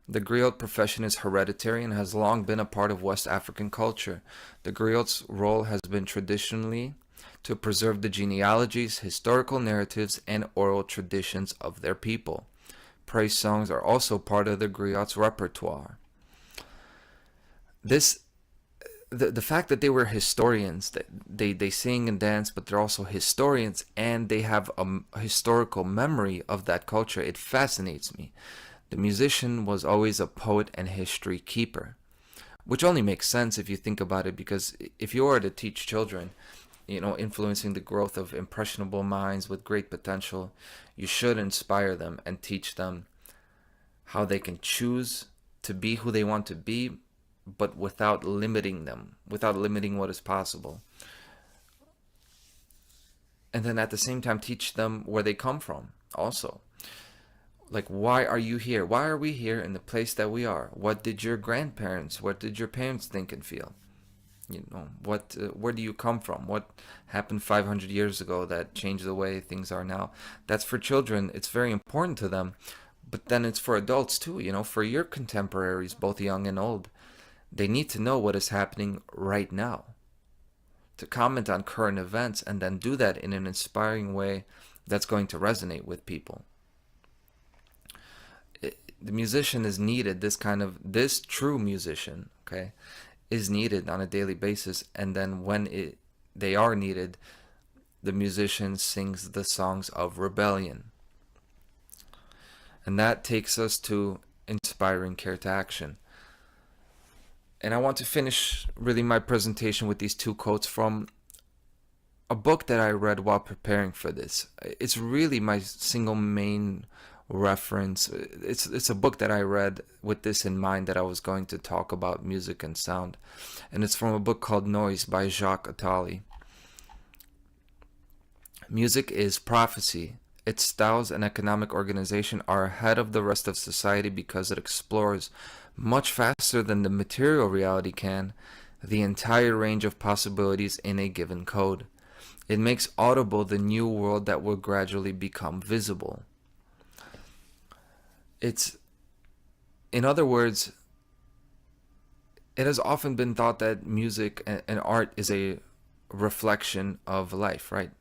The griot profession is hereditary and has long been a part of West African culture. The griot's role has been traditionally to preserve the genealogies, historical narratives, and oral traditions of their people. Praise songs are also part of the griot's repertoire. The fact that they were historians, that they sing and dance, but they're also historians, and they have a historical memory of that culture, it fascinates me. The musician was always a poet and history keeper, which only makes sense if you think about it, because if you are to teach children, influencing the growth of impressionable minds with great potential, you should inspire them and teach them how they can choose to be who they want to be, but without limiting them, without limiting what is possible. And then at the same time, teach them where they come from also. Like, why are you here? Why are we here in the place that we are? What did your grandparents, what did your parents think and feel? Where do you come from? What happened 500 years ago that changed the way things are now? That's for children. It's very important to them. But then it's for adults too, for your contemporaries, both young and old. They need to know what is happening right now, to comment on current events, and then do that in an inspiring way that's going to resonate with people. The musician is needed, this true musician, okay, is needed on a daily basis. And then when they are needed, the musician sings the songs of rebellion. And that takes us to inspiring care to action. And I want to finish really my presentation with these two quotes from a book that I read while preparing for this. It's really my single main reference. It's a book that I read with this in mind, that I was going to talk about music and sound. And it's from a book called Noise by Jacques Attali. Music is prophecy. Its styles and economic organization are ahead of the rest of society because it explores much faster than the material reality can the entire range of possibilities in a given code. It makes audible the new world that will gradually become visible. In other words, it has often been thought that music and art is a reflection of life, right?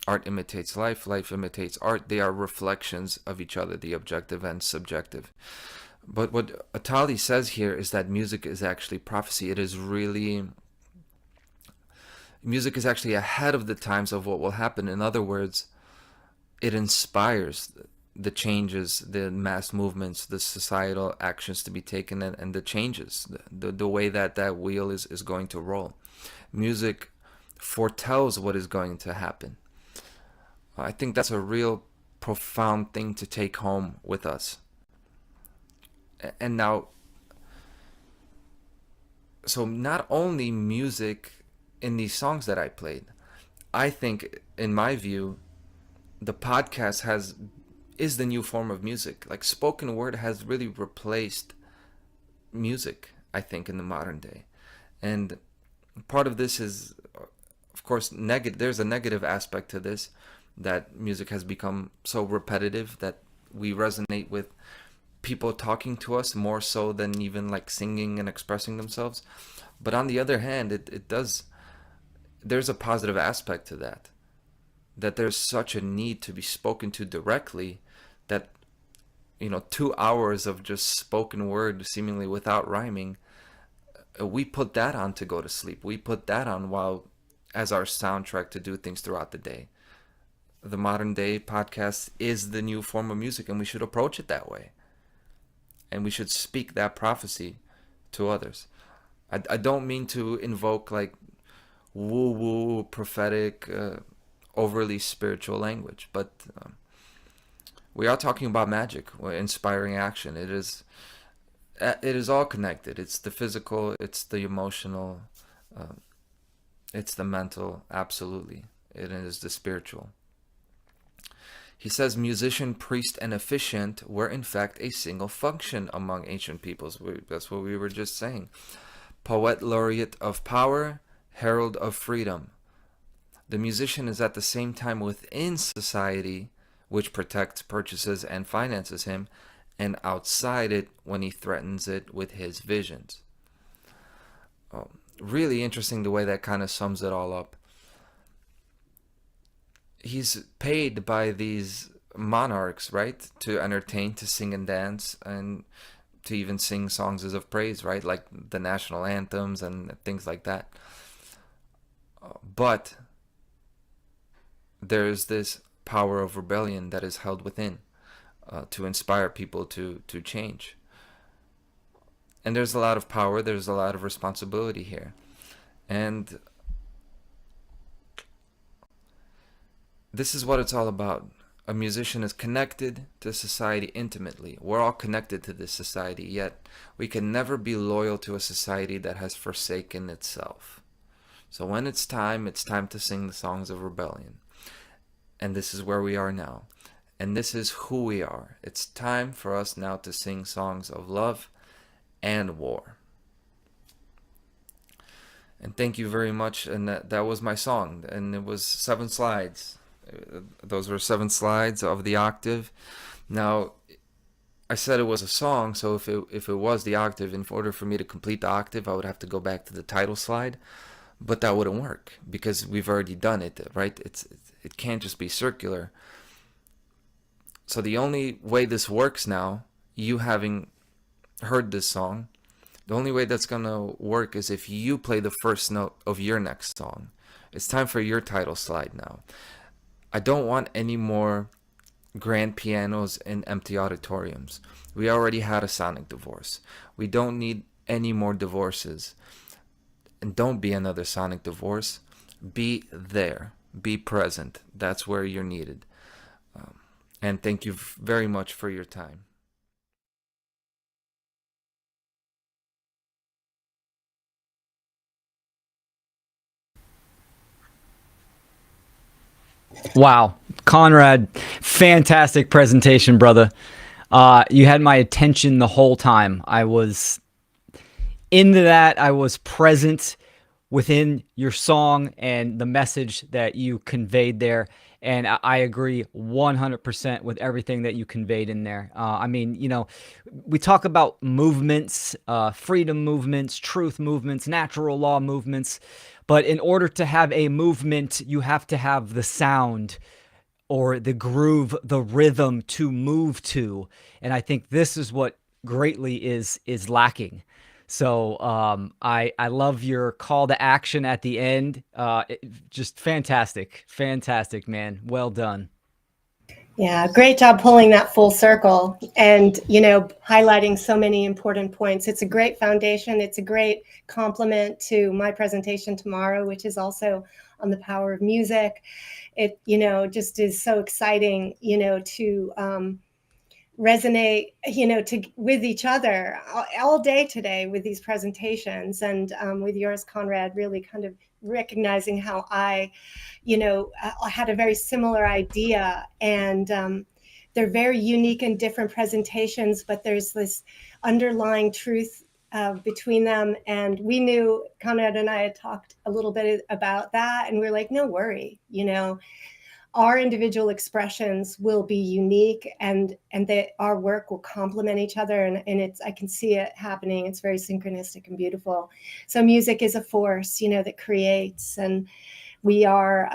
Art imitates life, life imitates art. They are reflections of each other, the objective and subjective. But what Attali says here is that music is actually prophecy. Music is actually ahead of the times of what will happen. In other words, it inspires the changes, the mass movements, the societal actions to be taken, and the changes, the way that wheel is going to roll. Music foretells what is going to happen. I think that's a real profound thing to take home with us. And now, so not only music in these songs that I played, I think, in my view, the podcast is the new form of music. Like, spoken word has really replaced music, I think, in the modern day. And part of this is, of course, negative. There's a negative aspect to this, that music has become so repetitive that we resonate with people talking to us more so than even like singing and expressing themselves. But on the other hand, there's a positive aspect to that there's such a need to be spoken to directly, that 2 hours of just spoken word seemingly without rhyming, we put that on to go to sleep. We put that on as our soundtrack to do things throughout the day. The modern day podcast is the new form of music, and we should approach it that way. And we should speak that prophecy to others. I don't mean to invoke like woo-woo, prophetic, overly spiritual language. But we are talking about magic, inspiring action. It is all connected. It's the physical, it's the emotional, it's the mental, absolutely. It is the spiritual. He says musician, priest, and officiant were in fact a single function among ancient peoples. That's what we were just saying. Poet laureate of power, herald of freedom. The musician is at the same time within society, which protects, purchases, and finances him, and outside it when he threatens it with his visions. Really interesting the way that kind of sums it all up. He's paid by these monarchs, right, to entertain, to sing and dance, and to even sing songs of praise, right, like the national anthems and things like that. But there's this power of rebellion that is held within to inspire people to change. And there's a lot of power, there's a lot of responsibility here. And this is what it's all about. A musician is connected to society intimately. We're all connected to this society, yet we can never be loyal to a society that has forsaken itself. So when it's time to sing the songs of rebellion. And this is where we are now. And this is who we are. It's time for us now to sing songs of love and war. And thank you very much. And that was my song. And it was 7 slides. Those were 7 slides of the octave. Now, I said it was a song, so if it was the octave, in order for me to complete the octave, I would have to go back to the title slide. But that wouldn't work because we've already done it, right? It can't just be circular. So the only way this works now, you having heard this song, the only way that's going to work is if you play the first note of your next song. It's time for your title slide now. I don't want any more grand pianos in empty auditoriums. We already had a sonic divorce. We don't need any more divorces. And don't be another sonic divorce. Be there. Be present. That's where you're needed. And thank you very much for your time. Wow. Conrad, fantastic presentation, brother. You had my attention the whole time. I was into that. I was present within your song and the message that you conveyed there. And I agree 100% with everything that you conveyed in there. I mean, you know, we talk about movements, freedom movements, truth movements, natural law movements. But in order to have a movement, you have to have the sound or the groove, the rhythm to move to. And I think this is what greatly is lacking. So I love your call to action at the end. Just fantastic, man. Well done. Yeah, great job pulling that full circle and, you know, highlighting so many important points. It's a great foundation. It's a great complement to my presentation tomorrow, which is also on the power of music. It, you know, just is so exciting, you know, to resonate, you know, with each other all day today with these presentations, and with yours, Conrad, really kind of recognizing how I, you know, had a very similar idea, and they're very unique and different presentations, but there's this underlying truth between them. And we knew, Conrad and I had talked a little bit about that, and we're like, no worry, you know, our individual expressions will be unique, and that our work will complement each other, and it's, I can see it happening. It's very synchronistic and beautiful. So music is a force, you know, that creates, and we are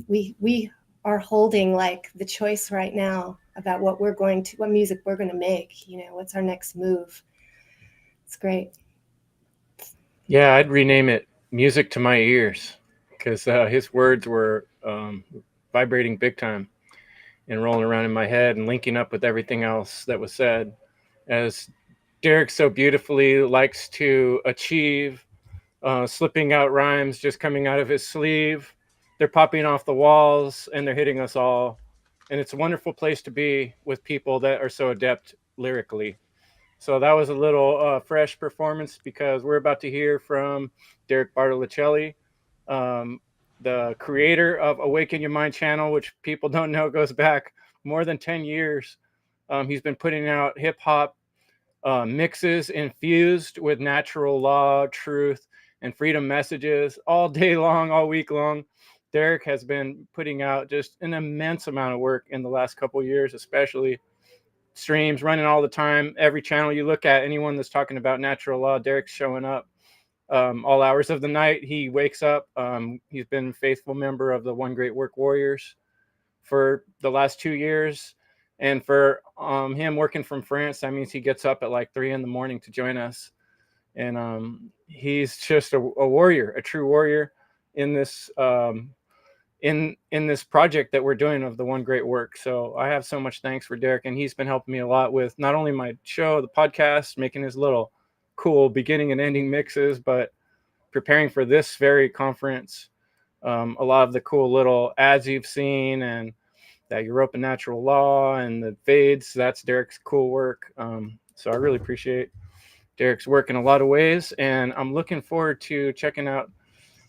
we are holding like the choice right now about what music we're going to make, you know, what's our next move. It's great. Yeah, I'd rename it Music to My Ears, because his words were vibrating big time and rolling around in my head and linking up with everything else that was said. As Derek so beautifully likes to achieve slipping out rhymes just coming out of his sleeve. They're popping off the walls and they're hitting us all. And it's a wonderful place to be with people that are so adept lyrically. So that was a little fresh performance because we're about to hear from Derek Bartoluccelli, the creator of Awaken Your Mind channel, which people don't know goes back more than 10 years. He's been putting out hip hop mixes infused with natural law, truth, and freedom messages all day long, all week long. Derek has been putting out just an immense amount of work in the last couple years, especially streams running all the time. Every channel you look at, anyone that's talking about natural law, Derek's showing up all hours of the night. He wakes up. He's been a faithful member of the One Great Work Warriors for the last 2 years. And for him working from France, that means he gets up at like 3 a.m. to join us. And he's just a warrior, a true warrior in this in this project that we're doing of the One Great Work. So I have so much thanks for Derek, and he's been helping me a lot with not only my show, the podcast, making his little cool beginning and ending mixes, but preparing for this very conference. A lot of the cool little ads you've seen and that Europa Natural Law and the fades, that's Derek's cool work. So I really appreciate Derek's work in a lot of ways, and I'm looking forward to checking out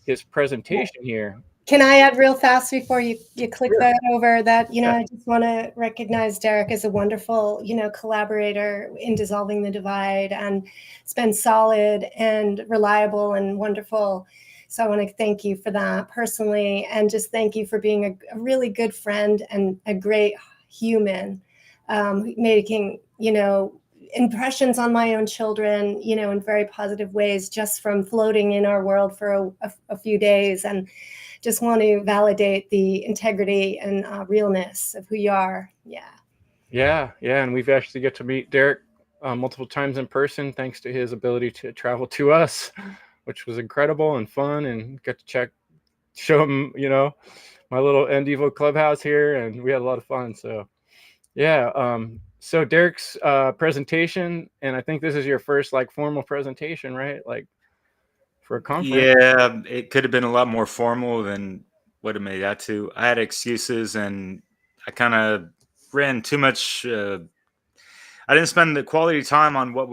his presentation here. Can I add real fast before you click that over that, I just want to recognize Derek as a wonderful, collaborator in dissolving the divide, and it's been solid and reliable and wonderful. So I want to thank you for that personally, and just thank you for being a really good friend and a great human, making, impressions on my own children, in very positive ways, just from floating in our world for a few days. And just want to validate the integrity and realness of who you are. Yeah. And we've actually get to meet Derek multiple times in person, thanks to his ability to travel to us, which was incredible and fun, and got to show him, my little Endivo clubhouse here, and we had a lot of fun. So yeah. So Derek's presentation, and I think this is your first like formal presentation, right? Like for a conference. Yeah, it could have been a lot more formal than what it made out to. I had excuses, and I kind of ran too much. I didn't spend the quality time on what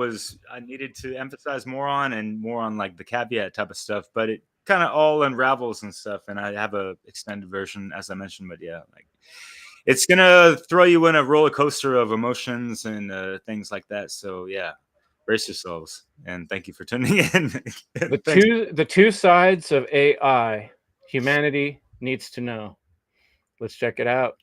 I needed to emphasize more on, and more on like the caveat type of stuff. But it kind of all unravels and stuff. And I have a extended version, as I mentioned. But yeah, like it's gonna throw you in a roller coaster of emotions and things like that. So yeah. Brace yourselves, and thank you for tuning in. The two sides of AI humanity needs to know. Let's check it out.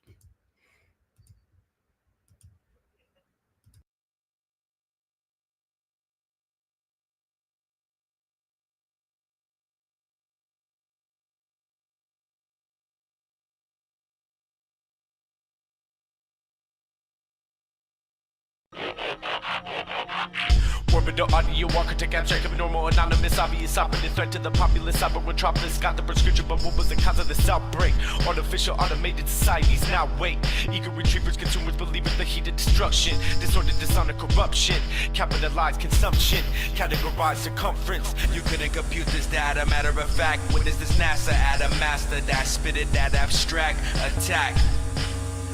Orbital audio architect abstract of normal anonymous obvious operative threat to the populace cyber metropolis got the prescription, but what was the cause of this outbreak? Artificial automated societies now wait. Eager retrievers, consumers believe in the heat of destruction. Disorder, dishonor, corruption. Capitalized consumption. Categorized circumference. You couldn't compute this data. Matter of fact, what is this NASA at a master that spit it that abstract attack?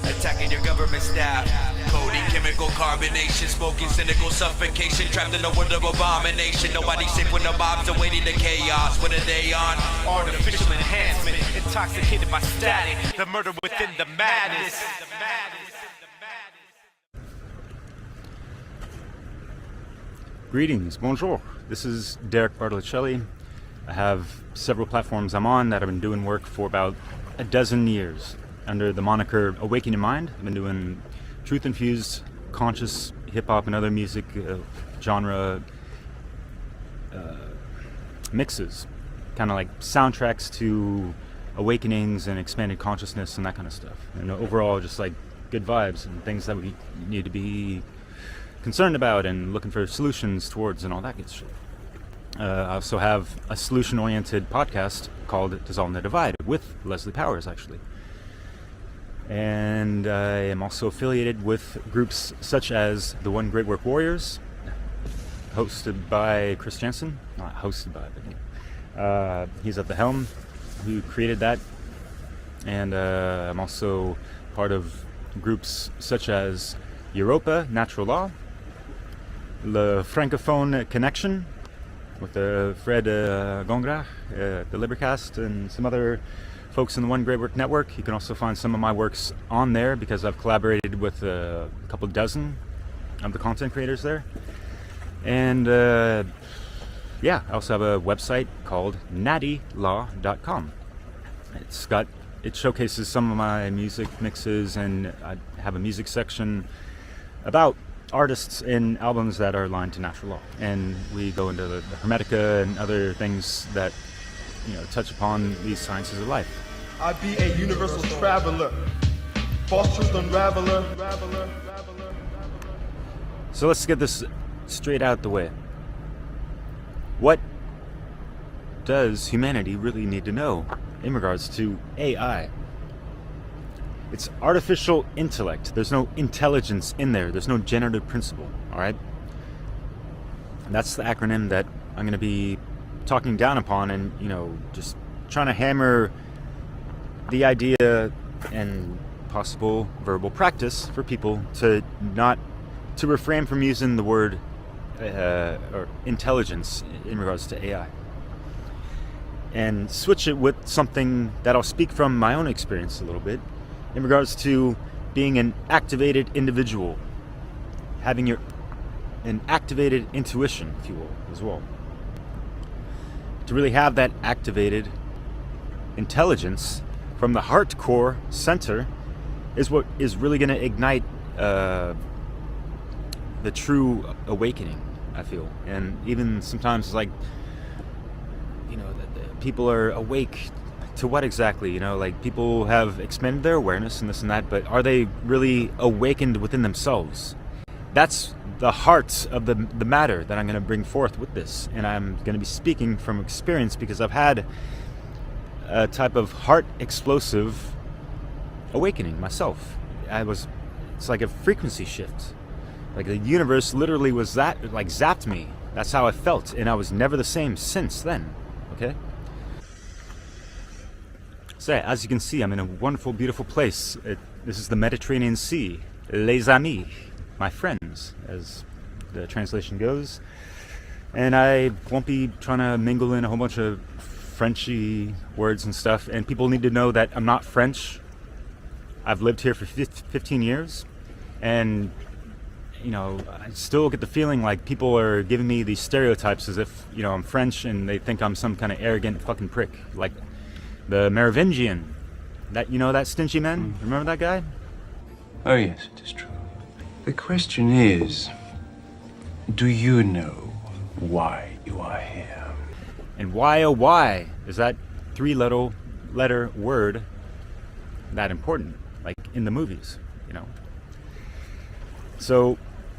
Attacking your government staff. Coding, chemical carbonation, smoking, cynical suffocation. Trapped in a world of abomination. Nobody's safe when the mobs are waiting to chaos. What are they on? Artificial enhancement. Intoxicated by static. The murder within the madness. Greetings, bonjour. This is Derek Bartoluccelli. I have several platforms I'm on that I've been doing work for about a dozen years. Under the moniker Awaken Your Mind, I've been doing truth-infused, conscious hip-hop and other music genre mixes. Kind of like soundtracks to awakenings and expanded consciousness and that kind of stuff. And overall, just like good vibes and things that we need to be concerned about and looking for solutions towards and all that good shit. I also have a solution-oriented podcast called Dissolving the Divide with Leslie Powers, actually. And I am also affiliated with groups such as the One Great Work Warriors, hosted by Chris Jansen. Not hosted by, but He's at the helm, who created that. And I'm also part of groups such as Europa, Natural Law, Le Francophone Connection, with Fred Gongrach, the Libercast, and some other folks in the One Great Work Network. You can also find some of my works on there because I've collaborated with a couple dozen of the content creators there. And yeah, I also have a website called nattylaw.com. It showcases some of my music mixes, and I have a music section about artists and albums that are aligned to natural law. And we go into the Hermetica and other things that, you know, touch upon these sciences of life. I be a universal traveler, false truth unraveler. So let's get this straight out the way. What does humanity really need to know in regards to AI? It's artificial intellect. There's no intelligence in there. There's no generative principle, all right? And that's the acronym that I'm going to be talking down upon, and, you know, just trying to hammer the idea and possible verbal practice for people to refrain from using the word or intelligence in regards to AI, and switch it with something that I'll speak from my own experience a little bit in regards to being an activated individual, having an activated intuition, if you will, as well. To really have that activated intelligence from the heart core center is what is really going to ignite the true awakening, I feel. And even sometimes it's like, you know, the people are awake to what exactly? You know, like, people have expanded their awareness and this and that, but are they really awakened within themselves? That's the heart of the matter that I'm going to bring forth with this. And I'm going to be speaking from experience because I've had a type of heart explosive awakening myself. It's like a frequency shift. Like the universe literally was zapped me. That's how I felt, and I was never the same since then. Okay? So as you can see, I'm in a wonderful, beautiful place. This is the Mediterranean Sea. Les amis, my friends, as the translation goes. And I won't be trying to mingle in a whole bunch of Frenchy words and stuff. And people need to know that I'm not French. I've lived here for 15 years. And, you know, I still get the feeling like people are giving me these stereotypes as if, you know, I'm French and they think I'm some kind of arrogant fucking prick. Like the Merovingian. That, you know, that stingy man? Remember that guy? Oh, yes, it is true. The question is, do you know why you are here? And why, oh why, is that three-letter word that important? Like in the movies, you know? So,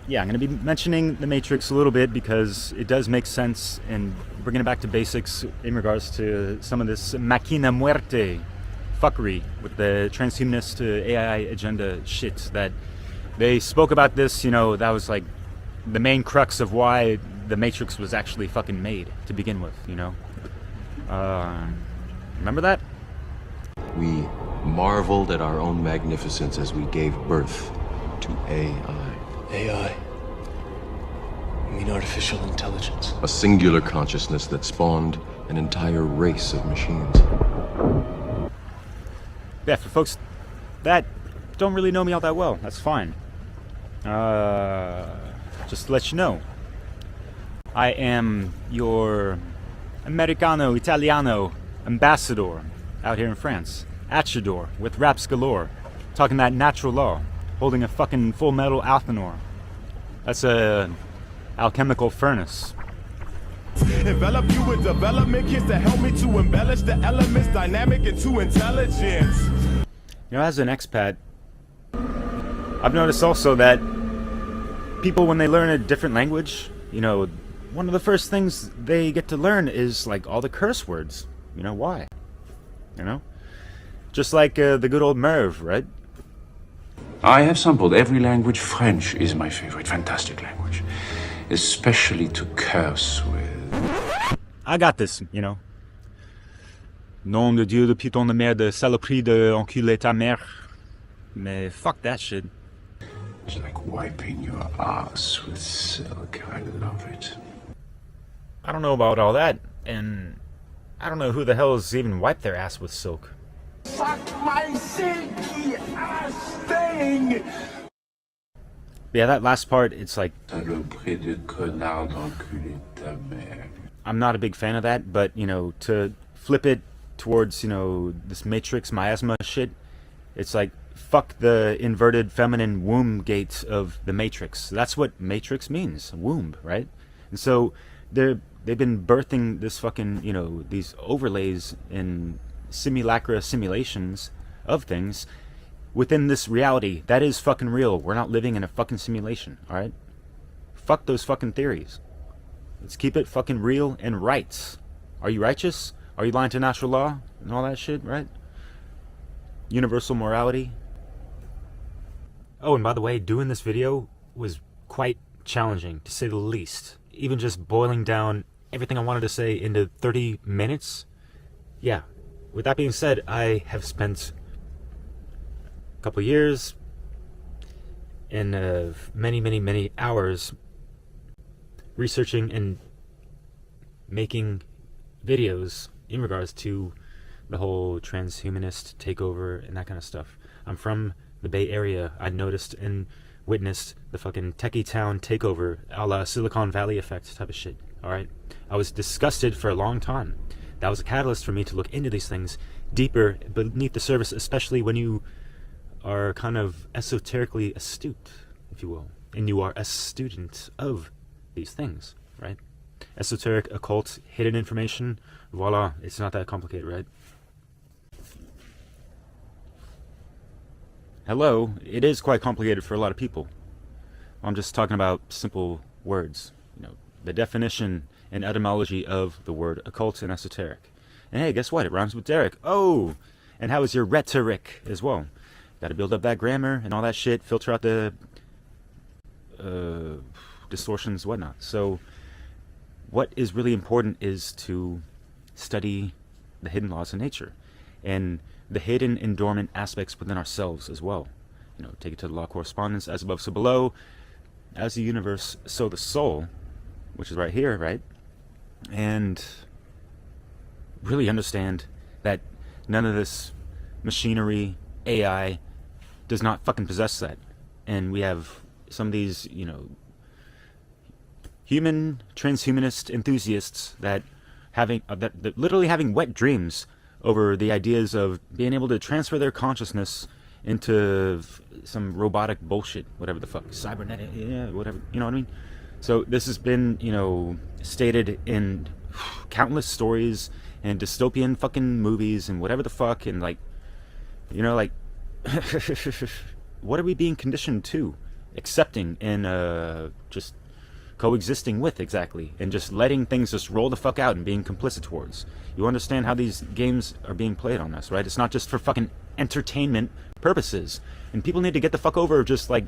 yeah, I'm going to be mentioning the Matrix a little bit because it does make sense, and bringing it back to basics in regards to some of this Machina Muerte fuckery with the transhumanist AI agenda shit that they spoke about this, you know, that was like the main crux of why the Matrix was actually fucking made to begin with, you know? Remember that? We marveled at our own magnificence as we gave birth to AI. AI? You mean artificial intelligence? A singular consciousness that spawned an entire race of machines. Yeah, for folks that don't really know me all that well, that's fine. Just to let you know, I am your Americano Italiano ambassador out here in France, at your door, with raps galore, talking that natural law, holding a fucking full metal Athanor. That's a alchemical furnace. Envelop you with development kits to help me to embellish the elements, dynamic into intelligence. You know, as an expat, I've noticed also that people, when they learn a different language, you know, one of the first things they get to learn is like all the curse words. You know, why? You know? Just like the good old Merv, right? I have sampled every language. French is my favorite. Fantastic language. Especially to curse with. I got this, you know. Nom de Dieu de piton de merde, saloperie de enculer ta mère. Mais fuck that shit. It's like wiping your ass with silk. I love it. I don't know about all that, and I don't know who the hell has even wiped their ass with silk. Suck my silky ass thing! Yeah, that last part, it's like... Saloperie de connard d'enculer ta mère. I'm not a big fan of that, but, you know, to flip it towards, you know, this Matrix miasma shit, it's like, fuck the inverted feminine womb gate of the Matrix. That's what Matrix means, womb, right? And so they've been birthing this fucking, you know, these overlays in simulacra simulations of things within this reality that is fucking real. We're not living in a fucking simulation, alright? Fuck those fucking theories. Let's keep it fucking real and right. Are you righteous? Are you lying to natural law and all that shit, right? Universal morality. Oh, and by the way, doing this video was quite challenging, to say the least. Even just boiling down everything I wanted to say into 30 minutes. Yeah. With that being said, I have spent a couple years and many hours researching and making videos in regards to the whole transhumanist takeover and that kind of stuff. I'm from the Bay Area. I noticed and witnessed the fucking techie town takeover, a la Silicon Valley effect type of shit. Alright? I was disgusted for a long time. That was a catalyst for me to look into these things deeper beneath the surface, especially when you are kind of esoterically astute, if you will, and you are a student of these things, right? Esoteric, occult, hidden information, voila, it's not that complicated, right? Hello, it is quite complicated for a lot of people. I'm just talking about simple words, you know, the definition and etymology of the word occult and esoteric. And hey, guess what? It rhymes with Derek. Oh! And how is your rhetoric as well? Got to build up that grammar and all that shit, filter out the distortions, whatnot. So what is really important is to study the hidden laws of nature and the hidden and dormant aspects within ourselves as well. You know, take it to the law of correspondence, as above, so below, as the universe, so the soul, which is right here, right? And really understand that none of this machinery, AI, does not fucking possess that. And we have some of these, you know, human transhumanist enthusiasts that that literally having wet dreams over the ideas of being able to transfer their consciousness into some robotic bullshit, whatever the fuck, cybernetic, yeah, whatever, you know what I mean? So this has been, you know, stated in countless stories and dystopian fucking movies and whatever the fuck, and like, you know, like, what are we being conditioned to? Accepting and just coexisting with, exactly, and just letting things just roll the fuck out and being complicit towards. You understand how these games are being played on us, right? It's not just for fucking entertainment purposes. And people need to get the fuck over just like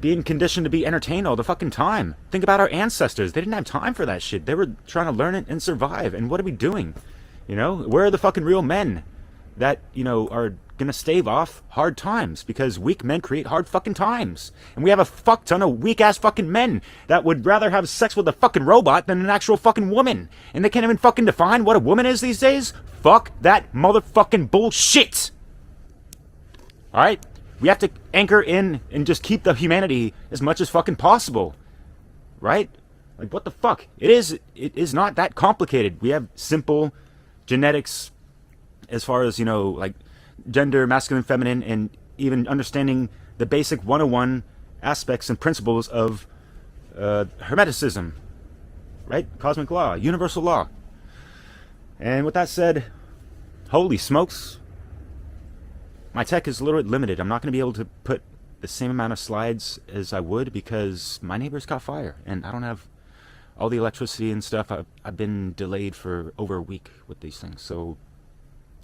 being conditioned to be entertained all the fucking time. Think about our ancestors. They didn't have time for that shit. They were trying to learn it and survive. And what are we doing? You know, where are the fucking real men that, you know, are gonna stave off hard times? Because weak men create hard fucking times. And we have a fuck ton of weak ass fucking men that would rather have sex with a fucking robot than an actual fucking woman. And they can't even fucking define what a woman is these days? Fuck that motherfucking bullshit! Alright? We have to anchor in and just keep the humanity as much as fucking possible. Right? Like, what the fuck? It is not that complicated. We have simple genetics as far as, you know, like gender, masculine, feminine, and even understanding the basic 101 aspects and principles of Hermeticism, right? Cosmic law, universal law. And with that said, holy smokes, my tech is a little bit limited. I'm not going to be able to put the same amount of slides as I would because my neighbor's got fire and I don't have all the electricity and stuff. I've been delayed for over a week with these things, so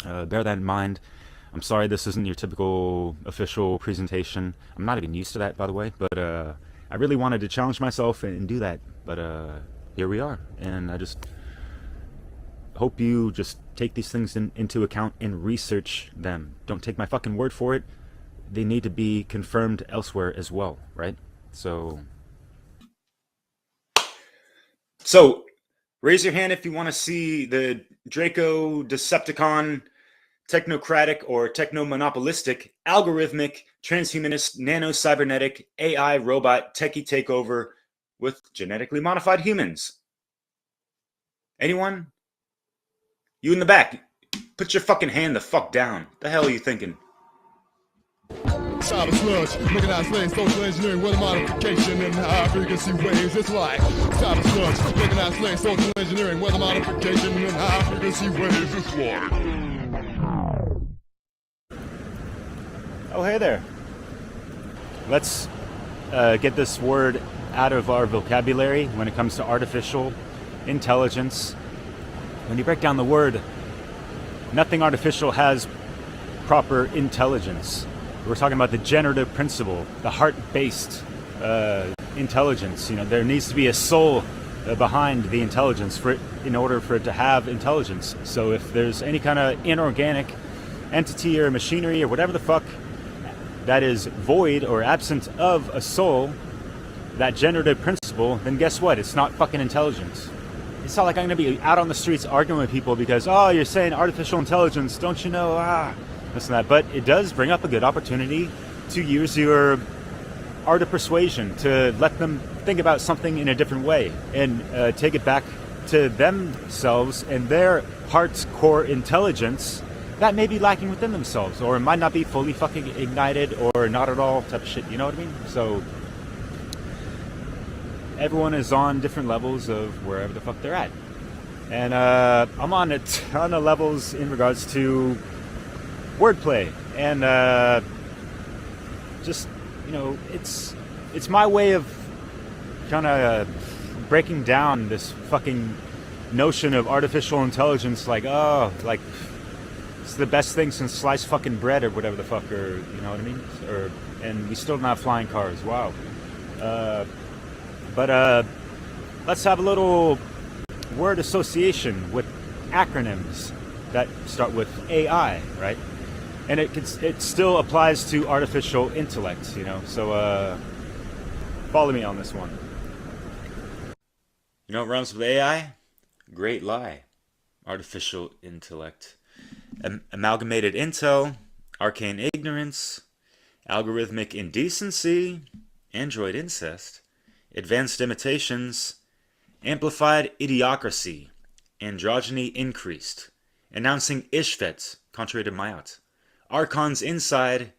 bear that in mind. I'm sorry this isn't your typical official presentation. I'm not even used to that, by the way, but I really wanted to challenge myself and do that, but here we are. And I just hope you just take these things into account and research them. Don't take my fucking word for it. They need to be confirmed elsewhere as well, right? So raise your hand if you want to see the Draco Decepticon technocratic or techno-monopolistic, algorithmic, transhumanist, nano-cybernetic, AI robot techie takeover with genetically modified humans. Anyone? You in the back, put your fucking hand the fuck down. The hell are you thinking? Cyber sludge, mechanized slaves, social engineering, weather modification, and high frequency waves. It's like cyber sludge, mechanized slaves, social engineering, weather modification, and high frequency waves. It's like. Oh, hey there. Let's get this word out of our vocabulary when it comes to artificial intelligence. When you break down the word, nothing artificial has proper intelligence. We're talking about the generative principle, the heart-based intelligence. You know, there needs to be a soul behind the intelligence in order for it to have intelligence. So if there's any kind of inorganic entity or machinery or whatever the fuck that is void or absent of a soul, that generative principle, then guess what? It's not fucking intelligence. It's not like I'm going to be out on the streets arguing with people because, oh, you're saying artificial intelligence, don't you know? This and that. But it does bring up a good opportunity to use your art of persuasion to let them think about something in a different way and take it back to themselves and their heart's core intelligence that may be lacking within themselves, or it might not be fully fucking ignited or not at all type of shit. You know what I mean? So everyone is on different levels of wherever the fuck they're at. And I'm on a ton of levels in regards to wordplay. And just, you know, it's my way of kind of breaking down this fucking notion of artificial intelligence, like, oh, like, it's the best thing since sliced fucking bread or whatever the fuck, or, you know what I mean? And we still don't have flying cars. Wow. But let's have a little word association with acronyms that start with AI, right? And it still applies to artificial intellect, you know? So follow me on this one. You know what rhymes with AI? Great lie. Artificial intellect. Amalgamated intel, arcane ignorance, algorithmic indecency, android incest, advanced imitations, amplified idiocracy, androgyny increased, announcing Ishvet, contrary to Mayat, archons inside,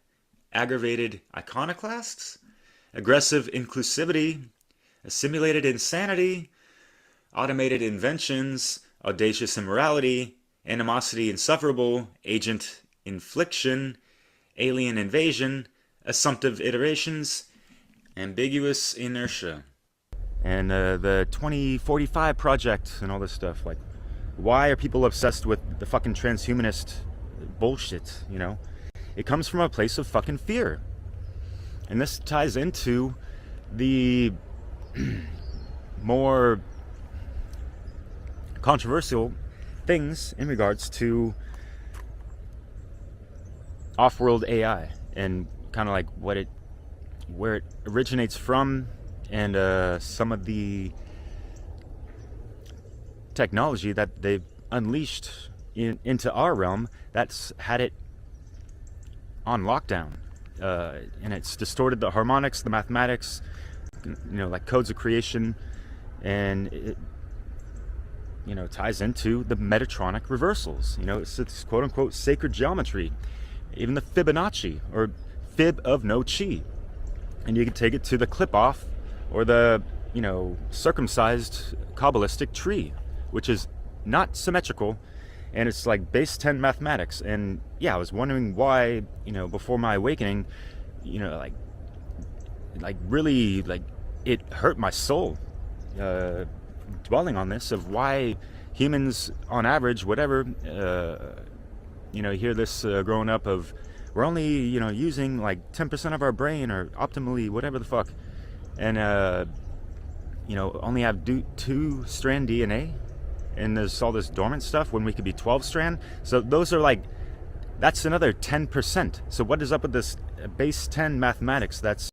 aggravated iconoclasts, aggressive inclusivity, assimilated insanity, automated inventions, audacious immorality, animosity insufferable, agent infliction, alien invasion, assumptive iterations, ambiguous inertia. And the 2045 project and all this stuff. Like, why are people obsessed with the fucking transhumanist bullshit, you know? It comes from a place of fucking fear. And this ties into the more controversial things in regards to off-world AI and kind of like where it originates from, and some of the technology that they've unleashed into our realm that's had it on lockdown, and it's distorted the harmonics, the mathematics, you know, like codes of creation, and it, you know, ties into the Metatronic reversals. You know, it's quote-unquote sacred geometry, even the Fibonacci, or fib of no chi. And you can take it to the clip-off, or the, you know, circumcised Kabbalistic tree, which is not symmetrical, and it's like base 10 mathematics. And yeah, I was wondering why, you know, before my awakening, you know, like really, like, it hurt my soul, dwelling on this, of why humans on average, whatever, you know, you hear this growing up of, we're only, you know, using like 10% of our brain, or optimally whatever the fuck, and you know, only have 2-strand DNA, and there's all this dormant stuff when we could be 12 strand. So those are like, that's another 10%. So what is up with this base 10 mathematics that's,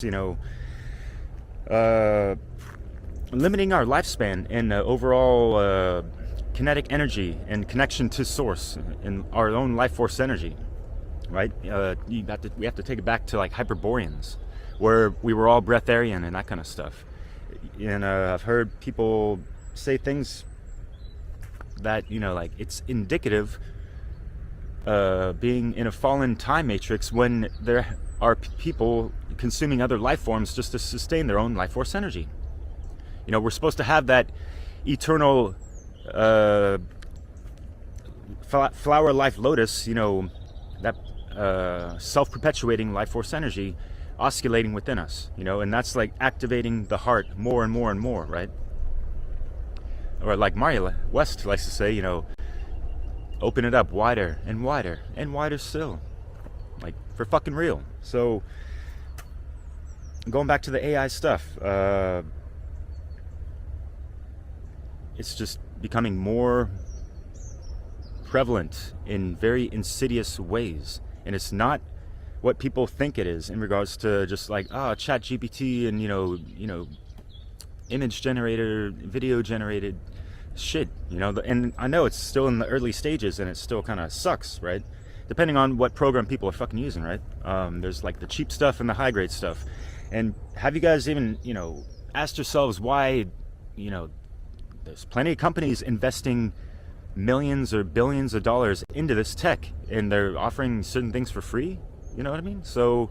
limiting our lifespan and overall kinetic energy and connection to source and our own life force energy, right? We have to take it back to like Hyperboreans, where we were all breatharian and that kind of stuff. And I've heard people say things that, like it's indicative being in a fallen time matrix when there are people consuming other life forms just to sustain their own life force energy. We're supposed to have that eternal flower life lotus, that self-perpetuating life force energy oscillating within us, and that's like activating the heart more and more and more, right? Or like Mario West likes to say, open it up wider and wider and wider still, like for fucking real. So going back to the AI stuff, it's just becoming more prevalent in very insidious ways, and it's not what people think it is in regards to just like chat GPT and image generator, video generated shit, and I know it's still in the early stages and it still kind of sucks, right? Depending on what program people are fucking using, right? There's like the cheap stuff and the high grade stuff. And have you guys even asked yourselves why there's plenty of companies investing millions or billions of dollars into this tech, and they're offering certain things for free? You know what I mean? So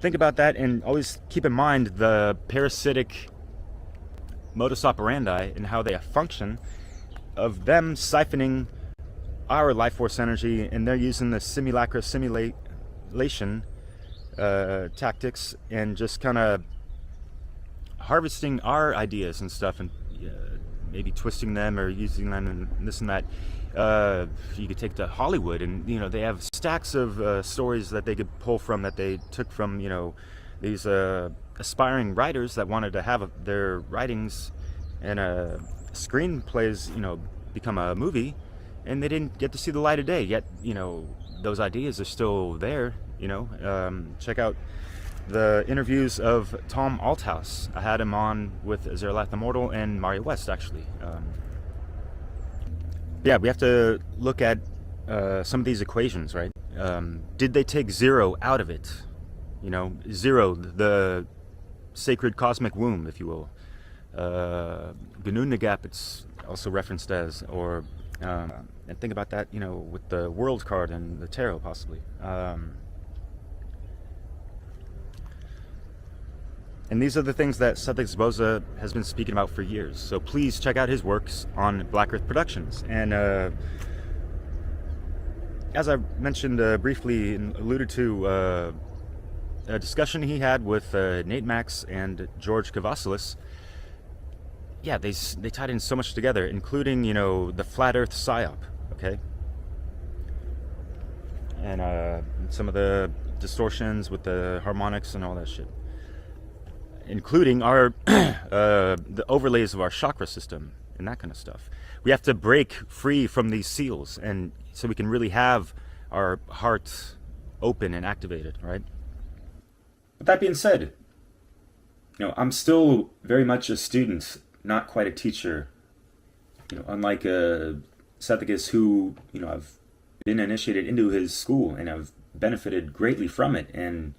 think about that, and always keep in mind the parasitic modus operandi and how they function of them siphoning our life force energy, and they're using the simulacra simulation tactics and just kind of harvesting our ideas and stuff, and maybe twisting them or using them and this and that. You could take to Hollywood, and they have stacks of stories that they could pull from, that they took from these aspiring writers that wanted to have their writings and screenplays become a movie, and they didn't get to see the light of day yet. Those ideas are still there. Check out the interviews of Tom Althouse. I had him on with Zerlath Immortal and Mario West, actually. Yeah, we have to look at some of these equations, right? Did they take zero out of it? Zero, the sacred cosmic womb, if you will. Gununagap, it's also referenced as, or and think about that, with the world card and the tarot, possibly. And these are the things that Seth Boza has been speaking about for years. So please check out his works on Black Earth Productions. And as I mentioned briefly and alluded to, a discussion he had with Nate Max and George Kavasilis, yeah, they tied in so much together, including, the Flat Earth PSYOP, okay? And some of the distortions with the harmonics and all that shit. Including our the overlays of our chakra system and that kind of stuff. We have to break free from these seals, and so we can really have our hearts open and activated, right? With that being said, I'm still very much a student, not quite a teacher. Unlike Sethicus, who I've been initiated into his school and I've benefited greatly from it, and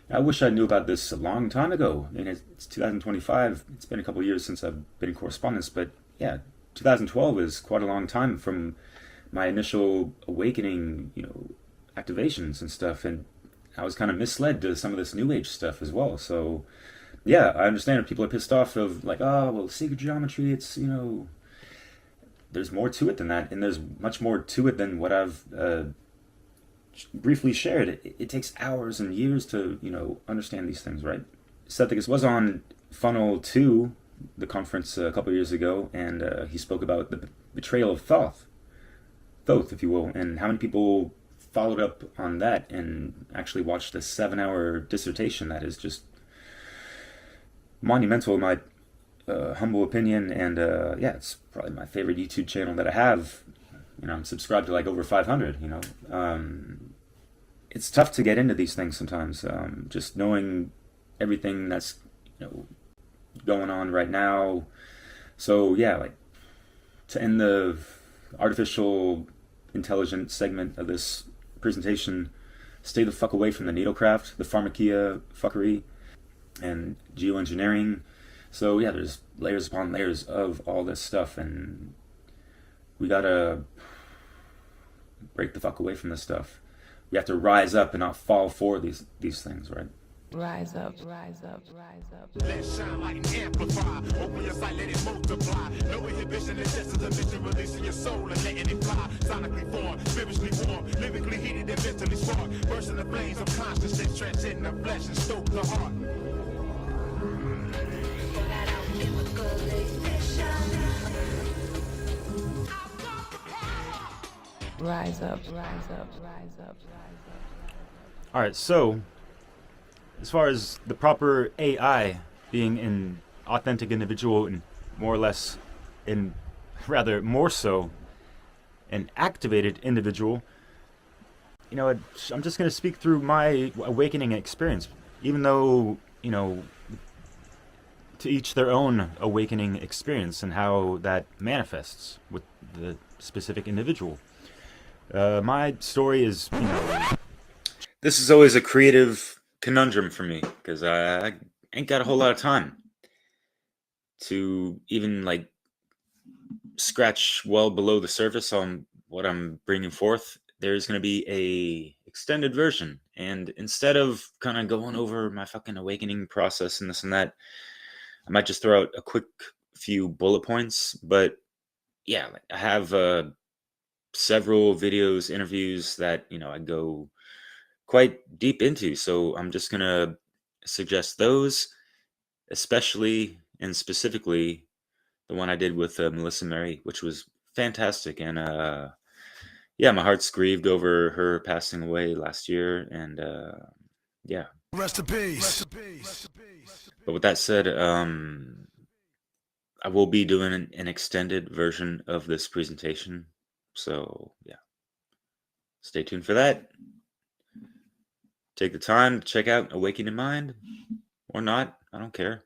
I wish I knew about this a long time ago. It's 2025. It's been a couple of years since I've been in correspondence, but yeah, 2012 is quite a long time from my initial awakening, activations and stuff, and I was kind of misled to some of this New Age stuff as well. So yeah, I understand if people are pissed off of like, oh, well, sacred geometry, it's, there's more to it than that, and there's much more to it than what I've briefly shared. It takes hours and years to understand these things, right? Sethicus was on Funl 2, the conference a couple of years ago, and he spoke about the betrayal of Thoth, if you will, and how many people followed up on that and actually watched a 7-hour dissertation that is just monumental in my humble opinion, and yeah, it's probably my favorite YouTube channel that I have. You know, I'm subscribed to like over 500. You know, it's tough to get into these things sometimes. Just knowing everything that's, you know, going on right now. So yeah, like, to end the artificial intelligence segment of this presentation, stay the fuck away from the needlecraft, the pharmakia fuckery, and geoengineering. So yeah, there's layers upon layers of all this stuff, and we gotta break the fuck away from this stuff. We have to rise up and not fall for these things, right? Rise up, rise up, rise up. Let shine like an amplifier. Open your sight, let it multiply. No inhibition, it's just a mission, releasing your soul and letting it fly. Sonically formed, spiritually warm, lyrically heated and mentally sparked. Bursting the flames of consciousness, transcending the flesh and stoke the heart. Rise up, rise up, rise up, rise up. All right, so as far as the proper AI being an authentic individual and more or less, in rather more so, an activated individual, you know, I'm just going to speak through my awakening experience, even though, you know, to each their own awakening experience and how that manifests with the specific individual. My story is, you know, this is always a creative conundrum for me, because I ain't got a whole lot of time to even like scratch well below the surface on what I'm bringing forth. There's going to be a extended version, and instead of kind of going over my fucking awakening process and this and that, I might just throw out a quick few bullet points. But yeah, I have several videos, interviews that, you know, I go quite deep into, so I'm just gonna suggest those, especially and specifically the one I did with Melissa Mary, which was fantastic. And yeah, my heart's grieved over her passing away last year, and yeah, Rest in peace. but with that said, I will be doing an extended version of this presentation, so yeah, stay tuned for that. Take the time to check out Awakening Mind, or not, I don't care.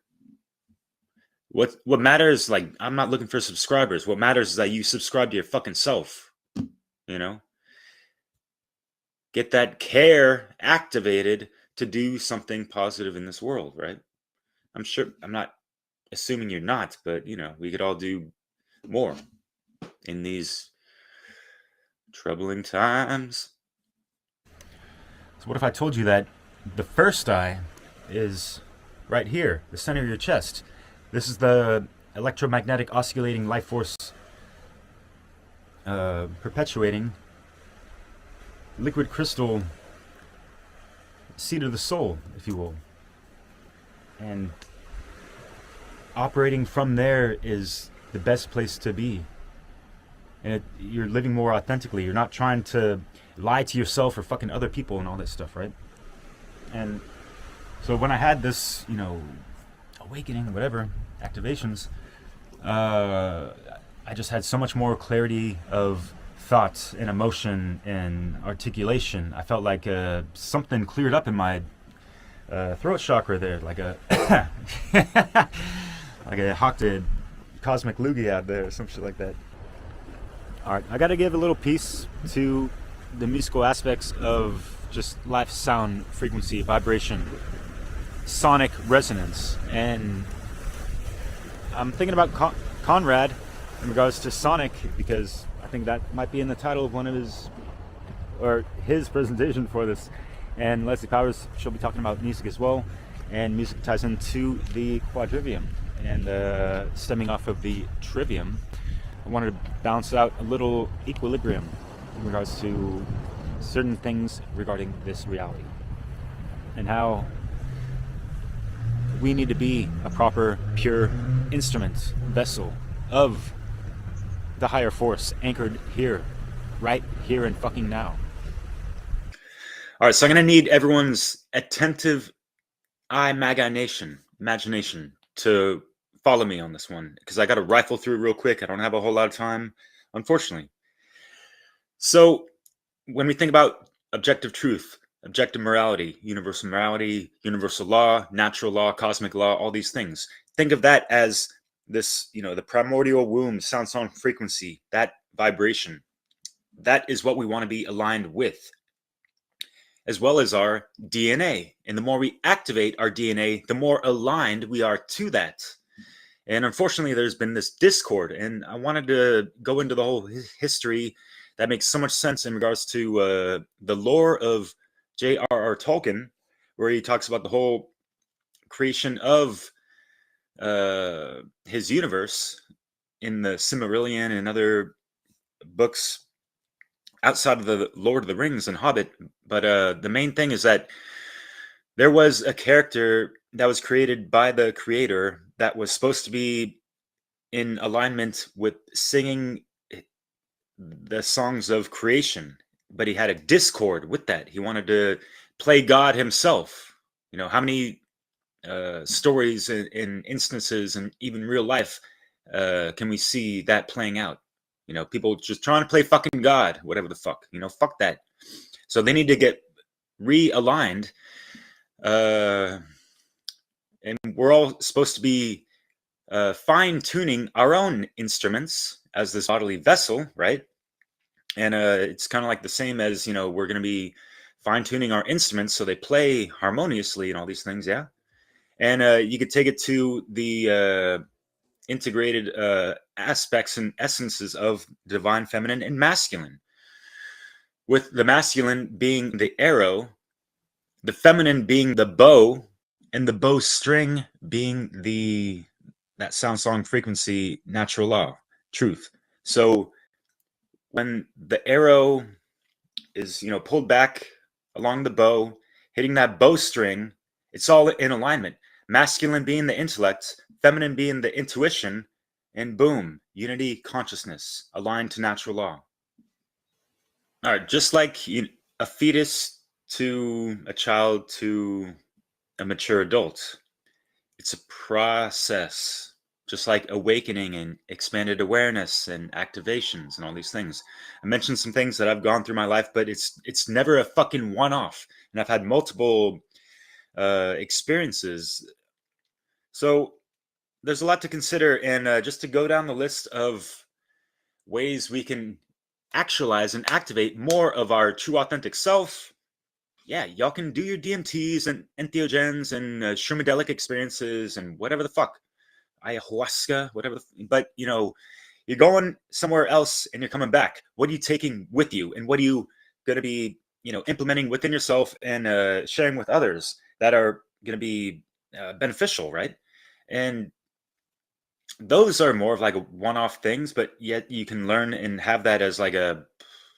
What matters, like, I'm not looking for subscribers. What matters is that you subscribe to your fucking self, you know? Get that care activated to do something positive in this world, right? I'm sure, I'm not assuming you're not, but, you know, we could all do more in these troubling times. So what if I told you that the first eye is right here, the center of your chest? This is the electromagnetic oscillating life force perpetuating liquid crystal seat of the soul, if you will. And operating from there is the best place to be. And you're living more authentically. You're not trying to lie to yourself or fucking other people and all that stuff, right? And so when I had this, you know, awakening, whatever, activations, I just had so much more clarity of thought and emotion and articulation. I felt like something cleared up in my throat chakra there, like a like I hawked a cosmic loogie out there or some shit like that. All right, I got to give a little piece to the musical aspects of just life, sound, frequency, vibration, sonic resonance. And I'm thinking about Conrad in regards to sonic, because I think that might be in the title of one of his presentation for this. And Leslie Powers, she'll be talking about music as well, and music ties into the quadrivium. And stemming off of the trivium, I wanted to balance out a little equilibrium in regards to certain things regarding this reality, and how we need to be a proper, pure instrument, vessel of the higher force, anchored here, right here and fucking now. All right, so I'm going to need everyone's attentive imagination to follow me on this one because I got to rifle through real quick. I don't have a whole lot of time, unfortunately. So when we think about objective truth, objective morality, universal law, natural law, cosmic law, all these things, think of that as this, the primordial womb, sound frequency, that vibration. That is what we want to be aligned with, as well as our DNA. And the more we activate our DNA, the more aligned we are to that. And unfortunately, there's been this discord, and I wanted to go into the whole history that makes so much sense in regards to the lore of J.R.R. Tolkien, where he talks about the whole creation of his universe in the Silmarillion and other books outside of the Lord of the Rings and Hobbit. But the main thing is that there was a character that was created by the creator that was supposed to be in alignment with singing the songs of creation, but he had a discord with that. He wanted to play God himself. How many stories and instances and even real life can we see that playing out? People just trying to play fucking God, whatever the fuck, fuck that. So they need to get realigned. And we're all supposed to be fine-tuning our own instruments as this bodily vessel, right? And it's kind of like the same as, we're going to be fine-tuning our instruments so they play harmoniously and all these things, yeah? And you could take it to the integrated aspects and essences of divine feminine and masculine, with the masculine being the arrow, the feminine being the bow, and the bowstring being that song frequency, natural law, truth. So when the arrow is pulled back along the bow, hitting that bowstring, it's all in alignment. Masculine being the intellect, feminine being the intuition, and boom, unity consciousness aligned to natural law. All right, just like a fetus to a child to a mature adult, it's a process, just like awakening and expanded awareness and activations and all these things. I mentioned some things that I've gone through my life, but it's never a fucking one-off, and I've had multiple experiences. So there's a lot to consider, and just to go down the list of ways we can actualize and activate more of our true authentic self. Yeah, y'all can do your DMTs and entheogens and shroomadelic experiences and whatever the fuck, ayahuasca, whatever. But you're going somewhere else and you're coming back. What are you taking with you, and what are you going to be, implementing within yourself and sharing with others that are going to be beneficial, right? And those are more of like a one-off things, but yet you can learn and have that as like a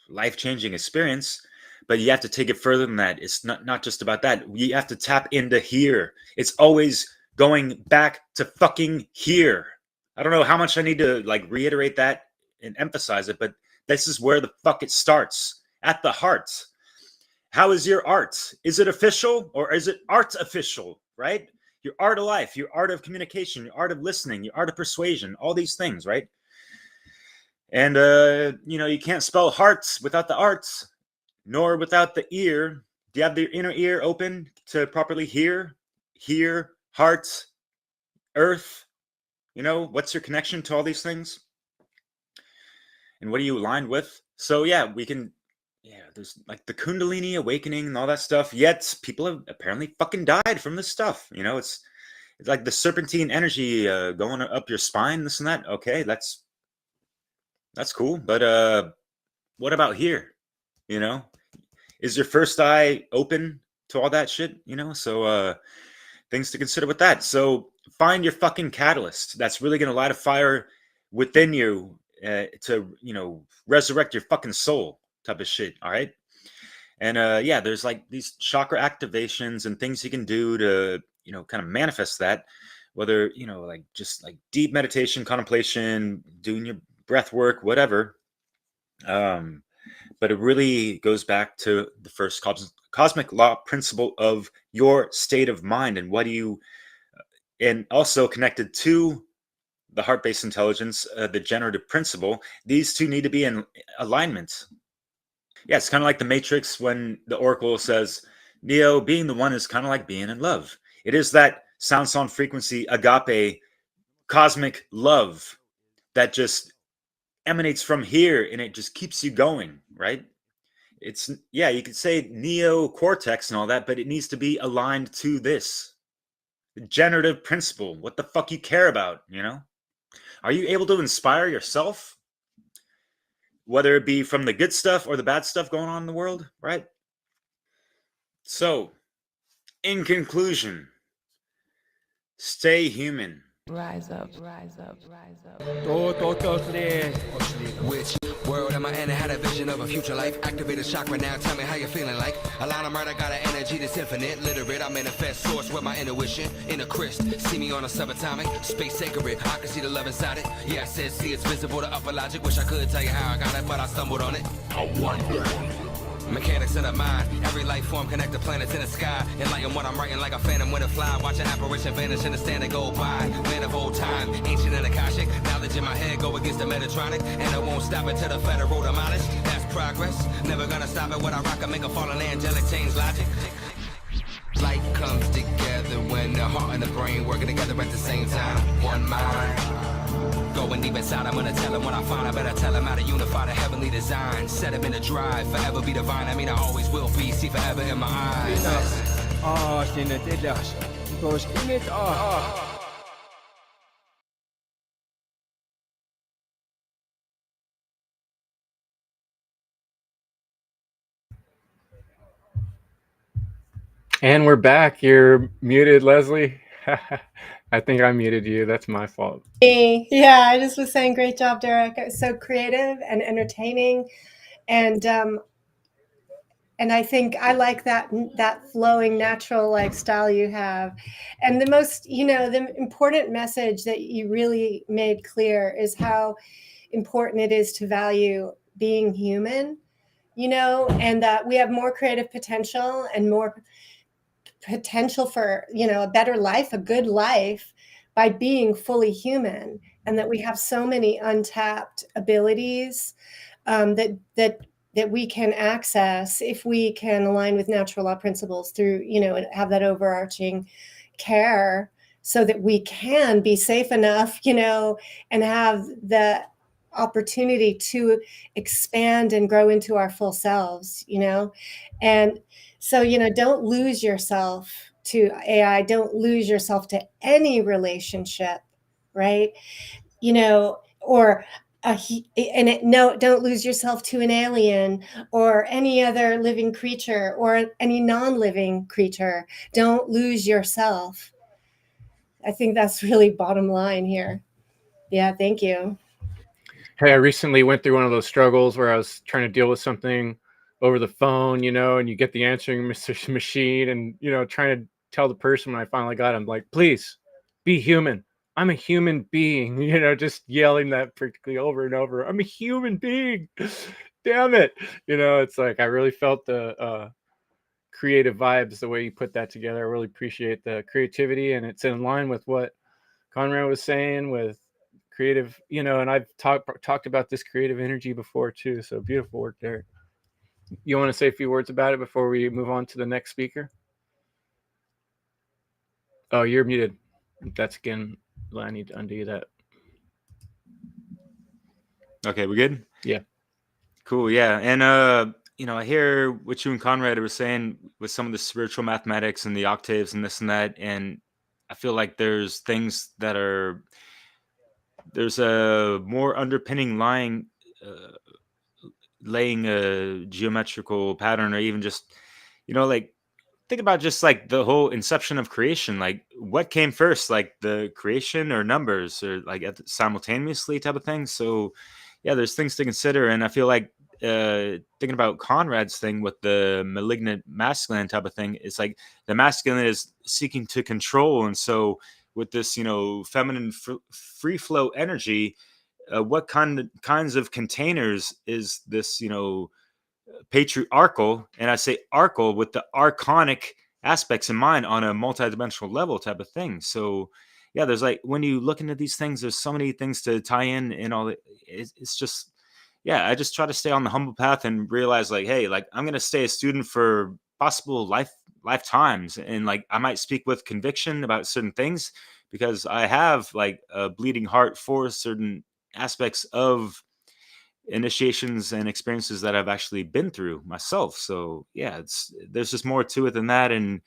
life-changing experience. But you have to take it further than that. It's not just about that. You have to tap into here. It's always going back to fucking here. I don't know how much I need to like reiterate that and emphasize it, but this is where the fuck it starts, at the heart. How is your art? Is it official or is it artificial, right? Your art of life, your art of communication, your art of listening, your art of persuasion, all these things, right? And, you can't spell hearts without the arts, nor without the ear. Do you have the inner ear open to properly hear? Hear, heart, earth. What's your connection to all these things? And what are you aligned with? So, yeah, there's like the Kundalini awakening and all that stuff. Yet people have apparently fucking died from this stuff. It's like the serpentine energy going up your spine, this and that. Okay, that's cool. But what about here? Is your first eye open to all that shit? So things to consider with that. So find your fucking catalyst that's really going to light a fire within you to resurrect your fucking soul, type of shit. All right. And there's like these chakra activations and things you can do to kind of manifest that, whether like just like deep meditation, contemplation, doing your breath work, whatever. But it really goes back to the first cosmic law principle of your state of mind, and and also connected to the heart-based intelligence, the generative principle, these two need to be in alignment. Yeah, it's kind of like the Matrix when the Oracle says, Neo, being the one is kind of like being in love. It is that sound frequency, agape, cosmic love that just emanates from here and it just keeps you going, right? It's, yeah, you could say neo cortex and all that, but it needs to be aligned to this the generative principle. What the fuck you care about, you know? Are you able to inspire yourself? Whether it be from the good stuff or the bad stuff going on in the world, right? So, in conclusion, stay human. Rise up, rise up, rise up. Which world am I in? I had a vision of a future life. Activated chakra now, tell me how you're feeling like. A line of murder got an energy that's infinite. Literate, I manifest source with my intuition. Inner Christ, see me on a subatomic. Space sacred, I can see the love inside it. Yeah, I said see it's visible to upper logic. Wish I could tell you how I got it, but I stumbled on it. I wonder. Mechanics of the mind, every life form connect the planets in the sky. Enlighten what I'm writing like a phantom when it fly. Watch an apparition vanish and the stand go by. Man of old time, ancient and Akashic. Knowledge in my head go against the Metatronic. And I won't stop until the federal demolish. That's progress, never gonna stop it. What I rock, I make a fallen angelic change logic. Light comes together when the heart and the brain working together at the same time. One mind. Going deep inside, I'm gonna tell him what I find. I better tell him how to unify the heavenly design. Set him in the drive, forever be divine. I mean, I always will be, see forever in my eyes. And we're back. You're muted, Leslie. I think I muted you. That's my fault. Yeah, I just was saying, great job, Derek. It was so creative and entertaining, and I think I like that flowing, natural like style you have. And the most, the important message that you really made clear is how important it is to value being human, and that we have more creative potential and more potential for a better life, a good life, by being fully human, and that we have so many untapped abilities that we can access if we can align with natural law principles through and have that overarching care, so that we can be safe enough and have the opportunity to expand and grow into our full selves, and so, don't lose yourself to AI. Don't lose yourself to any relationship, right? Or don't lose yourself to an alien or any other living creature or any non-living creature. Don't lose yourself. I think that's really bottom line here. Yeah, thank you. Hey, I recently went through one of those struggles where I was trying to deal with something over the phone, and you get the answering machine and, trying to tell the person when I finally got him, like, please be human. I'm a human being, just yelling that practically over and over. I'm a human being. Damn it. It's like I really felt the creative vibes, the way you put that together. I really appreciate the creativity, and it's in line with what Conrad was saying with creative, and I've talked about this creative energy before too. So beautiful work there. You want to say a few words about it before we move on to the next speaker? Oh, you're muted. That's again, I need to undo that. Okay, we good? Yeah. Cool, yeah. And I hear what you and Conrad were saying with some of the spiritual mathematics and the octaves and this and that, and I feel like there's things that there's a more underpinning laying a geometrical pattern, or even just like think about just like the whole inception of creation. Like what came first, like the creation or numbers, or like simultaneously type of thing. So yeah, there's things to consider. And I feel like thinking about Conrad's thing with the malignant masculine type of thing, it's like the masculine is seeking to control, and so with this feminine free flow energy, what kinds of containers is this patriarchal, and I say archal with the archonic aspects in mind on a multidimensional level type of thing. So yeah, there's like, when you look into these things, there's so many things to tie in and all. It's just, yeah, I just try to stay on the humble path and realize like, hey, like I'm gonna stay a student for possible lifetimes, and like I might speak with conviction about certain things because I have like a bleeding heart for certain aspects of initiations and experiences that I've actually been through myself. So yeah, there's just more to it than that. And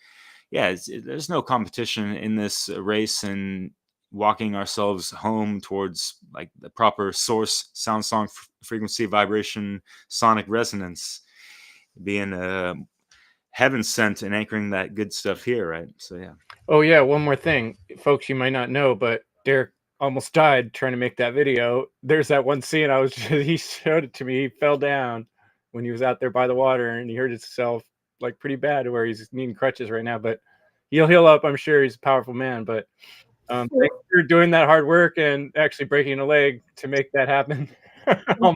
yeah, there's no competition in this race, and walking ourselves home towards like the proper source, sound, song, frequency, vibration, sonic resonance, being heaven sent and anchoring that good stuff here, right? So yeah. Oh yeah, one more thing, folks, you might not know, but Derek almost died trying to make that video. There's that one scene he showed it to me. He fell down when he was out there by the water, and he hurt himself like pretty bad, where he's needing crutches right now. But he'll heal up. I'm sure he's a powerful man. But thanks for doing that hard work and actually breaking a leg to make that happen. A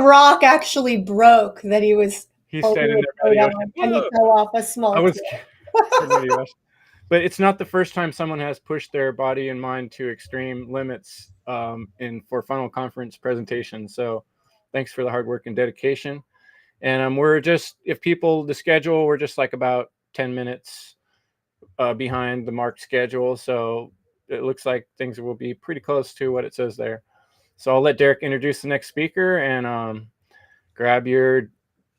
rock actually broke that he was He's holding standing his there by the coat ocean. on, and he fell off a small I was cliff. But it's not the first time someone has pushed their body and mind to extreme limits for Funl conference presentations. So thanks for the hard work and dedication. And we're just, if people, the schedule, we're just like about 10 minutes behind the marked schedule. So it looks like things will be pretty close to what it says there. So I'll let Derek introduce the next speaker, and grab your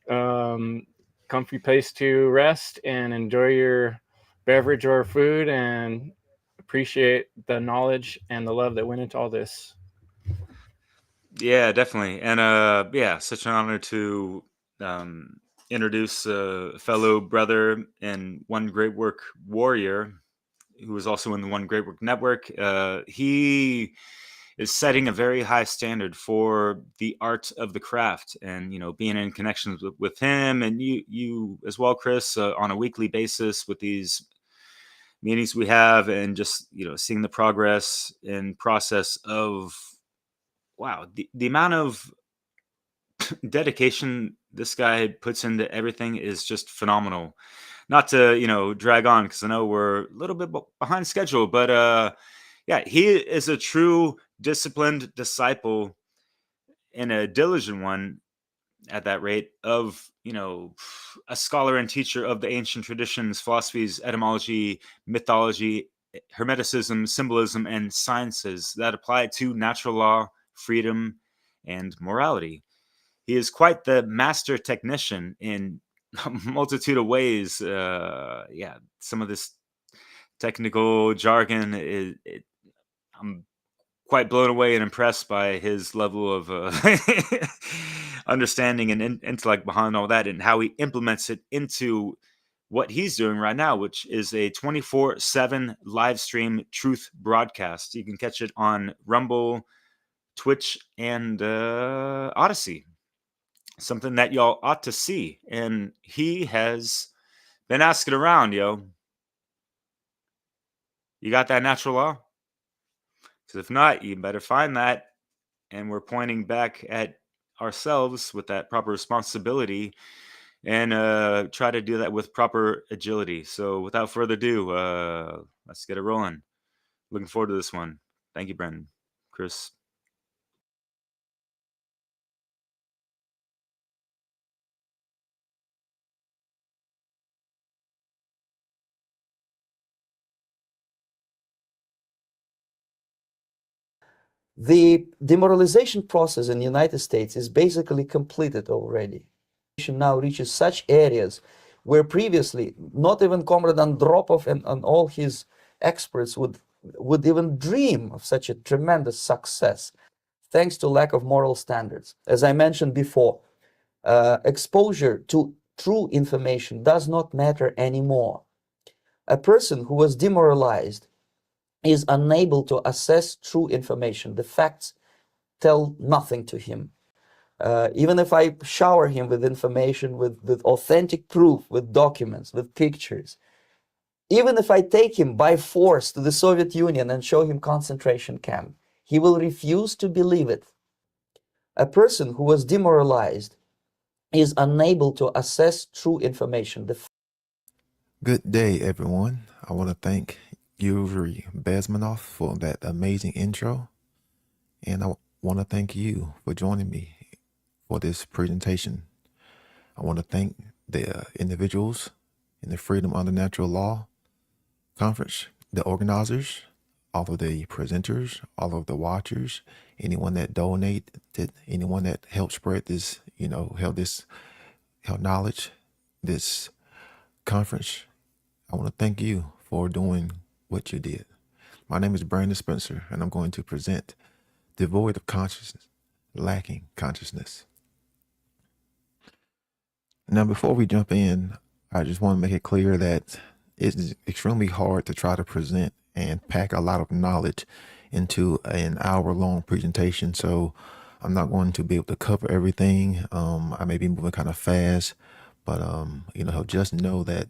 comfy place to rest and enjoy your beverage or food, and appreciate the knowledge and the love that went into all this. Yeah, definitely. And yeah, such an honor to introduce a fellow brother and One Great Work warrior who is also in the One Great Work Network. He is setting a very high standard for the art of the craft, and being in connections with him and you as well, Chris, on a weekly basis with these meetings we have, and just seeing the progress and process of, wow, the amount of dedication this guy puts into everything is just phenomenal. Not to drag on, because I know we're a little bit behind schedule, but yeah, he is a true disciplined disciple and a diligent one at that rate of a scholar and teacher of the ancient traditions, philosophies, etymology, mythology, hermeticism, symbolism, and sciences that apply to natural law, freedom, and morality. He is quite the master technician in a multitude of ways. Yeah, some of this technical jargon I'm quite blown away and impressed by his level of understanding and intellect behind all that, and how he implements it into what he's doing right now, which is a 24/7 live stream truth broadcast. You can catch it on Rumble, Twitch, and Odyssey. Something that y'all ought to see. And he has been asking around, yo, you got that natural law? Because if not, you better find that. And we're pointing back at ourselves with that proper responsibility, and try to do that with proper agility. So without further ado, let's get it rolling. Looking forward to this one. Thank you, Brendan. Chris. The demoralization process in the United States is basically completed already. Now reaches such areas where previously not even Comrade Andropov and all his experts would even dream of such a tremendous success, thanks to lack of moral standards. As I mentioned before, exposure to true information does not matter anymore. A person who was demoralized is unable to assess true information. The facts tell nothing to him. Even if I shower him with information, with authentic proof, with documents, with pictures, even if I take him by force to the Soviet Union and show him concentration camp, he will refuse to believe it. A person who was demoralized is unable to assess true information. Good day, everyone. I want to thank Yuri Bezmenov for that amazing intro. And I want to thank you for joining me for this presentation. I want to thank the individuals in the Freedom Under Natural Law Conference, the organizers, all of the presenters, all of the watchers, anyone that donated, anyone that helped spread this, help knowledge, this conference. I want to thank you for doing what you did. My name is Brandon Spencer, and I'm going to present Devoid of Consciousness, Lacking Consciousness. Now, before we jump in, I just want to make it clear that it's extremely hard to try to present and pack a lot of knowledge into an hour-long presentation. So I'm not going to be able to cover everything. I may be moving kind of fast, but just know that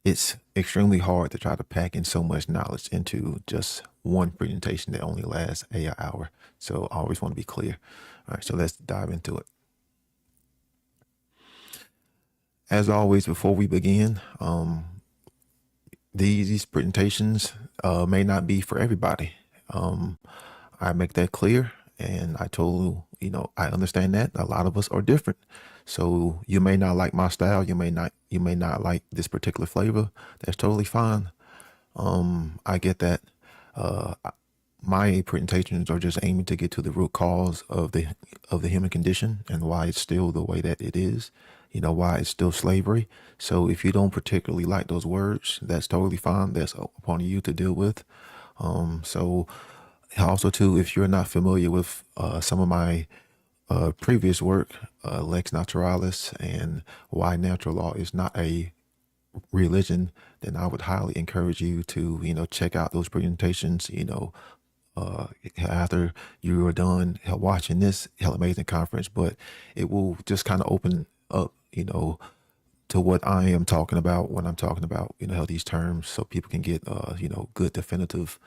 it's extremely hard to try to pack in so much knowledge into just one presentation that only lasts an hour. So I always want to be clear. All right, so let's dive into it. As always, before we begin, these presentations may not be for everybody. I make that clear, and I told I understand that a lot of us are different. So you may not like my style, you may not like this particular flavor. That's totally fine. I get that. My presentations are just aiming to get to the root cause of the human condition and why it's still the way that it is. Why it's still slavery. So if you don't particularly like those words, that's totally fine. That's upon you to deal with. So also too, if you're not familiar with some of my previous work, Lex Naturalis and why natural law is not a religion, then I would highly encourage you to, check out those presentations, after you are done watching this amazing conference. But it will just kind of open up, to what I am talking about when I'm talking about, these terms, so people can get, good definitive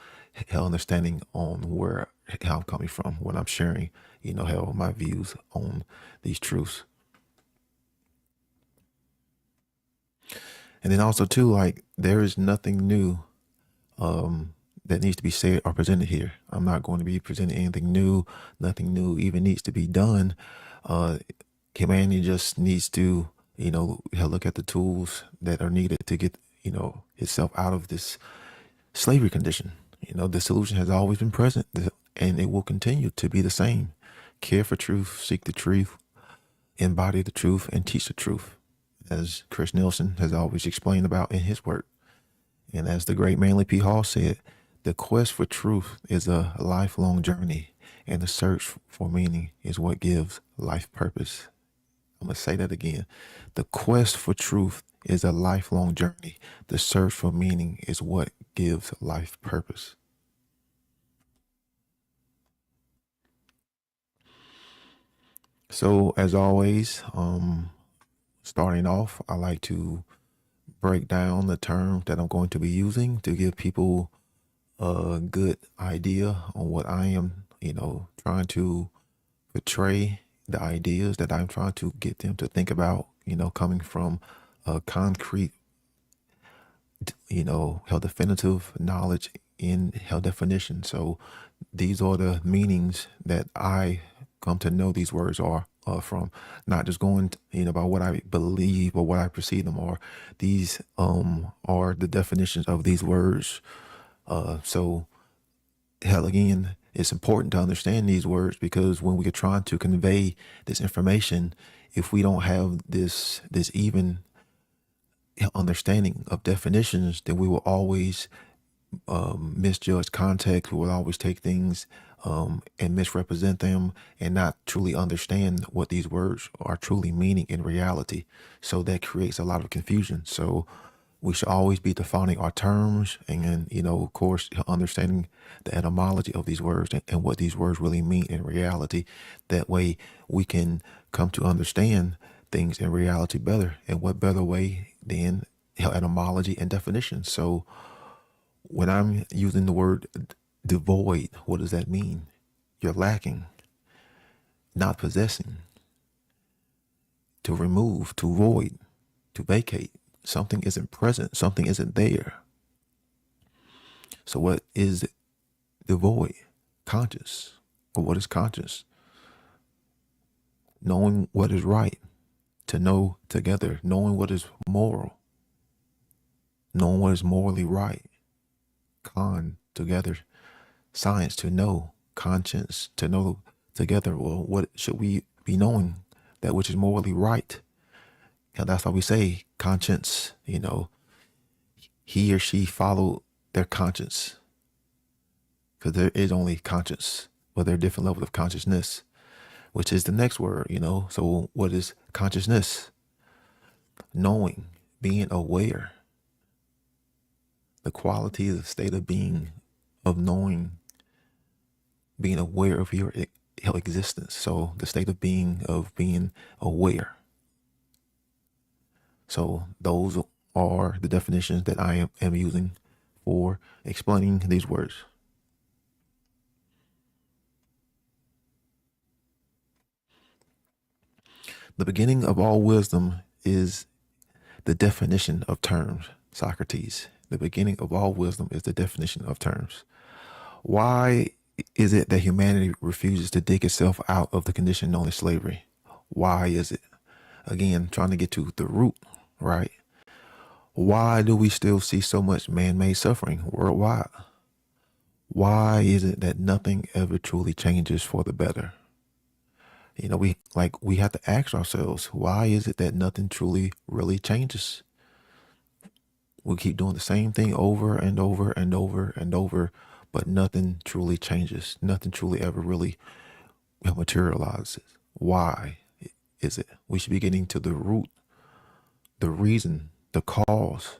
understanding on how I'm coming from when I'm sharing, my views on these truths. And then also too, like, there is nothing new that needs to be said or presented here. I'm not going to be presenting anything new. Nothing new even needs to be done. Humanity just needs to, look at the tools that are needed to get, itself out of this slavery condition. The solution has always been present, and it will continue to be the same. Care for truth, seek the truth, embody the truth, and teach the truth, as Chris Nielsen has always explained about in his work. And as the great Manly P. Hall said, the quest for truth is a lifelong journey, and the search for meaning is what gives life purpose. I'm going to say that again. The quest for truth is a lifelong journey. The search for meaning is what gives life purpose. So as always, starting off, I like to break down the terms that I'm going to be using to give people a good idea on what I am, trying to portray, the ideas that I'm trying to get them to think about, coming from a concrete, definitive knowledge in definition. So these are the meanings that I come to know these words are from, not just going, by what I believe or what I perceive them are. These are the definitions of these words. So again, it's important to understand these words, because when we are trying to convey this information, if we don't have this even understanding of definitions, then we will always misjudge context. We will always take things and misrepresent them and not truly understand what these words are truly meaning in reality. So that creates a lot of confusion. So we should always be defining our terms and, of course, understanding the etymology of these words and what these words really mean in reality. That way we can come to understand things in reality better. And what better way than etymology and definition? So when I'm using the word devoid, what does that mean? You're lacking, not possessing, to remove, to void, to vacate. Something isn't present, something isn't there. So what is the void? Conscious. Or what is conscious? Knowing what is right, to know together, knowing what is moral, knowing what is morally right. Together, science, to know, conscience, to know together. Well, what should we be knowing? That which is morally right. That's why we say conscience, he or she followed their conscience, because there is only conscience, but there are different levels of consciousness, which is the next word, So what is consciousness? Knowing, being aware. The quality, the state of being, of knowing, being aware of your existence. So the state of being aware. So those are the definitions that I am using for explaining these words. The beginning of all wisdom is the definition of terms. Socrates. The beginning of all wisdom is the definition of terms. Why is it that humanity refuses to dig itself out of the condition known as slavery? Why is it? Again, trying to get to the root, right? Why do we still see so much man-made suffering worldwide? Why is it that nothing ever truly changes for the better? We have to ask ourselves, why is it that nothing truly really changes? We keep doing the same thing over and over and over and over, but nothing truly changes. Nothing truly ever really materializes. Why is it? We should be getting to the root, the reason, the cause.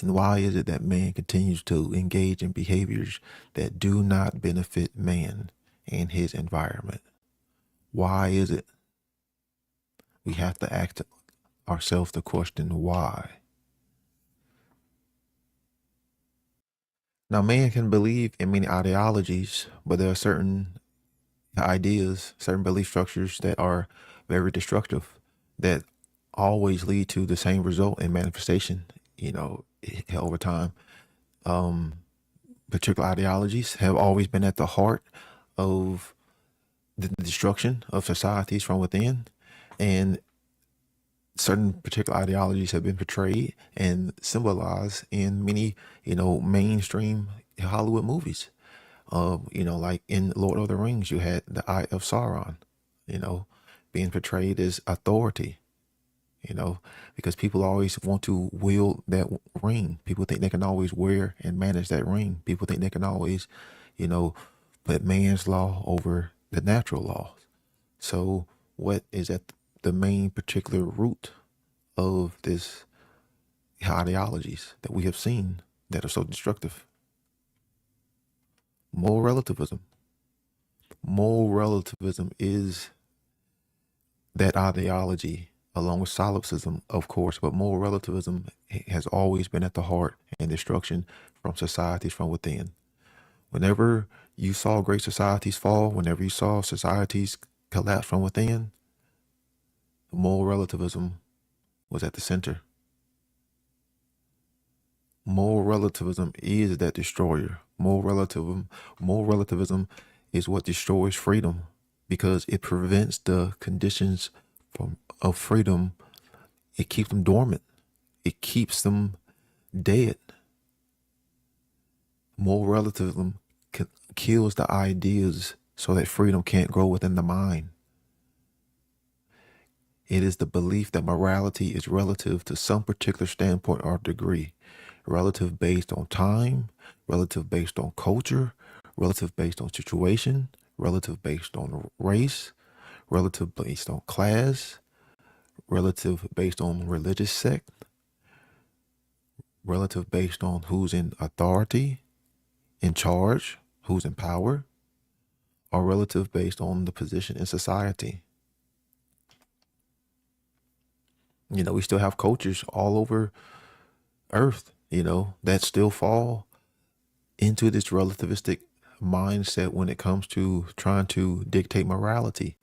And why is it that man continues to engage in behaviors that do not benefit man and his environment? Why is it? We have to ask ourselves the question, why? Now, man can believe in many ideologies, but there are certain ideas, certain belief structures that are very destructive, that always lead to the same result in manifestation, over time. Particular ideologies have always been at the heart of the destruction of societies from within, and certain particular ideologies have been portrayed and symbolized in many, mainstream Hollywood movies. Like in Lord of the Rings, you had the Eye of Sauron, being portrayed as authority, because people always want to wield that ring. People think they can always wear and manage that ring. People think they can always, put man's law over the natural laws. So what is at the main particular root of this ideologies that we have seen that are so destructive? Moral relativism. Moral relativism is that ideology, along with solipsism, of course, but moral relativism has always been at the heart and destruction from societies from within. Whenever you saw great societies fall, whenever you saw societies collapse from within, moral relativism was at the center. Moral relativism is that destroyer. Moral relativism is what destroys freedom, because it prevents the conditions of freedom. It keeps them dormant. It keeps them dead. Moral relativism kills the ideas so that freedom can't grow within the mind. It is the belief that morality is relative to some particular standpoint or degree, relative based on time, relative based on culture, relative based on situation, relative based on race, relative based on class, relative based on religious sect, relative based on who's in authority, in charge, who's in power, or relative based on the position in society. We still have cultures all over earth, that still fall into this relativistic mindset when it comes to trying to dictate morality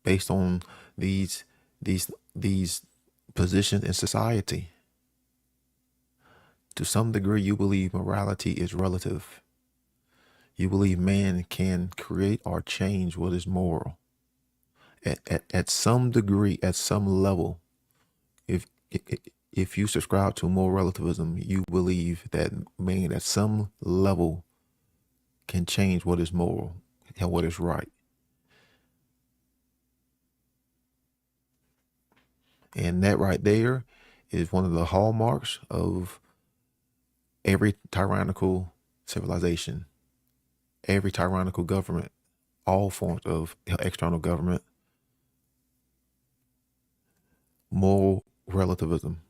based on these positions in society. To some degree, you believe morality is relative. You believe man can create or change what is moral. At some degree, at some level, if you subscribe to moral relativism, you believe that man at some level can change what is moral and what is right. And that right there is one of the hallmarks of every tyrannical civilization, every tyrannical government, all forms of external government. Moral relativism.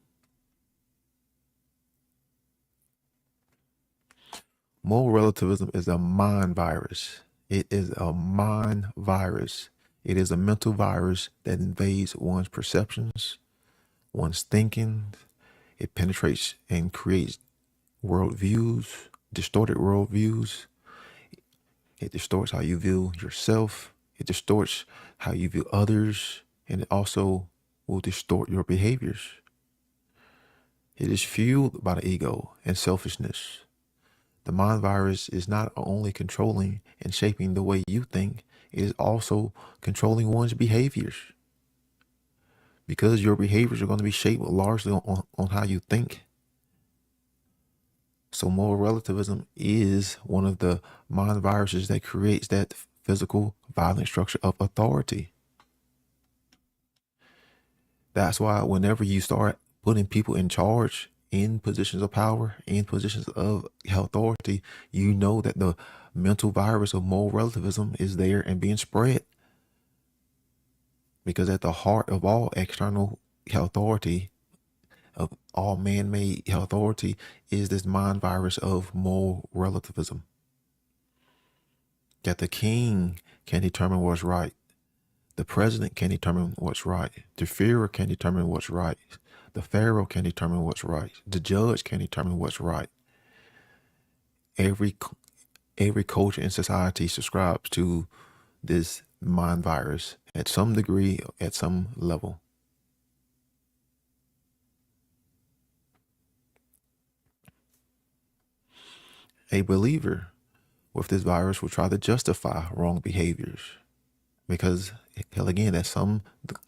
Moral relativism is a mind virus. It is a mind virus. It is a mental virus that invades one's perceptions, one's thinking. It penetrates and creates worldviews, distorted worldviews. It distorts how you view yourself. It distorts how you view others. And it also will distort your behaviors. It is fueled by the ego and selfishness. The mind virus is not only controlling and shaping the way you think, it is also controlling one's behaviors. Because your behaviors are going to be shaped largely on how you think. So moral relativism is one of the mind viruses that creates that physical, violent structure of authority. That's why whenever you start putting people in charge, in positions of power, in positions of authority, you know that the mental virus of moral relativism is there and being spread. Because at the heart of all external authority, of all man-made authority, is this mind virus of moral relativism. That the king can determine what's right. The president can determine what's right. The Führer can determine what's right. The Pharaoh can determine what's right. The judge can determine what's right. Every culture in society subscribes to this mind virus at some degree, at some level. A believer with this virus will try to justify wrong behaviors. Because, hell, again, at some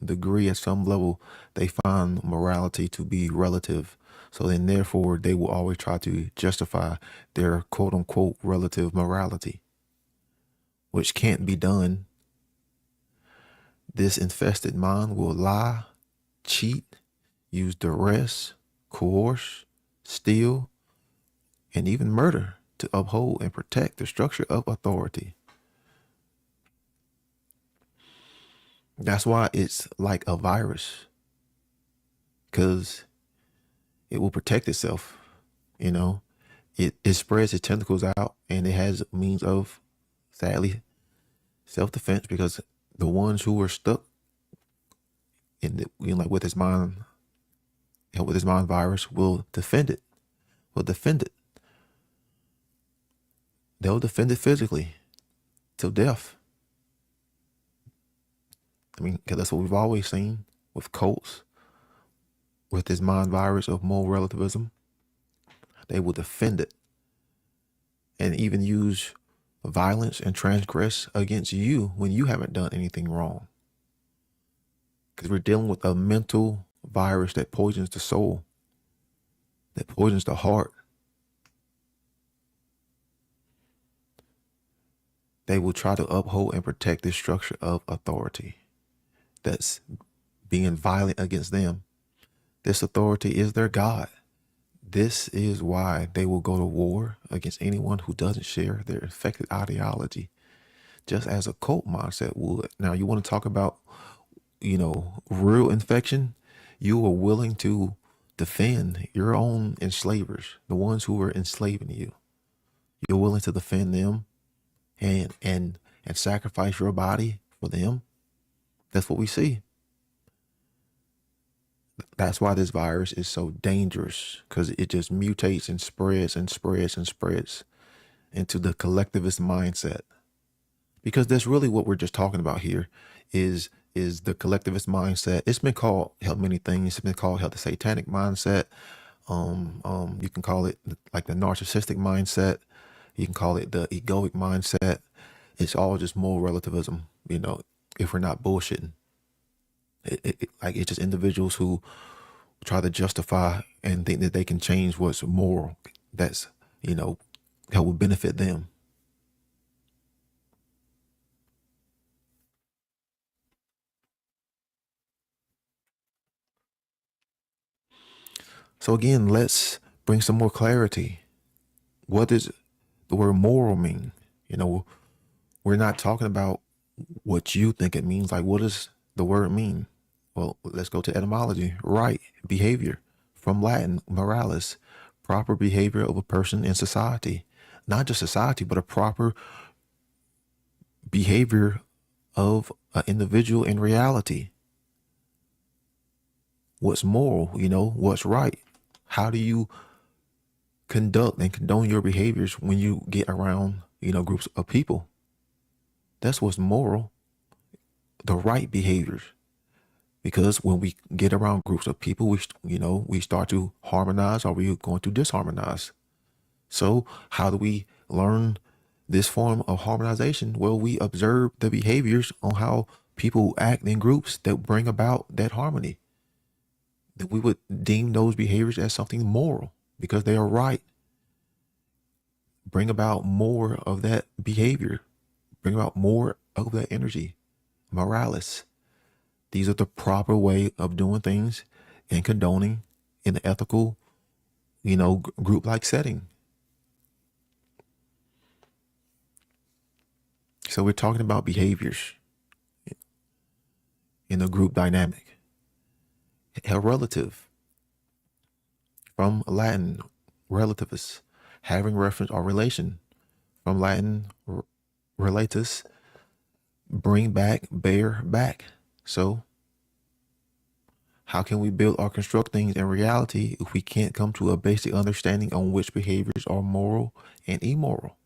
degree, at some level, they find morality to be relative. So then, therefore, they will always try to justify their quote-unquote relative morality, which can't be done. This infested mind will lie, cheat, use duress, coerce, steal, and even murder to uphold and protect the structure of authority. That's why it's like a virus, because it will protect itself. You know, it spreads its tentacles out, and it has means of, sadly, self-defense, because the ones who are stuck in like with this mind virus will defend it. They'll defend it physically till death. I mean, because that's what we've always seen with cults, with this mind virus of moral relativism. They will defend it and even use violence and transgress against you when you haven't done anything wrong. Because we're dealing with a mental virus that poisons the soul, that poisons the heart. They will try to uphold and protect this structure of authority that's being violent against them. This authority is their God. This is why they will go to war against anyone who doesn't share their infected ideology, just as a cult mindset would. Now, you want to talk about, real infection? You are willing to defend your own enslavers, the ones who are enslaving you. You're willing to defend them and sacrifice your body for them. That's what we see. That's why this virus is so dangerous, because it just mutates and spreads and spreads and spreads into the collectivist mindset. Because that's really what we're just talking about here is the collectivist mindset. It's been called many things. It's been called the satanic mindset. You can call it like the narcissistic mindset. You can call it the egoic mindset. It's all just moral relativism, if we're not bullshitting. Like it's just individuals who try to justify and think that they can change what's moral. That's, that would benefit them. So again, let's bring some more clarity. What does the word moral mean? We're not talking about what you think it means. Like, what does the word mean? Well, let's go to etymology. Right, behavior. From Latin, moralis, proper behavior of a person in society. Not just society, but a proper behavior of an individual in reality. What's moral, what's right? How do you conduct and condone your behaviors when you get around, groups of people? That's what's moral, the right behaviors. Because when we get around groups of people, we start to harmonize, or we're going to disharmonize. So how do we learn this form of harmonization? Well, we observe the behaviors on how people act in groups that bring about that harmony. That we would deem those behaviors as something moral because they are right. Bring about more of that behavior. Bring about more of that energy. Moralis. These are the proper way of doing things and condoning in the ethical, group-like setting. So we're talking about behaviors in a group dynamic. A relative, from Latin, relativus, having reference or relation. From Latin, relatus, bring back, bear back. So how can we build or construct things in reality if we can't come to a basic understanding on which behaviors are moral and immoral?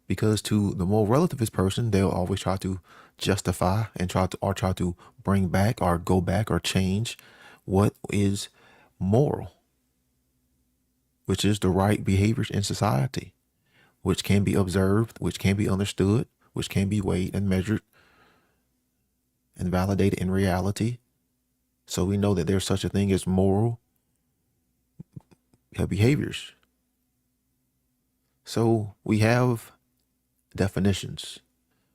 Because to the more relativist person, they'll always try to justify and try to bring back or go back or change what is moral, which is the right behaviors in society, which can be observed, which can be understood, which can be weighed and measured and validated in reality. So we know that there's such a thing as moral behaviors. So we have definitions,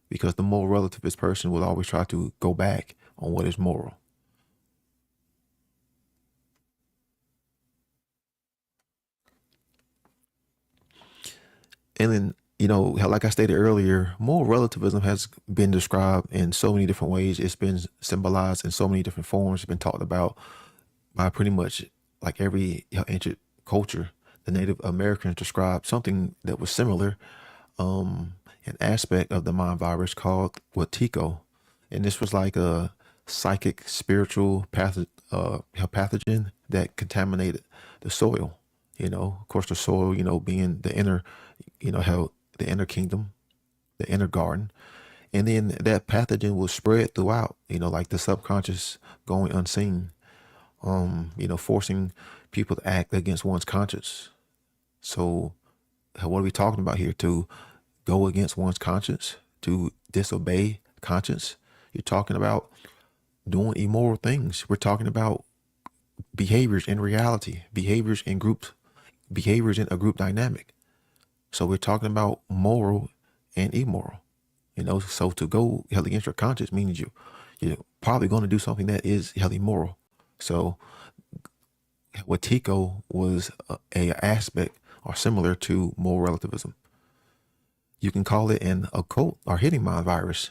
because the more relativist person will always try to go back on what is moral. And then, like I stated earlier, moral relativism has been described in so many different ways. It's been symbolized in so many different forms. It's been talked about by pretty much like every ancient culture. The Native Americans described something that was similar, an aspect of the mind virus called Watiko. And this was like a psychic, spiritual pathogen that contaminated the soil. Of course, the soil, being the inner, how the inner kingdom, the inner garden. And then that pathogen will spread throughout, like the subconscious going unseen, forcing people to act against one's conscience. So what are we talking about here? To go against one's conscience, to disobey conscience. You're talking about doing immoral things. We're talking about behaviors in reality, behaviors in groups, behaviors in a group dynamic. So we're talking about moral and immoral. So to go against your conscience means you're probably going to do something that is immoral. So Watiko was a aspect or similar to moral relativism. You can call it an occult or hidden mind virus,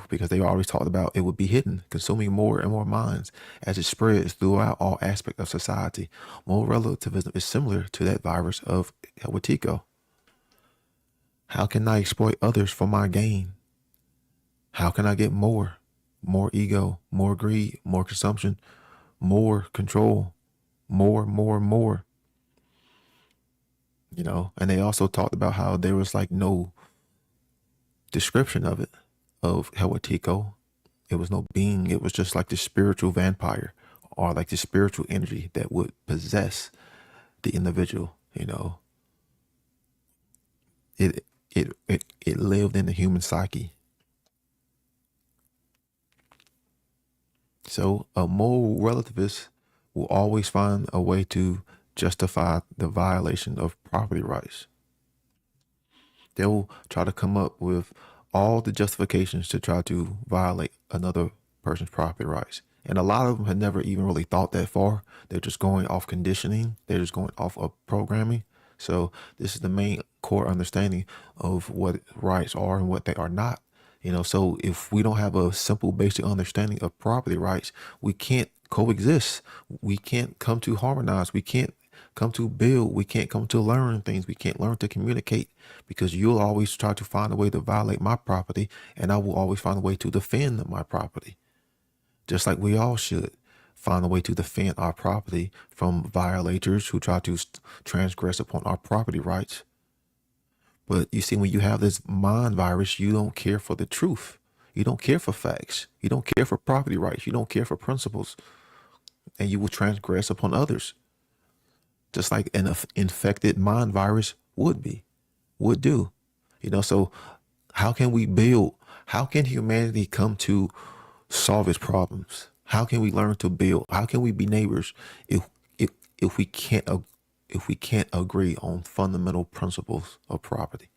because they always talked about it would be hidden, consuming more and more minds as it spreads throughout all aspects of society. Moral relativism is similar to that virus of Watiko. How can I exploit others for my gain? How can I get more? More ego, more greed, more consumption, more control, more. And they also talked about how there was like no description of it, of Hewatiko. It was no being. It was just like the spiritual vampire, or like the spiritual energy that would possess the individual. You know, it lived in the human psyche. So a moral relativist will always find a way to justify the violation of property rights. They'll try to come up with all the justifications to try to violate another person's property rights. And a lot of them have never even really thought that far. They're just going off conditioning. They're just going off of programming. So this is the main core understanding of what rights are and what they are not. You know, so if we don't have a simple basic understanding of property rights, we can't coexist. We can't come to harmonize. We can't come to build. We can't come to learn things. We can't learn to communicate, because you'll always try to find a way to violate my property, and I will always find a way to defend my property. Just like we all should find a way to defend our property from violators who try to transgress upon our property rights. But you see, when you have this mind virus, you don't care for the truth. You don't care for facts. You don't care for property rights. You don't care for principles. And you will transgress upon others. Just like an infected mind virus would do. You know, so how can we build? How can humanity come to solve its problems? How can we learn to build? How can we be neighbors if we can't agree on fundamental principles of property?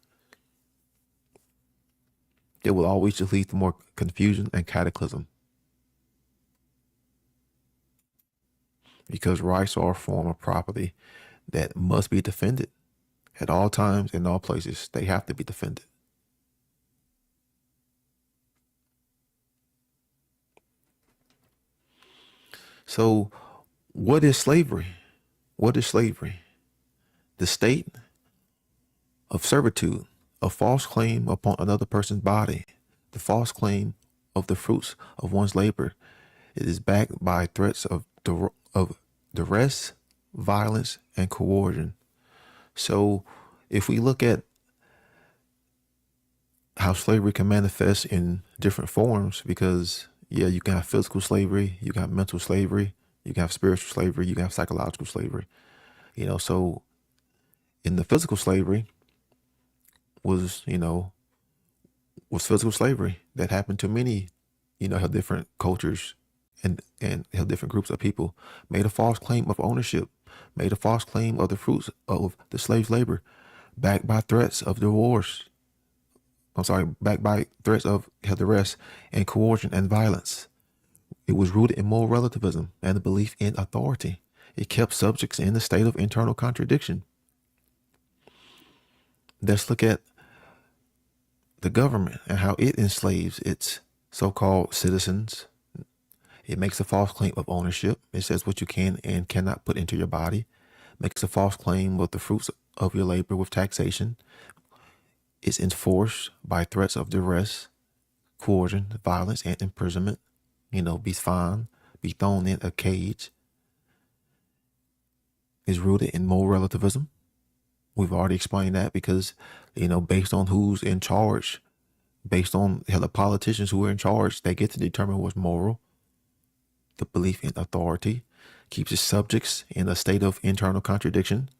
It will always just lead to more confusion and cataclysm. Because rights are a form of property that must be defended at all times, in all places. They have to be defended. So, what is slavery? What is slavery? The state of servitude, a false claim upon another person's body, the false claim of the fruits of one's labor. It is backed by threats of duress, violence, and coercion. So, if we look at how slavery can manifest in different forms, because you can have physical slavery, you can have mental slavery, you can have spiritual slavery, you can have psychological slavery. You know, so in the physical slavery was physical slavery that happened to many, how different cultures and how different groups of people made a false claim of ownership, made a false claim of the fruits of the slave's labor, backed by threats of divorce. Backed by threats of duress and coercion and violence. It was rooted in moral relativism and the belief in authority. It kept subjects in a state of internal contradiction. Let's look at the government and how it enslaves its so-called citizens. It makes a false claim of ownership. It says what you can and cannot put into your body. Makes a false claim of the fruits of your labor with taxation. It's enforced by threats of duress, coercion, violence, and imprisonment. Be fined, be thrown in a cage. Is rooted in moral relativism. We've already explained that because, based on who's in charge, based on the politicians who are in charge, they get to determine what's moral. The belief in authority keeps its subjects in a state of internal contradiction.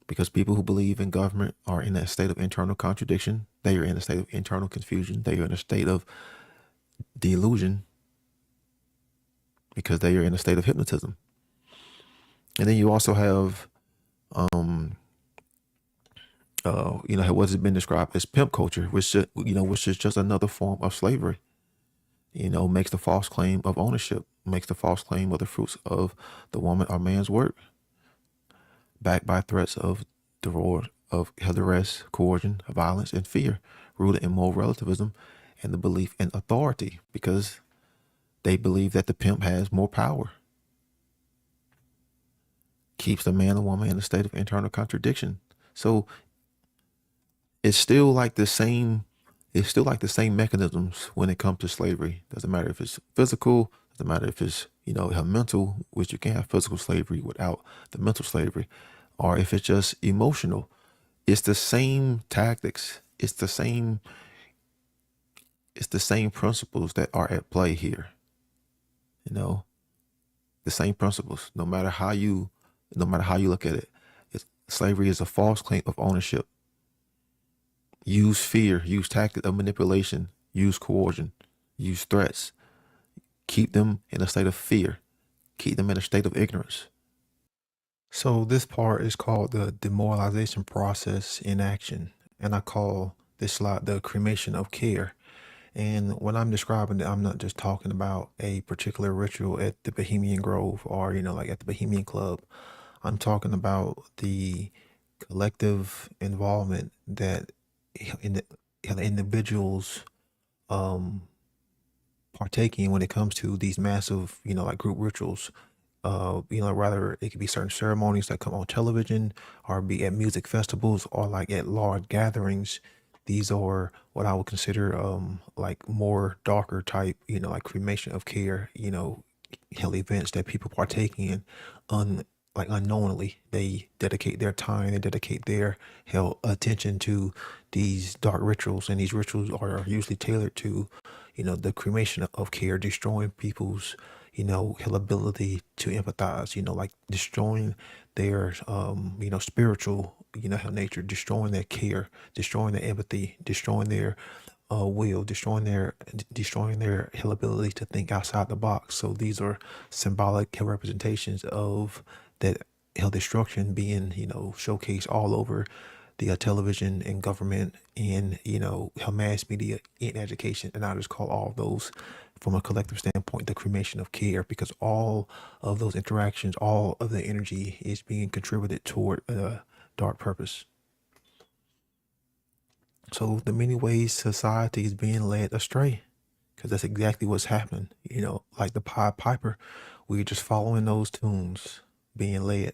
Because people who believe in government are in a state of internal contradiction. They are in a state of internal confusion. They are in a state of delusion because they are in a state of hypnotism. And then you also have, what has been described as pimp culture, which is just another form of slavery. Makes the false claim of ownership, makes the false claim of the fruits of the woman or man's work, backed by threats of divorce, of duress, coercion, violence, and fear, rooted in moral relativism and the belief in authority, because they believe that the pimp has more power. Keeps the man and woman in a state of internal contradiction. So it's still like the same mechanisms when it comes to slavery. Doesn't matter if it's physical, doesn't matter if it's, mental, which you can't have physical slavery without the mental slavery, or if it's just emotional. It's the same tactics. It's the same principles that are at play here. The same principles. No matter how you no matter how you look at it. Slavery is a false claim of ownership. Use fear, use tactic of manipulation, use coercion, use threats. Keep them in a state of fear. Keep them in a state of ignorance. So this part is called the demoralization process in action. And I call this slide the cremation of care. And when I'm describing it, I'm not just talking about a particular ritual at the Bohemian Grove or, like at the Bohemian Club. I'm talking about the collective involvement that in the individuals partaking when it comes to these massive, like group rituals. Rather it could be certain ceremonies that come on television or be at music festivals or like at large gatherings. These are what I would consider like more darker type, like cremation of care, hell events that people partake in like unknowingly. They dedicate their time, they dedicate their hell attention to these dark rituals, and these rituals are usually tailored to, the cremation of care, destroying people's, hell ability to empathize, like destroying their spiritual, hell nature, destroying their care, destroying their empathy, destroying their will, destroying their hell ability to think outside the box. So these are symbolic representations of that hell destruction being, showcased all over the television and government and, hell mass media in education. And I just call all of those, from a collective standpoint, the cremation of care, because all of those interactions, all of the energy is being contributed toward a dark purpose. So the many ways society is being led astray, because that's exactly what's happening. Like the Pied Piper, we're just following those tunes, being led.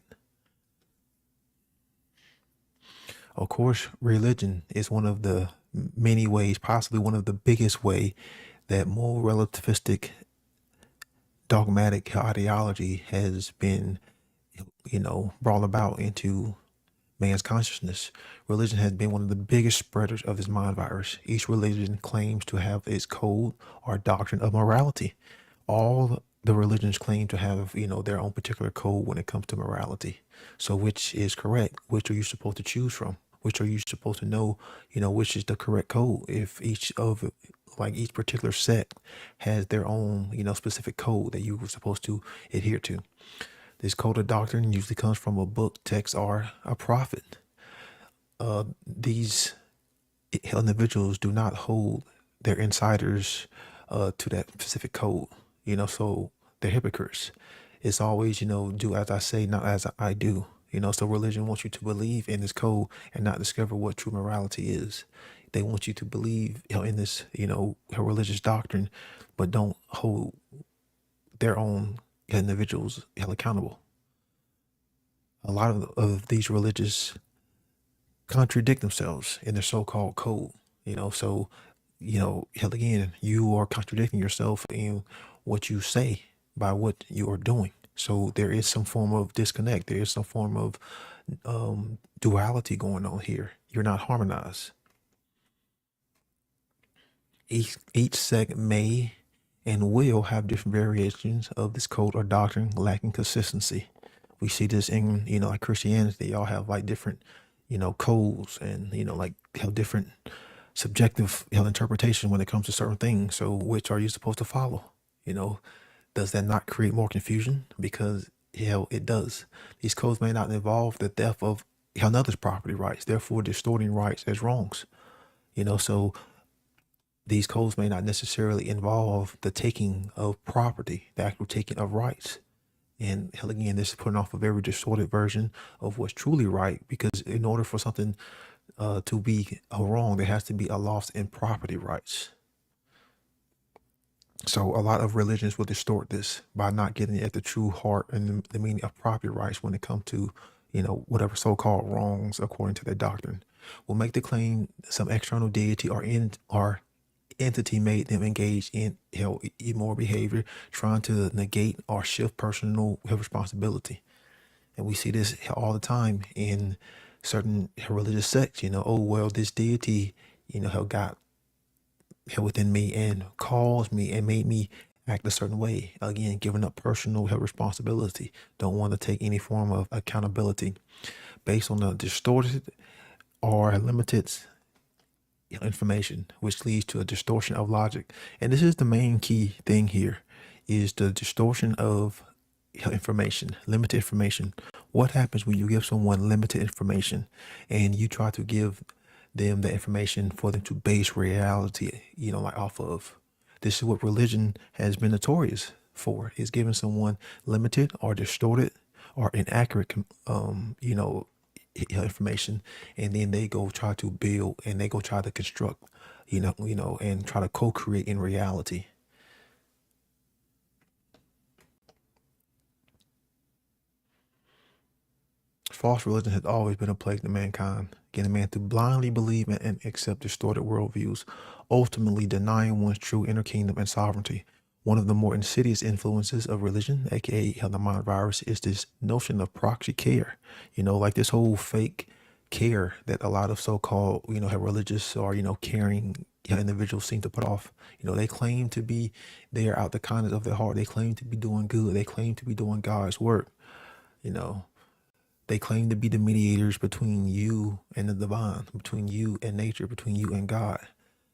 Of course, religion is one of the many ways, possibly one of the biggest way, that more relativistic, dogmatic ideology has been, brought about into man's consciousness. Religion has been one of the biggest spreaders of this mind virus. Each religion claims to have its code or doctrine of morality. All the religions claim to have, their own particular code when it comes to morality. So which is correct? Which are you supposed to choose from? Which are you supposed to know, which is the correct code? If each particular sect has their own, specific code that you were supposed to adhere to. This code of doctrine usually comes from a book, text, or a prophet. These individuals do not hold their insiders to that specific code, so they're hypocrites. It's always, do as I say, not as I do. So religion wants you to believe in this code and not discover what true morality is. They want you to believe in this, religious doctrine, but don't hold their own individuals held accountable. A lot of these religious contradict themselves in their so-called code, so, hell again, you are contradicting yourself in what you say by what you are doing. So there is some form of disconnect. There is some form of duality going on here. You're not harmonized. Each sect may and will have different variations of this code or doctrine lacking consistency. We see this in, like Christianity, y'all have like different, codes and, like have different subjective interpretation when it comes to certain things. So which are you supposed to follow? Does that not create more confusion? Because it does. These codes may not involve the theft of another's property rights, therefore distorting rights as wrongs. So these codes may not necessarily involve the taking of property, the actual taking of rights. And hell again, this is putting off a very distorted version of what's truly right, because in order for something to be a wrong, there has to be a loss in property rights. So a lot of religions will distort this by not getting at the true heart and the meaning of property rights when it comes to, whatever so-called wrongs according to their doctrine. Will make the claim some external deity or entity made them engage in immoral behavior, trying to negate or shift personal responsibility. And we see this all the time in certain religious sects. Oh well, this deity, got within me and caused me and made me act a certain way. Again, giving up personal responsibility, don't want to take any form of accountability based on the distorted or limited information, which leads to a distortion of logic. And this is the main key thing here, is the distortion of information, limited information. What happens when you give someone limited information and you try to give them the information for them to base reality, like off of? This is what religion has been notorious for, is giving someone limited or distorted or inaccurate, information, and then they go try to build and they go try to construct, and try to co-create in reality. False religion has always been a plague to mankind, getting man to blindly believe and accept distorted worldviews, ultimately denying one's true inner kingdom and sovereignty. One of the more insidious influences of religion, aka the mind virus, is this notion of proxy care. Like this whole fake care that a lot of so-called, religious or, caring individuals seem to put off. They claim to be there out the kindness of their heart. They claim to be doing good. They claim to be doing God's work. They claim to be the mediators between you and the divine, between you and nature, between you and God.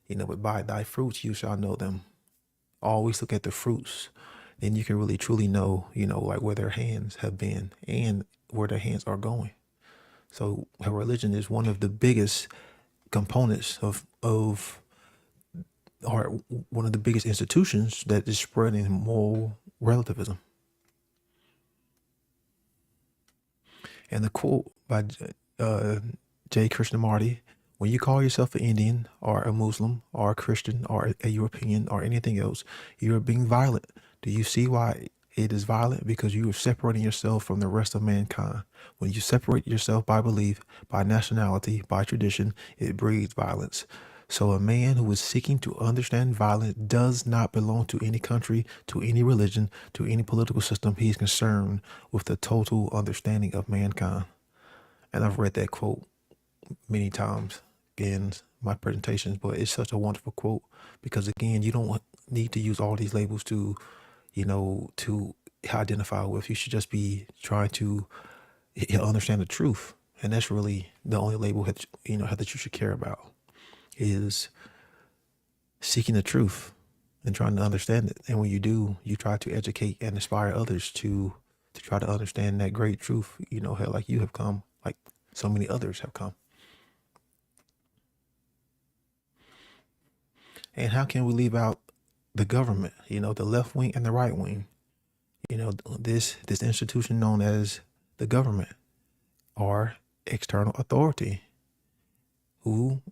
But by thy fruits you shall know them. Always look at the fruits. Then you can really truly know, like where their hands have been and where their hands are going. So religion is one of the biggest components of or one of the biggest institutions that is spreading moral relativism. And the quote by J. Krishnamurti, when you call yourself an Indian or a Muslim or a Christian or a European or anything else, you are being violent. Do you see why it is violent? Because you are separating yourself from the rest of mankind. When you separate yourself by belief, by nationality, by tradition, it breeds violence. So a man who is seeking to understand violence does not belong to any country, to any religion, to any political system. He is concerned with the total understanding of mankind. And I've read that quote many times in my presentations, but it's such a wonderful quote because, again, you don't need to use all these labels to identify with. You should just be trying to understand the truth. And that's really the only label that, that you should care about, is seeking the truth and trying to understand it. And when you do, you try to educate and inspire others to try to understand that great truth, like you have come, like so many others have come. And how can we leave out the government, the left wing and the right wing? This institution known as the government, or external authority, who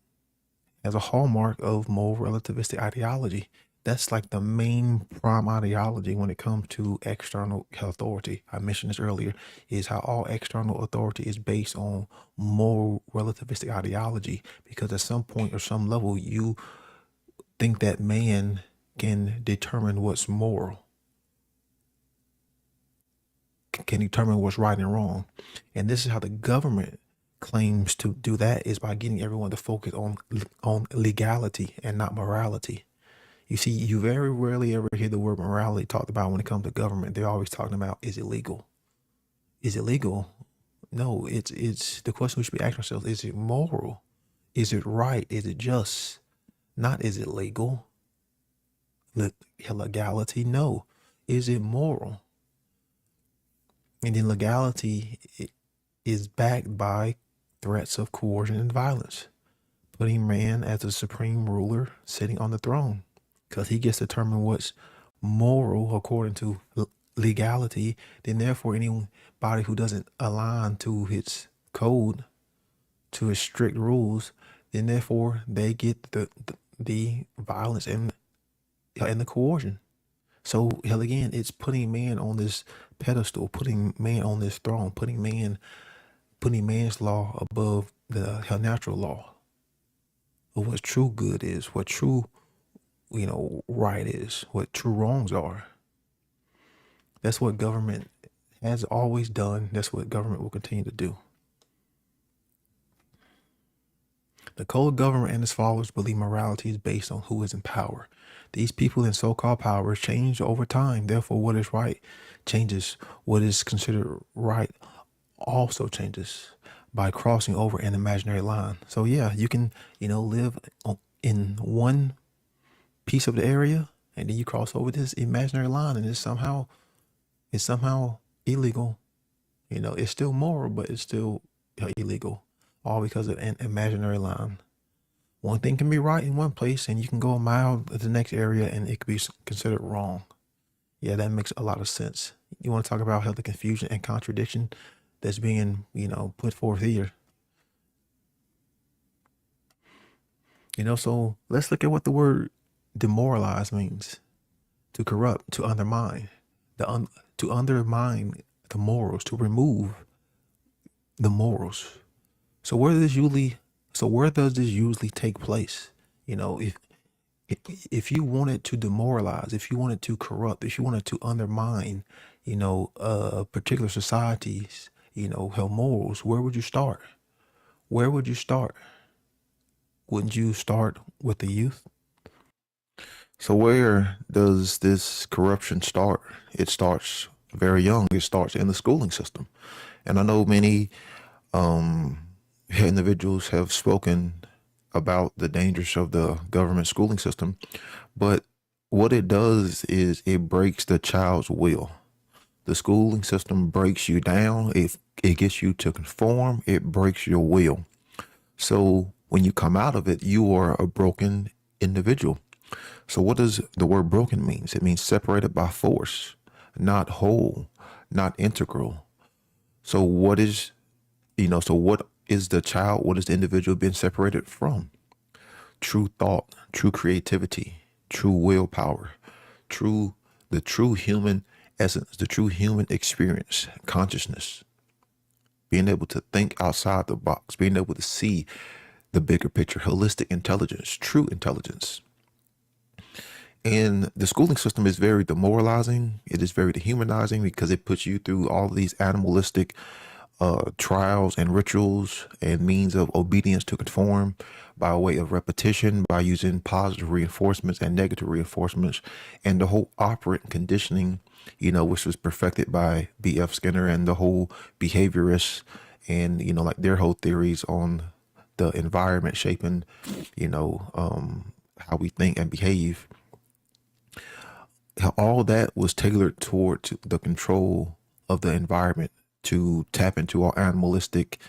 has a hallmark of moral relativistic ideology. That's like the main prime ideology when it comes to external authority. I mentioned this earlier, is how all external authority is based on moral relativistic ideology, because at some point or some level, you think that man can determine what's moral, can determine what's right and wrong. And this is how the government claims to do that, is by getting everyone to focus on legality and not morality. You see, you very rarely ever hear the word morality talked about when it comes to government. They're always talking about, is it legal? Is it legal? No, it's the question we should be asking ourselves, is it moral? Is it right? Is it just? Not is it legal? Legality? No. Is it moral? And then legality is backed by threats of coercion and violence, putting man as the supreme ruler sitting on the throne, because he gets to determine what's moral according to legality. Then therefore anybody who doesn't align to his code, to his strict rules, then therefore they get the violence and the coercion. So again, it's putting man on this pedestal, putting man on this throne, putting man's law above the natural law of what true good is, what true right is, what true wrongs are. That's what government has always done. That's what government will continue to do. The code government and its followers believe morality is based on who is in power. These people in so-called power change over time. Therefore, what is right changes. What is considered right also changes by crossing over an imaginary line. So yeah, you can, live in one piece of the area, and then you cross over this imaginary line, and it's somehow illegal. It's still moral, but it's still illegal, all because of an imaginary line. One thing can be right in one place, and you can go a mile to the next area, and it could be considered wrong. Yeah, that makes a lot of sense. You want to talk about how the confusion and contradiction that's being, put forth here. So let's look at what the word demoralize means. To corrupt, to undermine, to undermine the morals, to remove the morals. So where does this usually take place? If you wanted to demoralize, if you wanted to corrupt, if you wanted to undermine, particular societies, her morals, where would you start? Where would you start? Wouldn't you start with the youth? So where does this corruption start? It starts very young. It starts in the schooling system. And I know many individuals have spoken about the dangers of the government schooling system, but what it does is it breaks the child's will. The schooling system breaks you down. It gets you to conform. It breaks your will. So when you come out of it, you are a broken individual. So what does the word broken means? It means separated by force, not whole, not integral. So what is the child? What is the individual being separated from? True thought, true creativity, true willpower, the true human essence, the true human experience, consciousness, being able to think outside the box, being able to see the bigger picture, holistic intelligence, true intelligence. And the schooling system is very demoralizing. It is very dehumanizing because it puts you through all of these animalistic trials and rituals and means of obedience to conform by way of repetition, by using positive reinforcements and negative reinforcements, and the whole operant conditioning, which was perfected by B.F. Skinner and the whole behaviorists and, like their whole theories on the environment shaping, how we think and behave. All that was tailored toward the control of the environment, to tap into our animalistic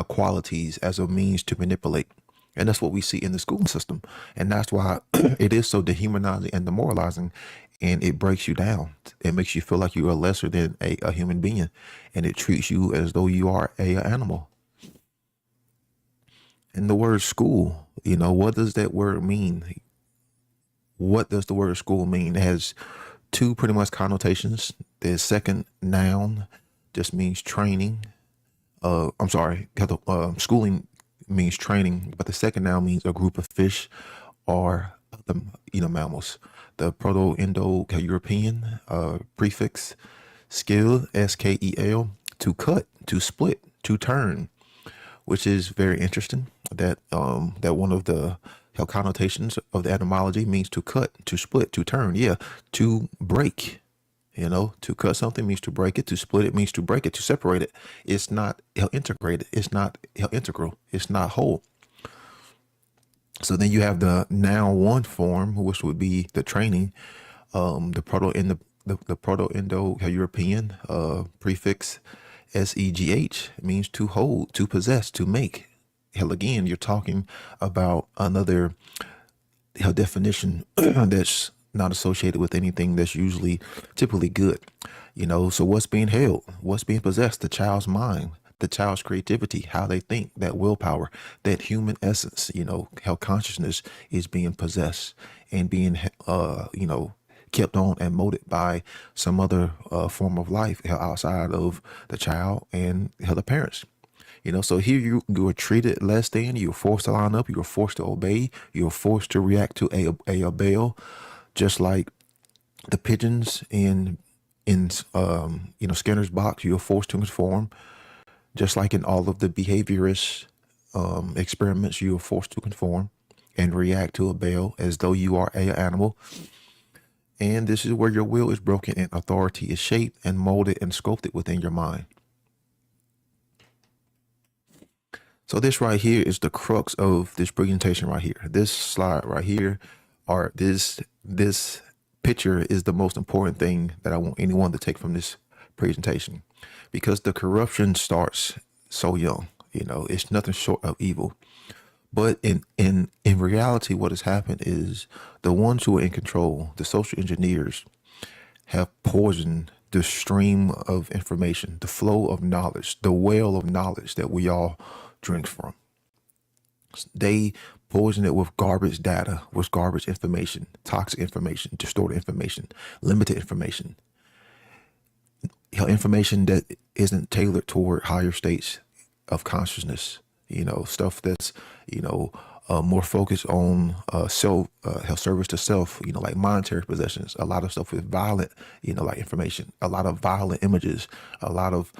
qualities as a means to manipulate. And that's what we see in the school system. And that's why it is so dehumanizing and demoralizing, and it breaks you down. It makes you feel like you are lesser than a human being, and it treats you as though you are a animal. And the word school, what does that word mean? What does the word school mean? It has two pretty much connotations. The second noun just means training. Schooling means training, but the second noun means a group of fish or the mammals. The Proto-Indo-European prefix skill, skel, to cut, to split, to turn, which is very interesting. That one of the connotations of the etymology means to cut, to split, to turn. Yeah, to break. To cut something means to break it. To split it means to break it, to separate it. It's not integrated. It's not integral. It's not whole. So then you have the noun one form, which would be the training. The Proto-Indo-European prefix segh means to hold, to possess, to make. Hell, again, you're talking about another definition that's not associated with anything that's typically good. So what's being held? What's being possessed? The child's mind, the child's creativity, how they think, that willpower, that human essence, how consciousness is being possessed and being, kept on and molded by some other form of life outside of the child and the parents. So here you are treated less than, you're forced to line up, you're forced to obey, you're forced to react to a bell, just like the pigeons in Skinner's box, you're forced to conform, just like in all of the behaviorist experiments, you're forced to conform. and react to a bell as though you are an animal. And this is where your will is broken and authority is shaped and molded and sculpted within your mind. So this right here is the crux of this presentation right here. This slide right here, or this picture is the most important thing that I want anyone to take from this presentation, because the corruption starts so young. You know, it's nothing short of evil. But in reality, what has happened is the ones who are in control, the social engineers, have poisoned the stream of information, the flow of knowledge, the well of knowledge that we all drink from. They poison it with garbage data, with garbage information, toxic information, distorted information, limited information, information that isn't tailored toward higher states of consciousness, stuff that's, more focused on self, health, service to self, like monetary possessions, a lot of stuff with violent, like information, a lot of violent images, a lot of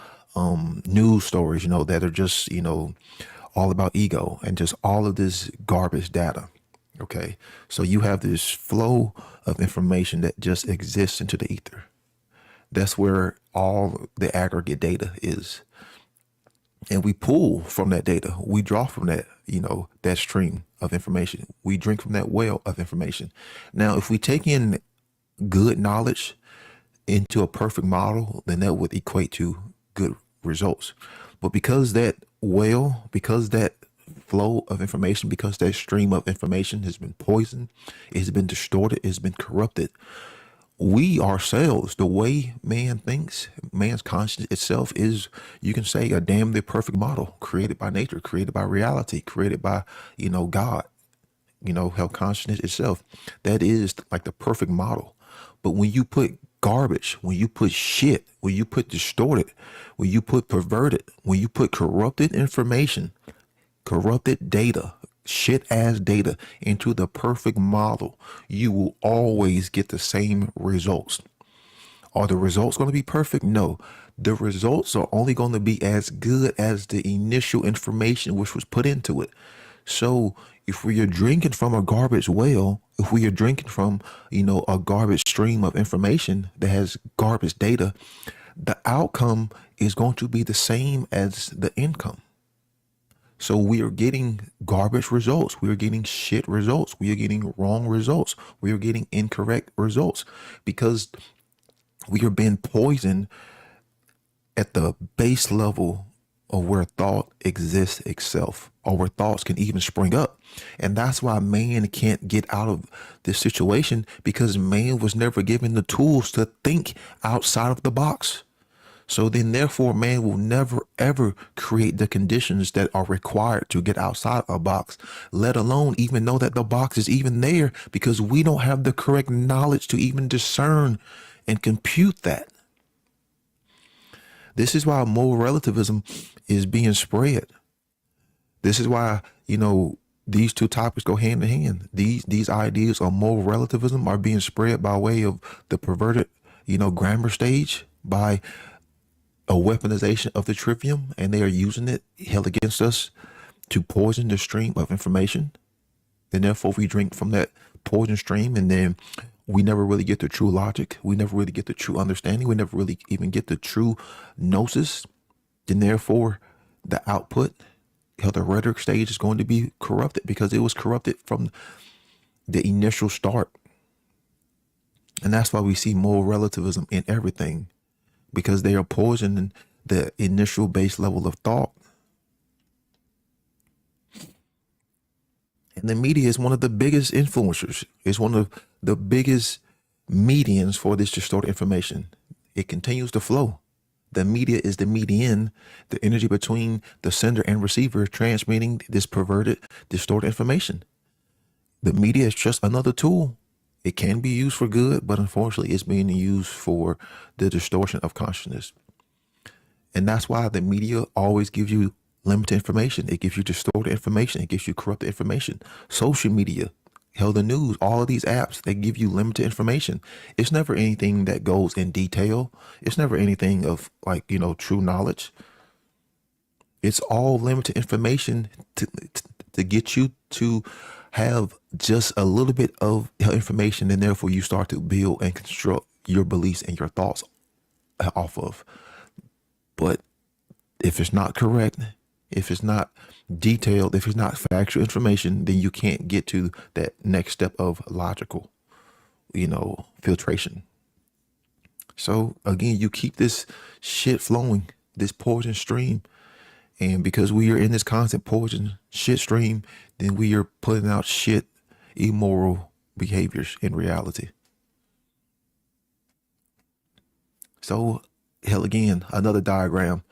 news stories, that are just, all about ego and just all of this garbage data. Okay. So you have this flow of information that just exists into the ether. That's where all the aggregate data is. And we pull from that data. We draw from that, that stream of information. We drink from that well of information. Now, if we take in good knowledge into a perfect model, then that would equate to good results. But because that because that flow of information, because that stream of information has been poisoned, it's been distorted, it's been corrupted, we ourselves, the way man thinks, man's conscience itself is, you can say, a damn near perfect model created by nature, created by reality, created by, God, health consciousness itself. That is like the perfect model. But when you put garbage, when you put shit, when you put distorted, when you put perverted, when you put corrupted information, corrupted data, shit ass data into the perfect model, you will always get the same results. Are the results going to be perfect? No. The results are only going to be as good as the initial information which was put into it. So if we are drinking from a garbage well, if we are drinking from, a garbage stream of information that has garbage data, the outcome is going to be the same as the income. So we are getting garbage results. We are getting shit results. We are getting wrong results. We are getting incorrect results because we are being poisoned at the base level of where thought exists itself, or where thoughts can even spring up. And that's why man can't get out of this situation, because man was never given the tools to think outside of the box. So then therefore man will never ever create the conditions that are required to get outside a box, let alone even know that the box is even there, because we don't have the correct knowledge to even discern and compute that. This is why moral relativism is being spread. This is why, these two topics go hand in hand. These ideas of moral relativism are being spread by way of the perverted, grammar stage, by a weaponization of the trivium, and they are using it held against us to poison the stream of information. And therefore we drink from that poison stream, and then we never really get the true logic. We never really get the true understanding. We never really even get the true gnosis. And therefore the output, the rhetoric stage, is going to be corrupted, because it was corrupted from the initial start. And that's why we see moral relativism in everything, because they are poisoning the initial base level of thought. And the media is one of the biggest influencers. It's one of the biggest medians for this distorted information. It continues to flow. The media is the median, the energy between the sender and receiver, transmitting this perverted, distorted information. The media is just another tool. It can be used for good, but unfortunately it's being used for the distortion of consciousness. And that's why the media always gives you limited information. It gives you distorted information. It gives you corrupted information. Social media, the news, all of these apps, they give you limited information. It's never anything that goes in detail. It's never anything of true knowledge. It's all limited information to get you to have just a little bit of information, and therefore you start to build and construct your beliefs and your thoughts off of. But if it's not correct, if it's not detailed, if it's not factual information, then you can't get to that next step of logical, filtration. So again, you keep this shit flowing, this poison stream. And because we are in this constant poison shit stream, then we are putting out shit, immoral behaviors in reality. So, hell, again, another diagram.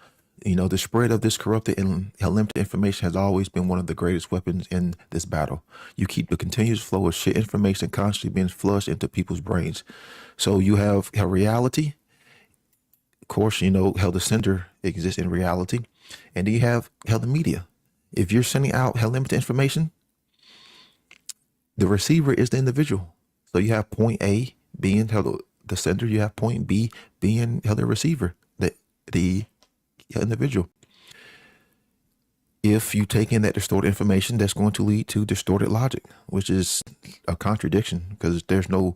The spread of this corrupted and limited information has always been one of the greatest weapons in this battle. You keep the continuous flow of shit information constantly being flushed into people's brains. So you have reality. Of course, how the sender exists in reality. And then you have the media. If you're sending out limited information, the receiver is the individual. So you have point A being the sender, you have point B being the receiver, the individual. If you take in that distorted information, that's going to lead to distorted logic, which is a contradiction because there's no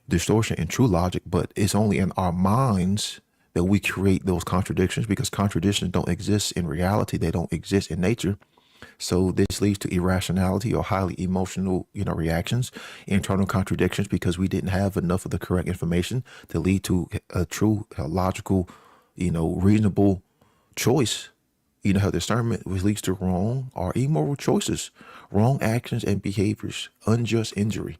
distortion in true logic, but it's only in our minds that we create those contradictions, because contradictions don't exist in reality. They don't exist in nature. So this leads to irrationality or highly emotional, reactions, internal contradictions, because we didn't have enough of the correct information to lead to a true, logical, reasonable choice. Discernment, which leads to wrong or immoral choices, wrong actions and behaviors, unjust injury.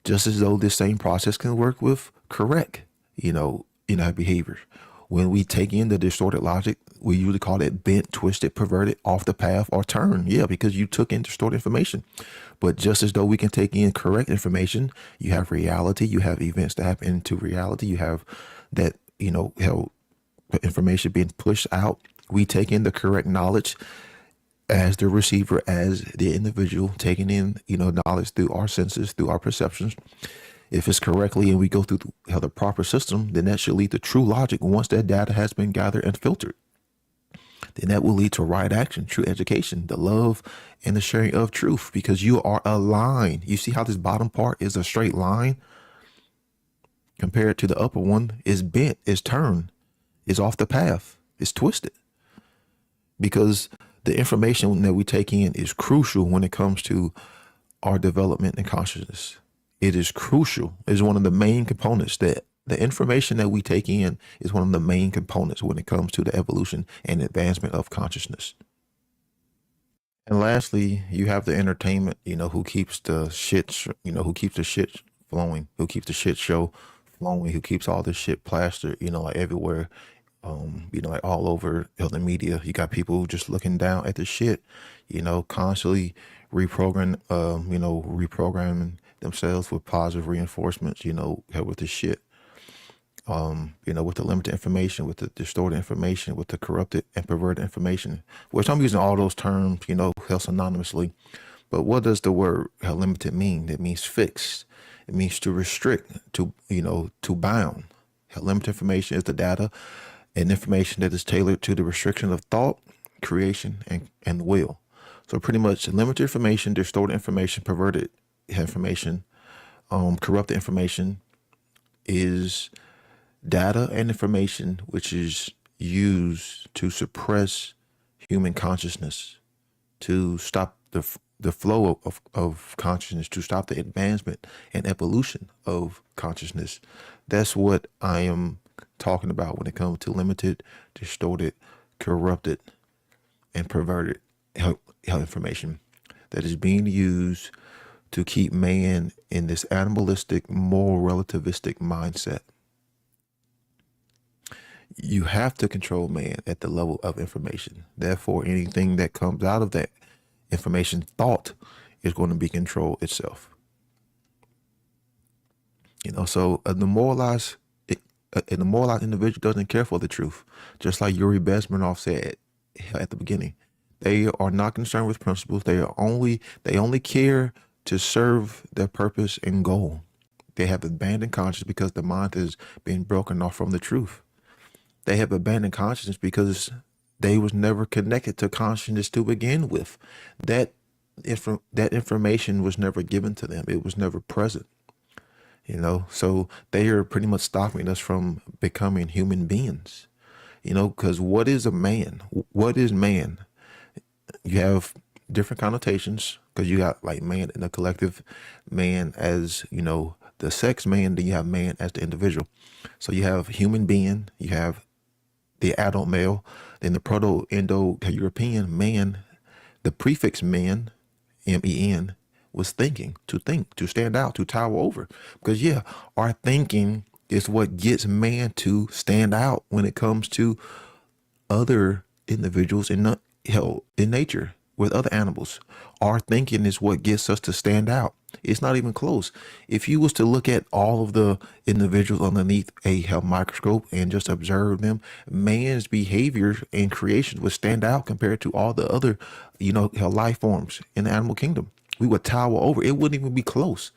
Just as though this same process can work with correct, behavior. When we take in the distorted logic, we usually call it bent, twisted, perverted, off the path, or turn. Yeah, because you took in distorted information. But just as though we can take in correct information, you have reality, you have events that happen into reality, you have that, how information being pushed out. We take in the correct knowledge as the receiver, as the individual, taking in, knowledge through our senses, through our perceptions. If it's correctly and we go through the proper system, then that should lead to true logic once that data has been gathered and filtered. Then that will lead to right action, true education, the love and the sharing of truth, because you are aligned. You see how this bottom part is a straight line compared to the upper one is bent, is turned, is off the path, is twisted. Because the information that we take in is crucial when it comes to our development and consciousness. It is crucial. It is one of the main components. That the information that we take in is one of the main components when it comes to the evolution and advancement of consciousness. And lastly, you have the entertainment, who keeps the shit, who keeps the shit flowing, who keeps the shit show flowing, who keeps all this shit plastered, like everywhere, like all over the media. You got people just looking down at the shit, constantly reprogramming themselves with positive reinforcements, with the shit, with the limited information, with the distorted information, with the corrupted and perverted information, which I'm using all those terms, synonymously. But what does the word limited mean? It means fixed. It means to restrict, to bound. Limited information is the data and information that is tailored to the restriction of thought, creation, and will. So pretty much limited information, distorted information, perverted information, corrupted information is data and information which is used to suppress human consciousness, to stop the flow of consciousness, to stop the advancement and evolution of consciousness. That's what I am talking about when it comes to limited, distorted, corrupted, and perverted health information that is being used to keep man in this animalistic, moral, relativistic mindset. You have to control man at the level of information. Therefore, anything that comes out of that information thought is going to be control itself. So a demoralized individual doesn't care for the truth. Just like Yuri Bezmenov said at the beginning, they are not concerned with principles. They only care to serve their purpose and goal. They have abandoned consciousness because the mind is being broken off from the truth. They have abandoned consciousness because they was never connected to consciousness to begin with. That that information was never given to them. It was never present. So they are pretty much stopping us from becoming human beings. Because what is a man? What is man? You have different connotations because you got like man in the collective, man as the sex man, then you have man as the individual. So you have human being, you have the adult male, then the Proto-Indo-European man, the prefix man, men, was thinking, to think, to stand out, to tower over. Because our thinking is what gets man to stand out when it comes to other individuals in nature with other animals. Our thinking is what gets us to stand out. It's not even close. If you was to look at all of the individuals underneath a microscope and just observe them, man's behavior and creations would stand out compared to all the other, life forms in the animal kingdom. We would tower over. It wouldn't even be close.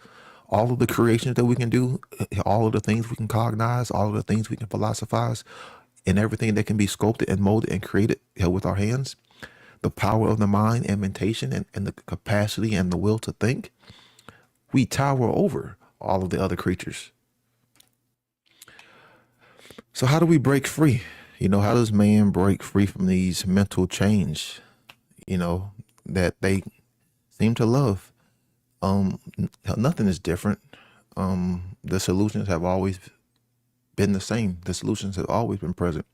All of the creations that we can do, all of the things we can cognize, all of the things we can philosophize, and everything that can be sculpted and molded and created with our hands, the power of the mind and mentation and the capacity and the will to think, we tower over all of the other creatures. So how do we break free? How does man break free from these mental chains, that they seem to love? Nothing is different. The solutions have always been the same. The solutions have always been present.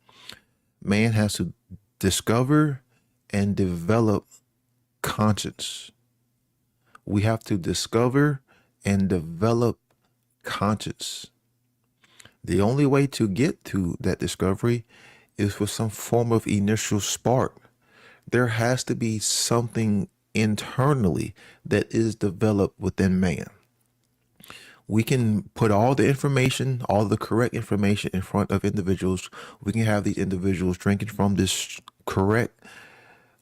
Man has to discover and develop conscience. We have to discover and develop conscience. The only way to get to that discovery is with some form of initial spark. There has to be something internally that is developed within man. We can put all the information, all the correct information in front of individuals. We can have these individuals drinking from this correct,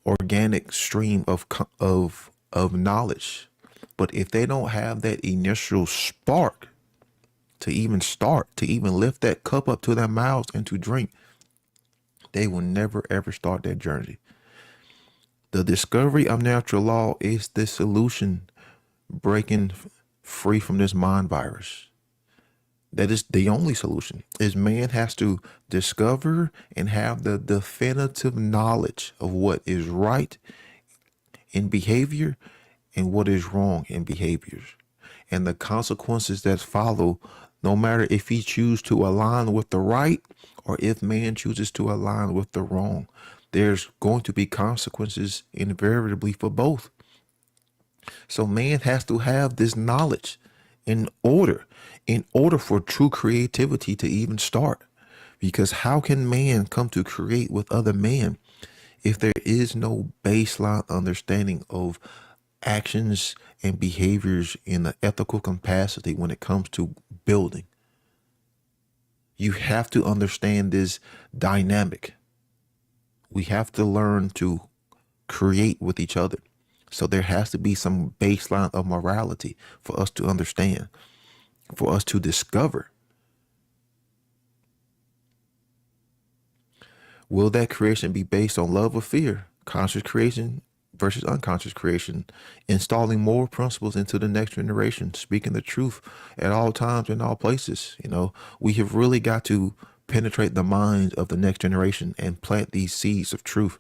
organic stream of knowledge. But if they don't have that initial spark to even start, to even lift that cup up to their mouths and to drink, they will never ever start that journey. The discovery of natural law is the solution, breaking free from this mind virus. That is the only solution. Is man has to discover and have the definitive knowledge of what is right in behavior and what is wrong in behaviors, and the consequences that follow, no matter if he chooses to align with the right or if man chooses to align with the wrong. There's going to be consequences invariably for both. So man has to have this knowledge in order for true creativity to even start. Because how can man come to create with other men if there is no baseline understanding of actions and behaviors in the ethical capacity when it comes to building? You have to understand this dynamic. We have to learn to create with each other. So there has to be some baseline of morality for us to understand, for us to discover. Will that creation be based on love or fear? Conscious creation versus unconscious creation. Installing moral principles into the next generation. Speaking the truth at all times in all places. We have really got to penetrate the minds of the next generation and plant these seeds of truth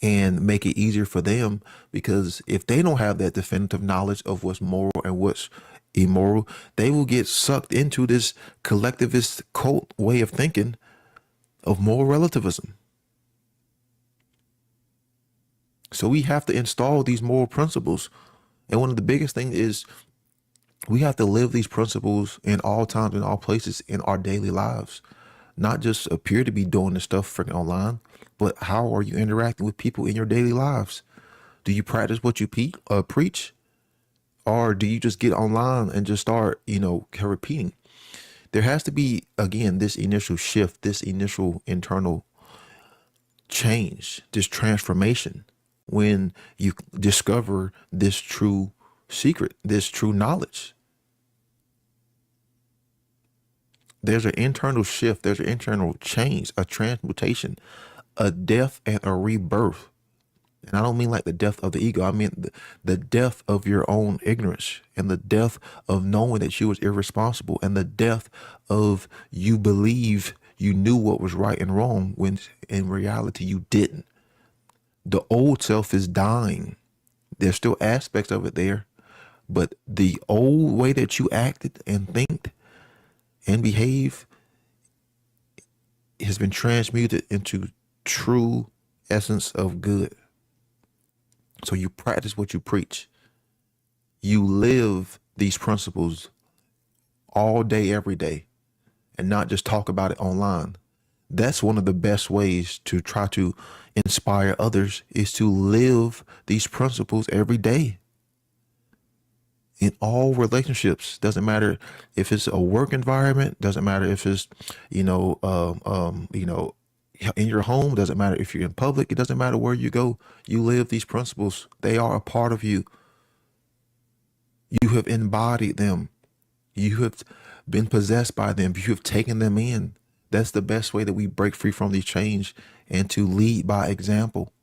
and make it easier for them, because if they don't have that definitive knowledge of what's moral and what's immoral, they will get sucked into this collectivist cult way of thinking of moral relativism. So we have to install these moral principles. And one of the biggest things is we have to live these principles in all times, in all places, in our daily lives. Not just appear to be doing this stuff freaking online, but how are you interacting with people in your daily lives? Do you practice what you preach? Or do you just get online and just start, repeating? There has to be, again, this initial shift, this initial internal change, this transformation when you discover this true secret, this true knowledge. There's an internal shift, there's an internal change, a transmutation, a death and a rebirth And I don't mean like the death of the ego. I mean the death of your own ignorance, and the death of knowing that you was irresponsible, and the death of you believe you knew what was right and wrong when in reality you didn't. The old self is dying. There's still aspects of it there, but the old way that you acted and think and behave has been transmuted into true essence of good. So you practice what you preach. You live these principles all day, every day, and not just talk about it online. That's one of the best ways to try to inspire others, is to live these principles every day in all relationships. Doesn't matter if it's a work environment, doesn't matter if it's, in your home, doesn't matter if you're in public, it doesn't matter where you go. You live these principles. They are a part of you. You have embodied them. You have been possessed by them. You have taken them in. That's the best way that we break free from these chains, and to lead by example.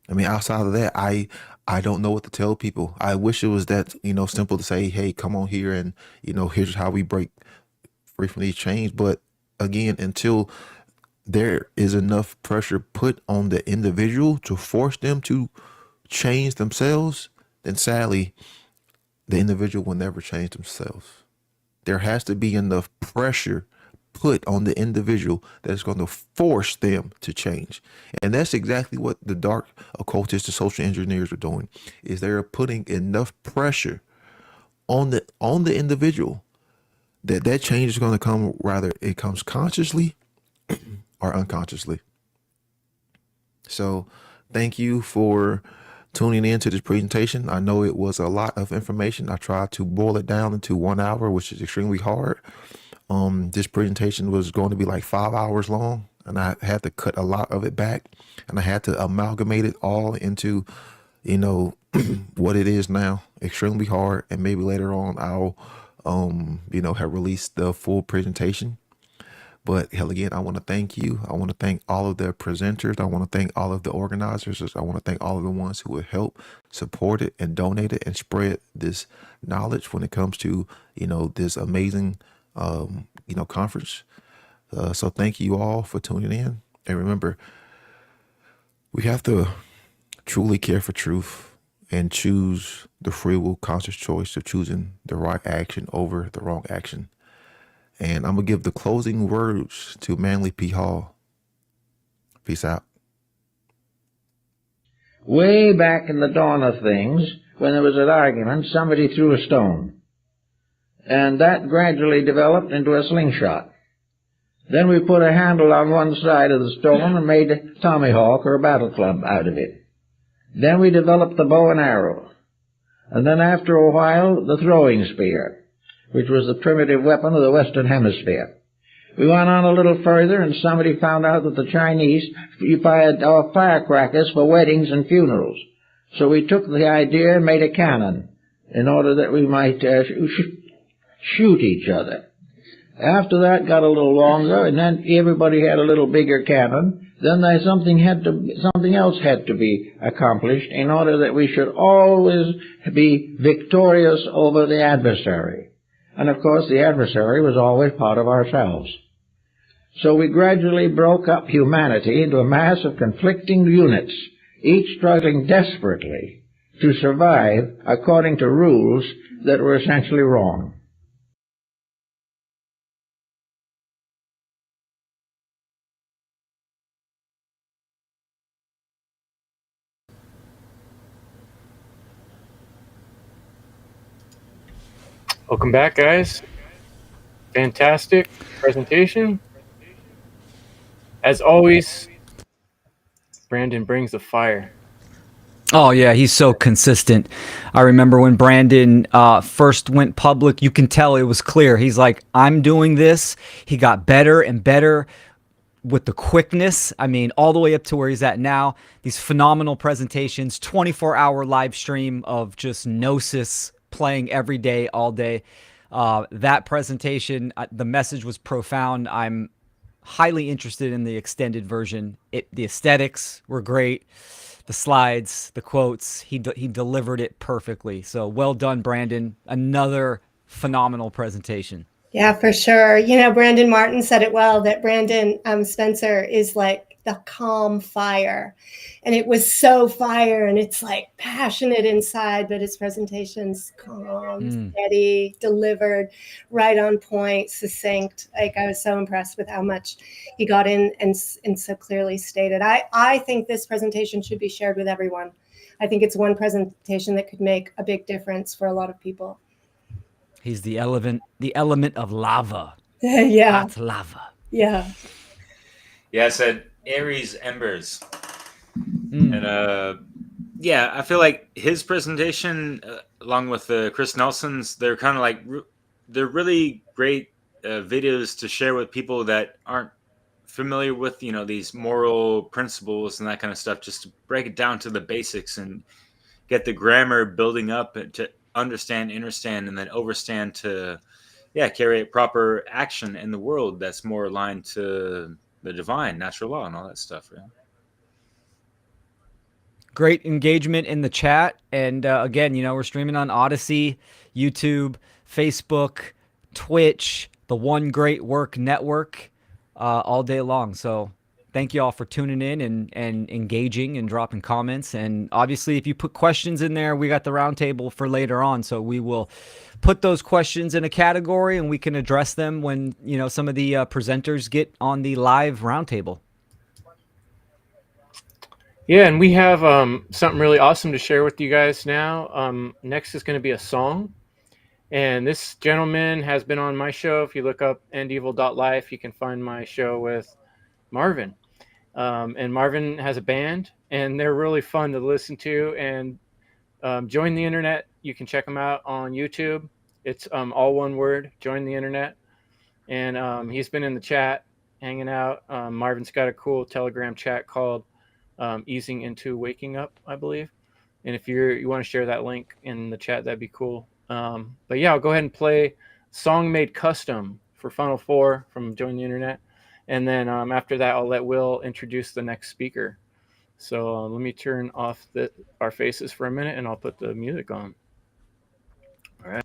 I mean, outside of that, I don't know what to tell people. I wish it was that, simple to say, hey, come on here and, here's how we break free from these chains. But again, until there is enough pressure put on the individual to force them to change themselves, then sadly, the individual will never change themselves. There has to be enough pressure put on the individual that's going to force them to change. And that's exactly what the dark occultists, the social engineers are doing, is they're putting enough pressure on the individual that change is going to come, whether it comes consciously or unconsciously. So thank you for tuning in to this presentation. I know it was a lot of information. I tried to boil it down into 1 hour, which is extremely hard. This presentation was going to be like 5 hours long, and I had to cut a lot of it back, and I had to amalgamate it all into, what it is now. Extremely hard. And maybe later on I'll, have released the full presentation. But hell, again, I want to thank you. I want to thank all of the presenters. I want to thank all of the organizers. I want to thank all of the ones who have helped, supported, and donated and spread this knowledge when it comes to, this amazing, conference. So thank you all for tuning in. And remember, we have to truly care for truth and choose the free will conscious choice of choosing the right action over the wrong action. And I'm going to give the closing words to Manly P. Hall. Peace out. Way back in the dawn of things, when there was an argument, somebody threw a stone. And that gradually developed into a slingshot. Then we put a handle on one side of the stone and made a tommyhawk or a battle club out of it. Then we developed the bow and arrow. And then after a while, the throwing spear, which was the primitive weapon of the Western Hemisphere. We went on a little further, and somebody found out that the Chinese fired firecrackers for weddings and funerals. So we took the idea and made a cannon in order that we might shoot each other. After that got a little longer, and then everybody had a little bigger cannon. Then something else had to be accomplished in order that we should always be victorious over the adversary. And of course, the adversary was always part of ourselves. So we gradually broke up humanity into a mass of conflicting units, each struggling desperately to survive according to rules that were essentially wrong. Welcome back, guys. Fantastic presentation. As always, Brandon brings the fire. Oh, yeah, he's so consistent. I remember when Brandon first went public, you can tell it was clear. He's like, I'm doing this. He got better and better with the quickness. I mean, all the way up to where he's at now. These phenomenal presentations, 24-hour live stream of just Gnosis playing every day, all day. That presentation, the message was profound. I'm highly interested in the extended version. The aesthetics were great. The slides, the quotes, he delivered it perfectly. So well done, Brandon. Another phenomenal presentation. Yeah, for sure. You know, Brandon Martin said it well, that Brandon Spencer is like the calm fire. And it was so fire, and it's like passionate inside, but his presentation's calm, steady, delivered, right on point, succinct. Like, I was so impressed with how much he got in and so clearly stated. I think this presentation should be shared with everyone. I think it's one presentation that could make a big difference for a lot of people. He's the element of lava. Yeah. Hot lava. Yeah. Yeah, I said Aries Embers. And yeah, I feel like his presentation, along with Chris Nelson's, they're kind of like, they're really great videos to share with people that aren't familiar with, these moral principles and that kind of stuff, just to break it down to the basics and get the grammar building up and to understand, understand, and then overstand to, carry a proper action in the world that's more aligned to the divine, natural law, and all that stuff. Yeah. Great engagement in the chat. And again, we're streaming on Odyssey, YouTube, Facebook, Twitch, the One Great Work Network, all day long. So thank you all for tuning in and engaging and dropping comments. And obviously, if you put questions in there, we got the roundtable for later on. So we will put those questions in a category, and we can address them when, some of the presenters get on the live roundtable. Yeah, and we have something really awesome to share with you guys now. Next is going to be a song. And this gentleman has been on my show. If you look up endevil.life, you can find my show with Marvin. And Marvin has a band, and they're really fun to listen to. And Join the Internet, you can check them out on YouTube. It's all one word, Join the Internet. And he's been in the chat, hanging out. Marvin's got a cool Telegram chat called Easing into Waking Up, I believe. And if you want to share that link in the chat, that'd be cool. But yeah, I'll go ahead and play Song Made Custom for Funl 4 from Join the Internet. And then after that, I'll let Will introduce the next speaker. So let me turn off our faces for a minute, and I'll put the music on. All right.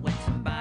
When somebody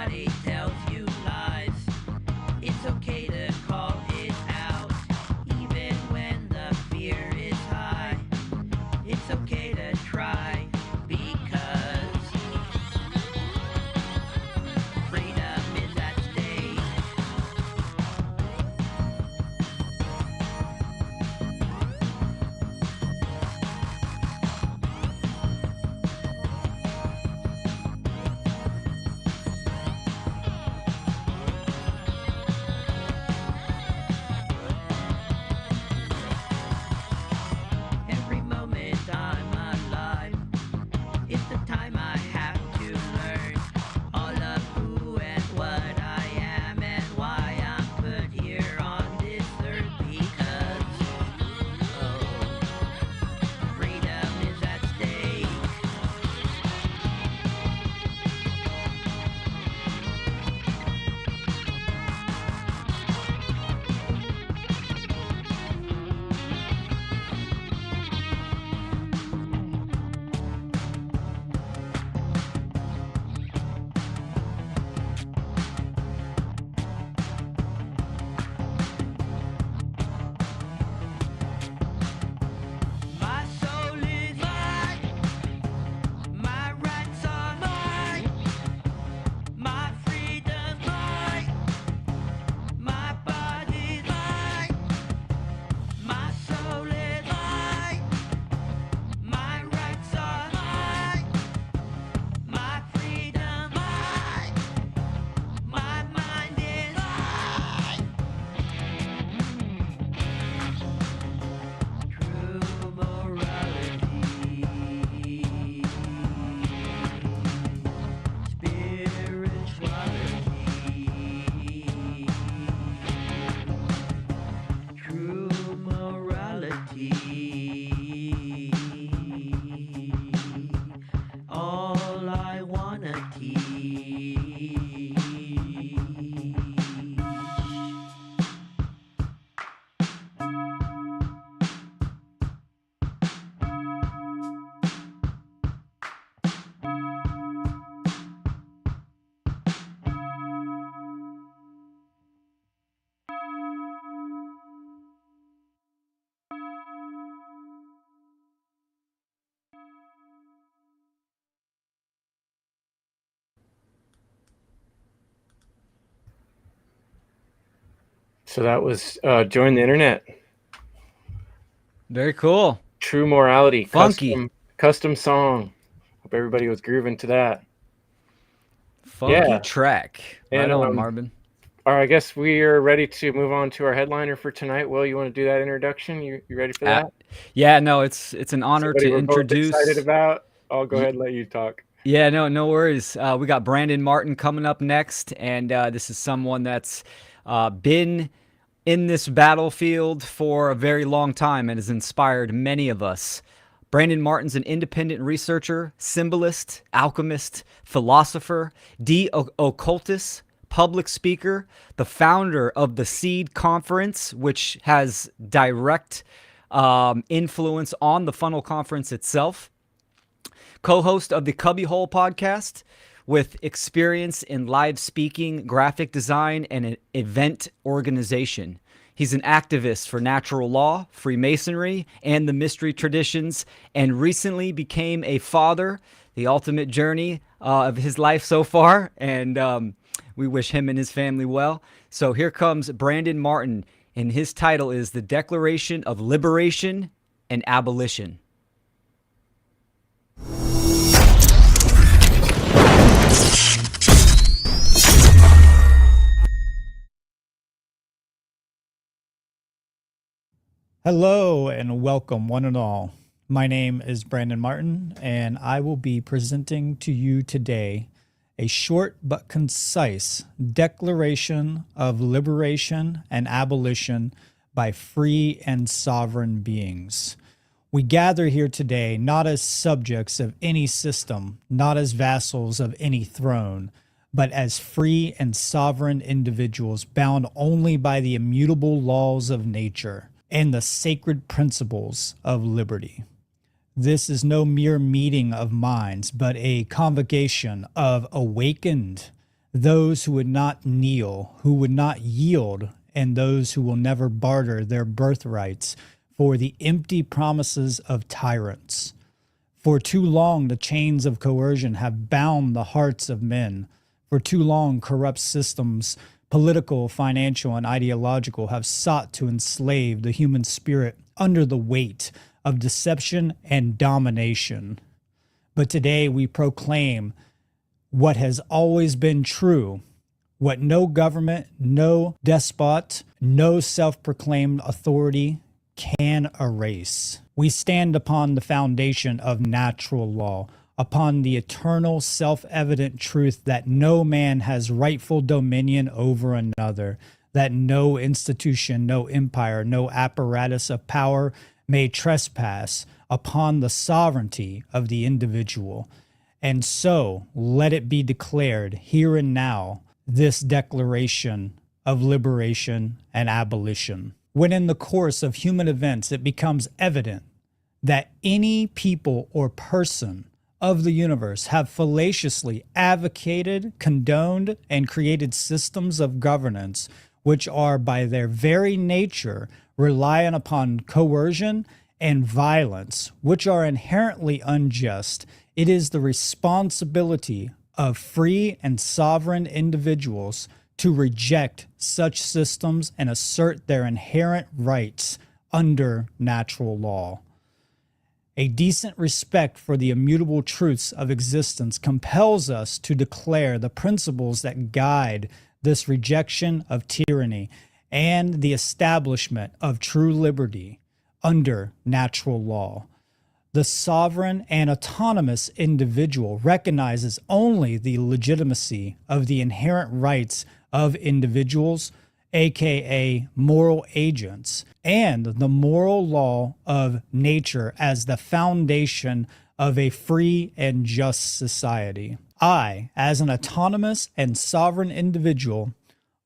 So that was Join the Internet. Very cool. True Morality. Funky. Custom song. Hope everybody was grooving to that. Funky track. Right And, on, Marvin. All right, I guess we are ready to move on to our headliner for tonight. Will, you want to do that introduction? You ready for that? Yeah, no, it's an honor Somebody to we're introduce. both excited about. I'll go ahead and let you talk. Yeah, no worries. We got Brandon Martin coming up next, and this is someone that's been in this battlefield for a very long time and has inspired many of us. Brandon Martin's an independent researcher, symbolist, alchemist, philosopher, occultist, public speaker, the founder of the Seed Conference, which has direct influence on the Funl Conference itself, co-host of the Cubbyhole podcast with experience in live speaking, graphic design, and an event organization. He's an activist for natural law, Freemasonry, and the mystery traditions, and recently became a father, the ultimate journey of his life so far, and we wish him and his family well. So here comes Brandon Martin, and his title is The Declaration of Liberation and Abolition. Hello and welcome, one and all. My name is Brandon Martin, and I will be presenting to you today a short but concise declaration of liberation and abolition by free and sovereign beings. We gather here today not as subjects of any system, not as vassals of any throne, but as free and sovereign individuals bound only by the immutable laws of nature and the sacred principles of liberty. This is no mere meeting of minds, but a convocation of awakened, those who would not kneel, who would not yield, and those who will never barter their birthrights for the empty promises of tyrants. For too long, the chains of coercion have bound the hearts of men. For too long, corrupt systems, political, financial, and ideological, have sought to enslave the human spirit under the weight of deception and domination. But today we proclaim what has always been true, what no government, no despot, no self-proclaimed authority can erase. We stand upon the foundation of natural law, upon the eternal self-evident truth that no man has rightful dominion over another, that no institution, no empire, no apparatus of power may trespass upon the sovereignty of the individual. And so let it be declared here and now, this declaration of liberation and abolition. When in the course of human events it becomes evident that any people or person of the universe have fallaciously advocated, condoned, and created systems of governance which are by their very nature reliant upon coercion and violence, which are inherently unjust, it is the responsibility of free and sovereign individuals to reject such systems and assert their inherent rights under natural law. A decent respect for the immutable truths of existence compels us to declare the principles that guide this rejection of tyranny and the establishment of true liberty under natural law. The sovereign and autonomous individual recognizes only the legitimacy of the inherent rights of individuals, aka moral agents, and the moral law of nature as the foundation of a free and just society. I, as an autonomous and sovereign individual,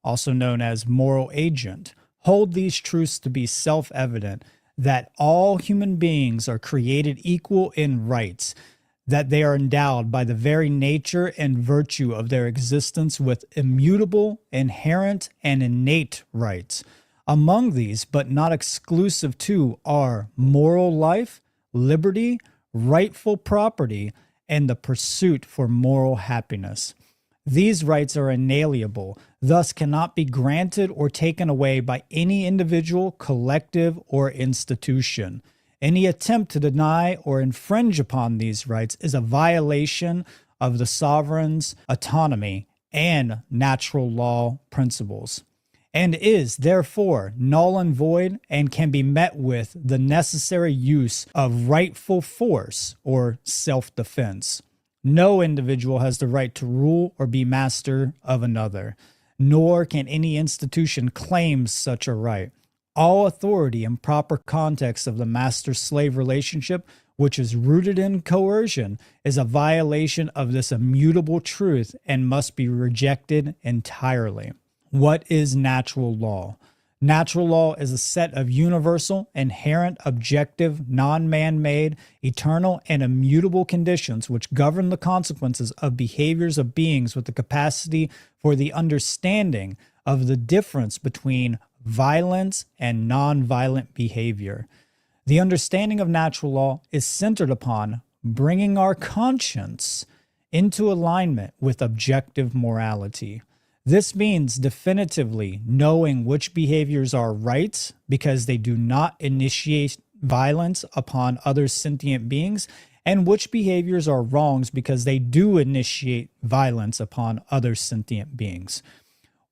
also known as moral agent, hold these truths to be self-evident, that all human beings are created equal in rights, that they are endowed by the very nature and virtue of their existence with immutable, inherent, and innate rights. Among these, but not exclusive to, are moral life, liberty, rightful property, and the pursuit for moral happiness. These rights are inalienable, thus cannot be granted or taken away by any individual, collective, or institution. Any attempt to deny or infringe upon these rights is a violation of the sovereign's autonomy and natural law principles, and is therefore null and void and can be met with the necessary use of rightful force or self-defense. No individual has the right to rule or be master of another, nor can any institution claim such a right. All authority in proper context of the master-slave relationship, which is rooted in coercion, is a violation of this immutable truth and must be rejected entirely. What is natural law? Natural law is a set of universal, inherent, objective, non-man-made, eternal, and immutable conditions which govern the consequences of behaviors of beings with the capacity for the understanding of the difference between violence and non-violent behavior. The understanding of natural law is centered upon bringing our conscience into alignment with objective morality. This means definitively knowing which behaviors are right because they do not initiate violence upon other sentient beings, and which behaviors are wrongs because they do initiate violence upon other sentient beings.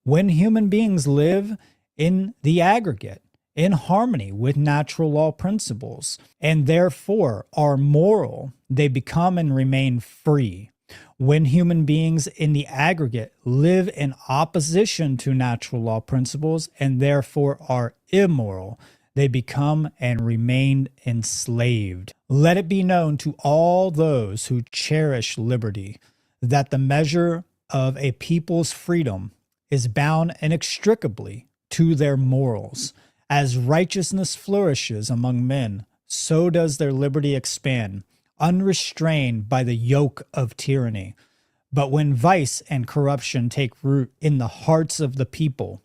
When human beings live in the aggregate, in harmony with natural law principles, and therefore are moral, they become and remain free. When human beings in the aggregate live in opposition to natural law principles and therefore are immoral, they become and remain enslaved. Let it be known to all those who cherish liberty that the measure of a people's freedom is bound inextricably to their morals. As righteousness flourishes among men, so does their liberty expand, unrestrained by the yoke of tyranny. But when vice and corruption take root in the hearts of the people,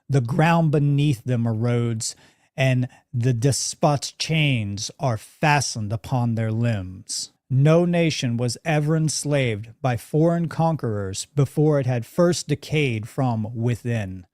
the ground beneath them erodes, and the despot's chains are fastened upon their limbs. No nation was ever enslaved by foreign conquerors before it had first decayed from within.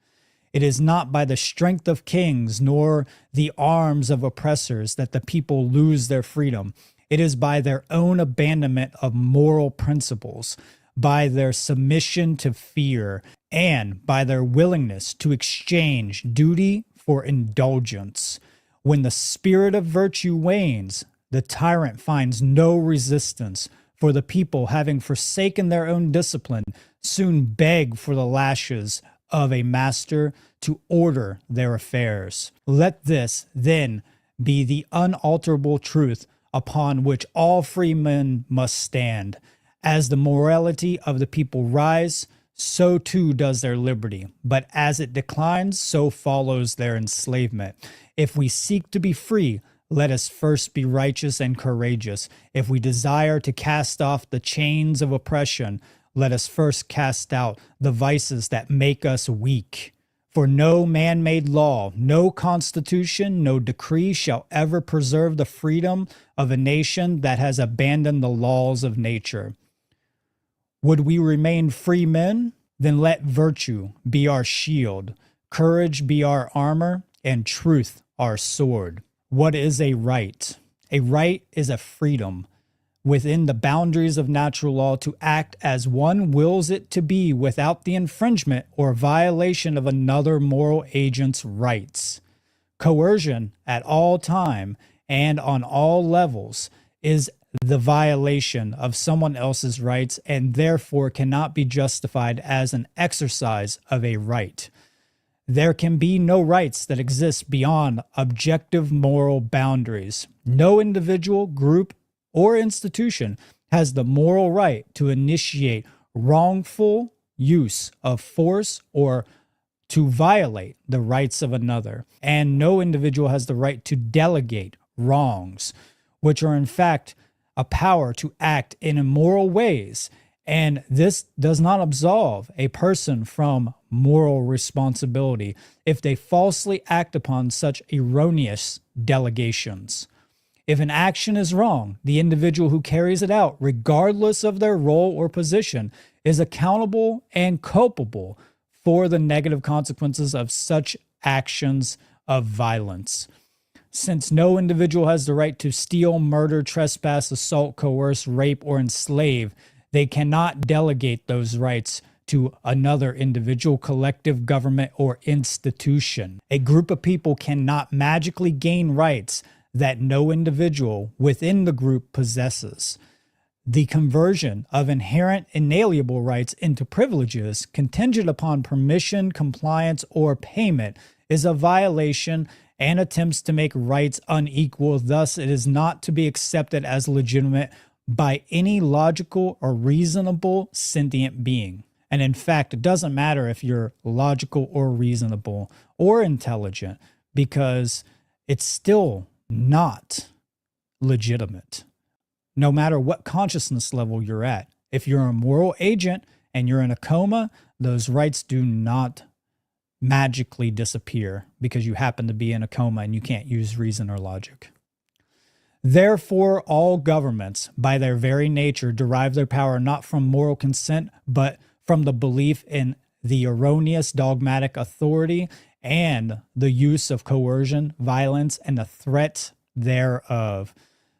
It is not by the strength of kings nor the arms of oppressors that the people lose their freedom. It is by their own abandonment of moral principles, by their submission to fear, and by their willingness to exchange duty for indulgence. When the spirit of virtue wanes, the tyrant finds no resistance, for the people, having forsaken their own discipline, soon beg for the lashes of a master to order their affairs. Let this, then, be the unalterable truth upon which all free men must stand. As the morality of the people rise, so too does their liberty. But as it declines, so follows their enslavement. If we seek to be free, let us first be righteous and courageous. If we desire to cast off the chains of oppression, let us first cast out the vices that make us weak. For no man-made law, no constitution, no decree shall ever preserve the freedom of a nation that has abandoned the laws of nature. Would we remain free men? Then let virtue be our shield, courage be our armor, and truth our sword. What is a right? A right is a freedom within the boundaries of natural law to act as one wills it to be without the infringement or violation of another moral agent's rights. Coercion at all time and on all levels is the violation of someone else's rights and therefore cannot be justified as an exercise of a right. There can be no rights that exist beyond objective moral boundaries. No individual, group, or institution has the moral right to initiate wrongful use of force or to violate the rights of another. And no individual has the right to delegate wrongs, which are in fact a power to act in immoral ways. And this does not absolve a person from moral responsibility if they falsely act upon such erroneous delegations. If an action is wrong, the individual who carries it out, regardless of their role or position, is accountable and culpable for the negative consequences of such actions of violence. Since no individual has the right to steal, murder, trespass, assault, coerce, rape, or enslave, they cannot delegate those rights to another individual, collective, government, or institution. A group of people cannot magically gain rights that no individual within the group possesses. The conversion of inherent inalienable rights into privileges contingent upon permission, compliance, or payment is a violation and attempts to make rights unequal. Thus, it is not to be accepted as legitimate by any logical or reasonable sentient being. And in fact, it doesn't matter if you're logical or reasonable or intelligent, because it's still not legitimate. No matter what consciousness level you're at. If you're a moral agent and you're in a coma, those rights do not magically disappear because you happen to be in a coma and you can't use reason or logic. Therefore, all governments, by their very nature, derive their power not from moral consent, but from the belief in the erroneous dogmatic authority and the use of coercion, violence, and the threat thereof.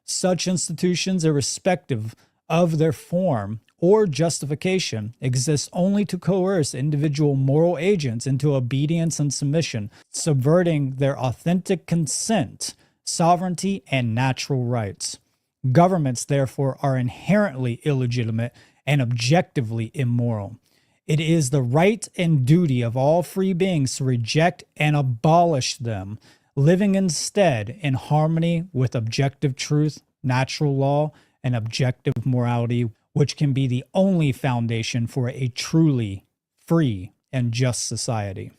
Such institutions, irrespective of their form or justification, exist only to coerce individual moral agents into obedience and submission, subverting their authentic consent, sovereignty, and natural rights. Governments, therefore, are inherently illegitimate and objectively immoral. It is the right and duty of all free beings to reject and abolish them, living instead in harmony with objective truth, natural law, and objective morality, which can be the only foundation for a truly free and just society.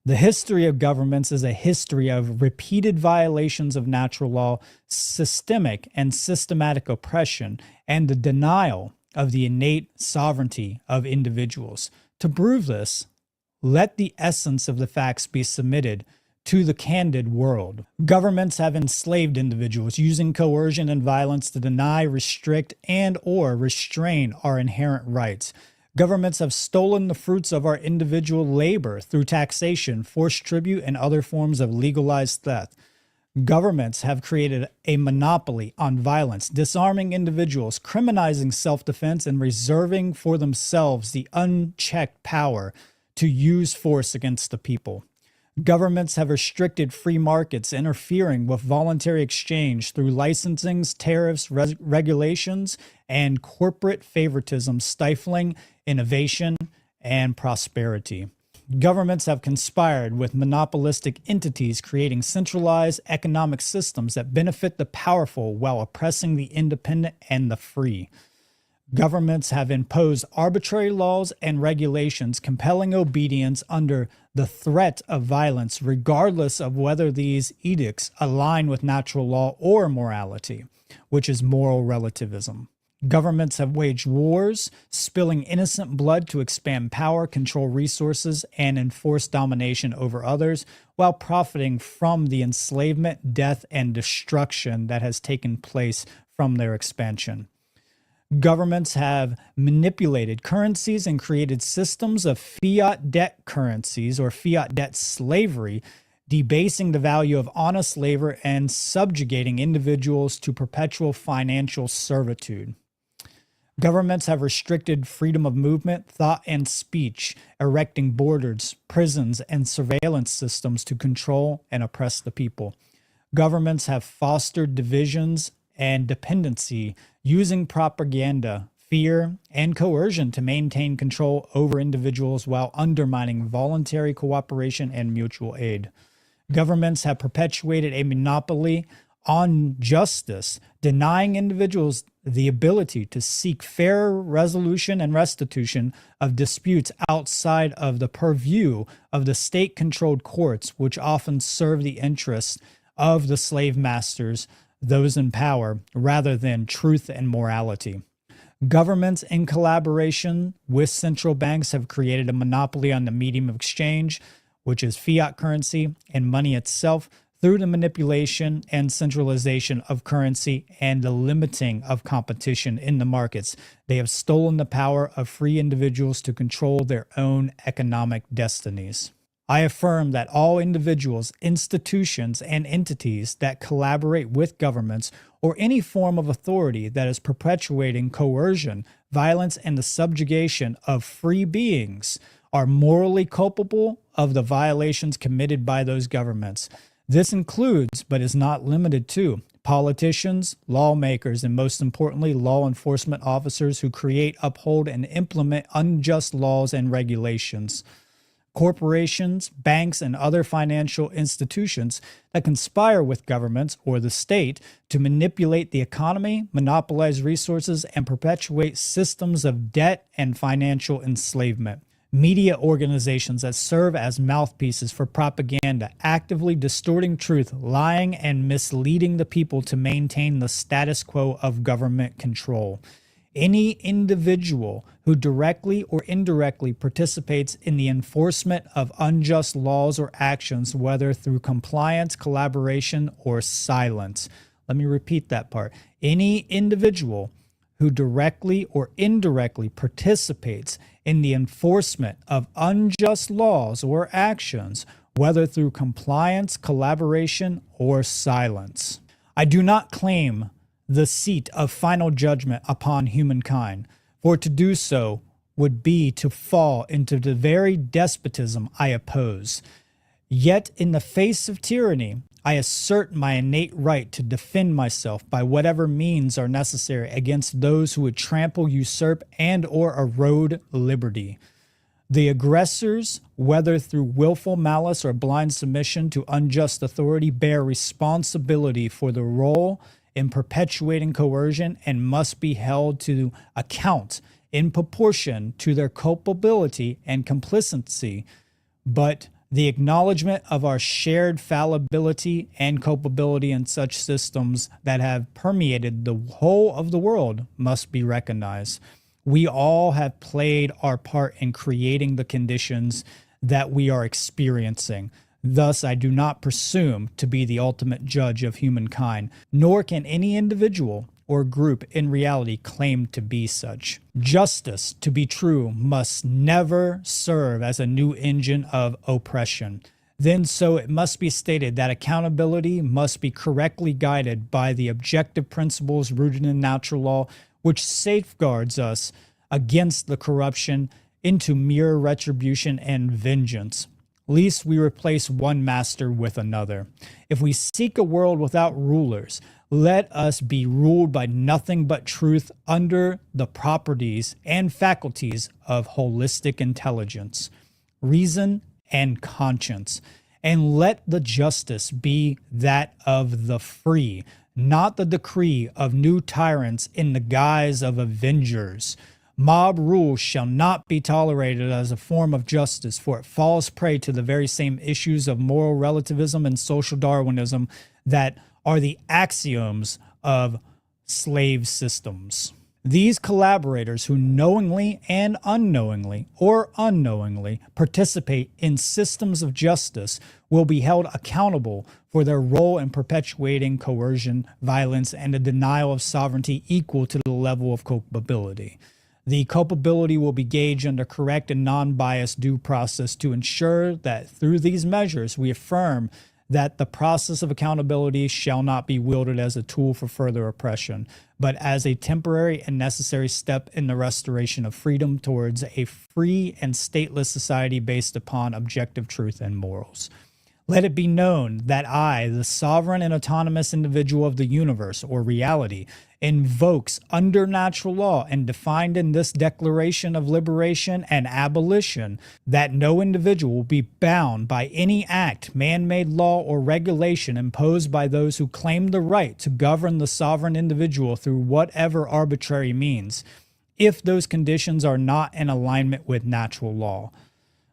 The history of governments is a history of repeated violations of natural law, systemic and systematic oppression, and the denial of the innate sovereignty of individuals. To prove this, let the essence of the facts be submitted to the candid world. Governments have enslaved individuals using coercion and violence to deny, restrict, and or restrain our inherent rights. Governments have stolen the fruits of our individual labor through taxation, forced tribute, and other forms of legalized theft. Governments have created a monopoly on violence, disarming individuals, criminalizing self-defense, and reserving for themselves the unchecked power to use force against the people. Governments have restricted free markets, interfering with voluntary exchange through licensings, tariffs, regulations, and corporate favoritism, stifling innovation and prosperity. Governments have conspired with monopolistic entities, creating centralized economic systems that benefit the powerful while oppressing the independent and the free. Governments have imposed arbitrary laws and regulations, compelling obedience under the threat of violence, regardless of whether these edicts align with natural law or morality, which is moral relativism. Governments have waged wars, spilling innocent blood to expand power, control resources, and enforce domination over others, while profiting from the enslavement, death, and destruction that has taken place from their expansion. Governments have manipulated currencies and created systems of fiat debt currencies or fiat debt slavery, debasing the value of honest labor and subjugating individuals to perpetual financial servitude. Governments have restricted freedom of movement, thought, and speech, erecting borders, prisons, and surveillance systems to control and oppress the people. Governments have fostered divisions and dependency, using propaganda, fear, and coercion to maintain control over individuals while undermining voluntary cooperation and mutual aid. Governments have perpetuated a monopoly on justice, denying individuals the ability to seek fair resolution and restitution of disputes outside of the purview of the state-controlled courts, which often serve the interests of the slave masters, those in power, rather than truth and morality. Governments, in collaboration with central banks, have created a monopoly on the medium of exchange, which is fiat currency and money itself, through the manipulation and centralization of currency and the limiting of competition in the markets. They have stolen the power of free individuals to control their own economic destinies. I affirm that all individuals, institutions, and entities that collaborate with governments or any form of authority that is perpetuating coercion, violence, and the subjugation of free beings are morally culpable of the violations committed by those governments. This includes, but is not limited to, politicians, lawmakers, and most importantly, law enforcement officers who create, uphold, and implement unjust laws and regulations. Corporations, banks, and other financial institutions that conspire with governments or the state to manipulate the economy, monopolize resources, and perpetuate systems of debt and financial enslavement. Media organizations that serve as mouthpieces for propaganda, actively distorting truth, lying, and misleading the people to maintain the status quo of government control. Any individual who directly or indirectly participates in the enforcement of unjust laws or actions, whether through compliance, collaboration, or silence. Let me repeat that part. Any individual who directly or indirectly participates in the enforcement of unjust laws or actions, whether through compliance, collaboration, or silence. I do not claim the seat of final judgment upon humankind, for to do so would be to fall into the very despotism I oppose. Yet in the face of tyranny, I assert my innate right to defend myself by whatever means are necessary against those who would trample, usurp, and or erode liberty. The aggressors, whether through willful malice or blind submission to unjust authority, bear responsibility for the role in perpetuating coercion and must be held to account in proportion to their culpability and complicity. But the acknowledgement of our shared fallibility and culpability in such systems that have permeated the whole of the world must be recognized. We all have played our part in creating the conditions that we are experiencing. Thus, I do not presume to be the ultimate judge of humankind, nor can any individual or group in reality claim to be such. Justice, to be true, must never serve as a new engine of oppression. Then so it must be stated that accountability must be correctly guided by the objective principles rooted in natural law, which safeguards us against the corruption into mere retribution and vengeance. Lest we replace one master with another. If we seek a world without rulers, let us be ruled by nothing but truth under the properties and faculties of holistic intelligence, reason, and conscience. And let the justice be that of the free, not the decree of new tyrants in the guise of avengers. Mob rule shall not be tolerated as a form of justice, for it falls prey to the very same issues of moral relativism and social Darwinism that are the axioms of slave systems. These collaborators who knowingly and unknowingly or unknowingly participate in systems of justice will be held accountable for their role in perpetuating coercion, violence, and a denial of sovereignty equal to the level of culpability. The culpability will be gauged under correct and non-biased due process to ensure that through these measures we affirm that the process of accountability shall not be wielded as a tool for further oppression, but as a temporary and necessary step in the restoration of freedom towards a free and stateless society based upon objective truth and morals. Let it be known that I, the sovereign and autonomous individual of the universe or reality, invokes under natural law and defined in this Declaration of Liberation and Abolition that no individual will be bound by any act, man-made law, or regulation imposed by those who claim the right to govern the sovereign individual through whatever arbitrary means, if those conditions are not in alignment with natural law.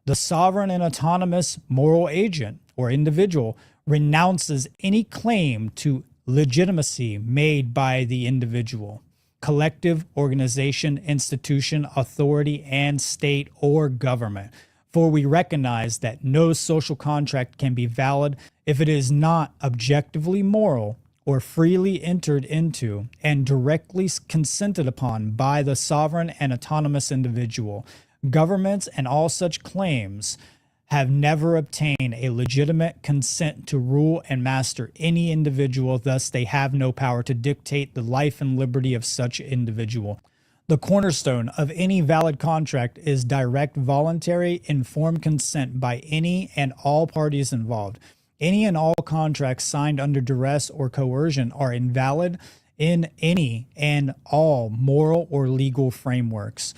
The sovereign and autonomous moral agent or individual renounces any claim to legitimacy made by the individual, collective, organization, institution, authority, and state or government. For we recognize that no social contract can be valid if it is not objectively moral or freely entered into and directly consented upon by the sovereign and autonomous individual. Governments and all such claims have never obtained a legitimate consent to rule and master any individual, thus they have no power to dictate the life and liberty of such individual. The cornerstone of any valid contract is direct, voluntary, informed consent by any and all parties involved. Any and all contracts signed under duress or coercion are invalid in any and all moral or legal frameworks.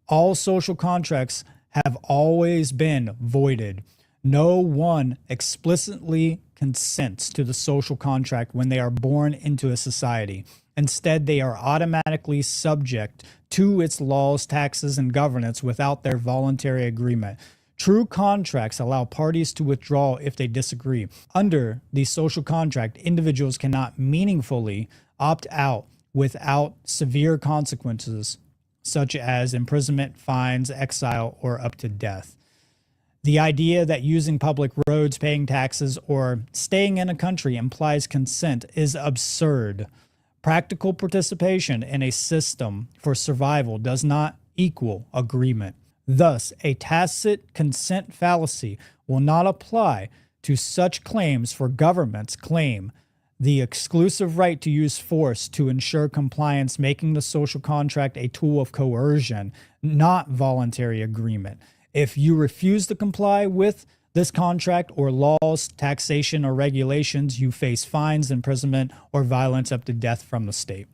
All social contracts have always been voided. No one explicitly consents to the social contract when they are born into a society. Instead, they are automatically subject to its laws, taxes, and governance without their voluntary agreement. True contracts allow parties to withdraw if they disagree. Under the social contract, individuals cannot meaningfully opt out without severe consequences, such as imprisonment, fines, exile, or up to death. The idea that using public roads, paying taxes, or staying in a country implies consent is absurd. Practical participation in a system for survival does not equal agreement. Thus, a tacit consent fallacy will not apply to such claims, for governments claim the exclusive right to use force to ensure compliance, making the social contract a tool of coercion, not voluntary agreement. If you refuse to comply with this contract or laws, taxation, or regulations, you face fines, imprisonment, or violence up to death from the state.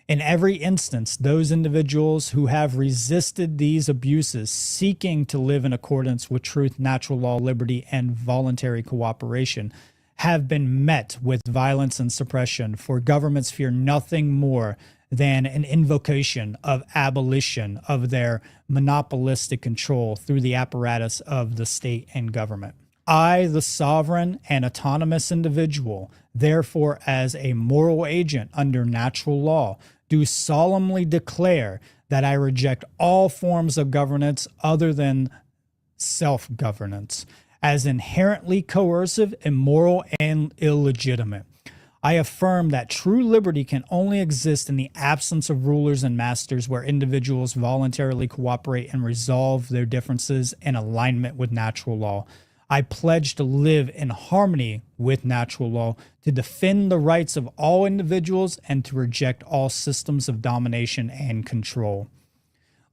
In every instance, those individuals who have resisted these abuses, seeking to live in accordance with truth, natural law, liberty, and voluntary cooperation, have been met with violence and suppression, for governments fear nothing more than an invocation of abolition of their monopolistic control through the apparatus of the state and government. I, the sovereign and autonomous individual, therefore, as a moral agent under natural law, do solemnly declare that I reject all forms of governance other than self-governance as inherently coercive, immoral, and illegitimate. I affirm that true liberty can only exist in the absence of rulers and masters, where individuals voluntarily cooperate and resolve their differences in alignment with natural law. I pledge to live in harmony with natural law, to defend the rights of all individuals, and to reject all systems of domination and control.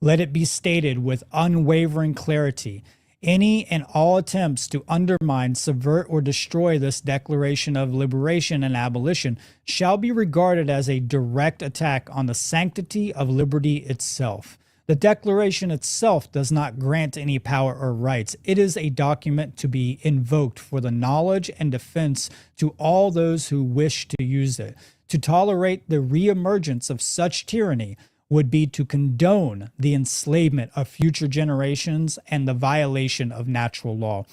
Let it be stated with unwavering clarity: any and all attempts to undermine, subvert, or destroy this Declaration of Liberation and Abolition shall be regarded as a direct attack on the sanctity of liberty itself. The Declaration itself does not grant any power or rights. It is a document to be invoked for the knowledge and defense to all those who wish to use it. To tolerate the reemergence of such tyranny would be to condone the enslavement of future generations and the violation of natural law.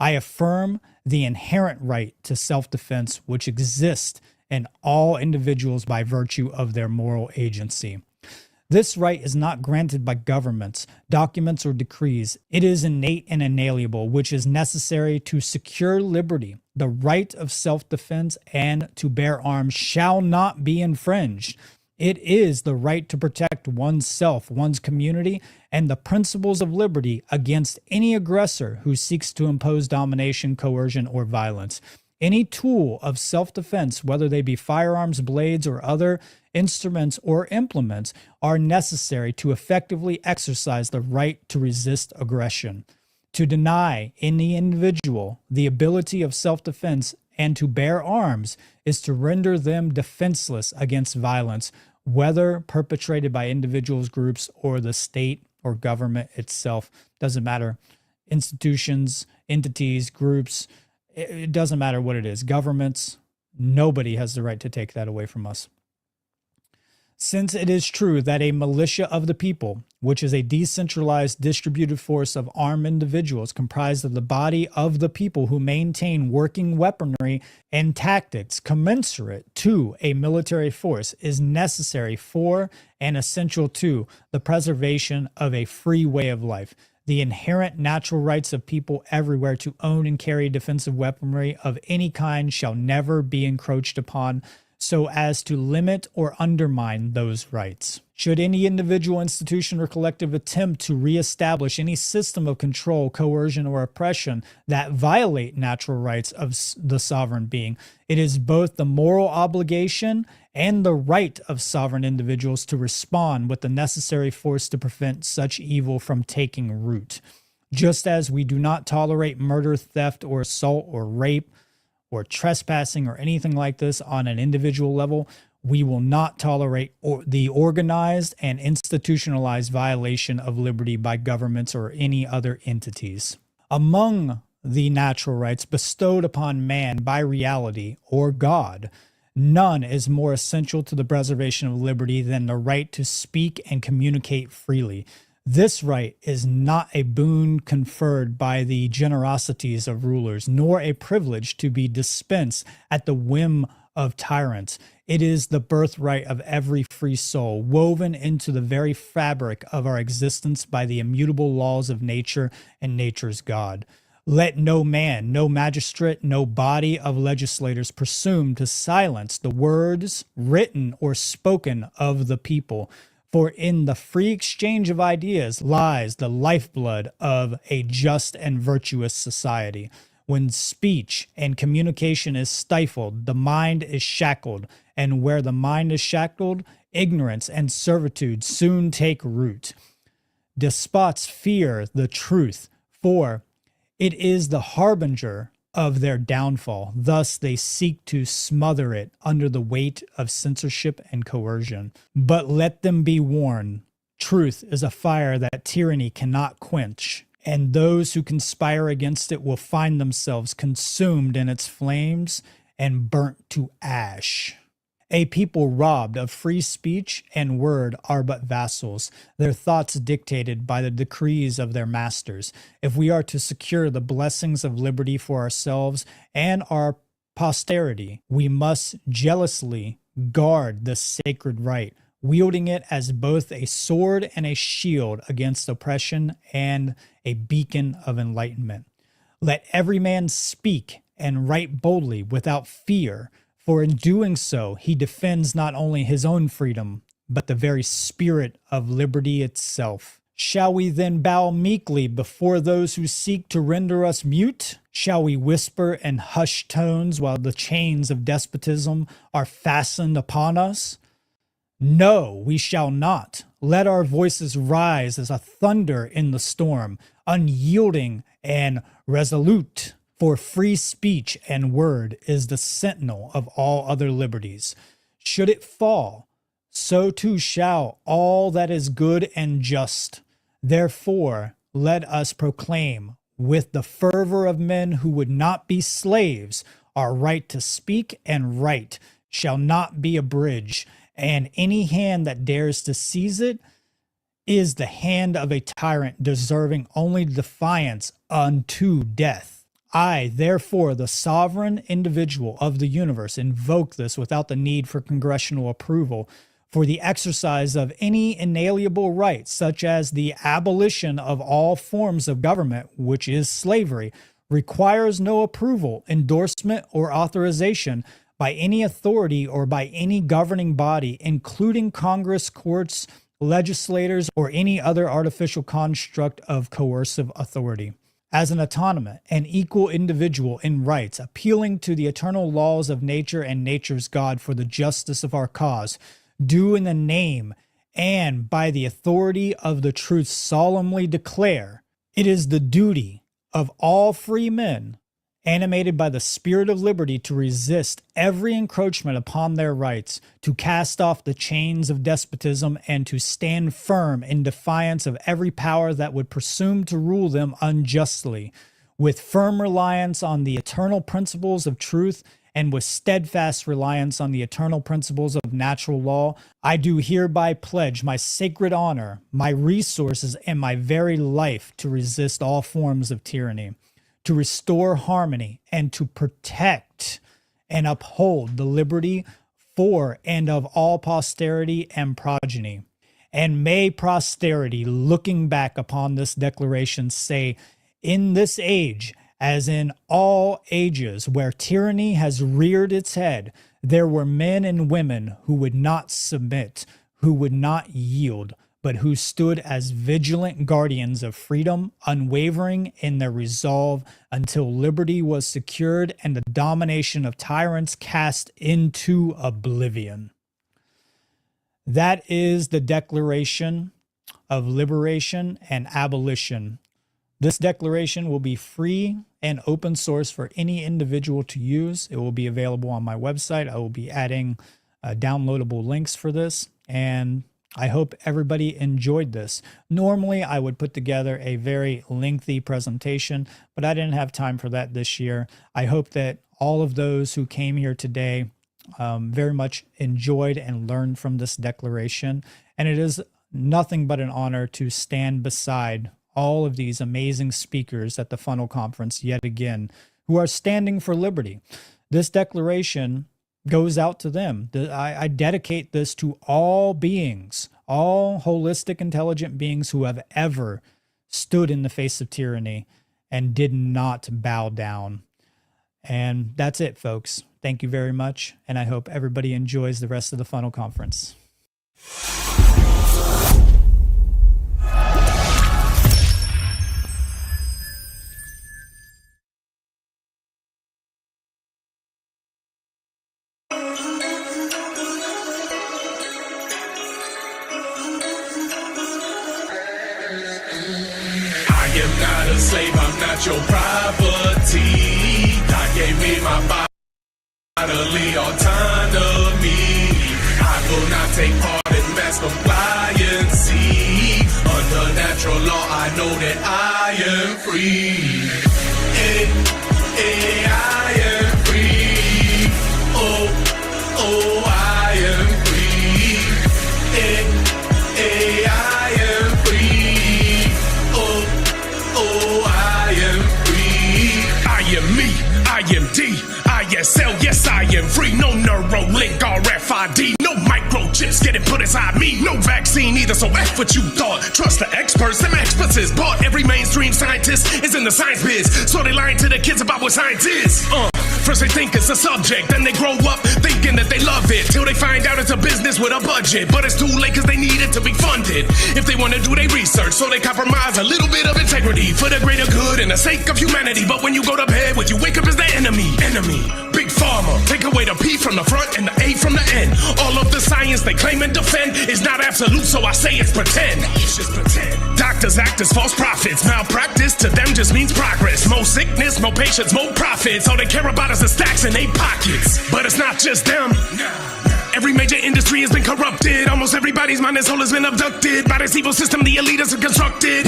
I affirm the inherent right to self-defense which exists in all individuals by virtue of their moral agency. This right is not granted by governments, documents, or decrees. It is innate and inalienable, which is necessary to secure liberty. The right of self-defense and to bear arms shall not be infringed. It is the right to protect oneself, one's community, and the principles of liberty against any aggressor who seeks to impose domination, coercion, or violence. Any tool of self-defense, whether they be firearms, blades, or other instruments or implements, are necessary to effectively exercise the right to resist aggression. To deny any individual the ability of self-defense and to bear arms is to render them defenseless against violence, whether perpetrated by individuals, groups, or the state or government itself. Doesn't matter. Institutions, entities, groups, it doesn't matter what it is. Governments, nobody has the right to take that away from us. Since it is true that a militia of the people, which is a decentralized distributed force of armed individuals comprised of the body of the people who maintain working weaponry and tactics commensurate to a military force, is necessary for and essential to the preservation of a free way of life. The inherent natural rights of people everywhere to own and carry defensive weaponry of any kind shall never be encroached upon so as to limit or undermine those rights. Should any individual, institution, or collective attempt to reestablish any system of control, coercion, or oppression that violate natural rights of the sovereign being, it is both the moral obligation and the right of sovereign individuals to respond with the necessary force to prevent such evil from taking root. Just as we do not tolerate murder, theft, or assault, or rape, or trespassing, or anything like this on an individual level, we will not tolerate the organized and institutionalized violation of liberty by governments or any other entities. Among the natural rights bestowed upon man by reality or God, none is more essential to the preservation of liberty than the right to speak and communicate freely. This right is not a boon conferred by the generosities of rulers, nor a privilege to be dispensed at the whim of tyrants. It is the birthright of every free soul, woven into the very fabric of our existence by the immutable laws of nature and nature's God. Let no man, no magistrate, no body of legislators presume to silence the words written or spoken of the people. For in the free exchange of ideas lies the lifeblood of a just and virtuous society. When speech and communication is stifled, the mind is shackled, and where the mind is shackled, ignorance and servitude soon take root. Despots fear the truth, for it is the harbinger of their downfall. Thus they seek to smother it under the weight of censorship and coercion. But let them be warned, truth is a fire that tyranny cannot quench, and those who conspire against it will find themselves consumed in its flames and burnt to ash. A people robbed of free speech and word are but vassals, their thoughts dictated by the decrees of their masters. If we are to secure the blessings of liberty for ourselves and our posterity, we must jealously guard the sacred right, wielding it as both a sword and a shield against oppression and a beacon of enlightenment. Let every man speak and write boldly without fear, for in doing so, he defends not only his own freedom, but the very spirit of liberty itself. Shall we then bow meekly before those who seek to render us mute? Shall we whisper in hushed tones while the chains of despotism are fastened upon us? No, we shall not. Let our voices rise as a thunder in the storm, unyielding and resolute. For free speech and word is the sentinel of all other liberties. Should it fall, so too shall all that is good and just. Therefore, let us proclaim with the fervor of men who would not be slaves, our right to speak and write shall not be abridged, and any hand that dares to seize it is the hand of a tyrant deserving only defiance unto death. I, therefore, the sovereign individual of the universe, invoke this without the need for congressional approval, for the exercise of any inalienable right, such as the abolition of all forms of government, which is slavery, requires no approval, endorsement, or authorization by any authority or by any governing body, including Congress, courts, legislators, or any other artificial construct of coercive authority. As an autonomous and equal individual in rights, appealing to the eternal laws of nature and nature's God for the justice of our cause, do in the name and by the authority of the truth solemnly declare, it is the duty of all free men, animated by the spirit of liberty, to resist every encroachment upon their rights, to cast off the chains of despotism, and to stand firm in defiance of every power that would presume to rule them unjustly, with firm reliance on the eternal principles of truth and with steadfast reliance on the eternal principles of natural law. I do hereby pledge my sacred honor, my resources, and my very life to resist all forms of tyranny, to restore harmony, and to protect and uphold the liberty for and of all posterity and progeny. And may posterity, looking back upon this declaration, say, in this age, as in all ages where tyranny has reared its head, there were men and women who would not submit, who would not yield, but who stood as vigilant guardians of freedom, unwavering in their resolve until liberty was secured and the domination of tyrants cast into oblivion. That is the Declaration of Liberation and Abolition. This declaration will be free and open source for any individual to use. It will be available on my website. I will be adding downloadable links for this, and I hope everybody enjoyed this. Normally, I would put together a very lengthy presentation, but I didn't have time for that this year. I hope that all of those who came here today very much enjoyed and learned from this declaration, and it is nothing but an honor to stand beside all of these amazing speakers at the Funl Conference yet again, who are standing for liberty. This declaration goes out to them. I dedicate this to all beings, all holistic, intelligent beings who have ever stood in the face of tyranny and did not bow down. And that's it, folks. Thank you very much, and I hope everybody enjoys the rest of the Funl Conference. I am not a slave, I'm not your property. God gave me my bodily autonomy. I will not take part in mass compliancy. Under natural law, I know that I am free. I am free. Oh, I am free. I am free. Oh, I am free. I am me, I am D, ISL, yes, I am free. No Neuralink, RFID, no microchips getting put inside me. No vaccine either, so F what you thought. Trust the experts, them experts is bought. Every mainstream scientist is in the science biz, so they lying to the kids about what science is. First they think it's a subject, then they grow up thinking that they love it, till they find out it's a business with a budget. But it's too late cause they need it to be funded. If they want to do their research, so they compromise a little bit of integrity for the greater good and the sake of humanity. But when you go to bed, what you wake up is the enemy. Big Pharma, take away the P from the front and the A from the end. All of the science they claim and defend is not absolute, so I say it's pretend. It's just pretend. Doctors act as false prophets. Malpractice to them just means progress. More sickness, more patients, more profits. All they care about is the stacks in their pockets. But it's not just them. Every major industry has been corrupted. Almost everybody's mind and soul has been abducted by this evil system the elitists have constructed,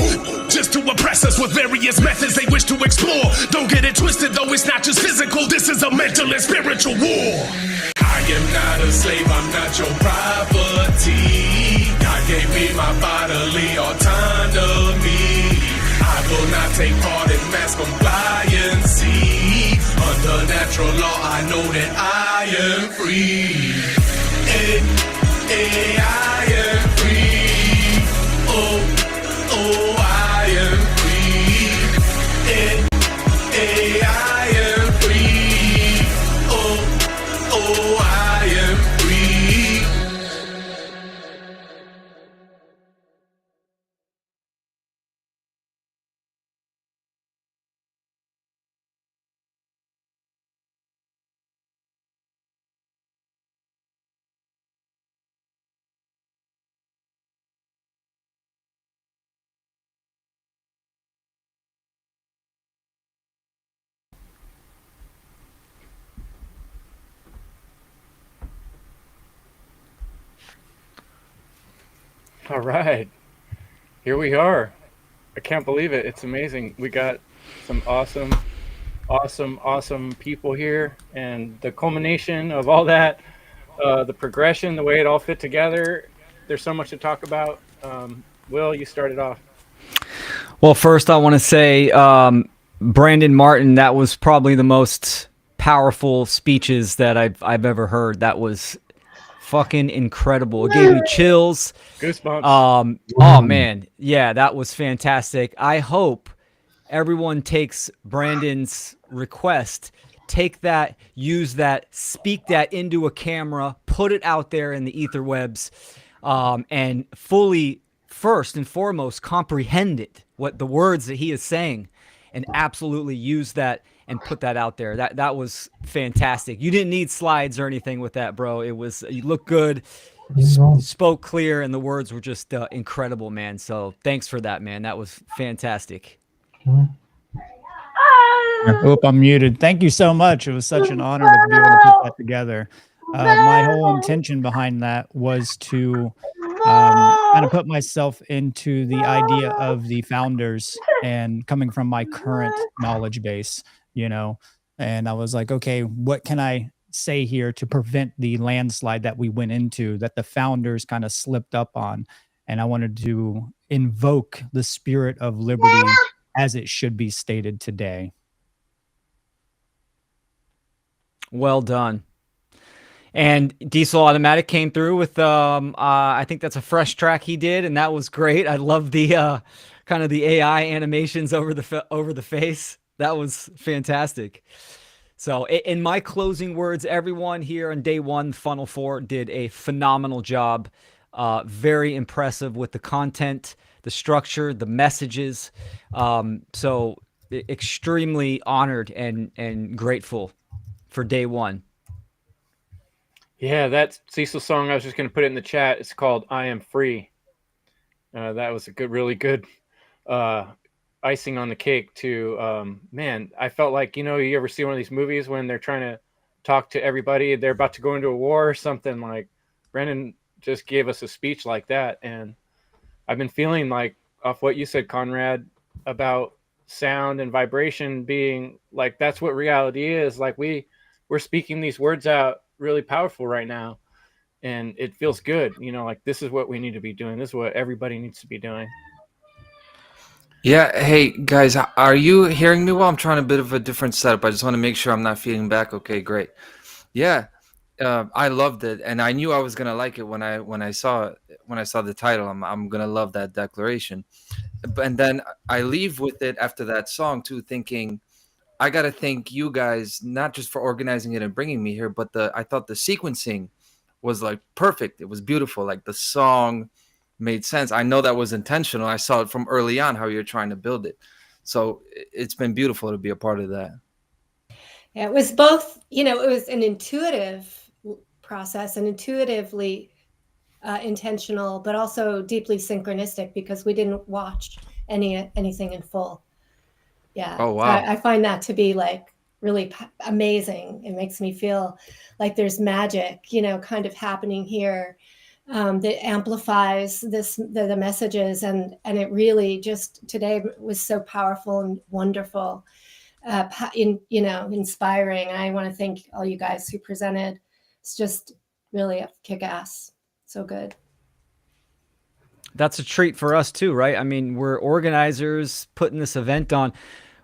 just to oppress us with various methods they wish to explore. Don't get it twisted though, it's not just physical. This is a mental and spiritual war. I am not a slave, I'm not your property. God gave me my bodily autonomy. I will not take part in mass compliancy. Under natural law, I know that I am free. I am free. Oh, I am free. I am free. Oh, I am free. All right, here we are. I can't believe it. It's amazing. We got some awesome people here, and the culmination of all that, the progression, the way it all fit together. There's so much to talk about. Will, you started off. Well, first I want to say, Brandon Martin, that was probably the most powerful speeches that I've ever heard. That was fucking incredible. It gave me chills. Goosebumps. Oh man, yeah, that was fantastic. I hope everyone takes Brandon's request, take that, use that, speak that into a camera, put it out there in the etherwebs, and fully, first and foremost, comprehend it, what the words that he is saying, and absolutely use that and put that out there. That was fantastic. You didn't need slides or anything with that, bro. It was, you looked good. You spoke clear, and the words were just incredible, man. So thanks for that, man. That was fantastic. Oop, I'm muted. Thank you so much. It was such an honor to be able to put that together. My whole intention behind that was to kind of put myself into the idea of the founders and coming from my current knowledge base, and I was like, okay, what can I say here to prevent the landslide that we went into, that the founders kind of slipped up on? And I wanted to invoke the spirit of liberty as it should be stated today. Well done. And Diesel Automatic came through with I think that's a fresh track he did, and that was great. I love the kind of the AI animations over the face. That was fantastic. So in my closing words, everyone here on day one, Funnel 4 did a phenomenal job. Very impressive with the content, the structure, the messages. So extremely honored and grateful for day one. Yeah, that Cecil song, I was just going to put it in the chat. It's called I Am Free. That was a really good icing on the cake too. Man, I felt like, you ever see one of these movies when they're trying to talk to everybody, they're about to go into a war or something, like Brandon just gave us a speech like that. And I've been feeling like, off what you said, Conrad, about sound and vibration being like, that's what reality is. Like we're speaking these words out really powerful right now, and it feels good. Like this is what we need to be doing. This is what everybody needs to be doing. Yeah, hey guys, are you hearing me well? I'm trying a bit of a different setup. I just want to make sure I'm not feeding back. Okay, great. Yeah, I loved it, and I knew I was gonna like it when I saw the title. I'm gonna love that declaration, and then I leave with it after that song too, thinking I gotta thank you guys not just for organizing it and bringing me here, but I thought the sequencing was like perfect. It was beautiful. Like the song made sense. I know that was intentional. I saw it from early on how you're trying to build it. So it's been beautiful to be a part of that. Yeah, it was both, it was an intuitive process and intuitively intentional, but also deeply synchronistic because we didn't watch anything in full. Yeah. Oh, wow. I find that to be like really amazing. It makes me feel like there's magic, kind of happening here that amplifies the messages. And it really just today was so powerful and wonderful, inspiring. And I want to thank all you guys who presented. It's just really a kick-ass. So good. That's a treat for us too, right? I mean, we're organizers putting this event on.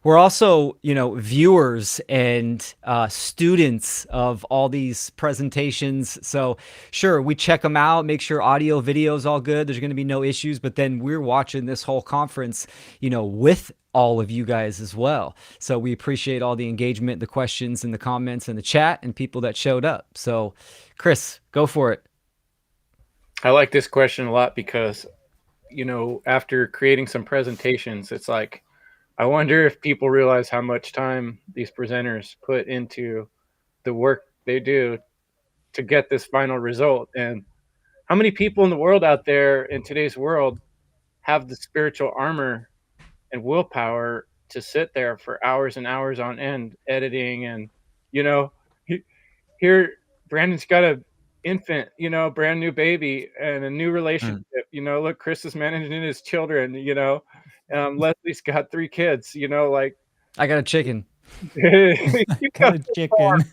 We're also, viewers and students of all these presentations. So sure, we check them out, make sure audio, video is all good. There's going to be no issues. But then we're watching this whole conference, with all of you guys as well. So we appreciate all the engagement, the questions and the comments and the chat and people that showed up. So Chris, go for it. I like this question a lot because, after creating some presentations, it's like, I wonder if people realize how much time these presenters put into the work they do to get this final result. And how many people in the world out there in today's world have the spiritual armor and willpower to sit there for hours and hours on end editing? And, here Brandon's got a infant, brand new baby and a new relationship. Look, Chris is managing his children, Leslie's got 3 kids, like I got a chicken. You got a chicken.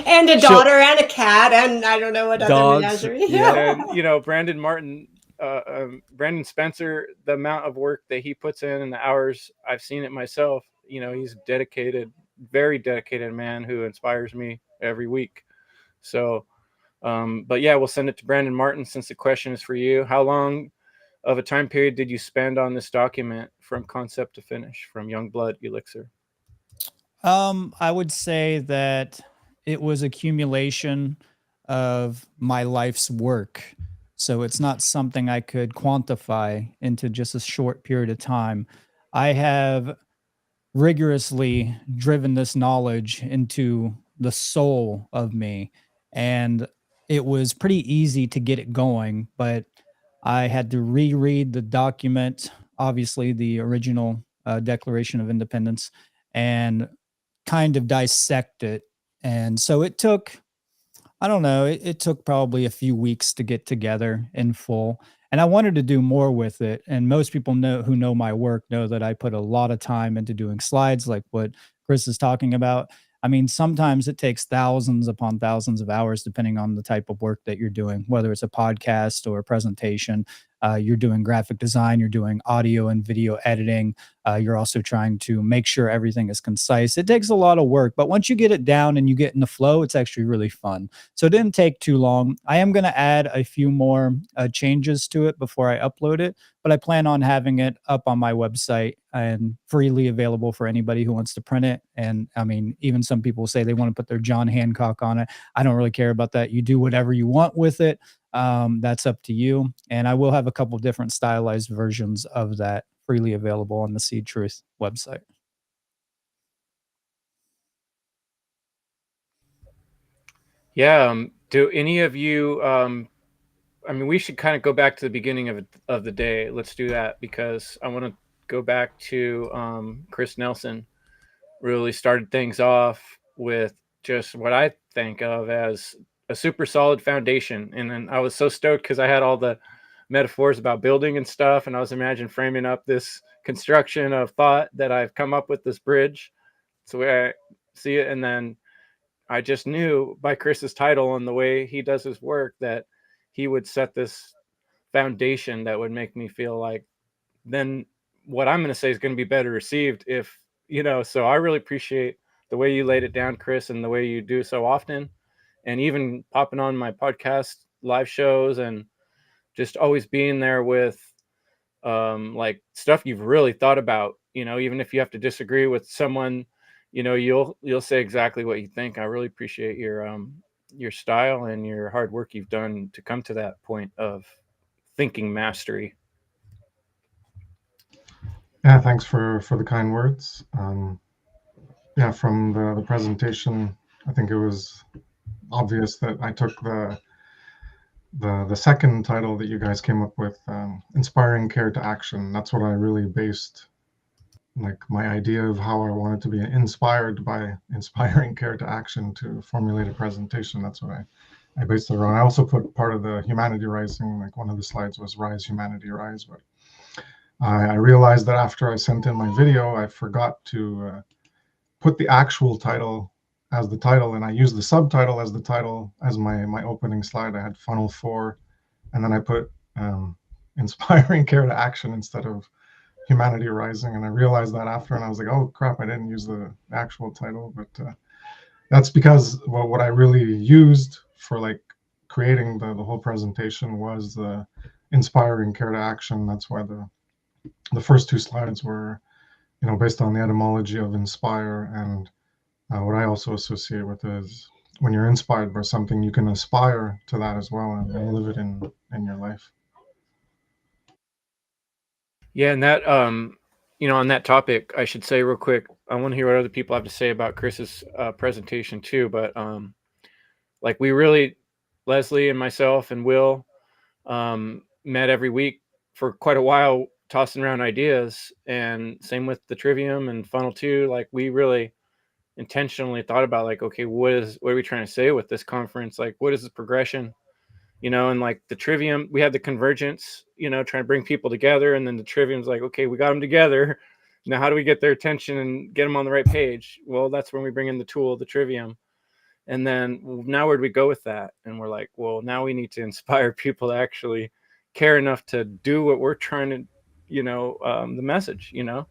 And a daughter and a cat, and I don't know what other menagerie. Yeah. And Brandon Martin, Brandon Spencer, the amount of work that he puts in and the hours, I've seen it myself. He's dedicated, very dedicated man who inspires me every week. So But yeah, we'll send it to Brandon Martin since the question is for you. How long of a time period did you spend on this document from concept to finish, from Youngblood Elixir? I would say that it was accumulation of my life's work. So it's not something I could quantify into just a short period of time. I have rigorously driven this knowledge into the soul of me. And it was pretty easy to get it going, but I had to reread the document, obviously, the original Declaration of Independence, and kind of dissect it. And so it took, I don't know, it took probably a few weeks to get together in full. And I wanted to do more with it. And most people know who know my work know that I put a lot of time into doing slides like what Chris is talking about. I mean, sometimes it takes thousands upon thousands of hours, depending on the type of work that you're doing, whether it's a podcast or a presentation. You're doing graphic design, you're doing audio and video editing. You're also trying to make sure everything is concise. It takes a lot of work, but once you get it down and you get in the flow, it's actually really fun. So it didn't take too long. I am going to add a few more changes to it before I upload it, but I plan on having it up on my website and freely available for anybody who wants to print it. And I mean, even some people say they want to put their John Hancock on it. I don't really care about that. You do whatever you want with it. That's up to you. And I will have a couple different stylized versions of that freely available on the Seed Truth website. Yeah. Do any of you, I mean, we should kind of go back to the beginning of the day. Let's do that because I want to go back to Chris Nelson. Really started things off with just what I think of as a super solid foundation. And then I was so stoked because I had all the metaphors about building and stuff. And I was imagining framing up this construction of thought that I've come up with, this bridge. It's the way I see it. And then I just knew by Chris's title and the way he does his work that he would set this foundation that would make me feel like then what I'm going to say is going to be better received if, you know, so I really appreciate the way you laid it down, Chris, and the way you do so often. And even popping on my podcast live shows and just always being there with like stuff you've really thought about, you know, even if you have to disagree with someone, you know, you'll say exactly what you think. I really appreciate your style and your hard work you've done to come to that point of thinking mastery. Yeah, thanks for the kind words. Yeah, from the presentation, I think it was obvious that I took the second title that you guys came up with, inspiring care to action. That's what I really based like my idea of how I wanted to be inspired by inspiring care to action to formulate a presentation. That's what I based it around. I also put part of the humanity rising, like one of the slides was rise humanity rise, but I realized that after I sent in my video, I forgot to put the actual title as the title, and I used the subtitle as the title as my opening slide. I had Funl 4, and then I put inspiring care to action instead of humanity rising, and I realized that after, and I was like, oh crap, I didn't use the actual title. But that's because what I really used for like creating the whole presentation was the inspiring care to action. That's why the first two slides were, you know, based on the etymology of inspire, and what I also associate with is when you're inspired by something, you can aspire to that as well and live it in your life. Yeah, and that you know, on that topic, I should say real quick, I want to hear what other people have to say about Chris's presentation too. But like we really, Leslie and myself and Will, met every week for quite a while, tossing around ideas, and same with the Trivium and Funnel 2. Like we really intentionally thought about like, okay, what are we trying to say with this conference? Like, what is the progression? You know, and like the Trivium, we had the convergence, you know, trying to bring people together. And then the Trivium's like, okay, we got them together. Now, how do we get their attention and get them on the right page? Well, that's when we bring in the tool, the Trivium. And then now where do we go with that? And we're like, well, now we need to inspire people to actually care enough to do what we're trying to, you know, the message, you know?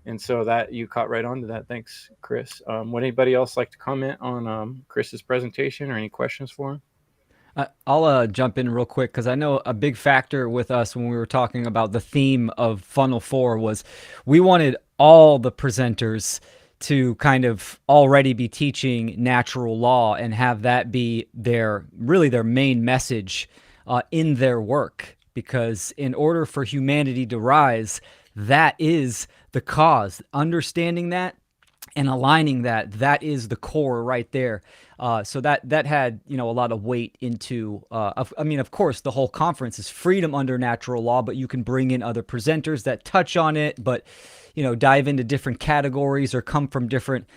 And so that you caught right on to that. Thanks, Chris. Would anybody else like to comment on Chris's presentation or any questions for him? I'll jump in real quick because I know a big factor with us when we were talking about the theme of Funnel 4 was we wanted all the presenters to kind of already be teaching natural law and have that be their main message in their work. Because in order for humanity to rise, that is the cause. Understanding that and aligning that is the core right there. So that had a lot of weight into. Of course, the whole conference is freedom under natural law, but you can bring in other presenters that touch on it, but dive into different categories or come from different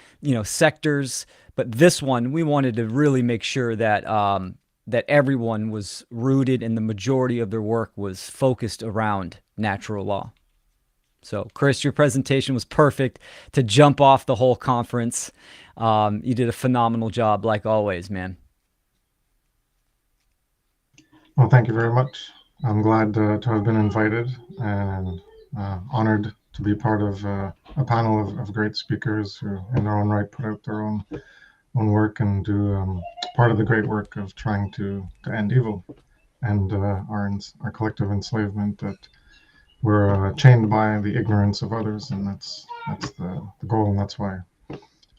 sectors. But this one, we wanted to really make sure that that everyone was rooted and the majority of their work was focused around natural law. So, Chris, your presentation was perfect to jump off the whole conference. You did a phenomenal job, like always, man. Well, thank you very much. I'm glad to have been invited and honored to be part of a panel of great speakers who, in their own right, put out their own work and do part of the great work of trying to end evil and our collective enslavement that we're chained by the ignorance of others, and that's the goal, and that's why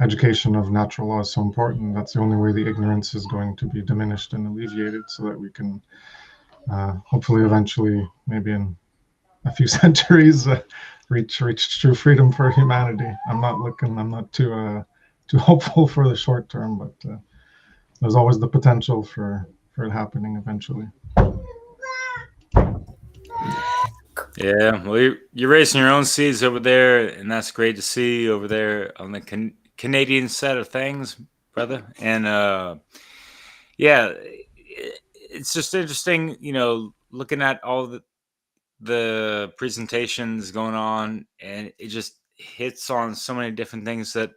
education of natural law is so important. That's the only way the ignorance is going to be diminished and alleviated, so that we can hopefully eventually, maybe in a few centuries, reach true freedom for humanity. I'm not too hopeful for the short term, but there's always the potential for it happening eventually. Yeah, well, you're raising your own seeds over there, and that's great to see over there on the Canadian side of things, brother. And yeah, it's just interesting, looking at all the presentations going on, and it just hits on so many different things that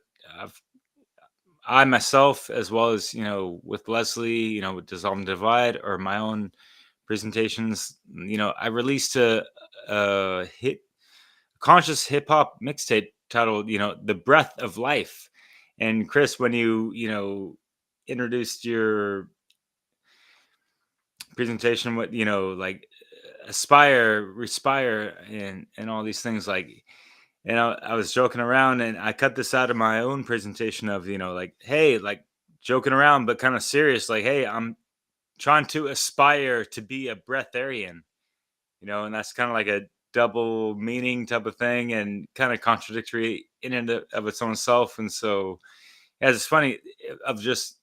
I myself, as well as with Leslie, with Dissolve and Divide, or my own presentations, I released a conscious hip hop mixtape titled, "The Breath of Life." And Chris, when you introduced your presentation with like aspire, respire, and all these things, like, I was joking around, and I cut this out of my own presentation of like, hey, like, joking around but kind of serious, like, hey, I'm trying to aspire to be a breatharian, and that's kind of like a double meaning type of thing, and kind of contradictory in and of its own self. And so, yeah, it's funny of just,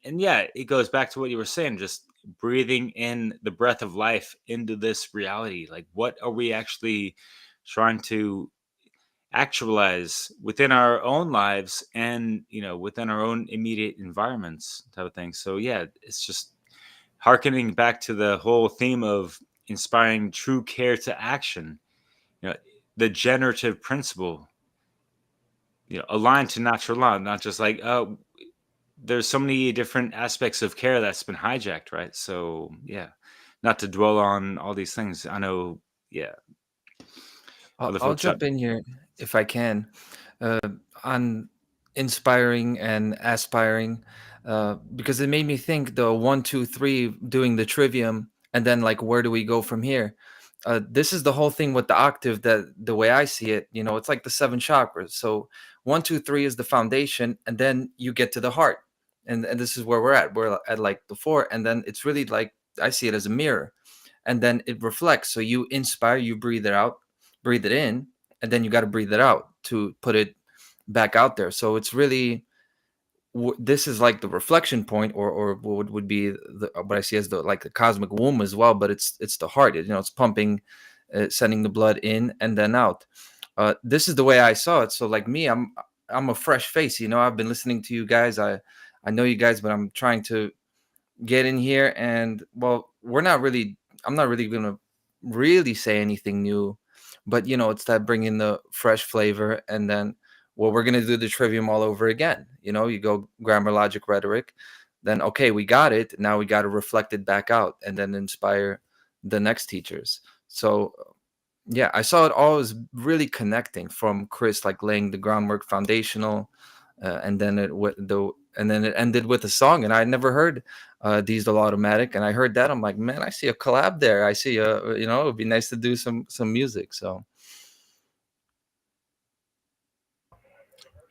and yeah, it goes back to what you were saying, just breathing in the breath of life into this reality. Like, what are we actually trying to actualize within our own lives and within our own immediate environments type of thing. So yeah, it's just harkening back to the whole theme of inspiring true care to action, the generative principle, aligned to natural law, not just like, oh, there's so many different aspects of care that's been hijacked, right? So yeah, not to dwell on all these things. I know, yeah. I'll jump in here if I can on inspiring and aspiring because it made me think the 1, 2, 3 doing the trivium, and then like where do we go from here? This is the whole thing with the octave, that the way I see it, it's like the 7 chakras. So 1, 2, 3 is the foundation, and then you get to the heart, and this is where we're at. We're at like the 4, and then it's really like I see it as a mirror, and then it reflects. So you inspire, you breathe it out, breathe it in, and then you got to breathe it out to put it back out there. So it's really this is like the reflection point, or what would be what I see as the cosmic womb as well. But it's the heart. It's pumping, sending the blood in and then out. This is the way I saw it. So like me, I'm a fresh face. I've been listening to you guys. I know you guys, but I'm trying to get in here, and well, I'm not really gonna really say anything new, but it's that bringing the fresh flavor. And then, well, we're gonna do the trivium all over again. You go grammar, logic, rhetoric, then okay, we got it, now we got to reflect it back out and then inspire the next teachers. So yeah, I saw it all as really connecting, from Chris, like laying the groundwork, foundational, and then it ended with a song, and I had never heard Diesel Automatic, and I heard that, I'm like, man, I see a collab there. I see it would be nice to do some music. So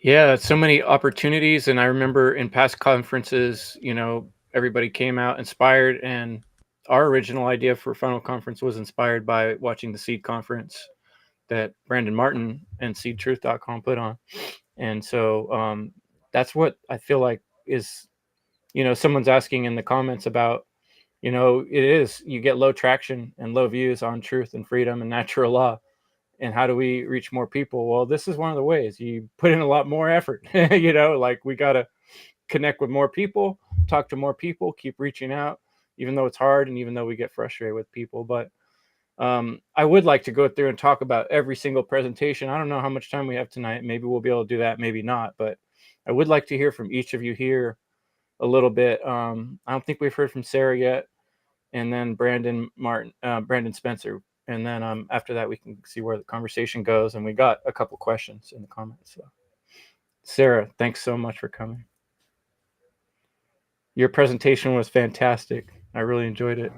Yeah, so many opportunities. And I remember in past conferences, everybody came out inspired. And our original idea for Funl Conference was inspired by watching the Seed Conference that Brandon Martin and seedtruth.com put on. And so that's what I feel like is, someone's asking in the comments about, it is, you get low traction and low views on truth and freedom and natural law. And how do we reach more people? Well, this is one of the ways. You put in a lot more effort. Like we got to connect with more people, talk to more people, keep reaching out, even though it's hard and even though we get frustrated with people. But I would like to go through and talk about every single presentation. I don't know how much time we have tonight. Maybe we'll be able to do that, maybe not. But I would like to hear from each of you here a little bit. I don't think we've heard from Sarah yet. And then Brandon Spencer. And then after that, we can see where the conversation goes. And we got a couple questions in the comments. So, Sarah, thanks so much for coming. Your presentation was fantastic. I really enjoyed it.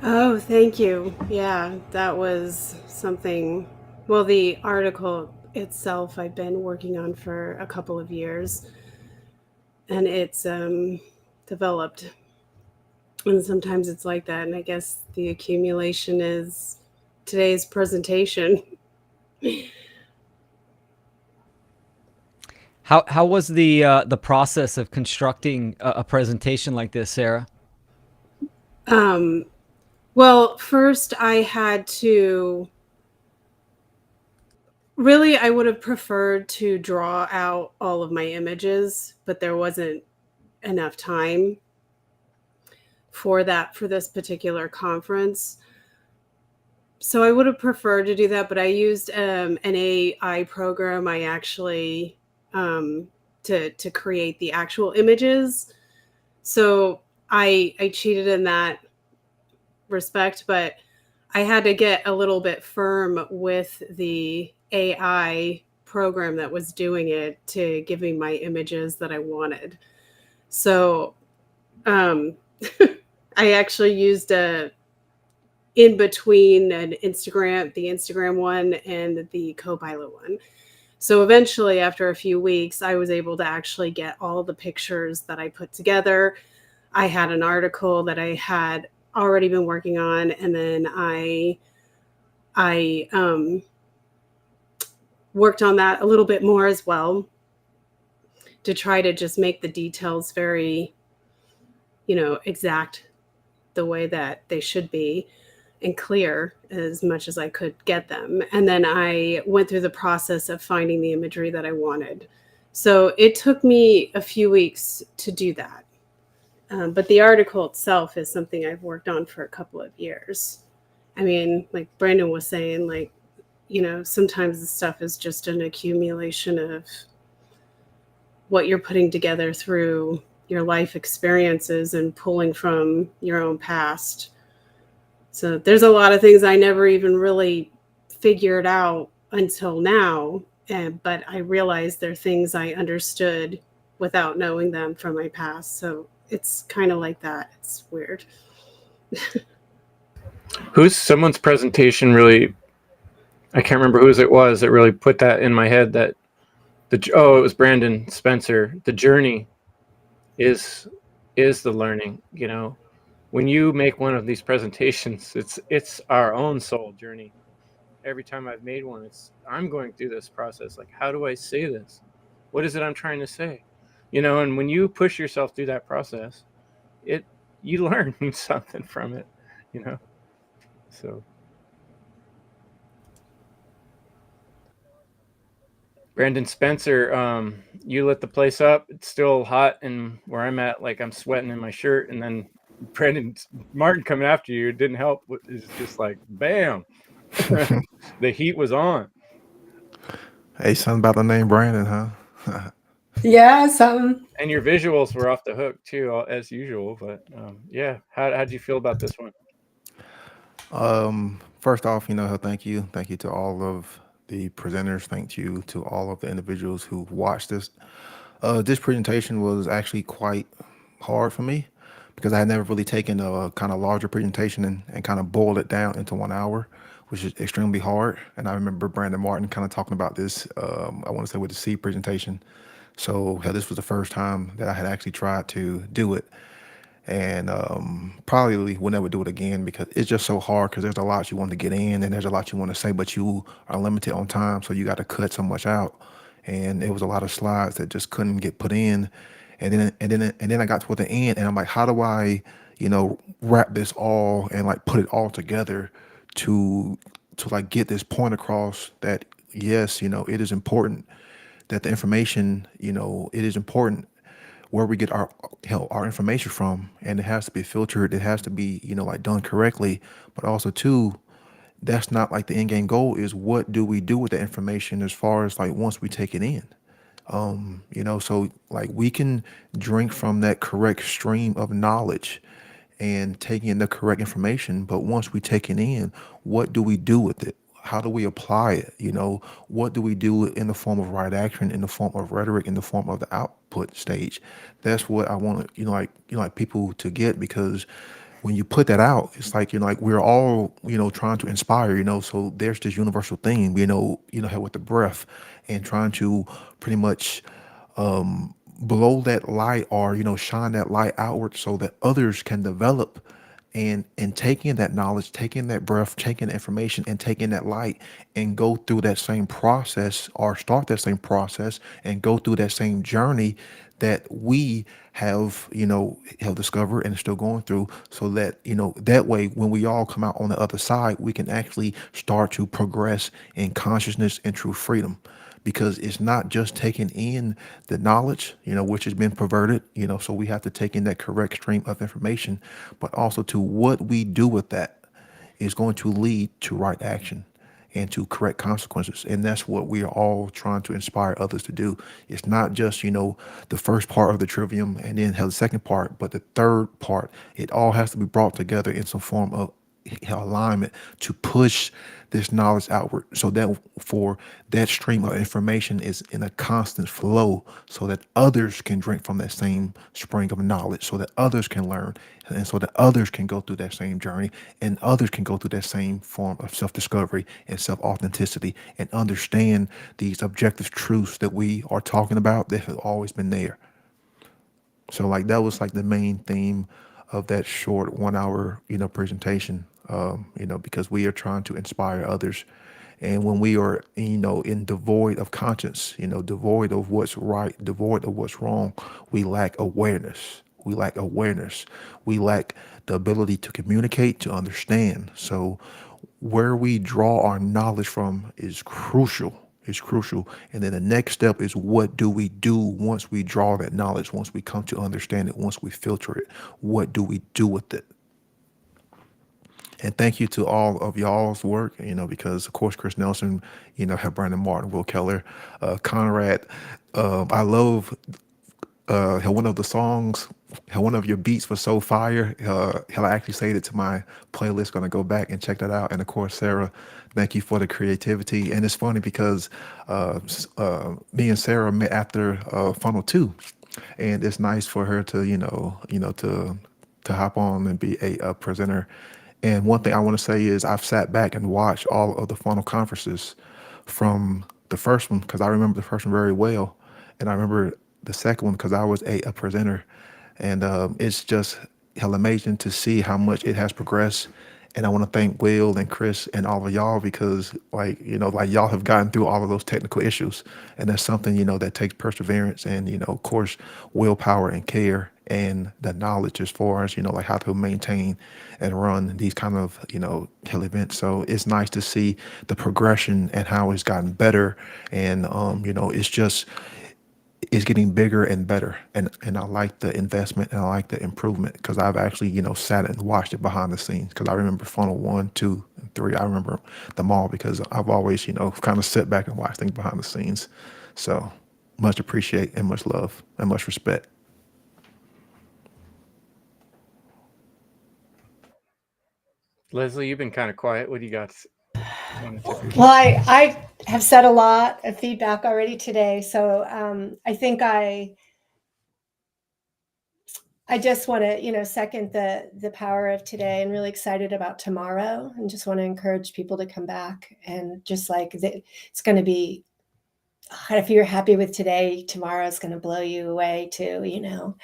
Oh, thank you. Yeah, that was something. Well, the article itself I've been working on for a couple of years, and it's developed. And sometimes it's like that. And I guess the accumulation is today's presentation. How was the process of constructing a presentation like this, Sarah? Well, first I had to really, I would have preferred to draw out all of my images, but there wasn't enough time for this particular conference. So I would have preferred to do that, but I used an AI program. I actually to create the actual images. So I cheated in that respect, but I had to get a little bit firm with the AI program that was doing it to give me my images that I wanted. So I actually used in between the Instagram one and the Copilot one. So eventually, after a few weeks, I was able to actually get all the pictures that I put together. I had an article that I had already been working on, and then I worked on that a little bit more as well to try to just make the details very, exact the way that they should be and clear as much as I could get them. And then I went through the process of finding the imagery that I wanted. So it took me a few weeks to do that. But the article itself is something I've worked on for a couple of years. I mean, like Brandon was saying, like, sometimes the stuff is just an accumulation of what you're putting together through your life experiences and pulling from your own past. So there's a lot of things I never even really figured out until now. But I realized they're things I understood without knowing them from my past. So it's kind of like that. It's weird. Someone's presentation really, I can't remember whose it was that really put that in my head, that it was Brandon Spencer. The journey is the learning. When you make one of these presentations, it's our own soul journey. Every time I've made one, I'm going through this process. Like, how do I say this? What is it I'm trying to say? And when you push yourself through that process, you learn something from it, So Brandon Spencer, you lit the place up. It's still hot, and where I'm at, like, I'm sweating in my shirt, and then Brandon Martin coming after you, it didn't help. It's just like, bam. The heat was on. Hey, something about the name Brandon, huh? Yeah, something. And your visuals were off the hook too, as usual. But yeah, how'd you feel about this one? First off, thank you to all of the presenters. Thank you to all of the individuals who watched this. This presentation was actually quite hard for me because I had never really taken a kind of larger presentation and kind of boiled it down into 1 hour, which is extremely hard. And I remember Brandon Martin kind of talking about this, I want to say with the C presentation. So this was the first time that I had actually tried to do it. And probably will never do it again because it's just so hard because there's a lot you want to get in and there's a lot you want to say, but you are limited on time. So you got to cut so much out. And it was a lot of slides that just couldn't get put in. And then I got toward the end and I'm like, how do I, wrap this all and like put it all together to like get this point across that yes, it is important that the information, it is important where we get our information from, and it has to be filtered. It has to be like done correctly, but also too, that's not like the end game goal. Is what do we do with the information as far as like once we take it in? So like we can drink from that correct stream of knowledge and taking in the correct information. But once we take it in, what do we do with it? How do we apply it? What do we do in the form of right action, in the form of rhetoric, in the form of the output stage? That's what I want, like people to get, because when you put that out, it's like, like we're all, trying to inspire, so there's this universal theme, with the breath and trying to pretty much blow that light or shine that light outward so that others can develop and taking that knowledge, taking that breath, taking the information and taking that light and go through that same process or start that same process and go through that same journey that we have discovered and still going through, so that that way when we all come out on the other side, we can actually start to progress in consciousness and true freedom. Because it's not just taking in the knowledge, which has been perverted, so we have to take in that correct stream of information, but also to what we do with that is going to lead to right action and to correct consequences. And that's what we are all trying to inspire others to do. It's not just, the first part of the trivium and then have the second part, but the third part. It all has to be brought together in some form of alignment to push this knowledge outward, so that for that stream of information is in a constant flow, so that others can drink from that same spring of knowledge, so that others can learn, and so that others can go through that same journey, and others can go through that same form of self-discovery and self-authenticity and understand these objective truths that we are talking about that have always been there. So like that was like the main theme of that short 1 hour, presentation, because we are trying to inspire others. And when we are, in devoid of conscience, devoid of what's right, devoid of what's wrong, we lack awareness. We lack awareness. We lack the ability to communicate, to understand. So where we draw our knowledge from is crucial. It's crucial. And then the next step is, what do we do once we draw that knowledge, once we come to understand it, once we filter it? What do we do with it? And thank you to all of y'all's work, because of course Chris Nelson, have Brandon Martin, Will Keller, Conrad. I love how one of the songs, how one of your beats was so fire. How I actually saved it to my playlist. Gonna go back and check that out. And of course, Sarah, thank you for the creativity. And it's funny because me and Sarah met after Funnel 2, and it's nice for her to to hop on and be a presenter. And one thing I want to say is I've sat back and watched all of the Funnel conferences from the first one, because I remember the first one very well, and I remember the second one because I was a presenter, and it's just hell amazing to see how much it has progressed. And I want to thank Will and Chris and all of y'all, because like y'all have gotten through all of those technical issues, and that's something that takes perseverance and of course willpower and care and the knowledge as far as like how to maintain and run these kind of hell events. So it's nice to see the progression and how it's gotten better, and it's getting bigger and better, and I like the investment and I like the improvement, because I've actually sat and watched it behind the scenes, because I remember Funnel 1, 2, and 3. I remember them all because I've always kind of sit back and watch things behind the scenes. So much appreciate and much love and much respect. Leslie, you've been kind of quiet. What do you got? Well, I have said a lot of feedback already today, so I think I just want to, second the power of today, and really excited about tomorrow, and just want to encourage people to come back, and just like it's going to be. If you're happy with today, tomorrow is going to blow you away too.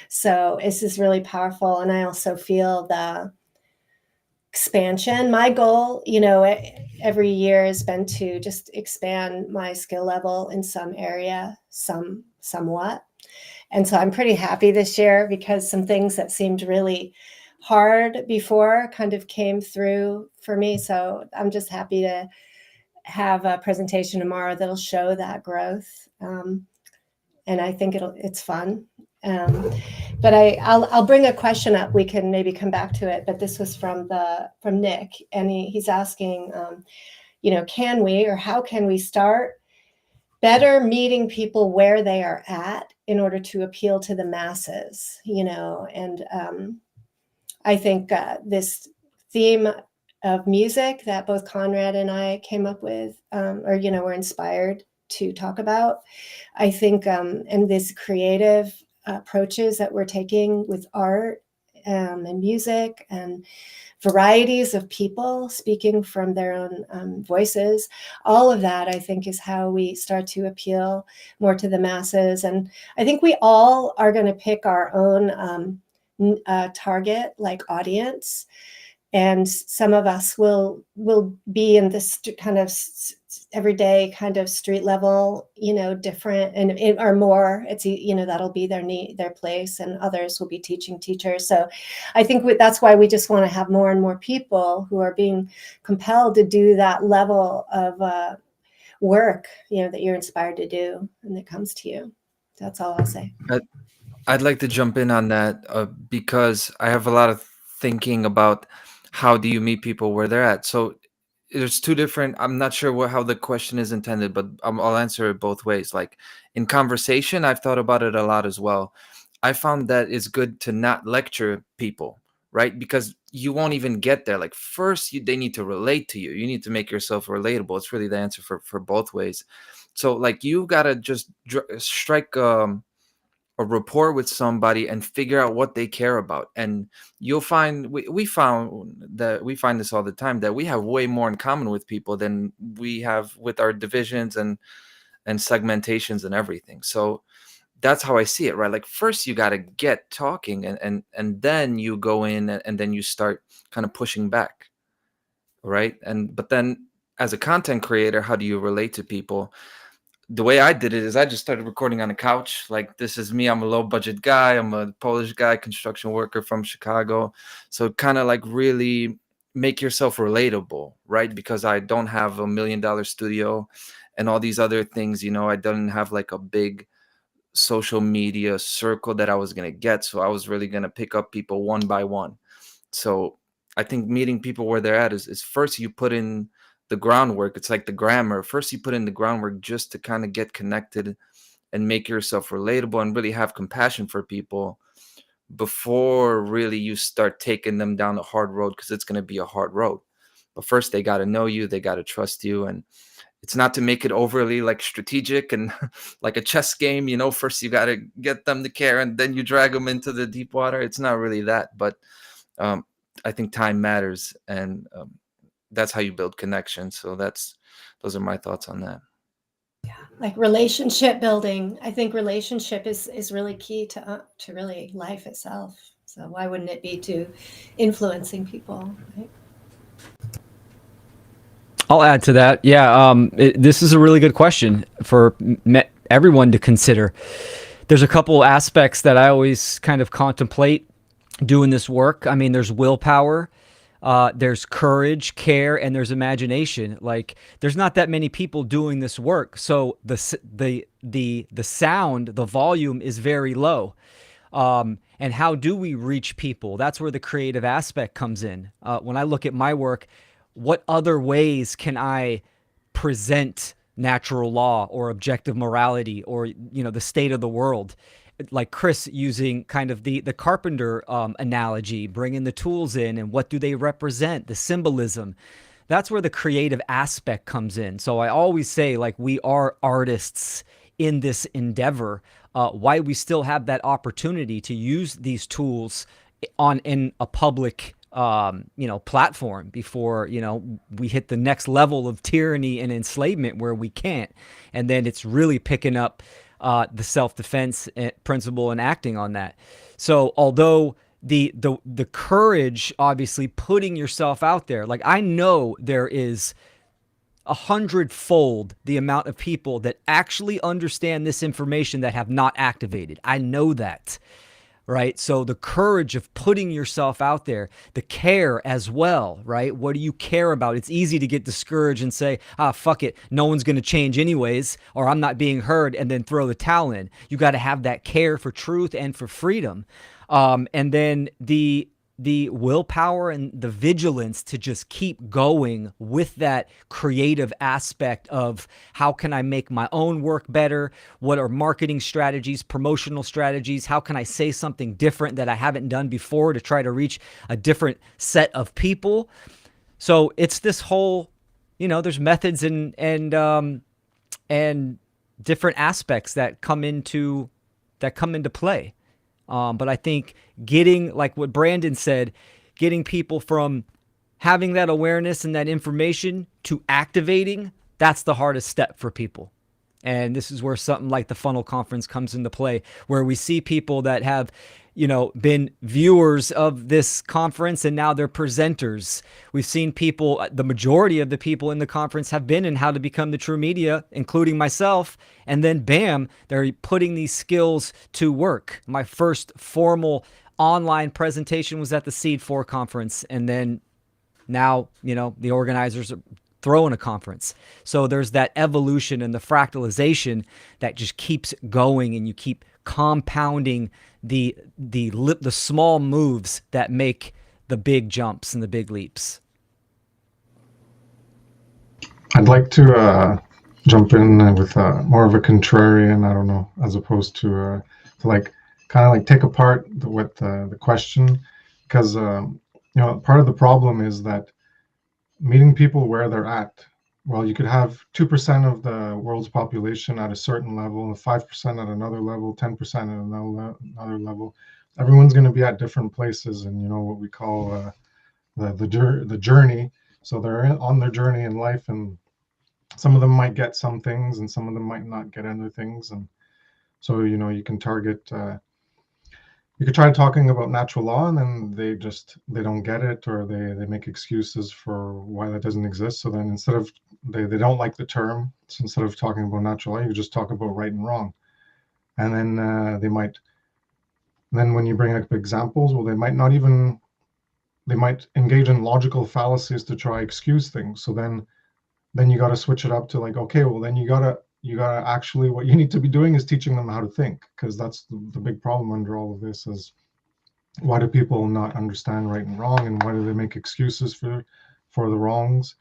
So this is really powerful, and I also feel the expansion. My goal, every year has been to just expand my skill level in some area, somewhat. And so I'm pretty happy this year because some things that seemed really hard before kind of came through for me. So I'm just happy to have a presentation tomorrow that'll show that growth. And I think it's fun. But I'll bring a question up. We can maybe come back to it. But this was from Nick, and he's asking, can we, or how can we start better meeting people where they are at in order to appeal to the masses? And I think this theme of music that both Conrad and I came up with, or were inspired to talk about. I think, and this creative approaches that we're taking with art and music and varieties of people speaking from their own voices, all of that, I think, is how we start to appeal more to the masses. And I think we all are going to pick our own target, like audience. And some of us will be in this kind of everyday kind of street level, different and or more. It's that'll be their place, and others will be teaching teachers. So I think that's why we just want to have more and more people who are being compelled to do that level of work, that you're inspired to do and that comes to you. That's all I'll say. I'd like to jump in on that because I have a lot of thinking about how do you meet people where they're at. So there's two different, I'm not sure how the question is intended, but I'll answer it both ways. Like in conversation, I've thought about it a lot as well. I found that it's good to not lecture people, right? Because you won't even get there. Like first, they need to relate to you. You need to make yourself relatable. It's really the answer for both ways. So like you got to just strike a rapport with somebody and figure out what they care about. And you'll find we find this all the time, that we have way more in common with people than we have with our divisions and segmentations and everything. So that's how I see it, right? Like first you got to get talking, and then you go in and then you start kind of pushing back, right? But then as a content creator, how do you relate to people? The way I did it is I just started recording on a couch. Like, this is me. I'm a low budget guy. I'm a Polish guy, construction worker from Chicago. So kind of like really make yourself relatable, right? Because I don't have $1 million studio and all these other things, I didn't have like a big social media circle that I was going to get. So I was really going to pick up people one by one. So I think meeting people where they're at is first you put in the groundwork. It's like the grammar. First, you put in the groundwork just to kind of get connected and make yourself relatable and really have compassion for people before really you start taking them down the hard road, because it's going to be a hard road. But first, they got to know you. They got to trust you. And it's not to make it overly like strategic and like a chess game. First you got to get them to care and then you drag them into the deep water. It's not really that. But I think time matters. And that's how you build connections. So those are my thoughts on that. Yeah, like relationship building. I think relationship is really key to really life itself. So why wouldn't it be to influencing people, right? I'll add to that. Yeah, this is a really good question for everyone to consider. There's a couple aspects that I always kind of contemplate doing this work. I mean, there's willpower. There's courage, care, and there's imagination. Like, there's not that many people doing this work, so the sound, the volume is very low. And how do we reach people? That's where the creative aspect comes in. When I look at my work, what other ways can I present natural law or objective morality or the state of the world? Like Chris using kind of the carpenter analogy, bringing the tools in and what do they represent, the symbolism. that's where the creative aspect comes in. So I always say, like, we are artists in this endeavor. Why we still have that opportunity to use these tools in a public platform before we hit the next level of tyranny and enslavement where we can't. And then it's really picking up the self-defense principle and acting on that. So although the courage, obviously putting yourself out there, like, I know there is 100-fold the amount of people that actually understand this information that have not activated. I know that. Right? So the courage of putting yourself out there, the care as well, right? What do you care about? It's easy to get discouraged and say, fuck it, no one's going to change anyways, or I'm not being heard, and then throw the towel in. You got to have that care for truth and for freedom. And then the willpower and the vigilance to just keep going with that creative aspect of how can I make my own work better? What are marketing strategies, promotional strategies? How can I say something different that I haven't done before to try to reach a different set of people? So it's this whole, there's methods and different aspects that come into play. But I think getting, like what Brandon said, getting people from having that awareness and that information to activating, that's the hardest step for people. And this is where something like the Funl Conference comes into play, where we see people that have, been viewers of this conference and now they're presenters. We've seen people, the majority of the people in the conference have been in How to Become the True Media, including myself. And then bam, they're putting these skills to work. My first formal online presentation was at the Seed 4 conference. And then now, the organizers are throwing a conference. So there's that evolution and the fractalization that just keeps going, and you keep compounding the small moves that make the big jumps and the big leaps. I'd like to jump in with more of a contrarian, I don't know, as opposed to like kind of like take apart the question, because part of the problem is that meeting people where they're at. Well, you could have 2% of the world's population at a certain level, 5% at another level, 10% at another level. Everyone's going to be at different places, and what we call the journey. So they're on their journey in life, and some of them might get some things, and some of them might not get other things. And so you can target. You could try talking about natural law, and then they don't get it, or they make excuses for why that doesn't exist. So then instead of they don't like the term, so instead of talking about natural law, you just talk about right and wrong. And then then when you bring up examples, well, they might engage in logical fallacies to try excuse things. So then you got to switch it up to like, okay, well, then you gotta actually, what you need to be doing is teaching them how to think, because that's the big problem under all of this is, why do people not understand right and wrong, and why do they make excuses for the wrongs?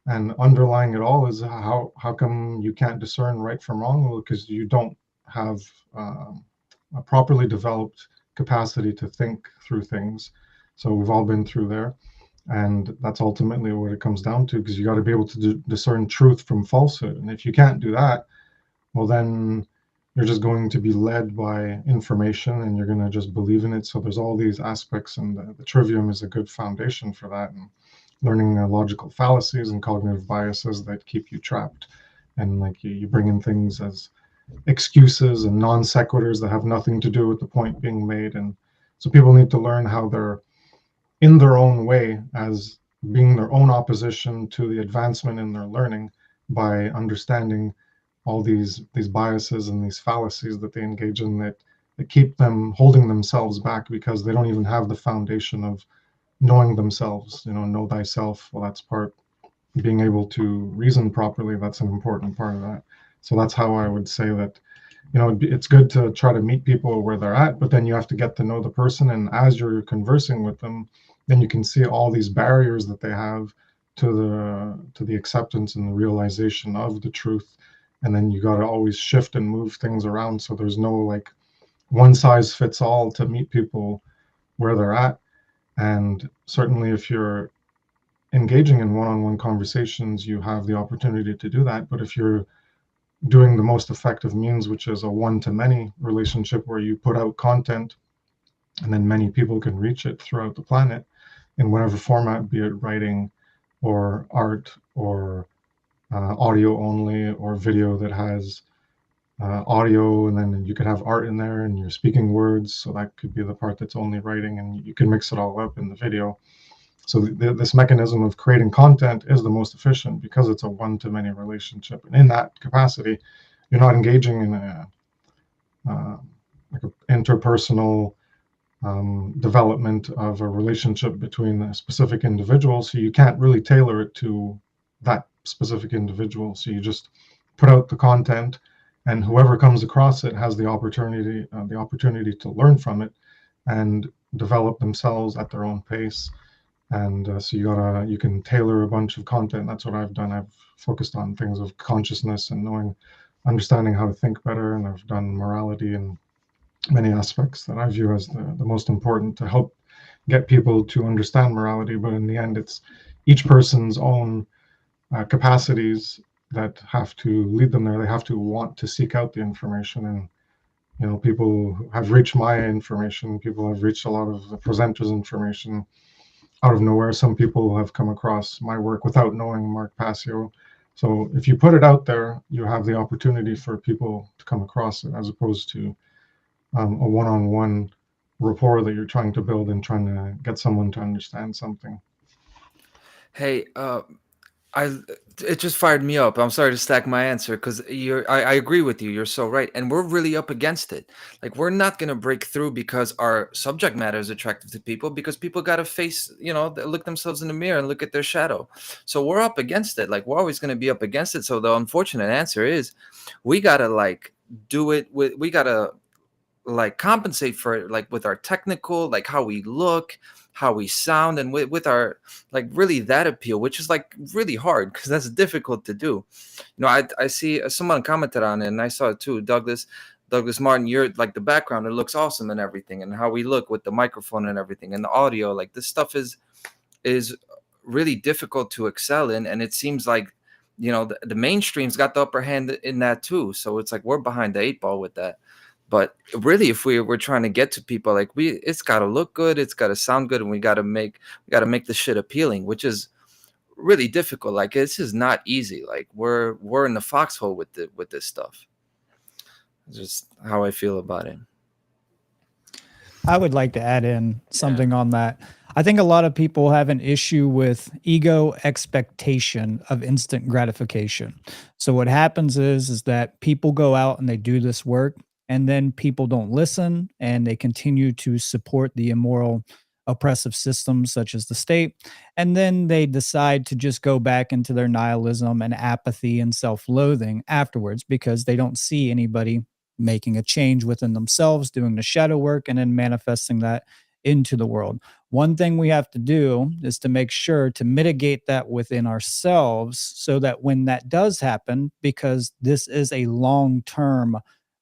And underlying it all is how come you can't discern right from wrong? Well, because you don't have a properly developed capacity to think through things. So we've all been through there. And that's ultimately what it comes down to, because you got to be able to discern truth from falsehood. And if you can't do that, well, then you're just going to be led by information, and you're going to just believe in it. So there's all these aspects, and the trivium is a good foundation for that. And learning logical fallacies and cognitive biases that keep you trapped. And like you bring in things as excuses and non sequiturs that have nothing to do with the point being made. And so people need to learn how they're in their own way as being their own opposition to the advancement in their learning, by understanding all these biases and these fallacies that they engage in, that keep them holding themselves back, because they don't even have the foundation of knowing themselves. Know thyself. Well, that's part, being able to reason properly, that's an important part of that. So that's how I would say that it's good to try to meet people where they're at, but then you have to get to know the person. And as you're conversing with them, then you can see all these barriers that they have to the acceptance and the realization of the truth. And then you got to always shift and move things around. So there's no like one size fits all to meet people where they're at. And certainly if you're engaging in one-on-one conversations, you have the opportunity to do that. But if you're doing the most effective means, which is a one-to-many relationship where you put out content and then many people can reach it throughout the planet in whatever format, be it writing or art or audio only, or video that has audio, and then you could have art in there and you're speaking words, so that could be the part that's only writing, and you can mix it all up in the video. So this mechanism of creating content is the most efficient because it's a one-to-many relationship, and in that capacity you're not engaging in a like an interpersonal development of a relationship between a specific individual, so you can't really tailor it to that specific individual. So you just put out the content, and whoever comes across it has the opportunity to learn from it and develop themselves at their own pace. And so you can tailor a bunch of content. That's what I've done. I've focused on things of consciousness and understanding how to think better, and I've done morality and many aspects that I view as the most important to help get people to understand morality. But in the end, it's each person's own capacities that have to lead them there. They have to want to seek out the information. And people have reached my information. People have reached a lot of the presenters' information out of nowhere. Some people have come across my work without knowing Mark Passio. So if you put it out there, you have the opportunity for people to come across it, as opposed to a one-on-one rapport that you're trying to build and trying to get someone to understand something. Hey, it just fired me up. I'm sorry to stack my answer because I agree with you. You're so right. And we're really up against it. Like, we're not going to break through because our subject matter is attractive to people, because people got to face, look themselves in the mirror and look at their shadow. So we're up against it. Like, we're always going to be up against it. So the unfortunate answer is we got to do it we got to compensate for it, with our technical, how we look, how we sound, and with our really that appeal, which is really hard because that's difficult to do. I see someone commented on it, and I saw it too. Douglas Martin, you're the background, it looks awesome and everything, and how we look with the microphone and everything and the audio, this stuff is really difficult to excel in, and it seems like the mainstream's got the upper hand in that too. So it's we're behind the 8 ball with that. But really, if we're trying to get to people, it's got to look good, it's got to sound good, and we got to make the shit appealing, which is really difficult. This is not easy. We're in the foxhole with this stuff. It's just how I feel about it. I would like to add in something on that. I think a lot of people have an issue with ego expectation of instant gratification. So what happens is that people go out and they do this work, and then people don't listen, and they continue to support the immoral, oppressive systems such as the state. And then they decide to just go back into their nihilism and apathy and self-loathing afterwards, because they don't see anybody making a change within themselves, doing the shadow work, and then manifesting that into the world. One thing we have to do is to make sure to mitigate that within ourselves, so that when that does happen, because this is a long-term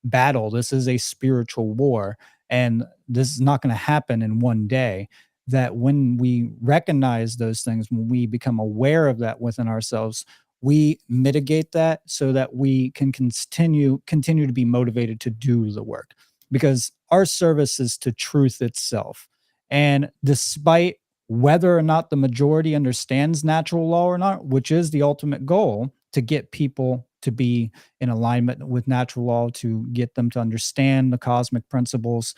battle, this is a spiritual war, and this is not going to happen in one day, that when we recognize those things, when we become aware of that within ourselves, we mitigate that so that we can continue to be motivated to do the work, because our service is to truth itself. And despite whether or not the majority understands natural law or not, which is the ultimate goal, to get people to be in alignment with natural law, to get them to understand the cosmic principles,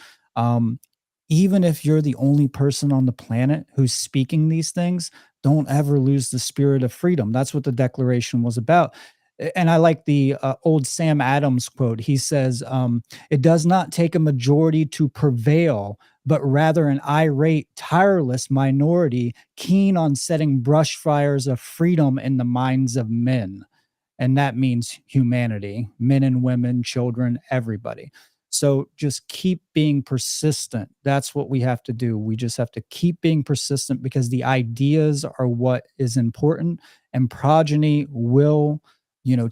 even if you're the only person on the planet who's speaking these things, don't ever lose the spirit of freedom. That's what the Declaration was about. And I like the old Sam Adams quote. He says, it does not take a majority to prevail, but rather an irate, tireless minority keen on setting brush fires of freedom in the minds of men. And that means humanity, men and women, children, everybody. So just keep being persistent. That's what we have to do. We just have to keep being persistent, because the ideas are what is important, and progeny will,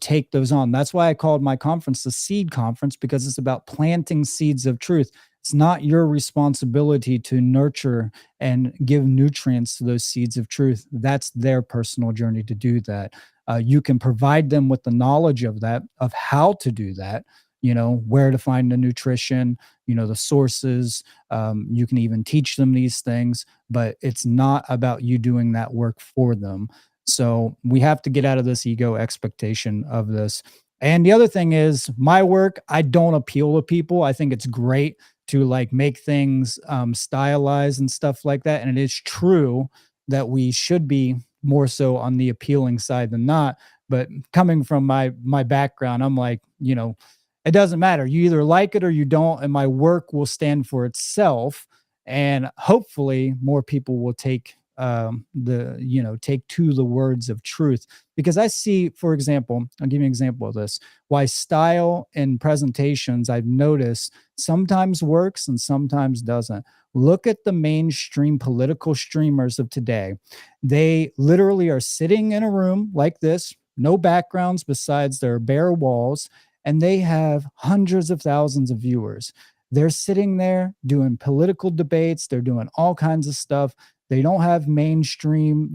take those on. That's why I called my conference the Seed Conference, because it's about planting seeds of truth. It's not your responsibility to nurture and give nutrients to those seeds of truth. That's their personal journey to do that. You can provide them with the knowledge of that, of how to do that, where to find the nutrition, the sources. You can even teach them these things, but it's not about you doing that work for them. So we have to get out of this ego expectation of this. And the other thing is, my work, I don't appeal to people. I think it's great to like make things stylized and stuff like that. And it is true that we should be more so on the appealing side than not. But coming from my background, I'm like, it doesn't matter. You either like it or you don't, and my work will stand for itself. And hopefully, more people will take take to the words of truth. Because I see, for example, I'll give you an example of this. Why style and presentations I've noticed sometimes works and sometimes doesn't. Look at the mainstream political streamers of today. They literally are sitting in a room like this, no backgrounds besides their bare walls, and they have hundreds of thousands of viewers. They're sitting there doing political debates, they're doing all kinds of stuff. They don't have mainstream,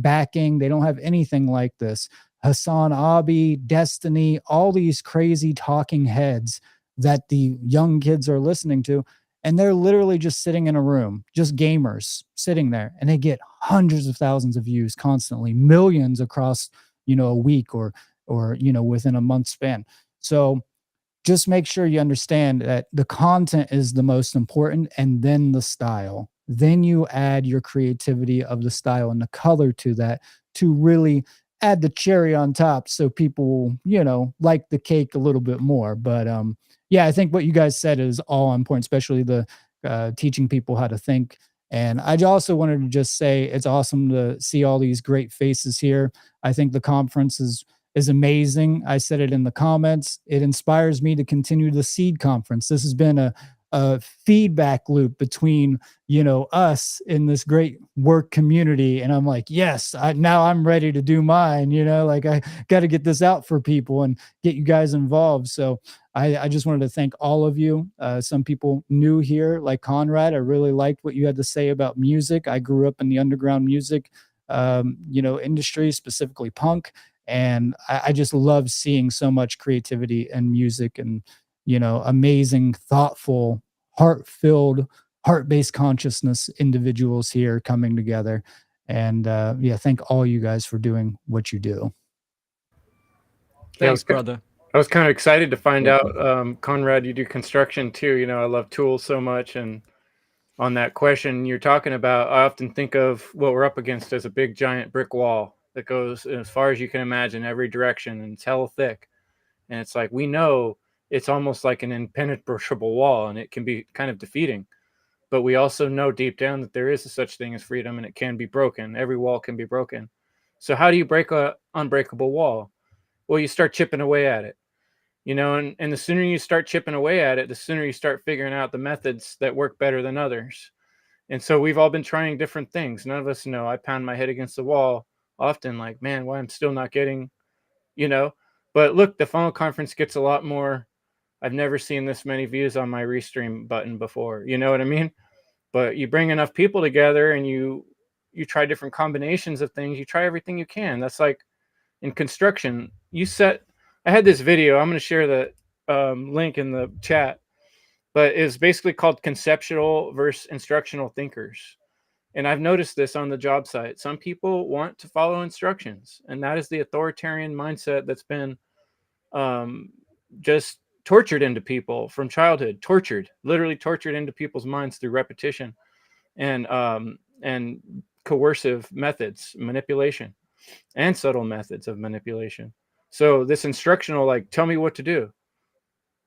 backing. They don't have anything like this. Hassan Abi, Destiny, all these crazy talking heads that the young kids are listening to. And they're literally just sitting in a room, just gamers sitting there, and they get hundreds of thousands of views constantly, millions across, a week or within a month span. So just make sure you understand that the content is the most important, and then the style. Then you add your creativity of the style and the color to that to really add the cherry on top so people will, like the cake a little bit more. But yeah, I think what you guys said is all on point, especially the teaching people how to think. And I also wanted to just say it's awesome to see all these great faces here. I think the conference is amazing. I said it in the comments. It inspires me to continue the Seed Conference. This has been a feedback loop between, us in this great work community. And I'm like, yes, now I'm ready to do mine, like I got to get this out for people and get you guys involved. So I just wanted to thank all of you. Some people new here, like Conrad. I really liked what you had to say about music. I grew up in the underground music, industry, specifically punk. And I just love seeing so much creativity and music and, amazing, thoughtful, heart-filled, heart-based consciousness individuals here coming together. And yeah, thank all you guys for doing what you do. Thanks, brother. I was kind of excited to find out, Conrad, you do construction too. I love tools so much. And on that question you're talking about, I often think of what we're up against as a big giant brick wall that goes as far as you can imagine, every direction, and it's hella thick. And it's like, we know it's almost like an impenetrable wall, and it can be kind of defeating. But we also know deep down that there is a such thing as freedom, and it can be broken. Every wall can be broken. So how do you break a unbreakable wall? Well, you start chipping away at it. And the sooner you start chipping away at it, the sooner you start figuring out the methods that work better than others. And so we've all been trying different things. None of us know. I pound my head against the wall often, like, man, why I'm still not getting, But look, the Funl conference gets a lot more. I've never seen this many views on my restream button before. You know what I mean? But you bring enough people together and you try different combinations of things. You try everything you can. That's like in construction. I had this video. I'm going to share the link in the chat. But it's basically called Conceptual versus Instructional Thinkers. And I've noticed this on the job site. Some people want to follow instructions, and that is the authoritarian mindset that's been just tortured into people from childhood. Literally tortured into people's minds through repetition and coercive methods, manipulation, and subtle methods of manipulation. So this instructional, like, tell me what to do.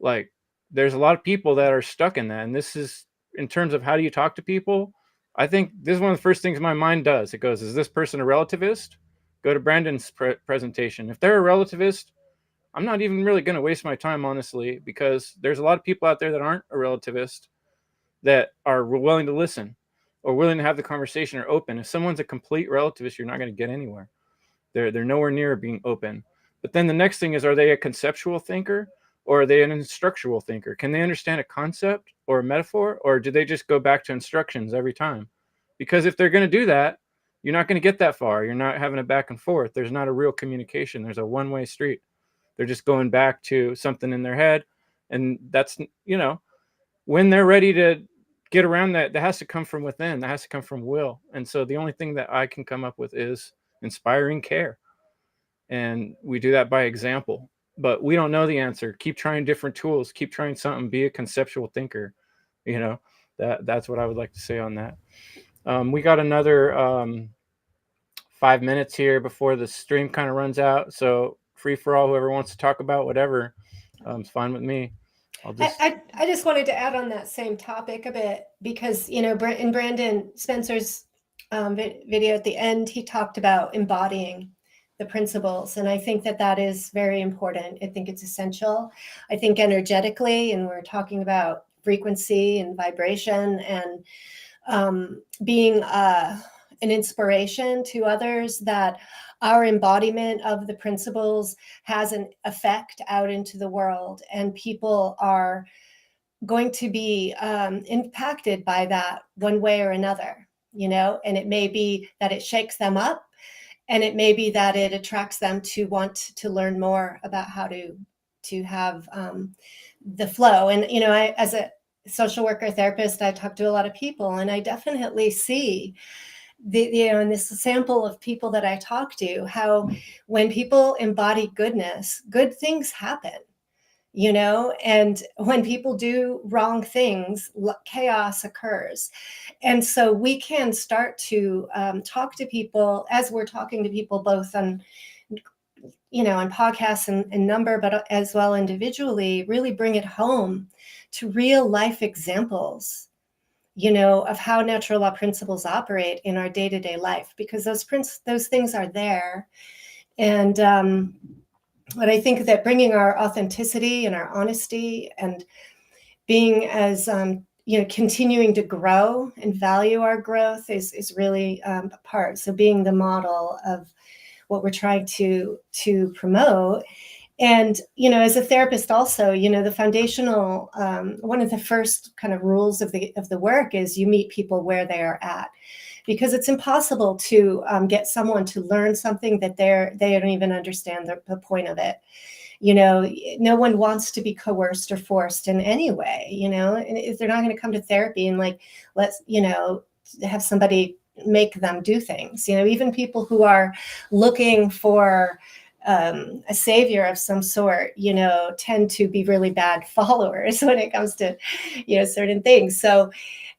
Like, there's a lot of people that are stuck in that. And this is, in terms of how do you talk to people, I think this is one of the first things my mind does. It goes, is this person a relativist? Go to Brandon's presentation. If they're a relativist, I'm not even really going to waste my time, honestly, because there's a lot of people out there that aren't a relativist that are willing to listen or willing to have the conversation or open. If someone's a complete relativist, you're not going to get anywhere. They're nowhere near being open. But then the next thing is, are they a conceptual thinker? or are they an instructional thinker? Can they understand a concept or a metaphor, or do they just go back to instructions every time? Because if they're going to do that, you're not going to get that far. You're not having a back and forth. There's not a real communication. There's a one-way street. They're just going back to something in their head. And that's, when they're ready to get around that has to come from within. That has to come from will. And so the only thing that I can come up with is inspiring care. And we do that by example. But we don't know the answer. Keep trying different tools. Keep trying something. Be a conceptual thinker. That's what I would like to say on that. We got another 5 minutes here before the stream kind of runs out. So free for all, whoever wants to talk about whatever, it's fine with me. I just wanted to add on that same topic a bit, because, in Brandon Spencer's video at the end, he talked about embodying the principles. And I think that is very important. I think it's essential. I think energetically, and we're talking about frequency and vibration and being an inspiration to others, that our embodiment of the principles has an effect out into the world, and people are going to be impacted by that one way or another, and it may be that it shakes them up, and it may be that it attracts them to want to learn more about how to have the flow. And, I, as a social worker therapist, I talk to a lot of people, and I definitely see in this sample of people that I talk to, how when people embody goodness, good things happen, and when people do wrong things, chaos occurs. And so we can start to talk to people, as we're talking to people both on podcasts and number, but as well individually, really bring it home to real life examples of how natural law principles operate in our day-to-day life, because those things are there. And but I think that bringing our authenticity and our honesty and being as continuing to grow and value our growth is really a part. So being the model of what we're trying to promote. And, as a therapist also, the foundational, one of the first kind of rules of the work is you meet people where they are at, because it's impossible to get someone to learn something that they don't even understand the point of it. No one wants to be coerced or forced in any way, and if they're not going to come to therapy and let's, have somebody make them do things, even people who are looking for a savior of some sort, tend to be really bad followers when it comes to, certain things. So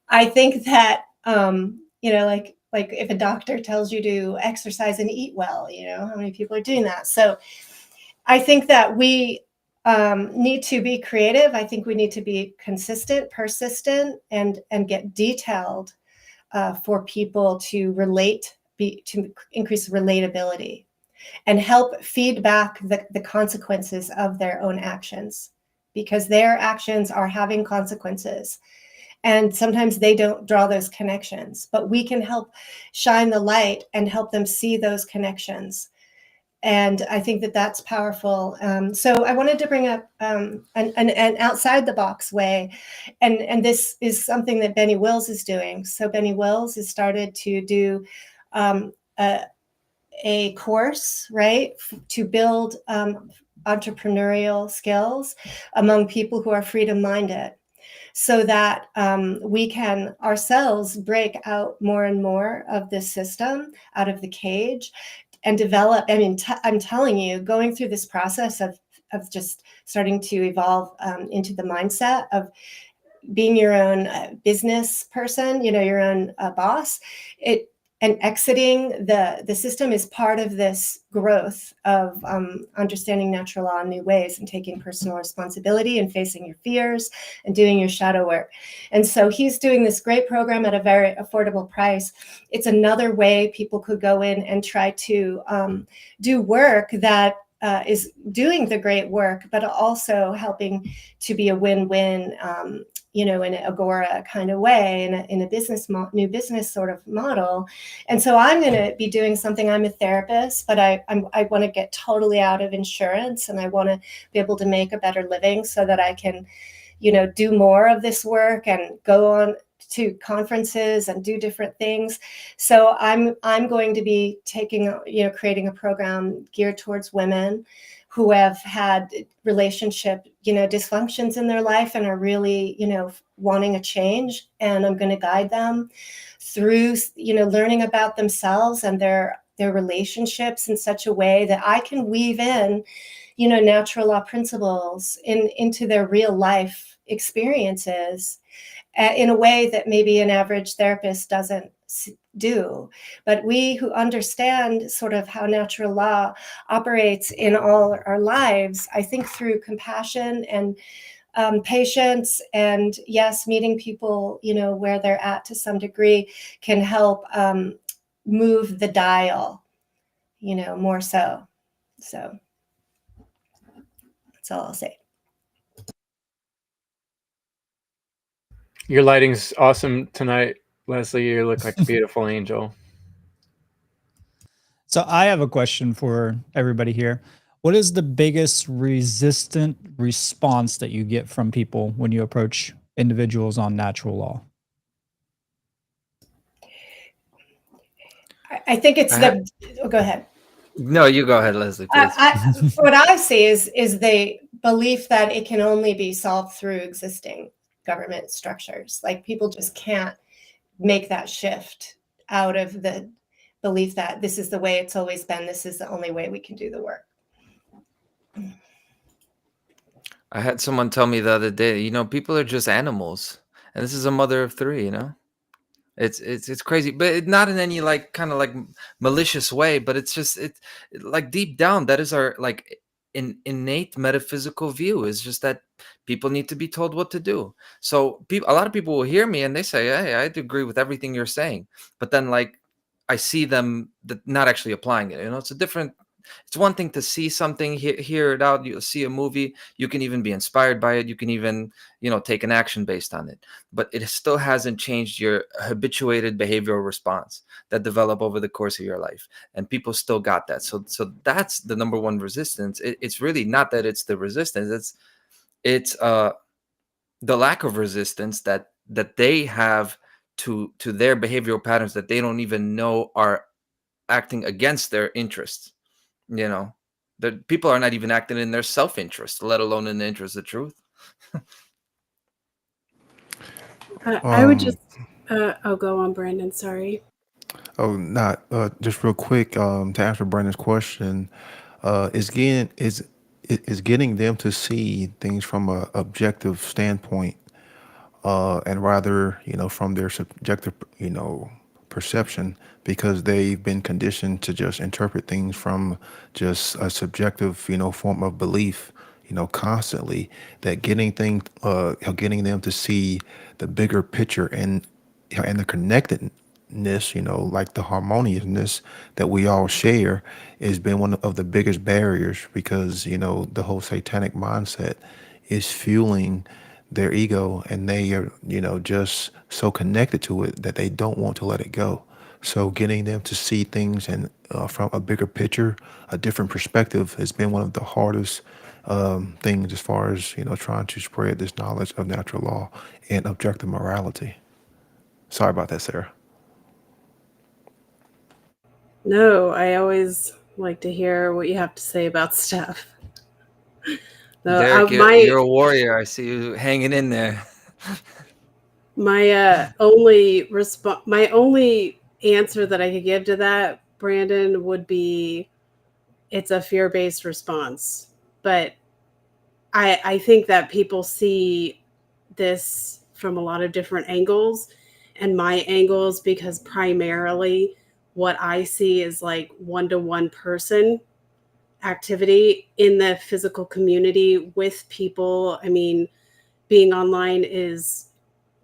I think that, like if a doctor tells you to exercise and eat well, how many people are doing that? So I think that we need to be creative. I think we need to be consistent, persistent, and get detailed for people to relate, to increase relatability, and help feed back the consequences of their own actions, because their actions are having consequences. And sometimes they don't draw those connections, but we can help shine the light and help them see those connections. And I think that's powerful. So I wanted to bring up an outside the box way. And this is something that Benny Wills is doing. So Benny Wills has started to do a course, right, to build entrepreneurial skills among people who are freedom-minded, so that we can ourselves break out more and more of this system, out of the cage, and develop. I mean, I'm telling you, going through this process of just starting to evolve into the mindset of being your own business person, your own boss, and exiting the system is part of this growth of understanding natural law in new ways, and taking personal responsibility and facing your fears and doing your shadow work. And so he's doing this great program at a very affordable price. It's another way people could go in and try to do work that is doing the great work, but also helping to be a win-win, in an agora kind of way, in a business new business sort of model. And so I'm going to be doing something. I'm a therapist, but I want to get totally out of insurance, and I want to be able to make a better living so that I can, do more of this work and go on to conferences and do different things. So I'm going to be creating a program geared towards women who have had relationship, dysfunctions in their life and are really, wanting a change. And I'm going to guide them through, learning about themselves and their relationships in such a way that I can weave in, natural law principles into their real life experiences in a way that maybe an average therapist doesn't do. But we who understand sort of how natural law operates in all our lives, I think through compassion and patience, and yes, meeting people, where they're at to some degree, can help move the dial, more so. So that's all I'll say. Your lighting's awesome tonight, Leslie. You look like a beautiful angel. So I have a question for everybody here. What is the biggest resistant response that you get from people when you approach individuals on natural law? I think it's go ahead. No, you go ahead, Leslie, please. What I see is the belief that it can only be solved through existing government structures. Like, people just can't make that shift out of the belief that this is the way it's always been. This is the only way we can do the work. I had someone tell me the other day, people are just animals, and this is a mother of three. It's crazy, but not in any kind of malicious way. But it's just like deep down, that is our innate metaphysical view, is just that people need to be told what to do. So a lot of people will hear me and they say, "Hey, I agree with everything you're saying," but then I see them not actually applying it. It's one thing to see something, hear it out. You'll see a movie. You can even be inspired by it. You can even, take an action based on it. But it still hasn't changed your habituated behavioral response that develop over the course of your life. And people still got that. So that's the number one resistance. It's really not that it's the resistance. It's the lack of resistance that they have to their behavioral patterns that they don't even know are acting against their interests. The people are not even acting in their self-interest, let alone in the interest of truth. I would just go on, Brandon. Sorry. Oh, not just real quick. To answer Brandon's question, is getting them to see things from a objective standpoint, and rather from their subjective perception, because they've been conditioned to just interpret things from just a subjective form of belief constantly. That getting them to see the bigger picture and the connectedness, like the harmoniousness that we all share, has been one of the biggest barriers, because the whole satanic mindset is fueling their ego, and they are just so connected to it that they don't want to let it go. So getting them to see things and from a bigger picture, a different perspective, has been one of the hardest things, as far as trying to spread this knowledge of natural law and objective morality. Sorry about that, Sarah. No, I always like to hear what you have to say about stuff. Derek, you're a warrior. I see you hanging in there. My only answer that I could give to that, Brandon, would be it's a fear-based response. But I think that people see this from a lot of different angles, and my angles, because primarily what I see is like one-to-one person activity in the physical community with people. I mean, being online is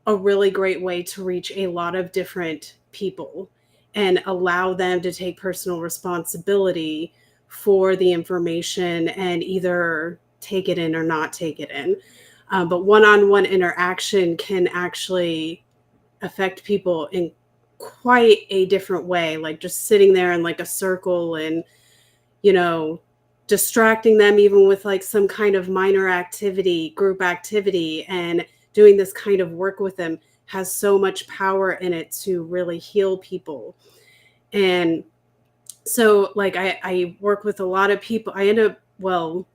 a really great way to reach a lot of different people and allow them to take personal responsibility for the information and either take it in or not take it in. But one-on-one interaction can actually affect people in quite a different way, like just sitting there in like a circle and, you know, distracting them even with like some kind of minor activity, group activity, and doing this kind of work with them has so much power in it to really heal people. And so like I work with a lot of people. I end up, well,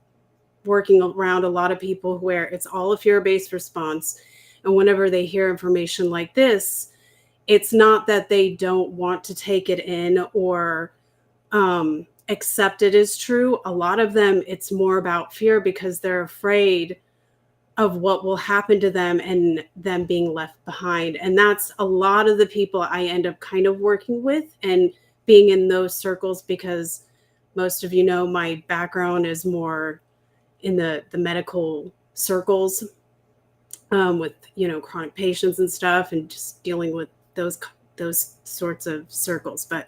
working around a lot of people where it's all a fear-based response. And whenever they hear information like this, it's not that they don't want to take it in or accept it as true. A lot of them, it's more about fear because they're afraid of what will happen to them and them being left behind. And that's a lot of the people I end up kind of working with and being in those circles, because most of you know my background is more in the medical circles, with, you know, chronic patients and stuff, and just dealing with those sorts of circles. But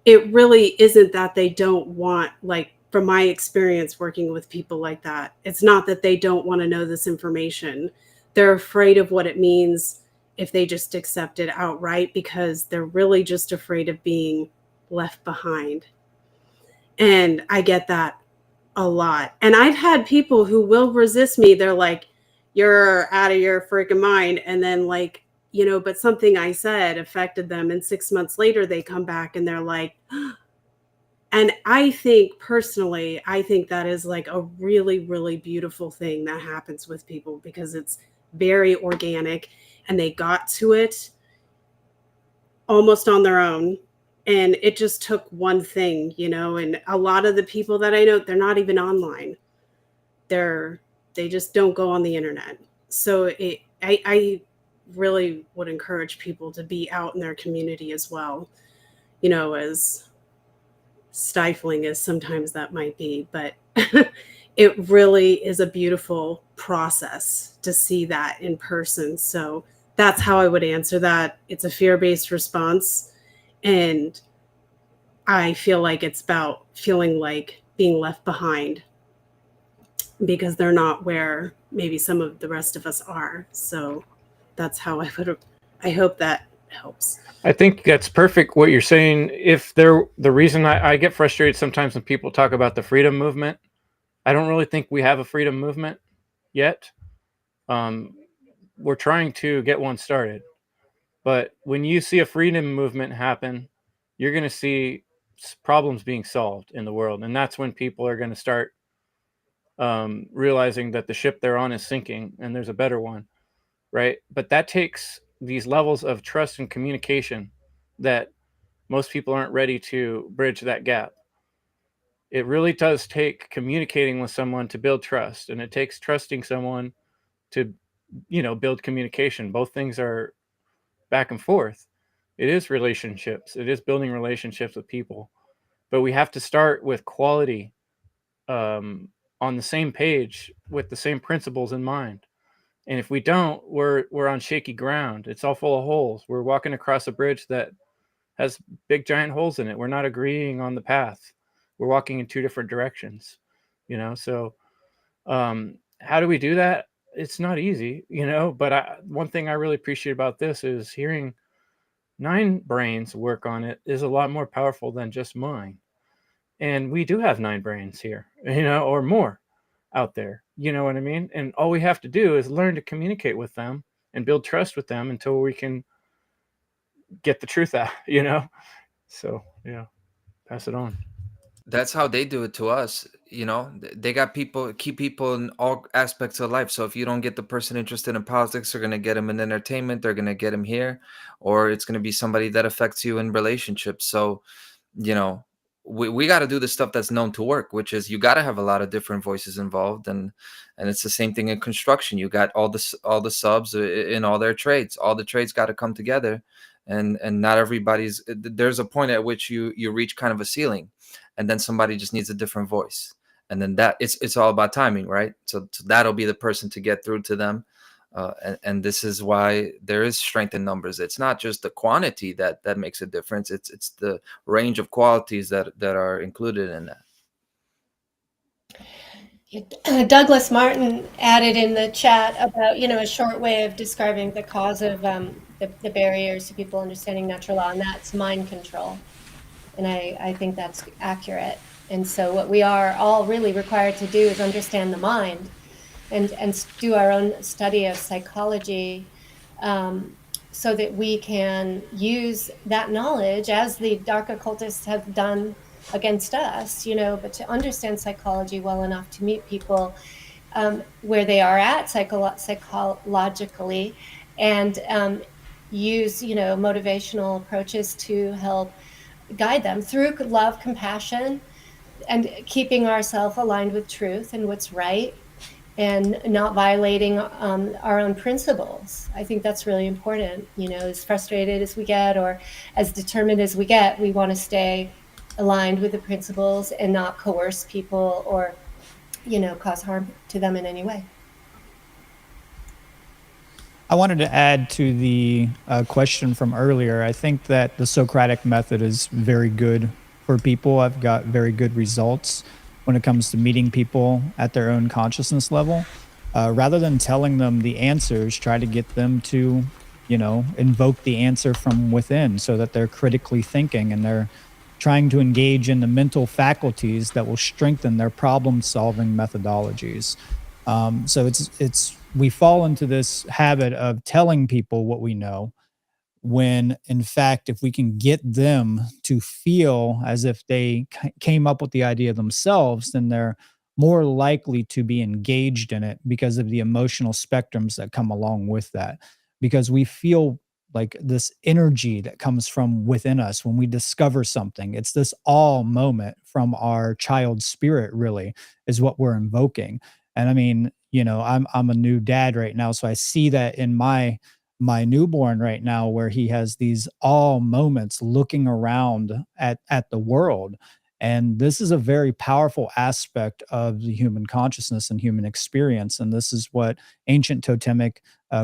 it really isn't that they don't want, like from my experience working with people like that, it's not that they don't want to know this information. They're afraid of what it means if they just accept it outright, because they're really just afraid of being left behind. And I get that a lot. And I've had people who will resist me. They're like, you're out of your freaking mind. And then, like, you know, but something I said affected them. And 6 months later, they come back and they're like, and I think personally, I think that is like a really, really beautiful thing that happens with people, because it's very organic and they got to it almost on their own. And it just took one thing, you know. And a lot of the people that I know, they're not even online. They just don't go on the internet. So I really would encourage people to be out in their community as well, you know, as stifling as sometimes that might be. But it really is a beautiful process to see that in person. So that's how I would answer that. It's a fear-based response. And I feel like it's about feeling like being left behind because they're not where maybe some of the rest of us are. So that's how I hope that helps. I think that's perfect what you're saying. The reason I get frustrated sometimes when people talk about the freedom movement, I don't really think we have a freedom movement yet. We're trying to get one started. But when you see a freedom movement happen, you're going to see problems being solved in the world. And that's when people are going to start realizing that the ship they're on is sinking and there's a better one, right? But that takes these levels of trust and communication that most people aren't ready to bridge that gap. It really does take communicating with someone to build trust, and it takes trusting someone to, you know, build communication. Both things are back and forth. It is relationships. It is building relationships with people, but we have to start with quality, on the same page with the same principles in mind. And if we don't, we're on shaky ground. It's all full of holes. We're walking across a bridge that has big giant holes in it. We're not agreeing on the path. We're walking in two different directions, you know? So how do we do that? It's not easy, you know, but one thing I really appreciate about this is hearing 9 brains work on it is a lot more powerful than just mine. And we do have 9 brains here, you know, or more out there, you know what I mean? And all we have to do is learn to communicate with them and build trust with them until we can get the truth out, you know? So, yeah, pass it on. That's how they do it to us. You know, they got people, keep people in all aspects of life. So if you don't get the person interested in politics, they're going to get them in entertainment. They're going to get them here, or it's going to be somebody that affects you in relationships. So, you know, we got to do the stuff that's known to work, which is you got to have a lot of different voices involved. And it's the same thing in construction. You got all the subs in all their trades. All the trades got to come together. And not everybody's, there's a point at which you reach kind of a ceiling, and then somebody just needs a different voice, and then that it's all about timing, right? So that'll be the person to get through to them. And this is why there is strength in numbers. It's not just the quantity that makes a difference. It's the range of qualities that are included in that. Douglas Martin added in the chat about, a short way of describing the cause of the barriers to people understanding natural law, and that's mind control. And I think that's accurate. And so what we are all really required to do is understand the mind and do our own study of psychology, so that we can use that knowledge, as the dark occultists have done against us, but to understand psychology well enough to meet people where they are at psychologically, and use motivational approaches to help guide them through love, compassion, and keeping ourselves aligned with truth and what's right, and not violating our own principles. I think that's really important. As frustrated as we get, or as determined as we get, we want to stay aligned with the principles and not coerce people or cause harm to them in any way. I wanted to add to the question from earlier. I think that the Socratic method is very good for people. I've got very good results when it comes to meeting people at their own consciousness level. Rather than telling them the answers, try to get them to, invoke the answer from within, so that they're critically thinking and they're trying to engage in the mental faculties that will strengthen their problem-solving methodologies. So we fall into this habit of telling people what we know, when in fact, if we can get them to feel as if they came up with the idea themselves, then they're more likely to be engaged in it, because of the emotional spectrums that come along with that. Because we feel like this energy that comes from within us when we discover something. It's this awe moment from our child spirit, really, is what we're invoking. And I mean, I'm a new dad right now, so I see that in my newborn right now, where he has these awe moments looking around at the world. And this is a very powerful aspect of the human consciousness and human experience. And this is what ancient totemic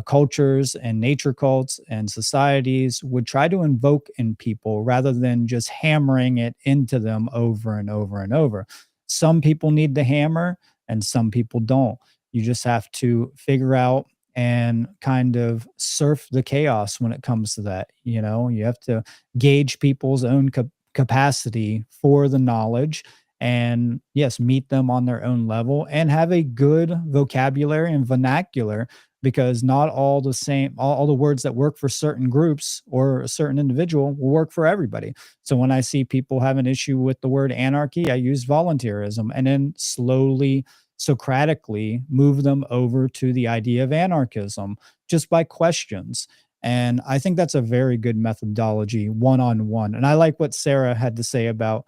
cultures and nature cults and societies would try to invoke in people, rather than just hammering it into them over and over and over. Some people need the hammer and some people don't. You just have to figure out and kind of surf the chaos when it comes to that. You have to gauge people's own capacity for the knowledge, and yes, meet them on their own level, and have a good vocabulary and vernacular, because not all the same, all the words that work for certain groups or a certain individual will work for everybody. So when I see people have an issue with the word anarchy, I use volunteerism, and then slowly Socratically move them over to the idea of anarchism, just by questions. And I think that's a very good methodology, one on one. And I like what Sarah had to say about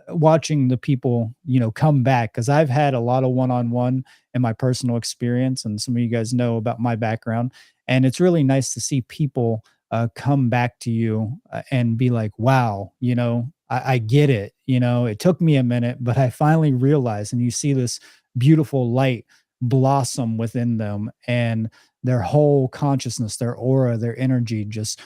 watching the people, come back, because I've had a lot of one on one in my personal experience. And some of you guys know about my background. And it's really nice to see people come back to you and be like, wow, I get it. It took me a minute, but I finally realized. And you see this beautiful light blossom within them, and their whole consciousness, their aura, their energy just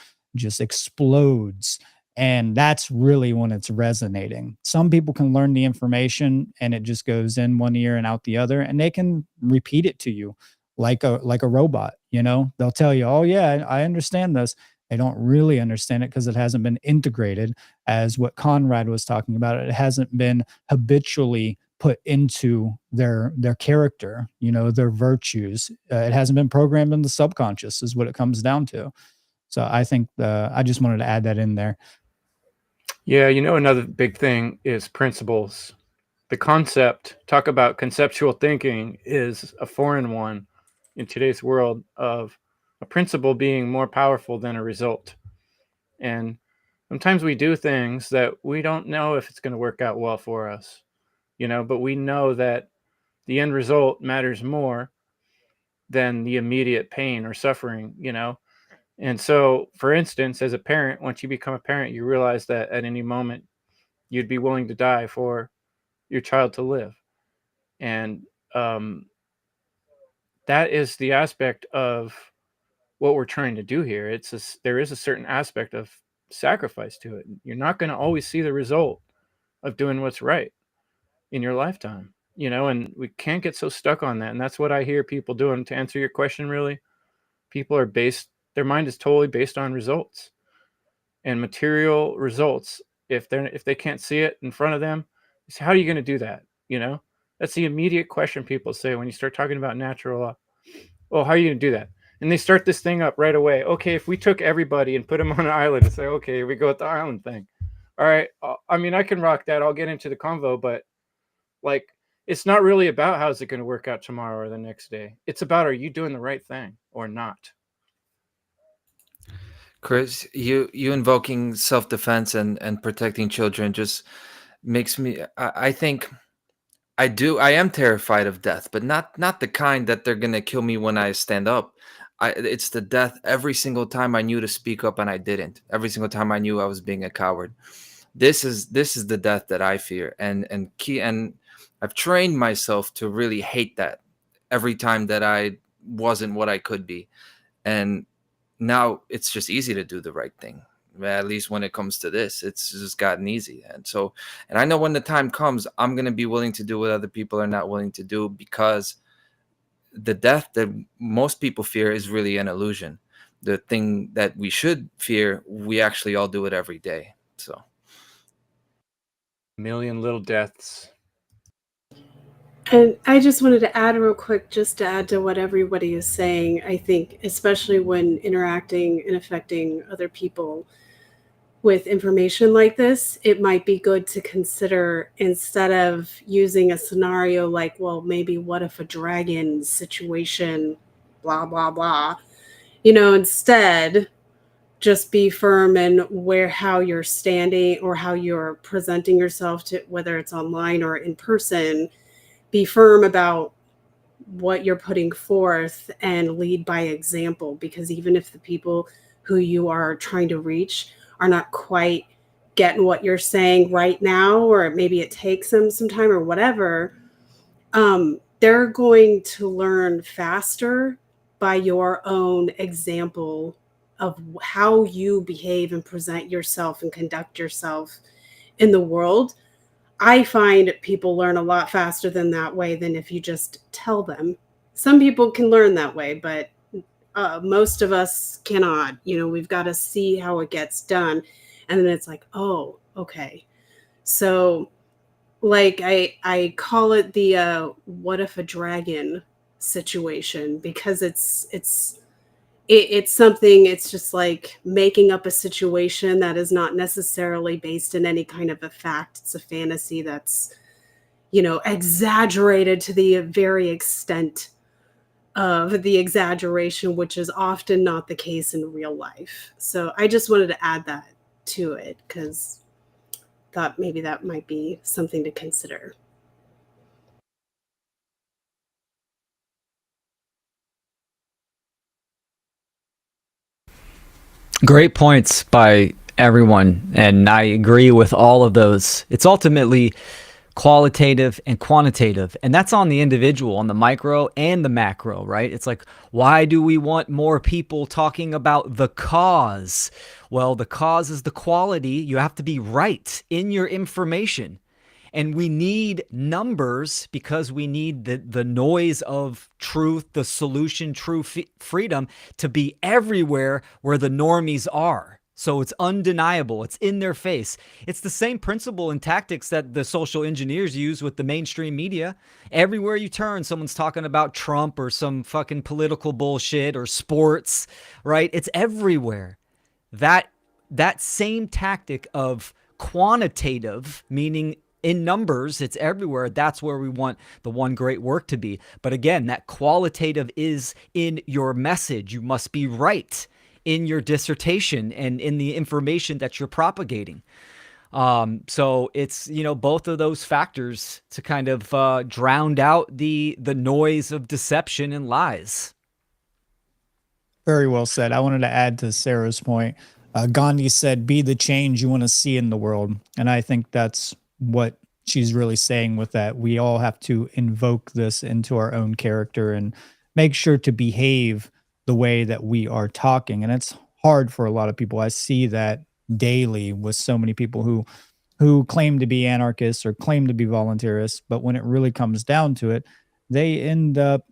explodes. And that's really when it's resonating. Some people can learn the information and it just goes in one ear and out the other, and they can repeat it to you like a robot. They'll tell you, oh yeah, I understand this. They don't really understand it because it hasn't been integrated, as what Conrad was talking about. It hasn't been habitually put into their character, their virtues. It hasn't been programmed in the subconscious, is what it comes down to. So I think I just wanted to add that in there. Yeah, another big thing is principles. The concept, talk about conceptual thinking, is a foreign one in today's world, of a principle being more powerful than a result. And sometimes we do things that we don't know if it's going to work out well for us, but we know that the end result matters more than the immediate pain or suffering. And so, for instance, as a parent, once you become a parent, you realize that at any moment you'd be willing to die for your child to live. And that is the aspect of what we're trying to do here. There is a certain aspect of sacrifice to it. You're not going to always see the result of doing what's right in your lifetime. and we can't get so stuck on that. And that's what I hear people doing. To answer your question, really, people are their mind is totally based on results and material results. If they can't see it in front of them, how are you going to do that? That's the immediate question people say when you start talking about natural law. Well, how are you going to do that? And they start this thing up right away. Okay, if we took everybody and put them on an island and say, okay, here we go with the island thing. All right, I mean, I can rock that. I'll get into the convo, but like, it's not really about how's it going to work out tomorrow or the next day. It's about, are you doing the right thing or not? Chris, you invoking self-defense and protecting children just makes me. I think I am terrified of death, but not the kind that they're gonna kill me when I stand up. It's the death every single time I knew to speak up and I didn't. Every single time I knew I was being a coward. This is the death that I fear, and I've trained myself to really hate that every time that I wasn't what I could be, and now it's just easy to do the right thing. At least when it comes to this, it's just gotten easy. And I know when the time comes, I'm going to be willing to do what other people are not willing to do, because the death that most people fear is really an illusion. The thing that we should fear, we actually all do it every day. So, million little deaths. And I just wanted to add real quick, just to add to what everybody is saying. I think, especially when interacting and affecting other people with information like this, it might be good to consider, instead of using a scenario like, well, maybe what if a dragon situation, blah, blah, blah, instead just be firm in how you're standing or how you're presenting yourself, to whether it's online or in person. Be firm about what you're putting forth and lead by example, because even if the people who you are trying to reach are not quite getting what you're saying right now, or maybe it takes them some time or whatever, they're going to learn faster by your own example of how you behave and present yourself and conduct yourself in the world. I find people learn a lot faster that way than if you just tell them. Some people can learn that way, but most of us cannot. We've got to see how it gets done. And then it's like, oh, okay. So, like, I call it the what if a dragon situation, because it's something. It's just like making up a situation that is not necessarily based in any kind of a fact. It's a fantasy that's exaggerated to the very extent of the exaggeration, which is often not the case in real life. So I just wanted to add that to it, because thought maybe that might be something to consider. Great points by everyone, and I agree with all of those. It's ultimately qualitative and quantitative, and that's on the individual, on the micro and the macro, right? It's like, why do we want more people talking about the cause? Well, the cause is the quality. You have to be right in your information. And we need numbers, because we need the noise of truth, the solution, true freedom, to be everywhere where the normies are. So it's undeniable. It's in their face. It's the same principle and tactics that the social engineers use with the mainstream media. Everywhere you turn, someone's talking about Trump or some fucking political bullshit or sports, right? It's everywhere. That same tactic of quantitative, meaning in numbers, it's everywhere. That's where we want the one great work to be. But again, that qualitative is in your message. You must be right in your dissertation and in the information that you're propagating. So it's, both of those factors to kind of drown out the noise of deception and lies. Very well said. I wanted to add to Sarah's point. Gandhi said, be the change you want to see in the world. And I think that's what she's really saying with that. We all have to invoke this into our own character and make sure to behave the way that we are talking. And it's hard for a lot of people. I see that daily with so many people who who claim to be anarchists or claim to be voluntarists, but when it really comes down to it, they end up,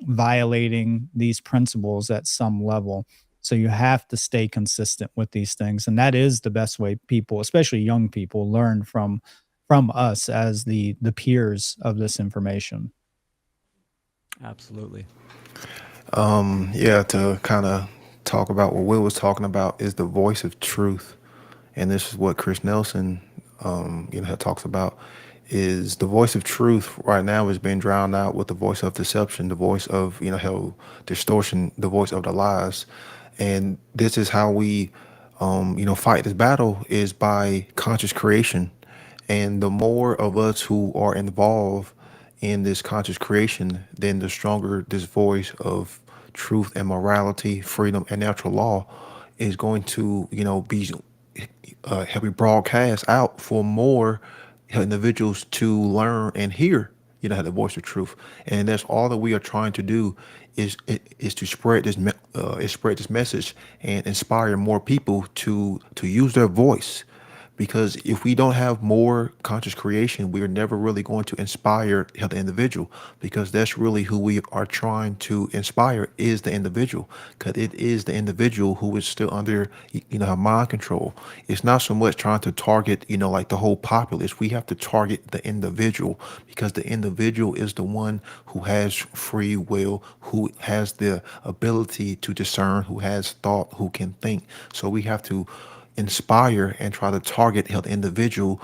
violating these principles at some level. So you have to stay consistent with these things, and that is the best way people, especially young people, learn from us as the peers of this information. Absolutely. Yeah, to kind of talk about what Will was talking about is the voice of truth. And this is what Chris Nelson, talks about is the voice of truth right now is being drowned out with the voice of deception, the voice of, hell, distortion, the voice of the lies. And this is how we, fight this battle is by conscious creation. And the more of us who are involved in this conscious creation, then the stronger this voice of truth and morality, freedom and natural law is going to, be help we broadcast out for more individuals to learn and hear, the voice of truth. And that's all that we are trying to do is to spread spread this message and inspire more people to use their voice. Because if we don't have more conscious creation, we are never really going to inspire the individual, because that's really who we are trying to inspire is the individual, because it is the individual who is still under, mind control. It's not so much trying to target, like the whole populace. We have to target the individual, because the individual is the one who has free will, who has the ability to discern, who has thought, who can think. So we have to inspire and try to target the individual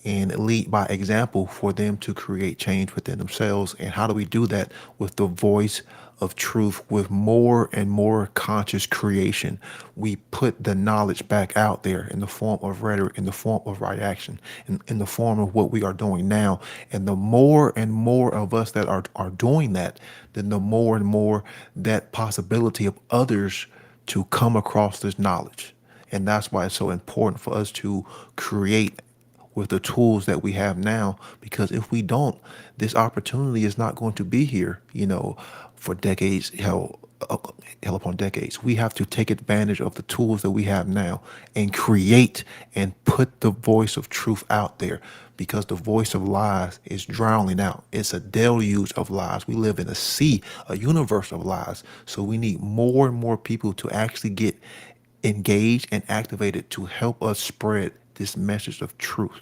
and lead by example for them to create change within themselves. And how do we do that? With the voice of truth, with more and more conscious creation. We put the knowledge back out there in the form of rhetoric, in the form of right action, in the form of what we are doing now. And the more and more of us that are doing that, then the more and more that possibility of others to come across this knowledge. And that's why it's so important for us to create with the tools that we have now, because if we don't, this opportunity is not going to be here, for decades, hell upon decades. We have to take advantage of the tools that we have now and create and put the voice of truth out there, because the voice of lies is drowning out. It's a deluge of lies. We live in a sea, a universe of lies. So we need more and more people to actually get engaged and activated to help us spread this message of truth.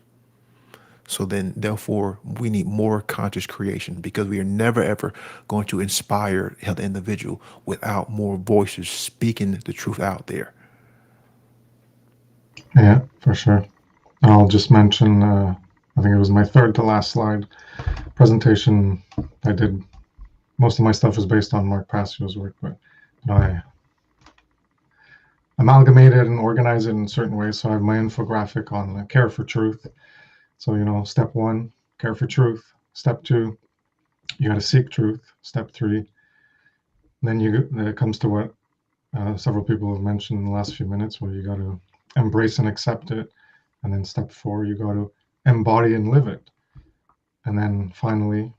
So then, therefore, we need more conscious creation, because we are never ever going to inspire the individual without more voices speaking the truth out there. Yeah, for sure. I'll just mention, I think it was my third to last slide presentation I did. Most of my stuff is based on Mark Passio's work, but I amalgamated and organized it in certain ways. So I have my infographic on care for truth. So, step 1, care for truth. Step 2, you got to seek truth. Step 3, then it comes to what several people have mentioned in the last few minutes, where you got to embrace and accept it. And then step 4, you got to embody and live it. And then finally,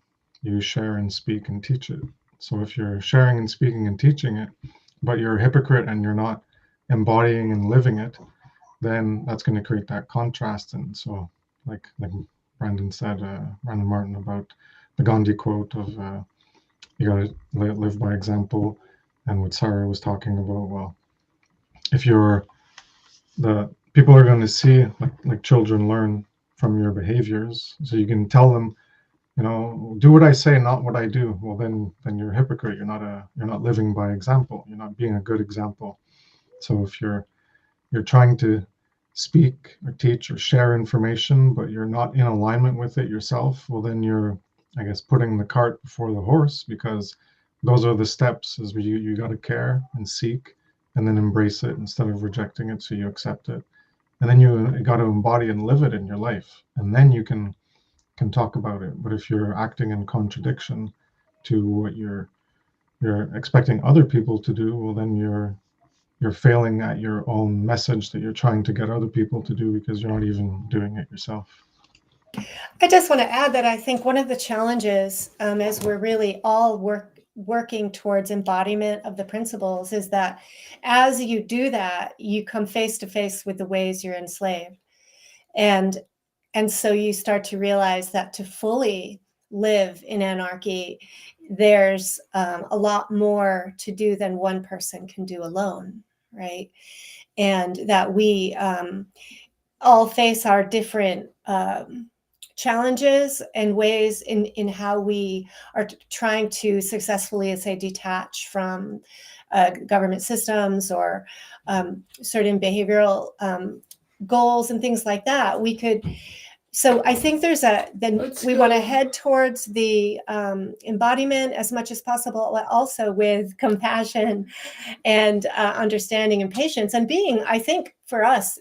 you share and speak and teach it. So if you're sharing and speaking and teaching it, but you're a hypocrite and you're not embodying and living it, then that's going to create that contrast. And so, like Brandon said, Brandon Martin, about the Gandhi quote of you got to live by example, and what Sarah was talking about. Well, if the people are going to see, like children learn from your behaviors, so you can tell them, do what I say, not what I do. Well, then you're a hypocrite. You're not living by example. You're not being a good example. So if you're trying to speak or teach or share information, but you're not in alignment with it yourself, well, then you're, I guess, putting the cart before the horse, because those are the steps. Is where you got to care and seek, and then embrace it instead of rejecting it. So you accept it, and then you got to embody and live it in your life, and then you can talk about it. But if you're acting in contradiction to what you're expecting other people to do, well, then you're failing at your own message that you're trying to get other people to do, because you're not even doing it yourself. I just want to add that I think one of the challenges, as we're really all working towards embodiment of the principles, is that as you do that, you come face to face with the ways you're enslaved. and so you start to realize that to fully live in anarchy, there's a lot more to do than one person can do alone, right? And that we all face our different challenges and ways in how we are trying to successfully, say, detach from government systems or certain behavioral goals and things like that. We could. So I think there's we want to head towards the embodiment as much as possible, also with compassion and understanding and patience, and being, I think, for us,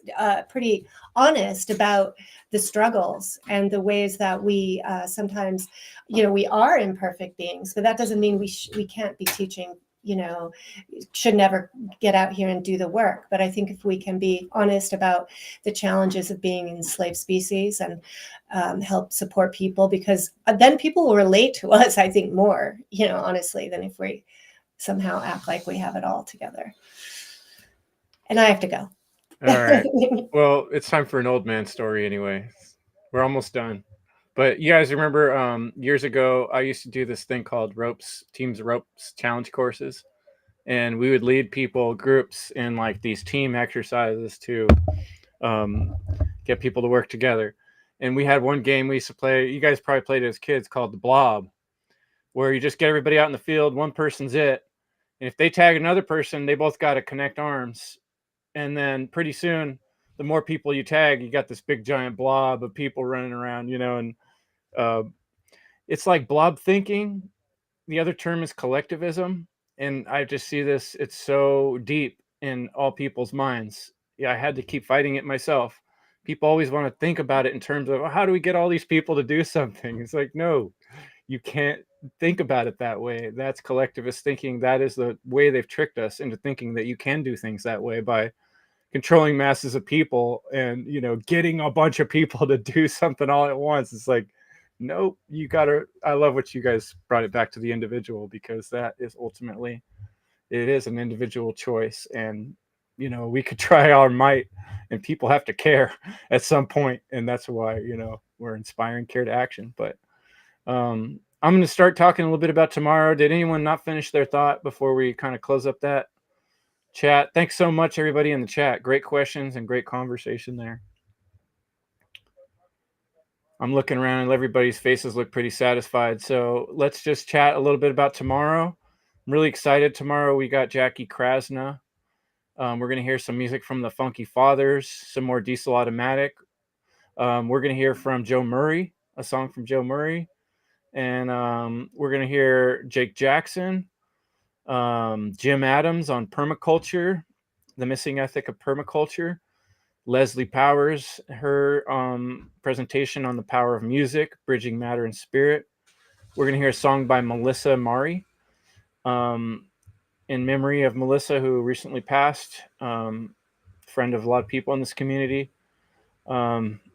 pretty honest about the struggles and the ways that we sometimes, we are imperfect beings, but that doesn't mean we can't be teaching, should never get out here and do the work. But I think if we can be honest about the challenges of being an enslaved species and help support people, because then people will relate to us, I think, more, honestly, than if we somehow act like we have it all together. And I have to go. All right. Well, it's time for an old man story anyway. We're almost done. But you guys remember years ago, I used to do this thing called Teams Ropes Challenge courses. And we would lead people, groups, in like these team exercises to get people to work together. And we had one game we used to play. You guys probably played it as kids, called the Blob, where you just get everybody out in the field. One person's it. And if they tag another person, they both got to connect arms. And then pretty soon, the more people you tag, you got this big giant blob of people running around, and it's like blob thinking. The other term is collectivism. And I just see this, it's so deep in all people's minds. Yeah, I had to keep fighting it myself. People always want to think about it in terms of, how do we get all these people to do something? It's like, no, you can't think about it that way. That's collectivist thinking. That is the way they've tricked us into thinking that you can do things that way by controlling masses of people and, getting a bunch of people to do something all at once. It's like, nope, I love what you guys brought it back to the individual, because that is ultimately, it is an individual choice. And, we could try our might and people have to care at some point. And that's why, we're inspiring care to action. But I'm going to start talking a little bit about tomorrow. Did anyone not finish their thought before we kind of close up that chat? Thanks so much, everybody in the chat. Great questions and great conversation there. I'm looking around and everybody's faces look pretty satisfied. So let's just chat a little bit about tomorrow. I'm really excited. Tomorrow we got Jackie Krasna. We're going to hear some music from the Funky Fathers, some more Diesel Automatic. We're going to hear from Joe Murray, a song from Joe Murray. And we're going to hear Jake Jackson, Jim Adams on permaculture, the missing ethic of permaculture. Leslie Powers, her presentation on the power of music, bridging matter and spirit. We're going to hear a song by Melissa Mari, in memory of Melissa, who recently passed, friend of a lot of people in this community.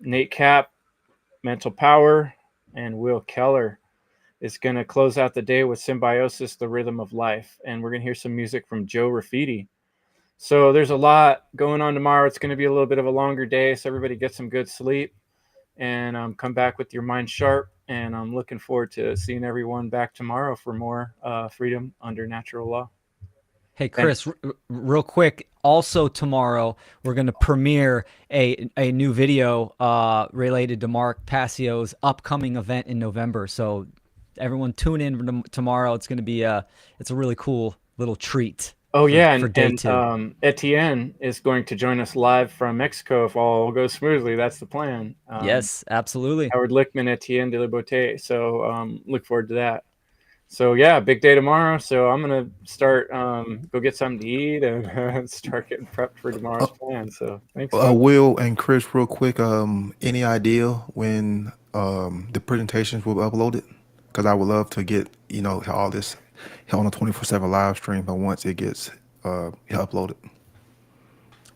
Nate Cap, Mental Power, and Will Keller is going to close out the day with Symbiosis, the Rhythm of Life. And we're going to hear some music from Joe Raffiti. So there's a lot going on tomorrow. It's going to be a little bit of a longer day, so everybody get some good sleep and come back with your mind sharp. And I'm looking forward to seeing everyone back tomorrow for more freedom under natural law. Hey, Chris, real quick. Also tomorrow, we're going to premiere a new video related to Mark Passio's upcoming event in November. So everyone tune in tomorrow. It's going to be it's a really cool little treat. Oh, yeah, for day 2. Etienne is going to join us live from Mexico if all goes smoothly. That's the plan. Yes, absolutely. Howard Lichtman, Etienne de la Beauté. So look forward to that. So, yeah, big day tomorrow. So I'm going to start, go get something to eat and start getting prepped for tomorrow's plan. So thanks. Will and Chris, real quick, any idea when the presentations will be uploaded? Because I would love to get, all this on a 24/7 live stream, but once it gets uploaded.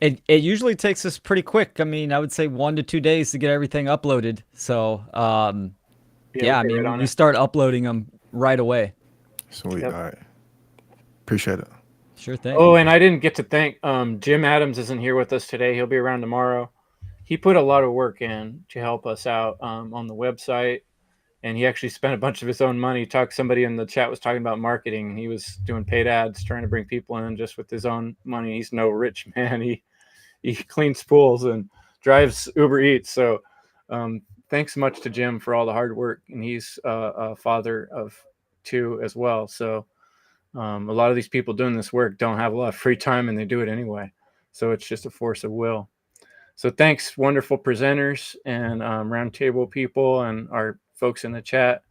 It usually takes us pretty quick. I mean, I would say 1 to 2 days to get everything uploaded. So, yeah, I mean, we start uploading them right away. Sweet. Yep. All right. Appreciate it. Sure thing. Oh, and I didn't get to thank Jim Adams isn't here with us today. He'll be around tomorrow. he put a lot of work in to help us out on the website. And he actually spent a bunch of his own money. Somebody in the chat was talking about marketing, and he was doing paid ads, trying to bring people in just with his own money. He's no rich man. He cleans pools and drives Uber Eats. So thanks so much to Jim for all the hard work. And he's a father of 2 as well. So a lot of these people doing this work don't have a lot of free time, and they do it anyway. So it's just a force of will. So thanks, wonderful presenters and roundtable people and our folks in the chat,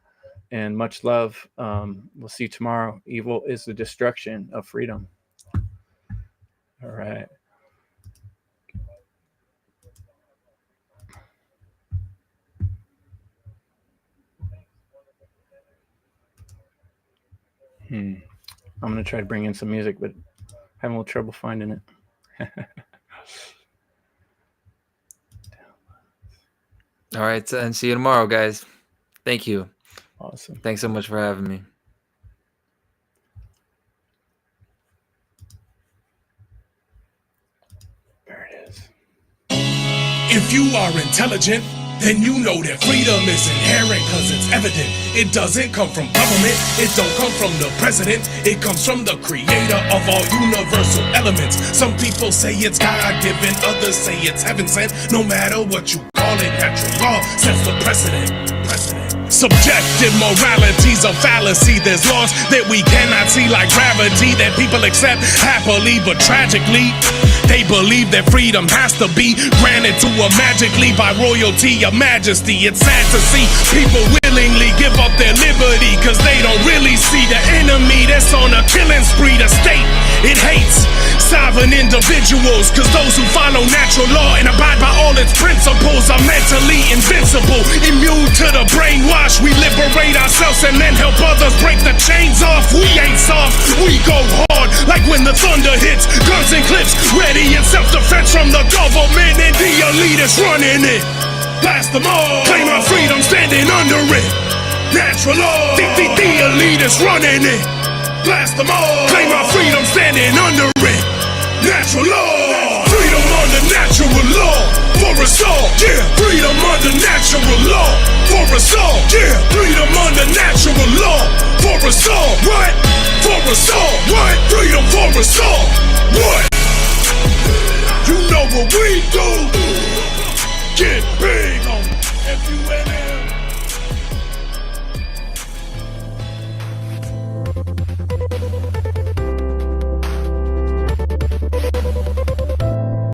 and much love. We'll see you tomorrow. Evil is the destruction of freedom. All right. I'm going to try to bring in some music, but having a little trouble finding it. All right, and see you tomorrow, guys. Thank you. Awesome. Thanks so much for having me. There it is. If you are intelligent, then you know that freedom is inherent, cause it's evident. It doesn't come from government, it don't come from the president, it comes from the creator of all universal elements. Some people say it's God-given, others say it's heaven sent. No matter what you call it, natural law sets the precedent. Subjective morality's a fallacy. There's laws that we cannot see, like gravity, that people accept happily, but tragically they believe that freedom has to be granted to them magically by royalty or majesty. It's sad to see people willingly give up their liberty, cause they don't really see the enemy that's on a killing spree. The state, it hates sovereign individuals, cause those who follow natural law and abide by all its principles are mentally invincible, immune to the brainwash. We liberate ourselves and then help others break the chains off. We ain't soft, we go hard, like when the thunder hits. Guns and clips ready in self-defense from the government and the elitists running it. Blast them all, claim our freedom standing under it. Natural law, the elitists running it. Blast them all, claim our freedom standing under it. Natural law, freedom under natural law for us all. Yeah, freedom under natural law for us all. Yeah, freedom under natural law for us all. What? For us all. What? Freedom for us all. What? You know what we do.